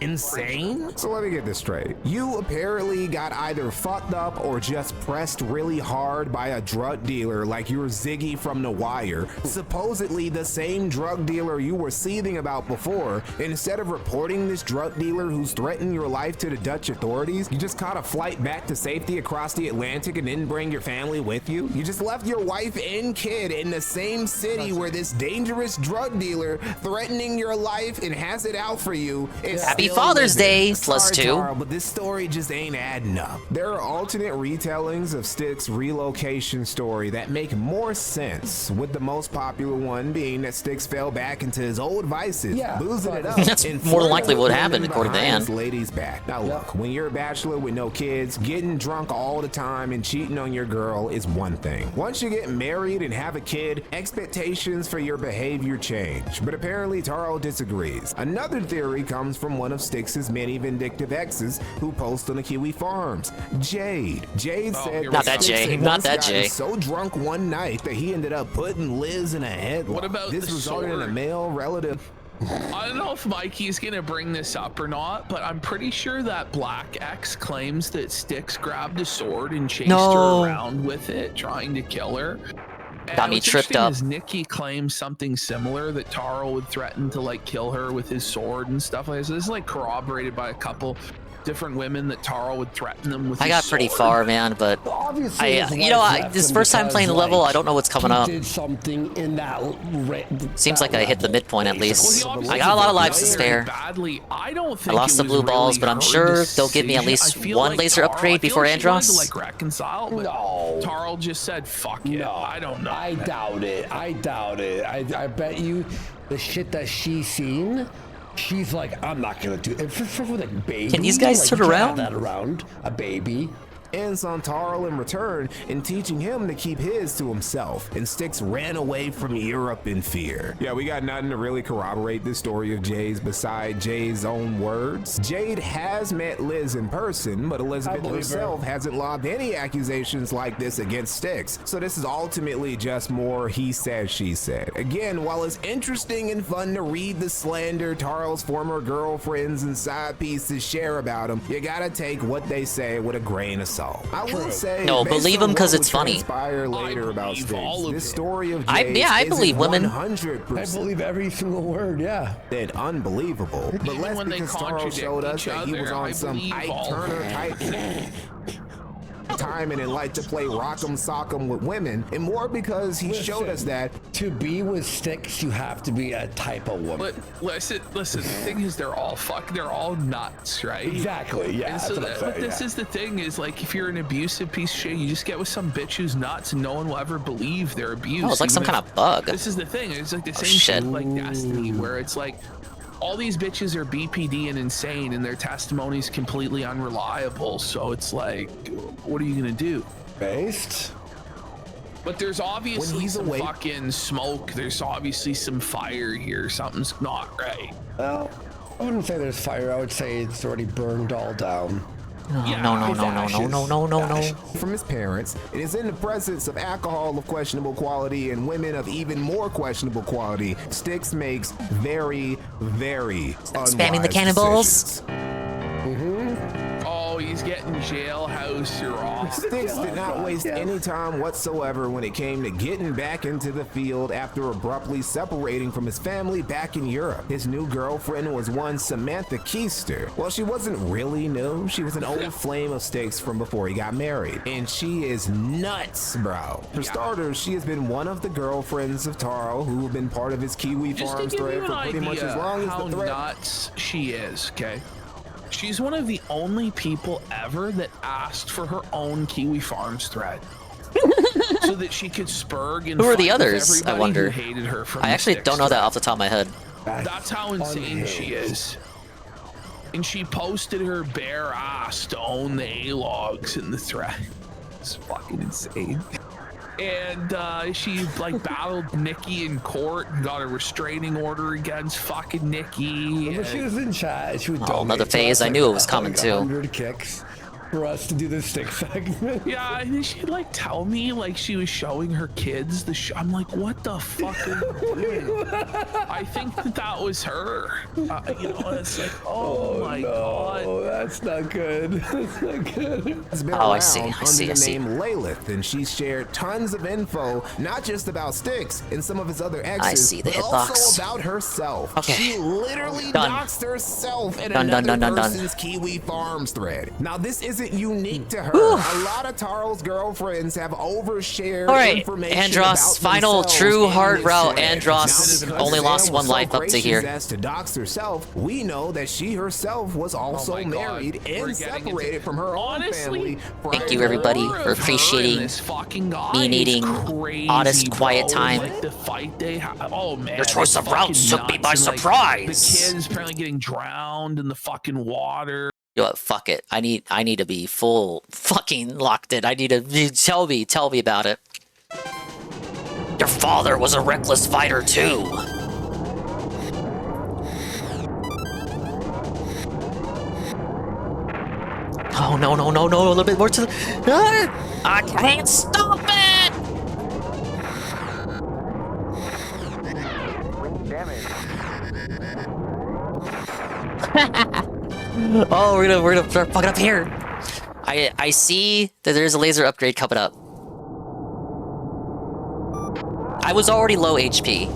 Insane? So let me get this straight. You apparently got either fucked up or just pressed really hard by a drug dealer like you're Ziggy from The Wire, supposedly the same drug dealer you were seething about before. Instead of reporting this drug dealer who's threatened your life to the Dutch authorities, you just caught a flight back to safety across the Atlantic and didn't bring your family with you. You just left your wife and kid in the same city where this dangerous drug dealer threatening your life and has it out for you. Happy Father's Day +2. Tara, but this story just ain't adding up. There are alternate retellings of Stick's relocation story that make more sense, with the most popular one being that Sticks fell back into his old vices, boozing it up. That's more than likely what happened, according to Ann. Lady's back. Now look, when you're a bachelor with no kids, getting drunk all the time and cheating on your girl is one thing. Once you get married and have a kid, expectations for your behavior change. But apparently Taro disagrees. Another theory comes from one of Stick's many vindictive exes who post on the Kiwi Farms. Jade said not that Jay, not that Jay. So drunk one night that he ended up putting Liz in a headlock. What about this? Resulted in a male relative. I don't know if Mikey's gonna bring this up or not, but I'm pretty sure that Black X claims that Sticks grabbed a sword and chased her around with it, trying to kill her. Got me tripped up. Nikki claims something similar, that Taro would threaten to like kill her with his sword and stuff like this. This is like corroborated by a couple different women that Taro would threaten them with. I got pretty far, man, but this first time playing the level, I don't know what's coming up. Did something in that Seems like I hit the midpoint at least. I got a lot of lives to spare. I don't think I lost the blue balls, but I'm sure they'll give me at least one laser upgrade before Andros. Like reconcile, but Taro just said fuck it. I don't know. I doubt it. I I bet you the shit that she's seen, she's like, I'm not gonna do it. For the baby. Can these guys turn around? That around a baby. Ends on Taro in return and teaching him to keep his to himself, and Sticks ran away from Europe in fear. Yeah, we got nothing to really corroborate this story of Jay's beside Jay's own words. Jade has met Liz in person, but Elizabeth herself hasn't lobbed any accusations like this against Sticks, so this is ultimately just more he said, she said. Again, while it's interesting and fun to read the slander Taro's former girlfriends and side pieces share about him, you gotta take what they say with a grain of salt. I will say, no, believe them because it's funny. Later about Sticks, this story of Jade I believe women. 100%. I believe every single word. Yeah, then unbelievable. But less because Taro showed us that he was on some Ike Turner type time and didn't like to play rock'em sock'em with women, and more because he showed us that to be with Sticks, you have to be a type of woman. Listen. The thing is, they're all nuts, right? Exactly. Yeah. So but this is the thing: is like if you're an abusive piece of shit, you just get with some bitch who's nuts, and no one will ever believe they're abused. Oh, it's like some kind of bug. This is the thing. It's like the same shit like Destiny, where it's like, all these bitches are BPD and insane, and their testimony's completely unreliable. So it's like, what are you gonna do? Based? But there's obviously some fucking smoke. There's obviously some fire here. Something's not right. Well, I wouldn't say there's fire. I would say it's already burned all down. No. From his parents, it is in the presence of alcohol of questionable quality and women of even more questionable quality. Sticks makes very, very spamming the cannonballs. Oh, he's getting jailhouse raw. Sticks did not waste any time whatsoever when it came to getting back into the field after abruptly separating from his family back in Europe. His new girlfriend was one Samantha Keister. Well, she wasn't really new. She was an old flame of Sticks from before he got married. And she is nuts, bro. For starters, she has been one of the girlfriends of Taro who have been part of his Kiwi Farms thread for pretty much as long as the thread. How nuts she is, okay? She's one of the only people ever that asked for her own Kiwi Farms thread. So that she could spurg and who are the others? I wonder. Hated her from I actually don't know that off the top of my head. That's how insane she is. And she posted her bare ass to own the A-logs in the thread. It's fucking insane. And she like battled Nikki in court and got a restraining order against fucking Nikki. When she was in chat, she would Oh, another phase. I knew it was coming too. 100 kicks for us to do this stick segment. Yeah, and she'd like tell me like she was showing her kids the I'm like, what the fuck are you doing? I think that was her. You know, it's like, oh my god. Oh, that's not good. That's not good. Has been Oh, I around see. I under see. the I see. name Lalith, and she's shared tons of info, not just about Styx and some of his other exes, I see the but hitbox. also about herself. Okay. She literally Done. doxed herself in Done, another done. person's Kiwi Farms thread. Now, this isn't unique to her. A lot of Taro's girlfriends have overshared All right, information Andros, about final themselves true in hard this route. thread. Andros Now, because only lost Sam one was so life up to gracious here. as to dox herself, we know that she herself was also my God. married We're and getting separated from her own family. Thank you, everybody, for appreciating this fucking guy me needing is crazy, honest, quiet bro. time. Like the fight they had. Oh man, Your choice it's of routes fucking took me by nuts. And, like, surprise. the kids apparently getting drowned in the fucking water. You know what? Fuck it. I need to be full fucking locked in. I need to tell me about it. Your father was a reckless fighter too. Oh no, a little bit more to the... I can't stop it! Oh, we're gonna start fucking up here. I see that there's a laser upgrade coming up. I was already low HP.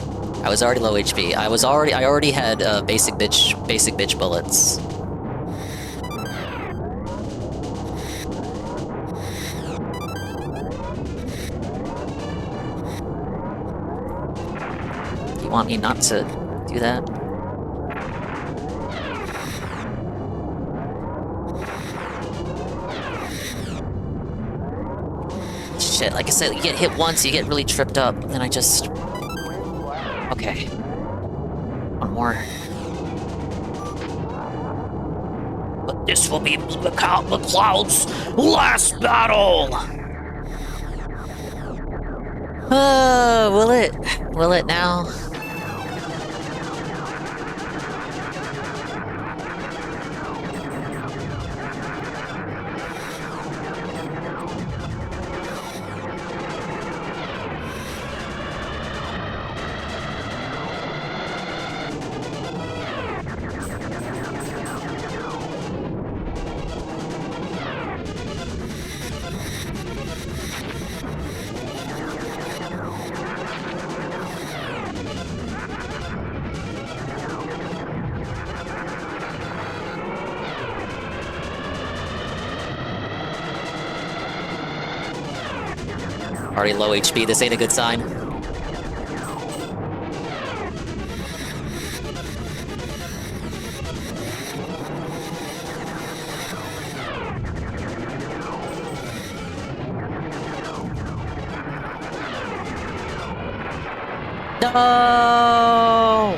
I already had basic bitch bullets. You want me not to do that? Shit, like I said, you get hit once, you get really tripped up, and then I just... Okay. One more. But this will be McLeod's last battle! Will it? Will it now? Already low HP, this ain't a good sign. No!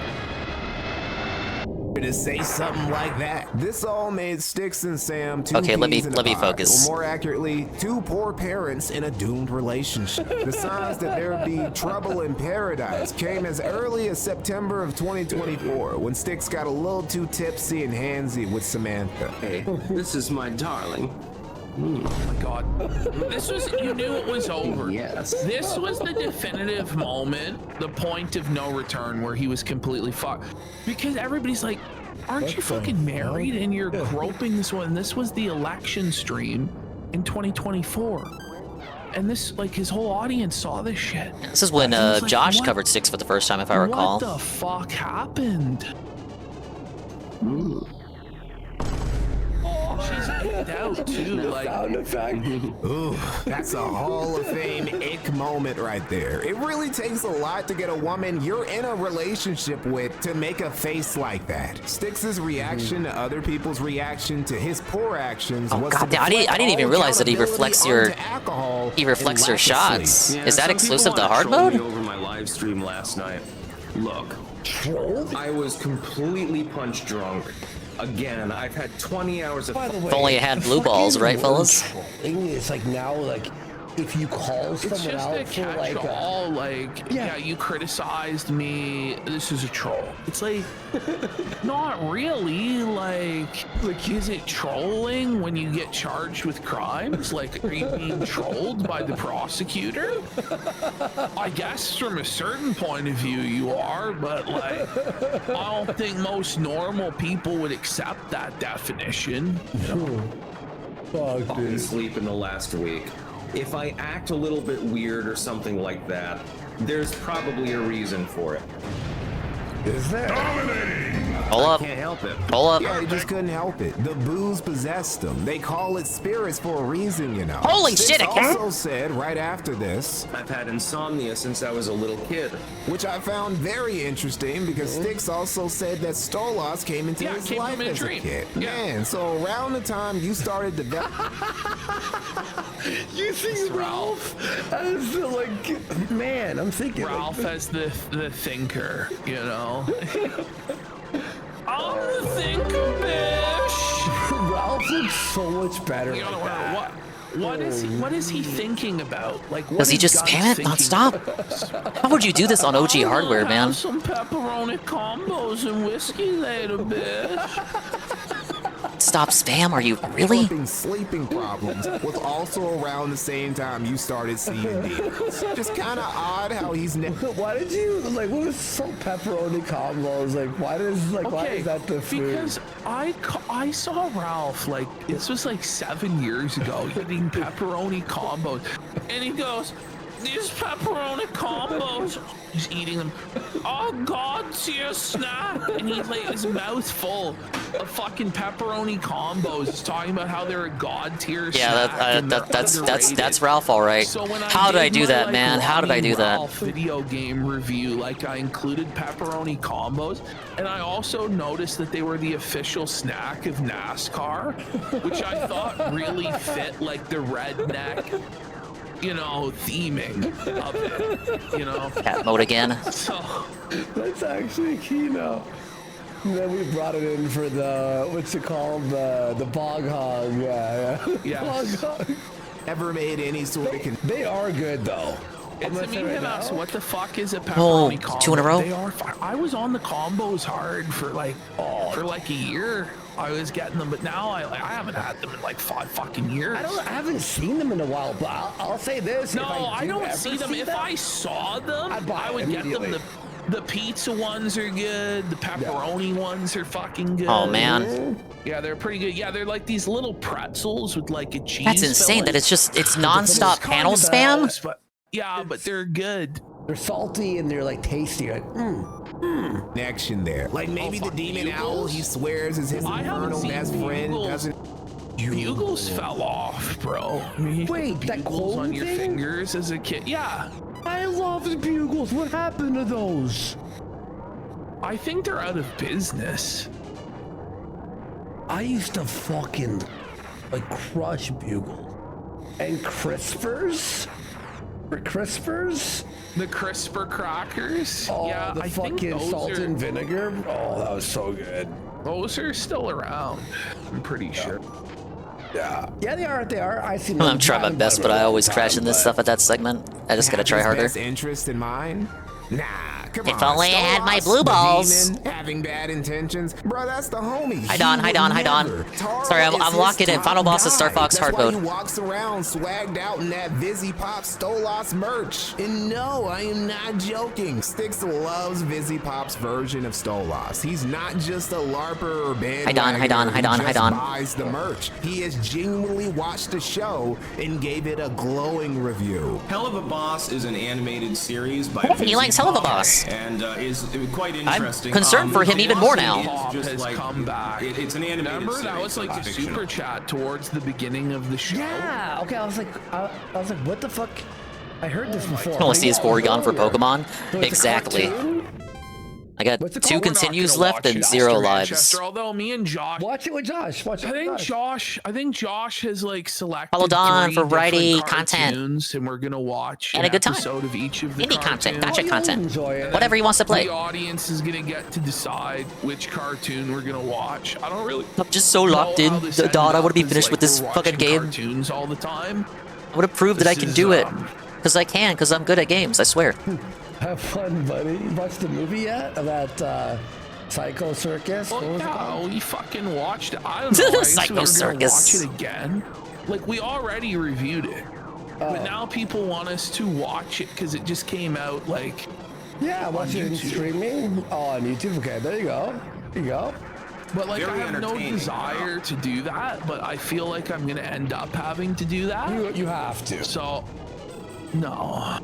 To say something like that. This all made Styx and Sam two Okay, let me peas in a pod, focus. or more accurately, two poor parents in a doomed relationship. The signs that there'd be trouble in paradise came as early as September of 2024, when Styx got a little too tipsy and handsy with Samantha. Hey, this is my darling. Oh my god. This was, you knew it was over. Yes. This was the definitive moment, the point of no return where he was completely fucked. Because everybody's like, aren't you fucking married and you're groping this one? This was the election stream in 2024. And this, like, his whole audience saw this shit. This is when like, Josh what? covered Styx for the first time, if I recall. What the fuck happened? Oh, she's icked out too. Like, sound effect. Ooh, that's a Hall of Fame ick moment right there. It really takes a lot to get a woman you're in a relationship with to make a face like that. Styx's reaction to other people's reaction to his poor actions was God damn, I didn't even realize that he reflects your shots. Yeah, Is that some exclusive to people hard wanna troll mode? me over my live stream last night. Look, Trolled? I was completely punch drunk. Again, I've had 20 hours of. By the way, If only it had blue balls, right, fellas? It's like now, like, if you call It's someone just out a for like catch-all, like, yeah, you criticized me. This is a troll. It's like, not really. Like, is it trolling when you get charged with crimes? Like, are you being trolled by the prosecutor? I guess from a certain point of view you are, but like, I don't think most normal people would accept that definition. You know? I've been sleeping the last week. If I act a little bit weird or something like that, there's probably a reason for it. Is there? Hold up. Can't help it. Hold up. Yeah, he just couldn't help it. The booze possessed them. They call it spirits for a reason, you know. Holy Sticks shit, it can? also said right after this, I've had insomnia since I was a little kid. which I found very interesting because Sticks also said that Stolas came into Yeah, his came life from a as dream. a kid. Yeah. Man, so around the time you started developing. You think Ralph as the, like, man, I'm thinking Ralph as the thinker, you know. I'm the thinker, bitch. Ralph looks so much better. You know like that. what is he thinking about? Like, what Does he is just God spam it thinking nonstop? about? How would you do this on OG hardware, man? Have some pepperoni combos and whiskey later, bitch. Stop spam? Are you really? Developing sleeping problems was also around the same time you started seeing demons. Just kind of odd how he's Why did you like? What was some pepperoni combos? Like, why is that the food? Because I saw Ralph, like, this was like 7 years ago, eating pepperoni combos, and he goes, "These pepperoni combos." He's eating them. Oh God, dear snack! And he's like his mouth full of fucking pepperoni combos. He's talking about how they're a god tier Yeah, snack. that's Ralph, all right. So when How did I did do my, that, like, man? How did I do that? Ralph video game review, like, I included pepperoni combos, and I also noticed that they were the official snack of NASCAR, which I thought really fit like the redneck, you know, theming of it, you know. Cat mode again. So that's actually Kino. And then we brought it in for the what's it called, the bog hog. Yeah. Bog hog. Never made any sort of. They are good though. It's a meme him out. So what the fuck is a Oh, pepperoni combo? 2 in a row? They are. I was on the combos hard for like a year. I was getting them, but now I haven't had them in like 5 fucking years. I haven't seen them in a while, but I'll say this. No, if I don't ever see them. If I saw them, I would get them. The pizza ones are good. The pepperoni ones are fucking good. Oh, man. Yeah, they're pretty good. Yeah, they're like these little pretzels with like a cheese. That's insane filling. that it's nonstop panel spam? But yeah, but they're good. They're salty and they're like tasty. Like, connection there. Like maybe the demon owl he swears is his infernal best friend doesn't. Bugles fell off, bro. I mean, wait, that bugles on cold your thing? fingers as a kid? Yeah. I love the bugles. What happened to those? I think they're out of business. I used to fucking like crush bugles and crispers. Crispers? The crisper crackers? Oh, yeah, the I think fucking those salt are, and vinegar. Oh, that was so good. Those are still around. I'm pretty sure. Yeah, they are. They are. I see. I'm trying my best, but I always crash in this stuff at that segment. I just gotta try harder. Best interest in mine? Nah, come on. If only I had my Stolas, blue the balls. demon, having bad intentions, bro. That's the homie. Hi Don, hi Don, hi Don. Sorry, I'm locking in. Final boss is Star Fox hard That's why mode. he walks around swagged out in that Vizzy Pop Stolas merch. And no, I am not joking. Sticks loves Vizzy Pop's version of Stolas. He's not just a LARPer or bandwagoner. Hi Don, hi Don, hi Don, hi Don. Buys the merch. He has genuinely watched the show and gave it a glowing review. Hell of a Boss is an animated series by Oh, he Vizzy likes Hell of a Pop, Boss. and is quite interesting. I'm concerned for him even more now. Pop Just has like come back. It's an animated Remember series. that was like the fictional. super chat towards the beginning of the show. Yeah. Okay. I was like, what the fuck? I heard this before. I want to see his Porygon for Pokemon. So it's a Exactly. cartoon? I got 2 continues left and 0 lives. Manchester, although me and Josh watch it with Josh. I think Josh has like selected Follow Don 3 for variety different content cartoons, and we're gonna watch and an a good time. episode of each of the Indie content, cartoons. gotcha content, whatever he wants to play. The audience is gonna get to decide which cartoon we're gonna watch. I don't really. I'm just so locked in. Don, I want to be finished with this fucking game. Cartoons all the time. I want to prove that I can do it. Because I can, because I'm good at games, I swear. Have fun, buddy. You watched the movie yet? Of that Psycho Circus? Well, yeah, we fucking watched it. I don't know. Psycho Circus. Watch it again. Like, we already reviewed it. But now people want us to watch it because it just came out, like... Yeah, watch it in streaming. Oh, on YouTube. Okay, there you go. There you go. But, like, I have no desire to do that, but I feel like I'm going to end up having to do that. You have to. So, no.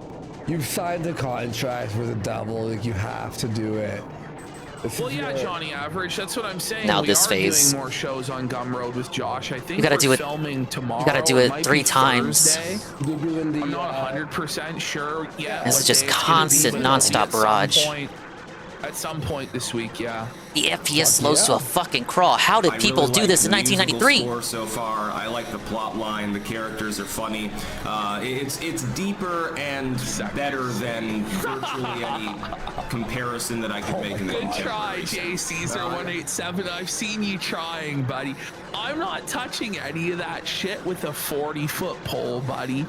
You've signed a contract with the devil. Like, you have to do it. Well, yeah, Johnny Average. That's what I'm saying. Now we this are phase. doing more shows on Gumroad with Josh. I think You gotta do it. Filming tomorrow. You gotta do it might 3 be times. Thursday. I'm not 100% sure yet. This is what just day it's gonna be, constant, but it'll be non-stop barrage. At some point this week, yeah. The FPS slows to a fucking crawl. How did people do this in 1993? Score so far, I like the plot line. The characters are funny. It's deeper and better than virtually any comparison that I could make in the Good try, contemporary. J. Caesar 187. I've seen you trying, buddy. I'm not touching any of that shit with a 40-foot pole, buddy.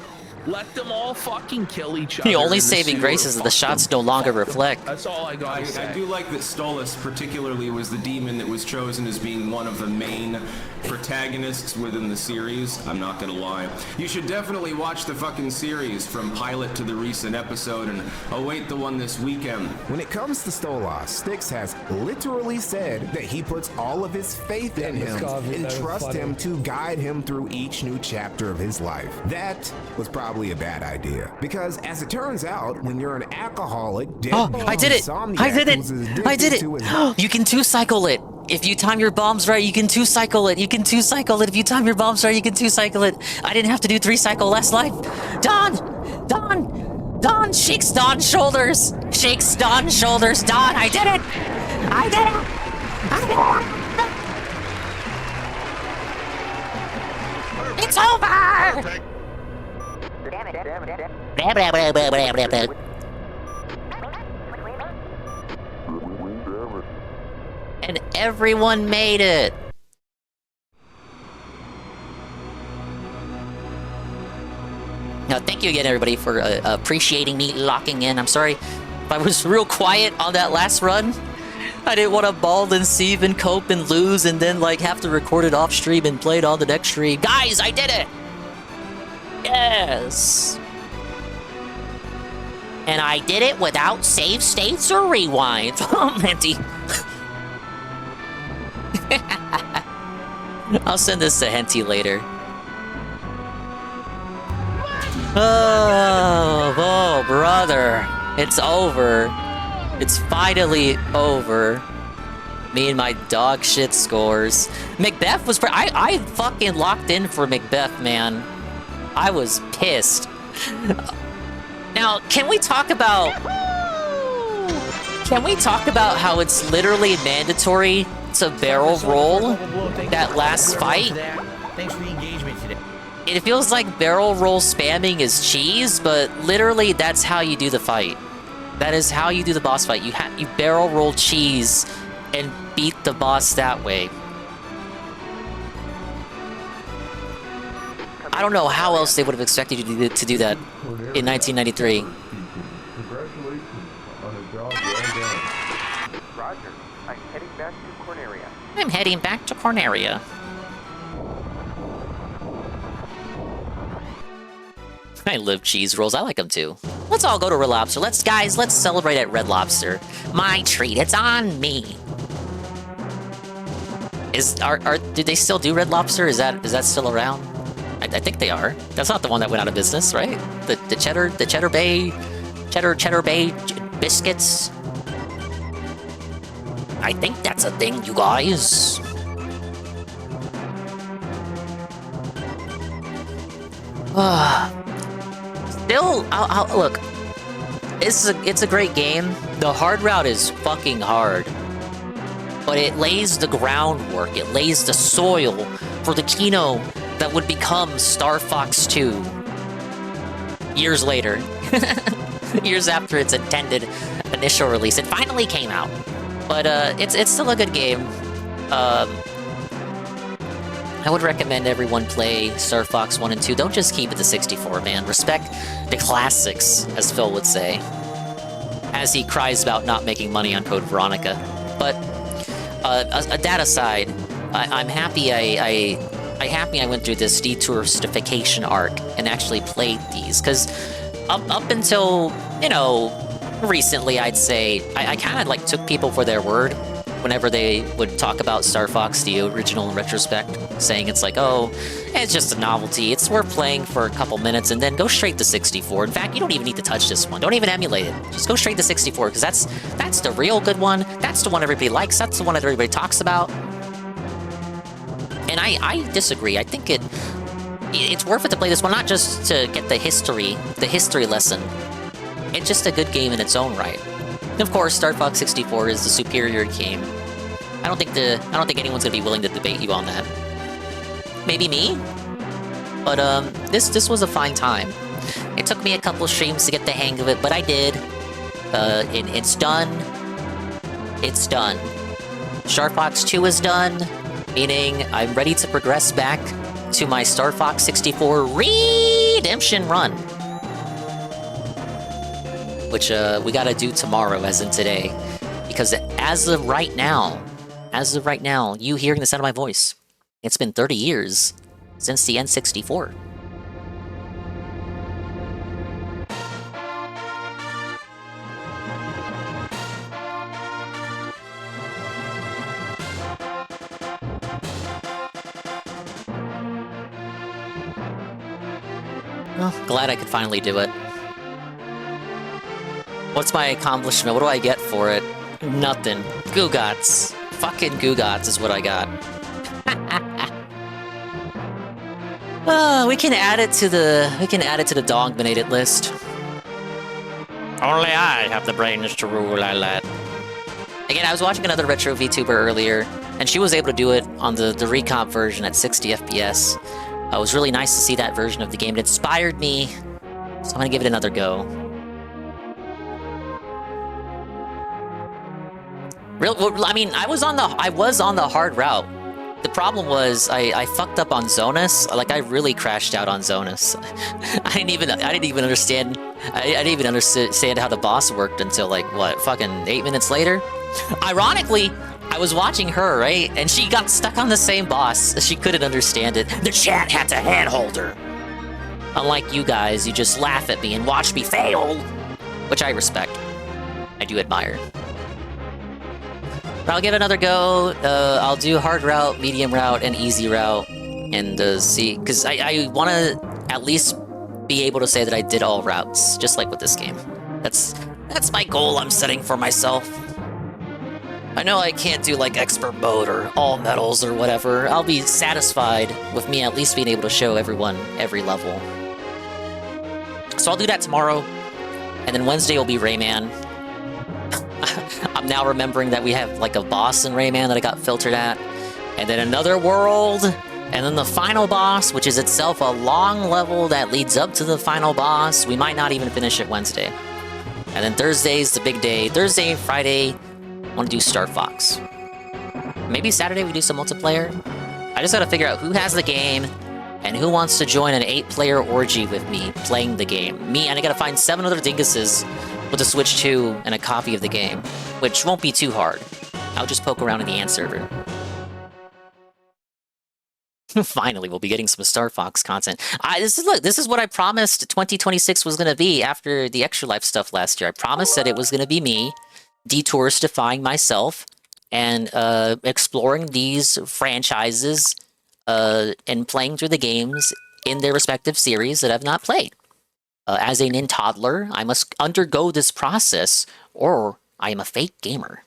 Let them all fucking kill each other. The only in saving sewer. grace is that the shots no longer reflect. That's all I gotta say. I do like that Stolas particularly was the demon that was chosen as being one of the main protagonists within the series. I'm not gonna lie. You should definitely watch the fucking series from pilot to the recent episode and await the one this weekend. When it comes to Stolas, Styx has literally said that he puts all of his faith in him and trusts him to guide him through each new chapter of his life. That was probably a bad idea, because as it turns out, when you're an alcoholic, I did it! I did it! I did it! You can 2-cycle it! If you time your bombs right, you can 2-cycle it! You can 2-cycle it! If you time your bombs right, you can 2-cycle it! I didn't have to do 3-cycle last life! Don! Don! Don! Shakes Don's shoulders! Shakes Don's shoulders! Don, I did it! I did it! I did it! It's over! And everyone made it. Now, thank you again, everybody, for appreciating me locking in. I'm sorry if I was real quiet on that last run. I didn't want to ball and sieve and cope and lose and then, like, have to record it off stream and play it on the next stream. Guys, I did it! Yes! And I did it without save states or rewind. Oh, Minty. I'll send this to Henty later. Oh, brother. It's over. It's finally over. Me and my dog shit scores. Macbeth was... I fucking locked in for Macbeth, man. I was pissed. Now, can we talk about... Can we talk about how it's literally mandatory to barrel roll that last fight? Thanks for the engagement today. It feels like barrel roll spamming is cheese, but literally that's how you do the fight. That is how you do the boss fight. You barrel roll cheese and beat the boss that way. I don't know how else they would have expected you to do that in 1993. Congratulations on a job well done. Roger. I'm heading back to Corneria. I'm heading back to Corneria. I love cheese rolls. I like them too. Let's all go to Red Lobster. Let's celebrate at Red Lobster. My treat, it's on me. Do they still do Red Lobster? Is that still around? I think they are. That's not the one that went out of business, right? The Cheddar Bay biscuits. I think that's a thing, you guys. Still, look. it's a great game. The hard route is fucking hard, but it lays the groundwork. It lays the soil for the Kino that would become Star Fox 2 years later. Years after its intended initial release. It finally came out, but it's still a good game. I would recommend everyone play Star Fox 1 and 2. Don't just keep it to 64, man. Respect the classics, as Phil would say, as he cries about not making money on Code Veronica. But that aside, I'm happy I went through this detouristification arc and actually played these, because up until, you know, recently, I'd say, I kind of like took people for their word whenever they would talk about Star Fox, the original in retrospect, saying it's like, oh, it's just a novelty, it's worth playing for a couple minutes, and then go straight to 64. In fact, you don't even need to touch this one. Don't even emulate it. Just go straight to 64, because that's the real good one. That's the one everybody likes. That's the one that everybody talks about. And I disagree. I think it's worth it to play this one, not just to get the history lesson. It's just a good game in its own right. And of course, Star Fox 64 is the superior game. I don't think anyone's gonna be willing to debate you on that. Maybe me, but this was a fine time. It took me a couple streams to get the hang of it, but I did. It's done. It's done. Star Fox 2 is done, meaning I'm ready to progress back to my Star Fox 64 redemption run, which we gotta do tomorrow, as in today, because as of right now, you hearing the sound of my voice, it's been 30 years since the N64. Well, glad I could finally do it. What's my accomplishment? What do I get for it? Nothing. Googotts. Fucking Googotts is what I got. We can add it to the dogminated list. Only I have the brains to rule that. Again, I was watching another retro VTuber earlier, and she was able to do it on the recomp version at 60 FPS. It was really nice to see that version of the game. It inspired me, so I'm gonna give it another go. I mean, I was on the hard route. The problem was I fucked up on Zonus. Like, I really crashed out on Zonus. I didn't even understand how the boss worked until, like, what, fucking 8 minutes later? Ironically, I was watching her, right? And she got stuck on the same boss. She couldn't understand it. The chat had to handhold her. Unlike you guys, you just laugh at me and watch me fail, which I respect. I do admire. But I'll give it another go. I'll do hard route, medium route, and easy route, and see, because I want to at least be able to say that I did all routes, just like with this game. That's my goal I'm setting for myself. I know I can't do like expert mode or all medals or whatever. I'll be satisfied with me at least being able to show everyone every level. So I'll do that tomorrow, and then Wednesday will be Rayman. I'm now remembering that we have like a boss in Rayman that I got filtered at, and then another world, and then the final boss, which is itself a long level that leads up to the final boss. We might not even finish it Wednesday. And then Thursday's the big day. Thursday and Friday, I want to do Star Fox. Maybe Saturday we do some multiplayer. I just gotta figure out who has the game and who wants to join an 8-player orgy with me playing the game. Me, and I gotta find 7 other dinguses with a Switch 2 and a copy of the game, which won't be too hard. I'll just poke around in the ant server. Finally, we'll be getting some Star Fox content. This is what I promised 2026 was going to be after the Extra Life stuff last year. I promised that it was going to be me detouristifying myself and exploring these franchises and playing through the games in their respective series that I've not played. As a nin-toddler, I must undergo this process, or I am a fake gamer.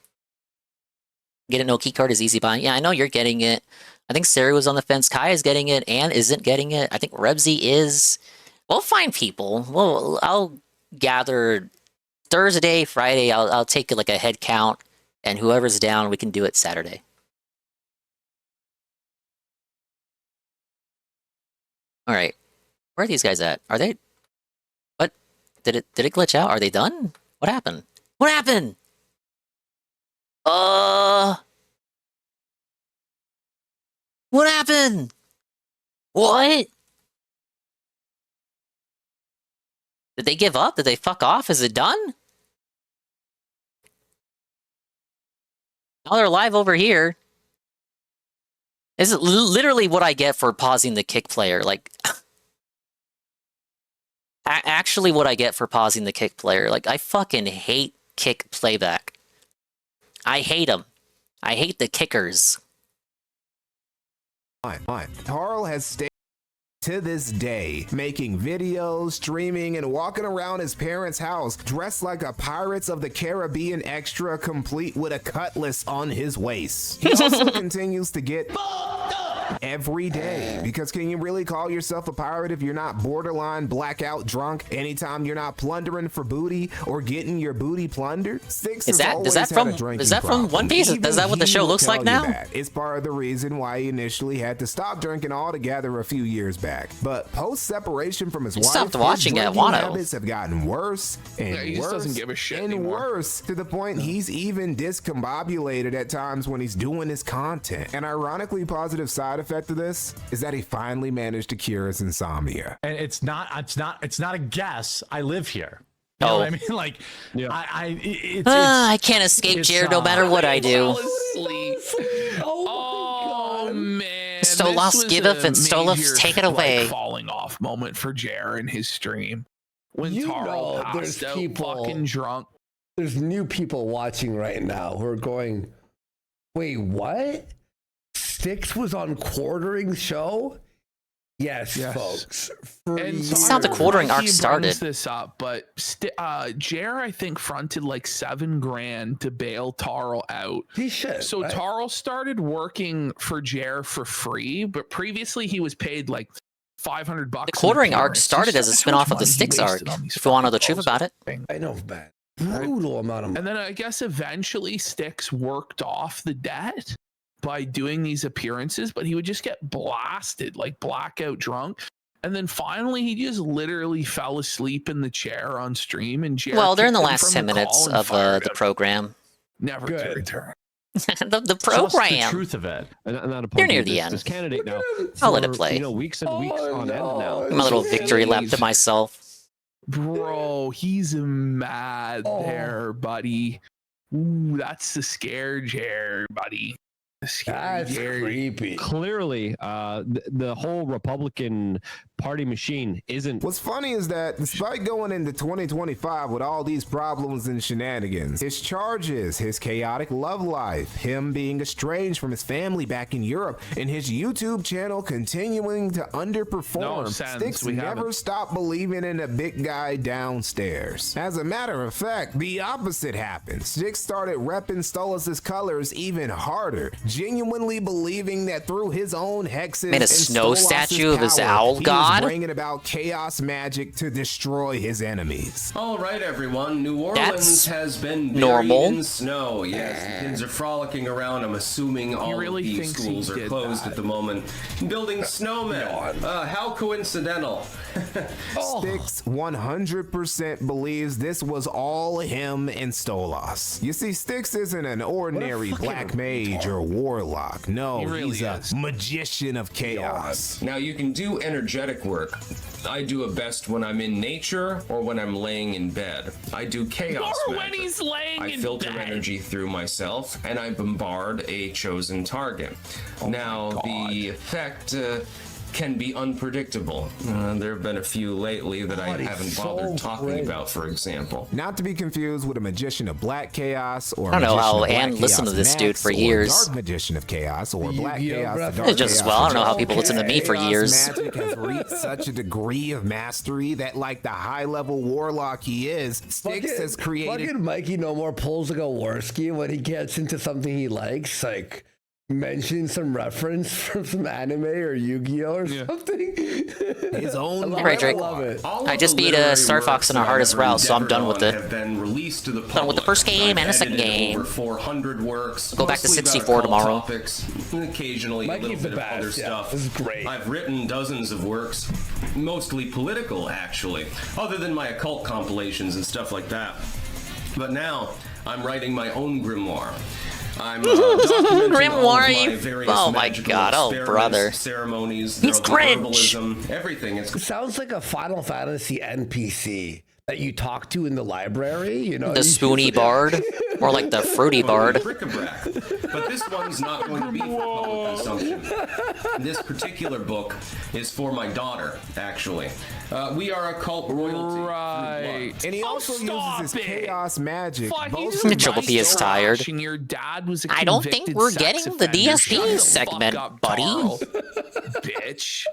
Get a no keycard is easy buy. Yeah, I know you're getting it. I think Sari was on the fence. Kai is getting it. Anne isn't getting it. I think Rebsy is. We'll find people. I'll gather Thursday, Friday, I'll take like a head count, and whoever's down, we can do it Saturday. All right, where are these guys at? Are they? What? Did it glitch out? Are they done? What happened? What happened? What happened? What? Did they give up? Did they fuck off? Is it done? Now they're live over here. This is literally what I get for pausing the kick player. Like, actually what I get for pausing the kick player. Like, I fucking hate kick playback. I hate them. I hate the kickers. Carl has stayed to this day, making videos, streaming, and walking around his parents' house dressed like a Pirates of the Caribbean extra, complete with a cutlass on his waist. He also continues to get every day, because can you really call yourself a pirate if you're not borderline blackout drunk anytime you're not plundering for booty or getting your booty plundered? Styx is that from One Piece? Is that what the show looks like now? It's part of the reason why he initially had to stop drinking altogether a few years back. But post separation from his wife, stopped watching his at drinking Wano. habits have gotten worse and he just doesn't give a shit and anymore. worse, to the point he's even discombobulated at times when he's doing his content. An ironically positive side effect of this is that he finally managed to cure his insomnia. And it's not a guess. I live here. You know what I mean? Like, I can't escape Jared no matter what I do. Oh man. Stolas, give up, and Stolas, take it away. Like, falling off moment for Jer in his stream when Taro passed out fucking drunk. There's new people watching right now who are going, wait, what? Styx was on Quartering's show? Yes, folks. It's how the quartering arc started. This up, but Jer, I think, fronted like $7,000 to bail Taro out. He should. So Taro started working for Jer for free, but previously he was paid like $500. The quartering arc started as a spin-off of the Styx arc. If you want to know the truth about it. I know, man. Brutal amount of money. And then I guess eventually Styx worked off the debt by doing these appearances, but he would just get blasted, like blackout drunk. And then finally, he just literally fell asleep in the chair on stream. And Jared well, they're in the kicked him last from 10 the minutes call and of fired the him. program. Never to return. the program. Just the truth of it. Not You're near the end. This candidate now. I'll let it play. Weeks and weeks on end now. My little victory lap to myself. Bro, he's mad there, buddy. Ooh, that's the scare Jared, buddy. That's creepy. Clearly, the whole Republican Party machine isn't. What's funny is that despite going into 2025 with all these problems and shenanigans, his charges, his chaotic love life, him being estranged from his family back in Europe, and his YouTube channel continuing to underperform, Styx never stopped believing in a big guy downstairs. As a matter of fact, the opposite happened. Styx started repping Stolas' colors even harder, genuinely believing that through his own hexes made a and snow Stolas' statue of his power, owl he god. was bringing about chaos magic to destroy his enemies. All right, everyone. New Orleans has been buried normal. in snow. Yes, the kids are frolicking around. I'm assuming all really of these thinks schools he are did closed at the moment. Building snowmen. How coincidental. Styx 100% believes this was all him and Stolas. You see, Styx isn't an ordinary black mage or warlock. No, He really he's a is. magician of chaos. Now, you can do energetic work. I do it best when I'm in nature or when I'm laying in bed. I do chaos Or magic. when he's laying I in filter bed. energy through myself, and I bombard a chosen target. Now, the effect can be unpredictable. There have been a few lately that I haven't bothered talking about, for example. Not to be confused with a magician of black chaos or I don't know magician how of black Ann listened to chaos this dude Max for or years. Dark magician of chaos or black chaos. to Yeah, dark just as chaos well. I don't know how magician. people listen to me for Chaos years. Magic has reached such a degree of mastery that, like the high-level warlock he is, Styx has created. Fucking Mikey No More pulls like a Worski when he gets into something he likes. Like, mentioning some reference from some anime or Yu-Gi-Oh or something. His own. I love it. I just beat Star Fox in our hardest route, so I'm done with it. Have been released to the Done with the first game and the second game. Over 400 works. Go back to mostly 64 about tomorrow. Topics, and occasionally a little bit of other stuff. This is great. I've written dozens of works, mostly political, actually, other than my occult compilations and stuff like that. But now I'm writing my own grimoire. I'm Grimoire, oh my god, oh brother. Ceremonies, he's cringe. Everything. It sounds like a Final Fantasy NPC that you talk to in the library, you know. The spoony bard, more like the fruity bard. Bric-a-brac. But this one's not going to be for public consumption. This particular book is for my daughter, actually. We are a cult royalty. Right. And he also uses his chaos magic. Triple P is tired. Your dad was a I don't think we're convicted getting the sex offender. DSD Shut the segment, fuck up, buddy. Carl. Bitch.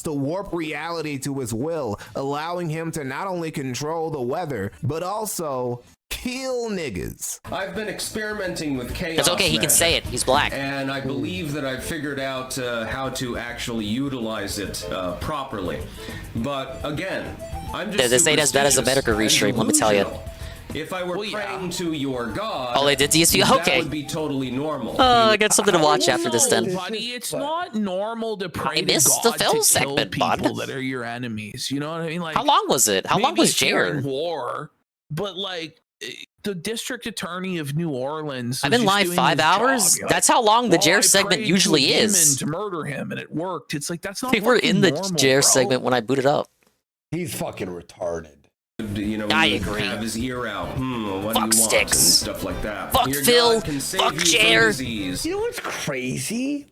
To warp reality to his will, allowing him to not only control the weather, but also kill niggas. I've been experimenting with chaos. It's okay, he can say it. He's black. And I believe that I've figured out how to actually utilize it properly. But again, I'm just This ain't as bad as a Medica restream, let me tell you. If I were praying to your god, oh, they did DSP? that Okay. would be totally normal. Oh, I got something to watch after this then. Buddy, it's not normal to pray I to missed God the Phil to segment, kill people bud. that are your enemies. You know what I mean? Like, How long was it? How long maybe was if you're in Jared? war, but like the district attorney of New Orleans. I've was been just live doing 5 his hours. job. You're That's how long the "Well, Jared I segment prayed usually to a is. demon to murder him, and it worked. It's like that's not. They were in the normal, Jared bro. segment when I booted up. He's fucking retarded. You know, I he agree. Have his ear out. What Fuck do you want? Sticks. And stuff like that. Fuck Your Phil. God can save Fuck you from Jared. disease. You know what's crazy?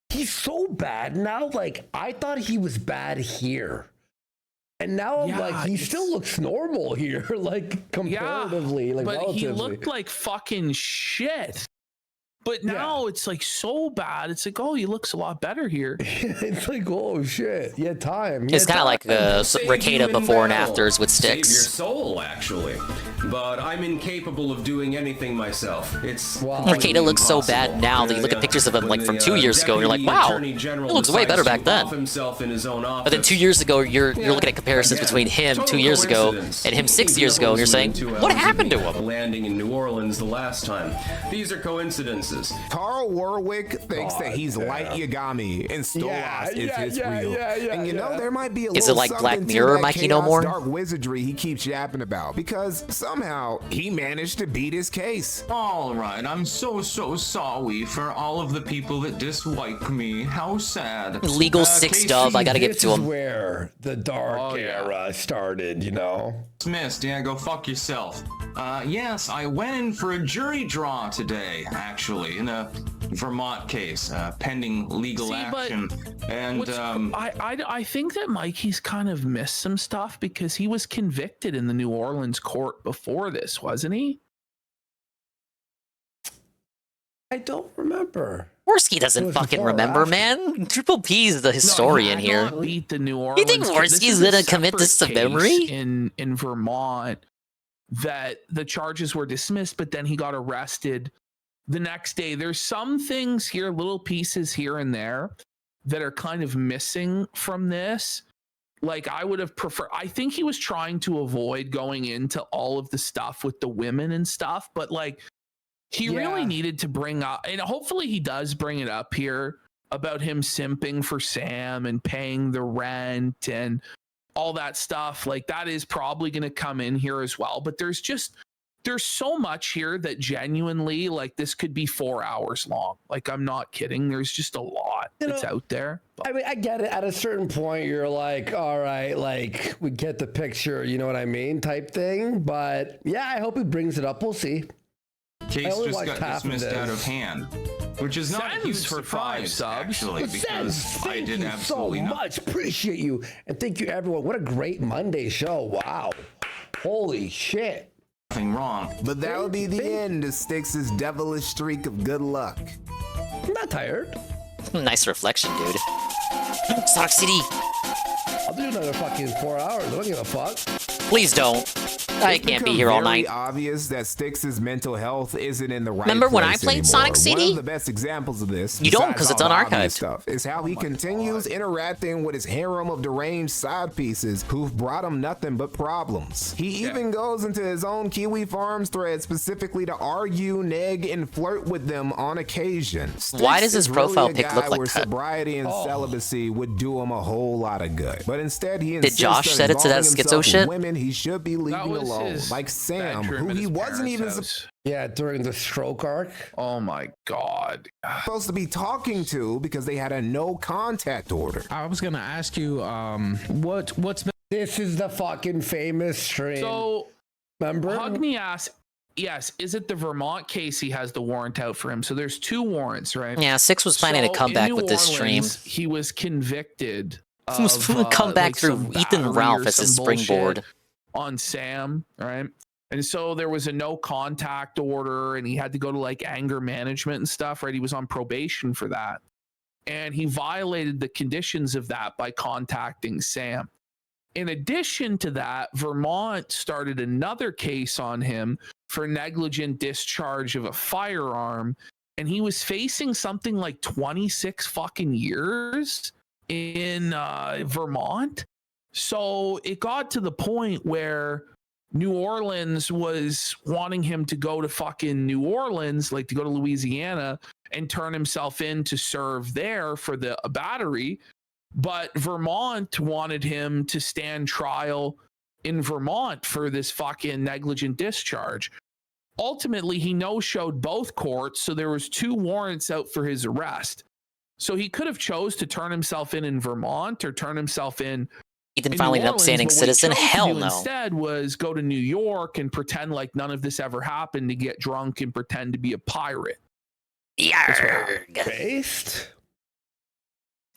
He's so bad now. Like, I thought he was bad here. And now I'm like, he still looks normal here, like, comparatively, like, but relatively. he looked like fucking shit. But now it's like so bad. It's like, oh, he looks a lot better here. It's like, oh shit, you had time. It's kind of like Ricada before and afters with Save your sticks. soul, actually. But I'm incapable of doing anything myself. It's Ricada looks so bad now that you look at pictures of him like from 2 years ago and you're like, wow, he looks way better back then. But then 2 years ago, you're looking at comparisons between him 2 years ago and him 6 years ago, and you're saying, what happened to him? Landing in New Orleans the last time. These are coincidences. Carl Warwick thinks that he's Light Yagami and Stolas is his real. And you know, there might be a Is little it like Black something to Mirror, that Mikey No chaos More? dark wizardry he keeps yapping about, because somehow he managed to beat his case. All right, I'm so sorry for all of the people that dislike me. How sad. Legal 6 dub, I gotta give it to This is him. where the dark era started, you know? Dismissed, yeah, go fuck yourself. Yes, I went in for a jury draw today, actually, in a Vermont case, pending legal action. And I think that Mikey's kind of missed some stuff because he was convicted in the New Orleans court before this, wasn't he? I don't remember. Worski doesn't fucking remember, man. Triple P's the historian here. Beat the New Orleans. You think Worski's gonna commit this to memory? In Vermont, that the charges were dismissed, but then he got arrested the next day. There's some things here, little pieces here and there, that are kind of missing from this. Like, I would have preferred, I think he was trying to avoid going into all of the stuff with the women and stuff, but like, he really needed to bring up, and hopefully he does bring it up here, about him simping for Sam and paying the rent and all that stuff. Like, that is probably going to come in here as well. But there's so much here that genuinely, like, this could be 4 hours long. Like, I'm not kidding. There's just a lot that's out there. I mean, I get it. At a certain point, you're like, all right, like, we get the picture, you know what I mean, type thing. But yeah, I hope he brings it up. We'll see. case just got dismissed out of hand, which is not a huge surprise, actually, because I did absolutely so much. Appreciate you, and thank you, everyone. What a great Monday show! Wow, holy shit. Nothing wrong. But that would be the end of Styx's devilish streak of good luck. I'm not tired. Nice reflection, dude. Sock City. I'll do another fucking 4 hours. I don't give a fuck. Please don't. I can't be here all night. It's obvious that Styx's mental health isn't in the right Remember when I place played anymore. Sonic CD? One of the best examples of this, You don't, besides 'cause it's all the obvious unarchived. stuff, is how he continues interacting with his harem of deranged side pieces who've brought him nothing but problems. He even goes into his own Kiwi Farms thread specifically to argue, neg, and flirt with them on occasion. Why does his Styx is profile really a pic guy look like where that? sobriety and celibacy would do him a whole lot of good. But instead, he Did Josh insists on set it to that involving schizo himself with shit? Women he should be leaving was alone, his like Sam, bedroom who at he his wasn't even parents' house. Yeah, during the stroke arc. Oh my god. supposed to be talking to because they had a no contact order. I was gonna ask you, what's this is the fucking famous stream. So, remember? Hugme asks, yes, is it the Vermont case he has the warrant out for him? So there's 2 warrants, right? Yeah, Six was planning to come in back New with this stream. Orleans, He was convicted. He was going to come back through Ethan Ralph as his springboard. On Sam, right? And so there was a no contact order and he had to go to like anger management and stuff, right? He was on probation for that. And he violated the conditions of that by contacting Sam. In addition to that, Vermont started another case on him for negligent discharge of a firearm. And he was facing something like 26 fucking years in Vermont. So it got to the point where New Orleans was wanting him to go to fucking New Orleans, like to go to Louisiana and turn himself in to serve there for the battery. But Vermont wanted him to stand trial in Vermont for this fucking negligent discharge. Ultimately, he no-showed both courts, so there was 2 warrants out for his arrest. So he could have chose to turn himself in Vermont or turn himself in Ethan finally an upstanding citizen? Hell no. Instead was go to New York and pretend like none of this ever happened, to get drunk and pretend to be a pirate. Yarg. Based?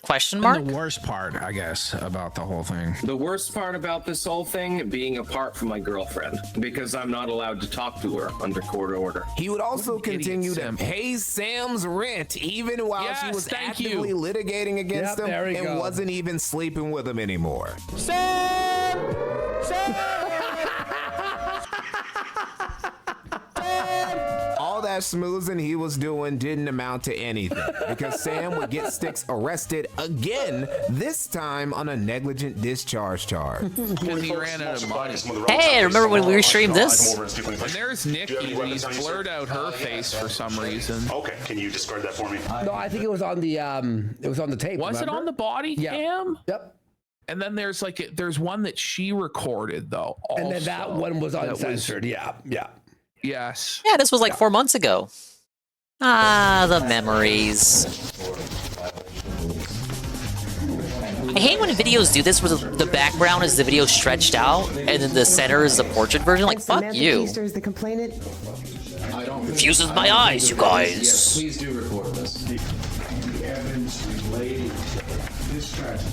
Question mark? And the worst part, I guess, about the whole thing. The worst part about this whole thing being apart from my girlfriend, because I'm not allowed to talk to her under court order. He would also continue to pay Sam's rent even while she was actively litigating against him and wasn't even sleeping with him anymore. All that schmoozing he was doing didn't amount to anything because Sam would get Styx arrested again, this time on a negligent discharge charge. Because he ran out of money. Hey, remember when we streamed this? And there's Nikki, and he's blurred out her face for some reason. Okay, can you describe that for me? No, I think it was on the tape. Was it on the body cam? Yep. And then there's there's one that she recorded though. Also, and then that one was uncensored. Yeah. Yes. Yeah, this was like 4 months ago. Ah, the memories. I hate when videos do this where the background is the video stretched out and then the center is the portrait version. Like, fuck you. The complainant. Confuses my eyes, you guys. Yes, please do record this.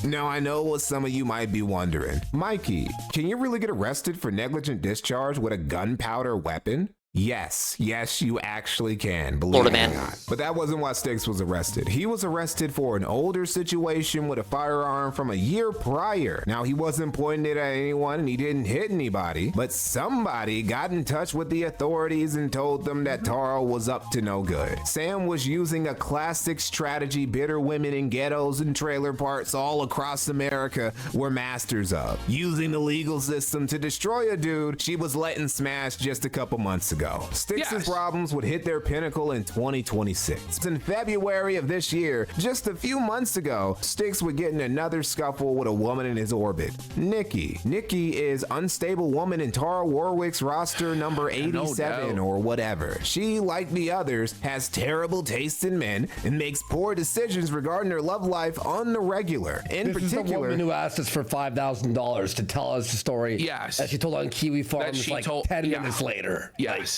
Now, I know what some of you might be wondering. Mikey, can you really get arrested for negligent discharge with a gunpowder weapon? Yes, you actually can, believe it or not. But that wasn't why Styx was arrested. He was arrested for an older situation with a firearm from a year prior. Now, he wasn't pointing it at anyone and he didn't hit anybody, but somebody got in touch with the authorities and told them that Taro was up to no good. Sam was using a classic strategy bitter women in ghettos and trailer parks all across America were masters of. Using the legal system to destroy a dude she was letting smash just a couple months ago. Styx's problems would hit their pinnacle in 2026. In February of this year, just a few months ago, Styx would get in another scuffle with a woman in his orbit, Nikki. Nikki is unstable woman in Tara Warwick's roster number 87 or whatever. She, like the others, has terrible taste in men and makes poor decisions regarding her love life on the regular. In This is the woman who asked us for $5,000 to tell us the story that she told on Kiwi Farms like 10 minutes later. Yes.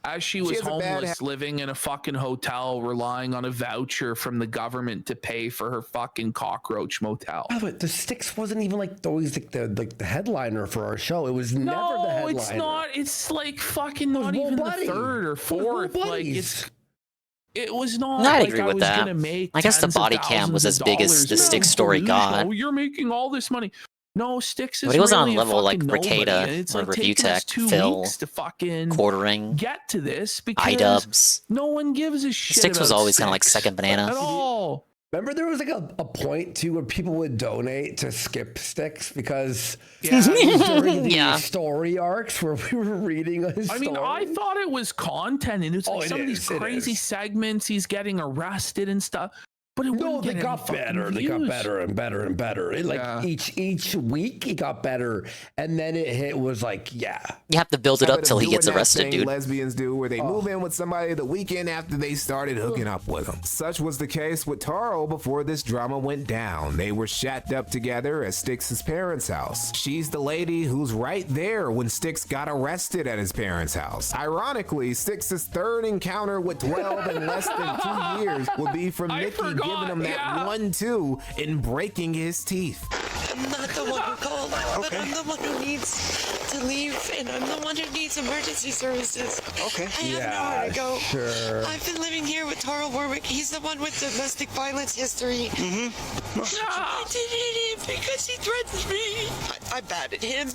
As she was has a bad homeless, living in a fucking hotel, relying on a voucher from the government to pay for her fucking cockroach motel. Oh, but the Styx wasn't even like always the headliner for our show. It was never the headliner. No, it's not. It's like fucking not even the third or fourth. Like it was not. I like agree I with was that. gonna make I guess the tens of body cam was thousands as big as of the dollars. Styx story got. Oh, you're making all this money. No, Styx is But he was really on level like nobody. Ricada It's or like Review taking us Tech, 2 Phil, weeks to fucking Quartering, get to this because iDubbbz. no one gives a shit. Styx was about always kind of like Styx second banana. at all. Remember there was like a point too where people would donate to skip Styx because Yeah. during the Yeah. story arcs where we were reading his I mean, I thought it was content, and it's like some of these crazy is. segments. He's getting arrested and stuff. But it No, wouldn't they get got any better. fucking They got views. better and better and better. It, like each week, it got better, and then it was like, yeah. You have to build it up till he Doing gets that arrested, thing dude. Lesbians do, where they move in with somebody the weekend after they started hooking up with them. Such was the case with Taro before this drama went down. They were shacked up together at Styx's parents' house. She's the lady who's right there when Styx got arrested at his parents' house. Ironically, Styx's third encounter with 12 in less than 2 years would be from Nikki giving him that 1-2 and breaking his teeth. I'm not the one who called, but I'm the one who needs to leave, and I'm the one who needs emergency services. Okay. I have nowhere to go. Sure. I've been living here with Taro Warwick. He's the one with domestic violence history. I did hit him because he threatened me. I batted him.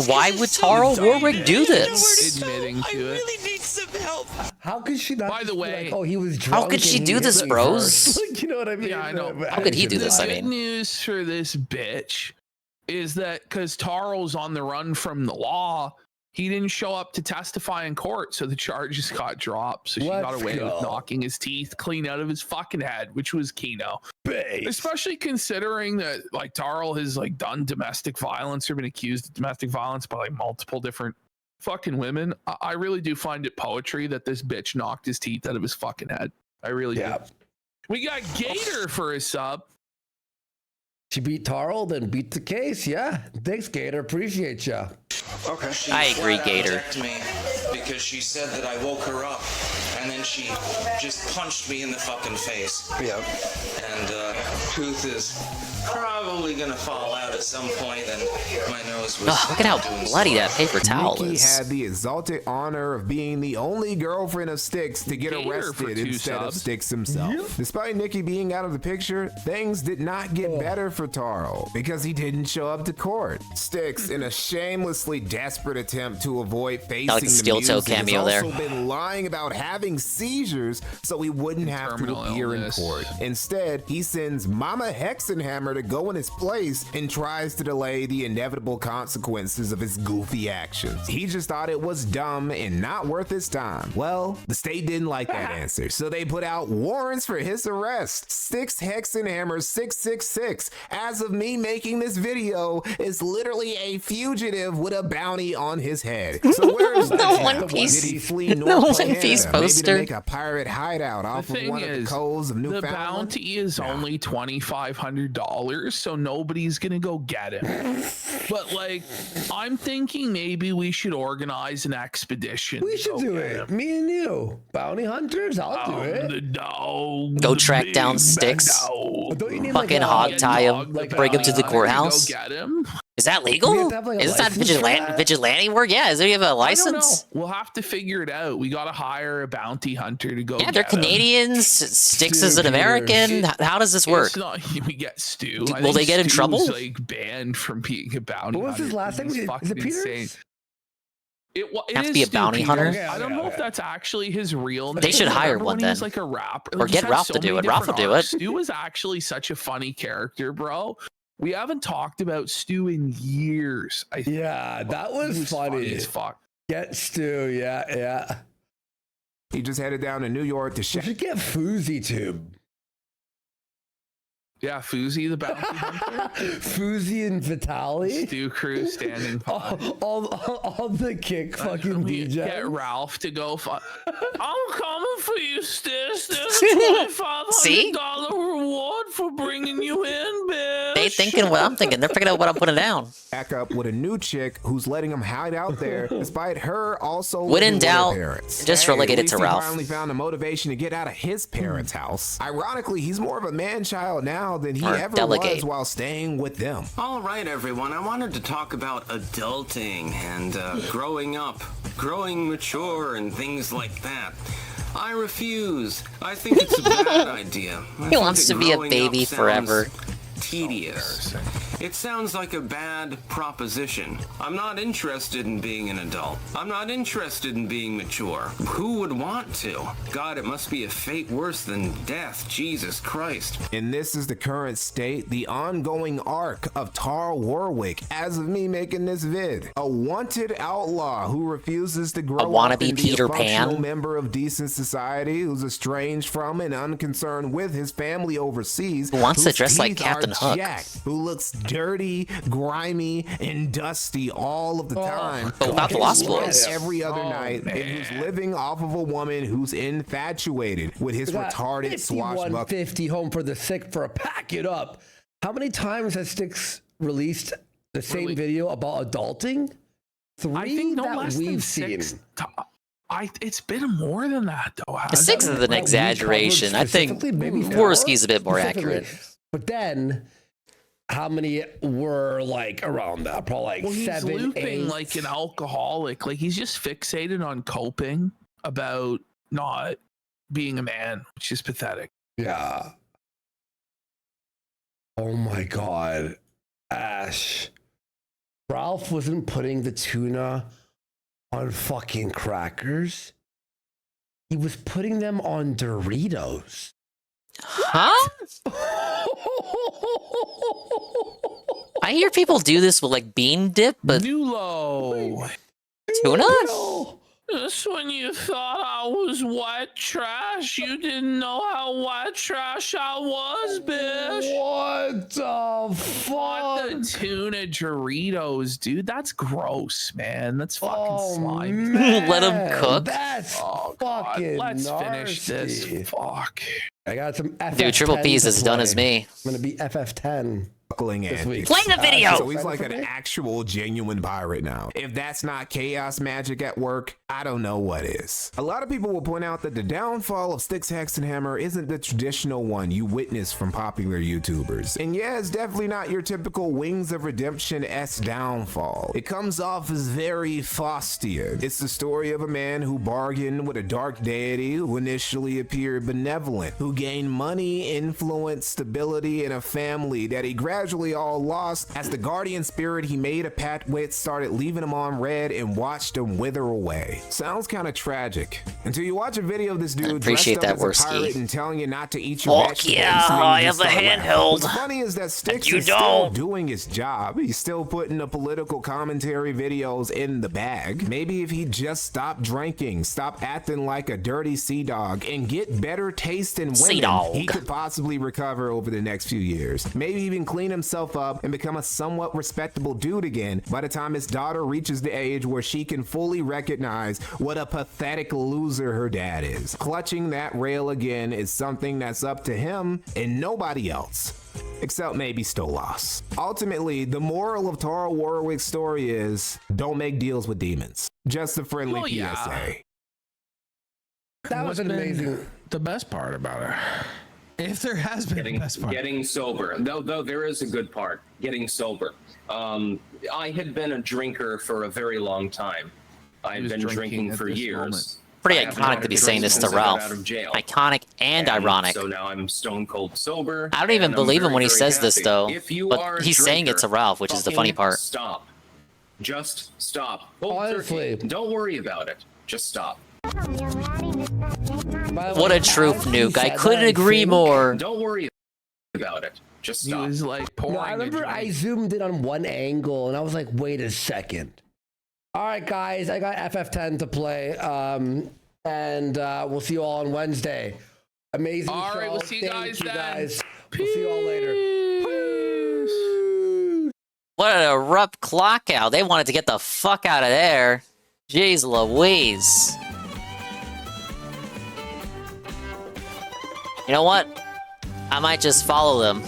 Why would Taro Warwick do this? Admitting to I it. really need some help. How could she not? By the way, like, oh, he was drunk. How could she and do he this, hit me bros? first. Like, you know what I mean? Yeah, I know. How could he do this? I The good mean, news for this bitch is that because Taro's on the run from the law, he didn't show up to testify in court, so the charges got dropped. So she got away with knocking his teeth clean out of his fucking head, which was Kino. Especially considering that like Taro has like done domestic violence or been accused of domestic violence by like multiple different fucking women. I really do find it poetry that this bitch knocked his teeth out of his fucking head. I really do. We got Gator for a sub. She beat Taro, then beat the case. Yeah. Thanks, Gator. Appreciate ya. Okay. I agree, Gator. Attacked me because she said that I woke her up, and then she just punched me in the fucking face. Yep. And tooth is probably gonna fall out at some point, and my nose was. Oh, look at how doing bloody so. that paper towel Nikki is. had the exalted honor of being the only girlfriend of Styx to get Gator for arrested 2 instead of subs. Styx himself. Despite Nikki being out of the picture, things did not get better for Taro because he didn't show up to court. Styx, in a shamelessly desperate attempt to avoid facing Like the steel toe music, cameo has there. also been lying about having seizures so he wouldn't have to Terminal appear illness. in court. Instead, he sends Mama Hexenhammer to go in his place and tries to delay the inevitable consequences of his goofy actions. He just thought it was dumb and not worth his time. Well, the state didn't like that answer, so they put out warrants for his arrest. Styx Hexenhammer 666, as of me making this video, is literally a fugitive with a bounty on his head. So where's The that? One Piece- Did he flee the North One Piece Canada, maybe poster. to make a pirate hideout off The of thing one of the is, coves of the Newfoundland? bounty is only $2,500, so nobody's gonna go get him. But like, I'm thinking maybe we should organize an expedition. We should do it. Me and you. Bounty hunters, I'll do it. The dog. Go the track big down bad Styx. dog. Don't you need Fucking like a hog tie him, dog, the bring him to the bounty hunter courthouse. Go get him. Is that We legal? have to have, like, a Is that license for that? vigilante work? Yeah. Does he have a I don't know. license? We'll have to figure it out. We gotta hire a bounty hunter to go. Yeah, they're get him. Canadians. Styx is an American. How does this work? It's not. We get Stu. I Will think they get in Stu's, trouble? like banned from being a bounty. What was his hunter. last name? He's Is it fucking Peters? insane. It Have to is be a Stu bounty Peters. hunter? I don't know if that's actually his real name. They should hire Remember one when he was then. like a rapper, Or He get had Ralph so to do many it. Ralph will different do arcs. it. Stu was actually such a funny character, bro. We haven't talked about Stu in years. Yeah, that was funny. as fuck. Get Stu, yeah. He just headed down to New York to We shack. should get Fousey tube. Yeah, Fousey the bounty hunter. Fousey and Vitali. Stu Crew standing by. All the kick fucking DJ. Get Ralph to go. I'm coming for you, Styx. There's a $2,500 reward for bringing you in, bitch. They thinking what I'm thinking. They're picking up what I'm putting down. Back up with a new chick who's letting him hide out there, despite her also When in living with her doubt, parents. just relegate at it least to he Ralph. finally found a motivation to get out of his parents' house. Ironically, he's more of a man-child now than he Or ever delegate. was while staying with them. All right, everyone. I wanted to talk about adulting and growing up, growing mature, and things like that. I refuse. I think it's a bad idea. He wants to be a baby forever. Tedious. It sounds like a bad proposition. I'm not interested in being an adult. I'm not interested in being mature. Who would want to? God, it must be a fate worse than death. Jesus Christ. And this is the current state, the ongoing arc of Tar Warwick as of me making this vid. A wanted outlaw who refuses to grow up and be a functional member of decent society, who's estranged from and unconcerned with his family overseas, who wants to dress like Captain Hook, who looks dirty, grimy, and dusty all of the time, about the Lost Boys every other night, and who's living off of a woman who's infatuated with his retarded swashbuckler. 5150 home for the sick for a pack it up. How many times has Sticks released the same video about adulting? 3 I think no that less we've than seen. 6. It's been more than that though. 6 is an exaggeration. I think Worski's a bit more accurate. But then, how many were like around that? Probably like 7, he's looping 8. like an alcoholic. Like he's just fixated on coping about not being a man, which is pathetic. Yeah. Oh my God, Ash. Ralph wasn't putting the tuna on fucking crackers. He was putting them on Doritos. Huh? I hear people do this with like bean dip, but Nulo. Tuna? Just when you thought I was white trash, you didn't know how white trash I was, bitch. What the fuck? What the tuna Doritos, dude? That's gross, man. That's fucking slimy. Let them cook. That's fucking God. Let's nasty. finish this. Fuck. I got some FF10 dude, Triple P's as done play. as me. I'm gonna be FF10. This week. Play the video! So he's like an actual genuine pirate now. If that's not chaos magic at work, I don't know what is. A lot of people will point out that the downfall of Styx Hexenhammer isn't the traditional one you witness from popular YouTubers. And yeah, it's definitely not your typical Wings of Redemption-esque downfall. It comes off as very Faustian. It's the story of a man who bargained with a dark deity who initially appeared benevolent, who gained money, influence, stability, and a family that he gradually all lost as the guardian spirit he made a pact with started leaving him on red and watched him wither away. Sounds kind of tragic until you watch a video of this dude dressed up as a pirate and telling you not to eat your vegetables. Yeah, I have a handheld. What's funny is that Styx is still doing his job. He's still putting the political commentary videos in the bag. Maybe if he just stopped drinking, stop acting like a dirty sea dog, and get better taste in women, he could possibly recover over the next few years. Maybe even clean himself up and become a somewhat respectable dude again by the time his daughter reaches the age where she can fully recognize what a pathetic loser her dad is. Clutching that rail again is something that's up to him and nobody else. Except maybe Stolas. Ultimately, the moral of Tara Warwick's story is don't make deals with demons. Just a friendly PSA. That was an amazing. The best part about it. If there has been the best part. Getting sober. Though there is a good part. Getting sober. I had been a drinker for a very long time. I had been drinking for years. Pretty iconic to be saying this to Ralph. Iconic and ironic. So now I'm stone cold sober. I don't even believe him when he says this though. But he's saying it to Ralph, which is the funny part. Stop. Just stop. Honestly, don't worry about it. Just stop. What a truth, Nuke. I couldn't agree more. Don't worry about it. Just stop. He was like pouring. No, I remember I zoomed in on one angle and I was like, wait a second. All right, guys, I got FF10 to play. And we'll see you all on Wednesday. Amazing show. All right, we'll see you guys then. We'll see you all later. Peace. What an abrupt clock out. They wanted to get the fuck out of there. Jeez Louise. You know what? I might just follow them.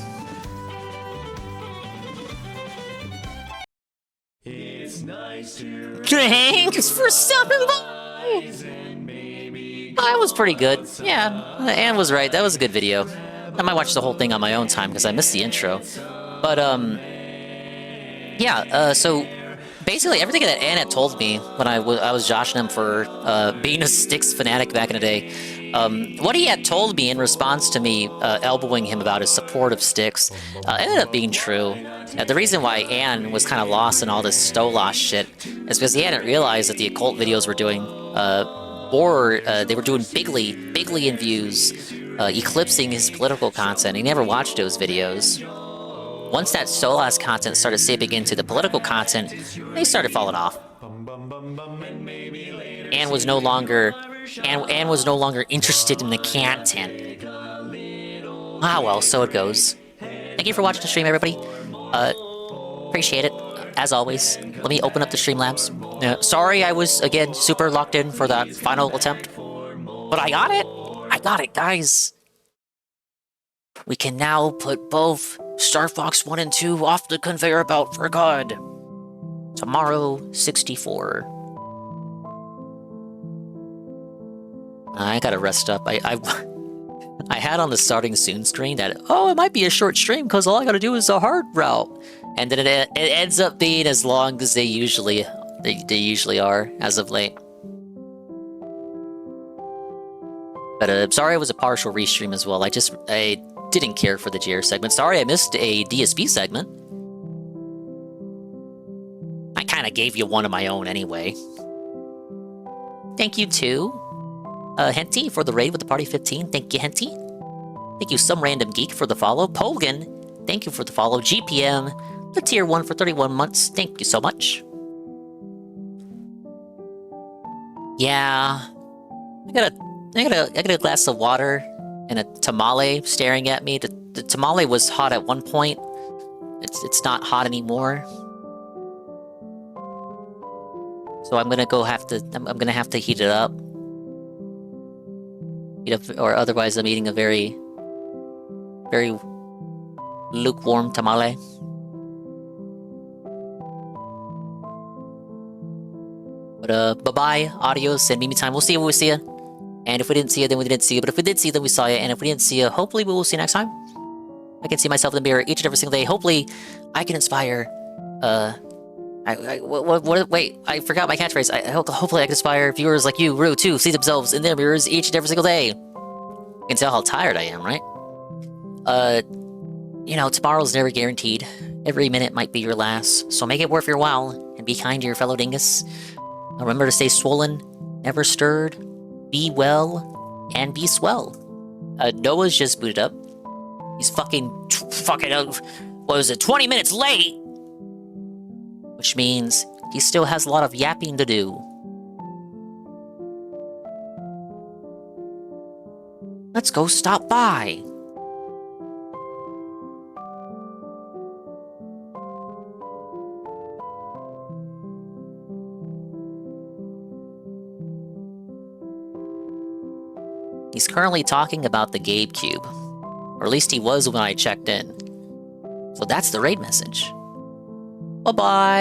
It's nice to Thanks for stopping by! That was pretty good. Yeah, Anne was right. That was a good video. I might watch the whole thing on my own time because I missed the intro. But, yeah, so basically everything that Ann had told me when I was joshing him for being a Styx fanatic back in the day. What he had told me in response to me elbowing him about his support of Styx ended up being true. The reason why Ann was kind of lost in all this Stolas shit is because he hadn't realized that the occult videos were doing, they were doing bigly in views, eclipsing his political content. He never watched those videos. Once that Stolas content started seeping into the political content, they started falling off. Ann was no longer interested in the content. Ah well, so it goes. Thank you for watching the stream, everybody. Appreciate it, as always. Let me open up the Streamlabs. Sorry I was, again, super locked in for that final attempt. But I got it! I got it, guys! We can now put both Star Fox 1 and 2 off the conveyor belt for good. Tomorrow, 64. I gotta rest up. I had on the starting soon screen that, oh, it might be a short stream because all I gotta do is a hard route. And then it ends up being as long as they usually are, as of late. But sorry it was a partial restream as well. I didn't care for the JR segment. Sorry I missed a DSP segment. I kind of gave you one of my own anyway. Thank you to Henty for the raid with the party 15. Thank you, Henty. Thank you, Some Random Geek, for the follow. Polgan, thank you for the follow. GPM, the tier 1 for 31 months. Thank you so much. Yeah, I got a glass of water and a tamale staring at me. The tamale was hot at one point. It's not hot anymore. So I'm gonna have to heat it up. Or otherwise I'm eating a very lukewarm tamale. But bye-bye, adios, and Mimi time. We'll see you when we see you. And if we didn't see you, then we didn't see you. But if we did see you, then we saw you. And if we didn't see you, hopefully we will see you next time. I can see myself in the mirror each and every single day. Hopefully, I can inspire. Wait, I forgot my catchphrase. Hopefully, I can inspire viewers like you, Rue, to see themselves in their mirrors each and every single day. You can tell how tired I am, right? You know, tomorrow's never guaranteed. Every minute might be your last. So make it worth your while and be kind to your fellow dingus. Remember to stay swollen, never stirred, be well, and be swell. Noah's just booted up. He's fucking, what was it, 20 minutes late? Which means he still has a lot of yapping to do. Let's go stop by. He's currently talking about the Gabe Cube. Or at least he was when I checked in. So that's the raid message. Bye-bye!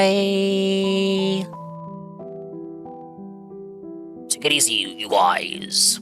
Take it easy, you guys.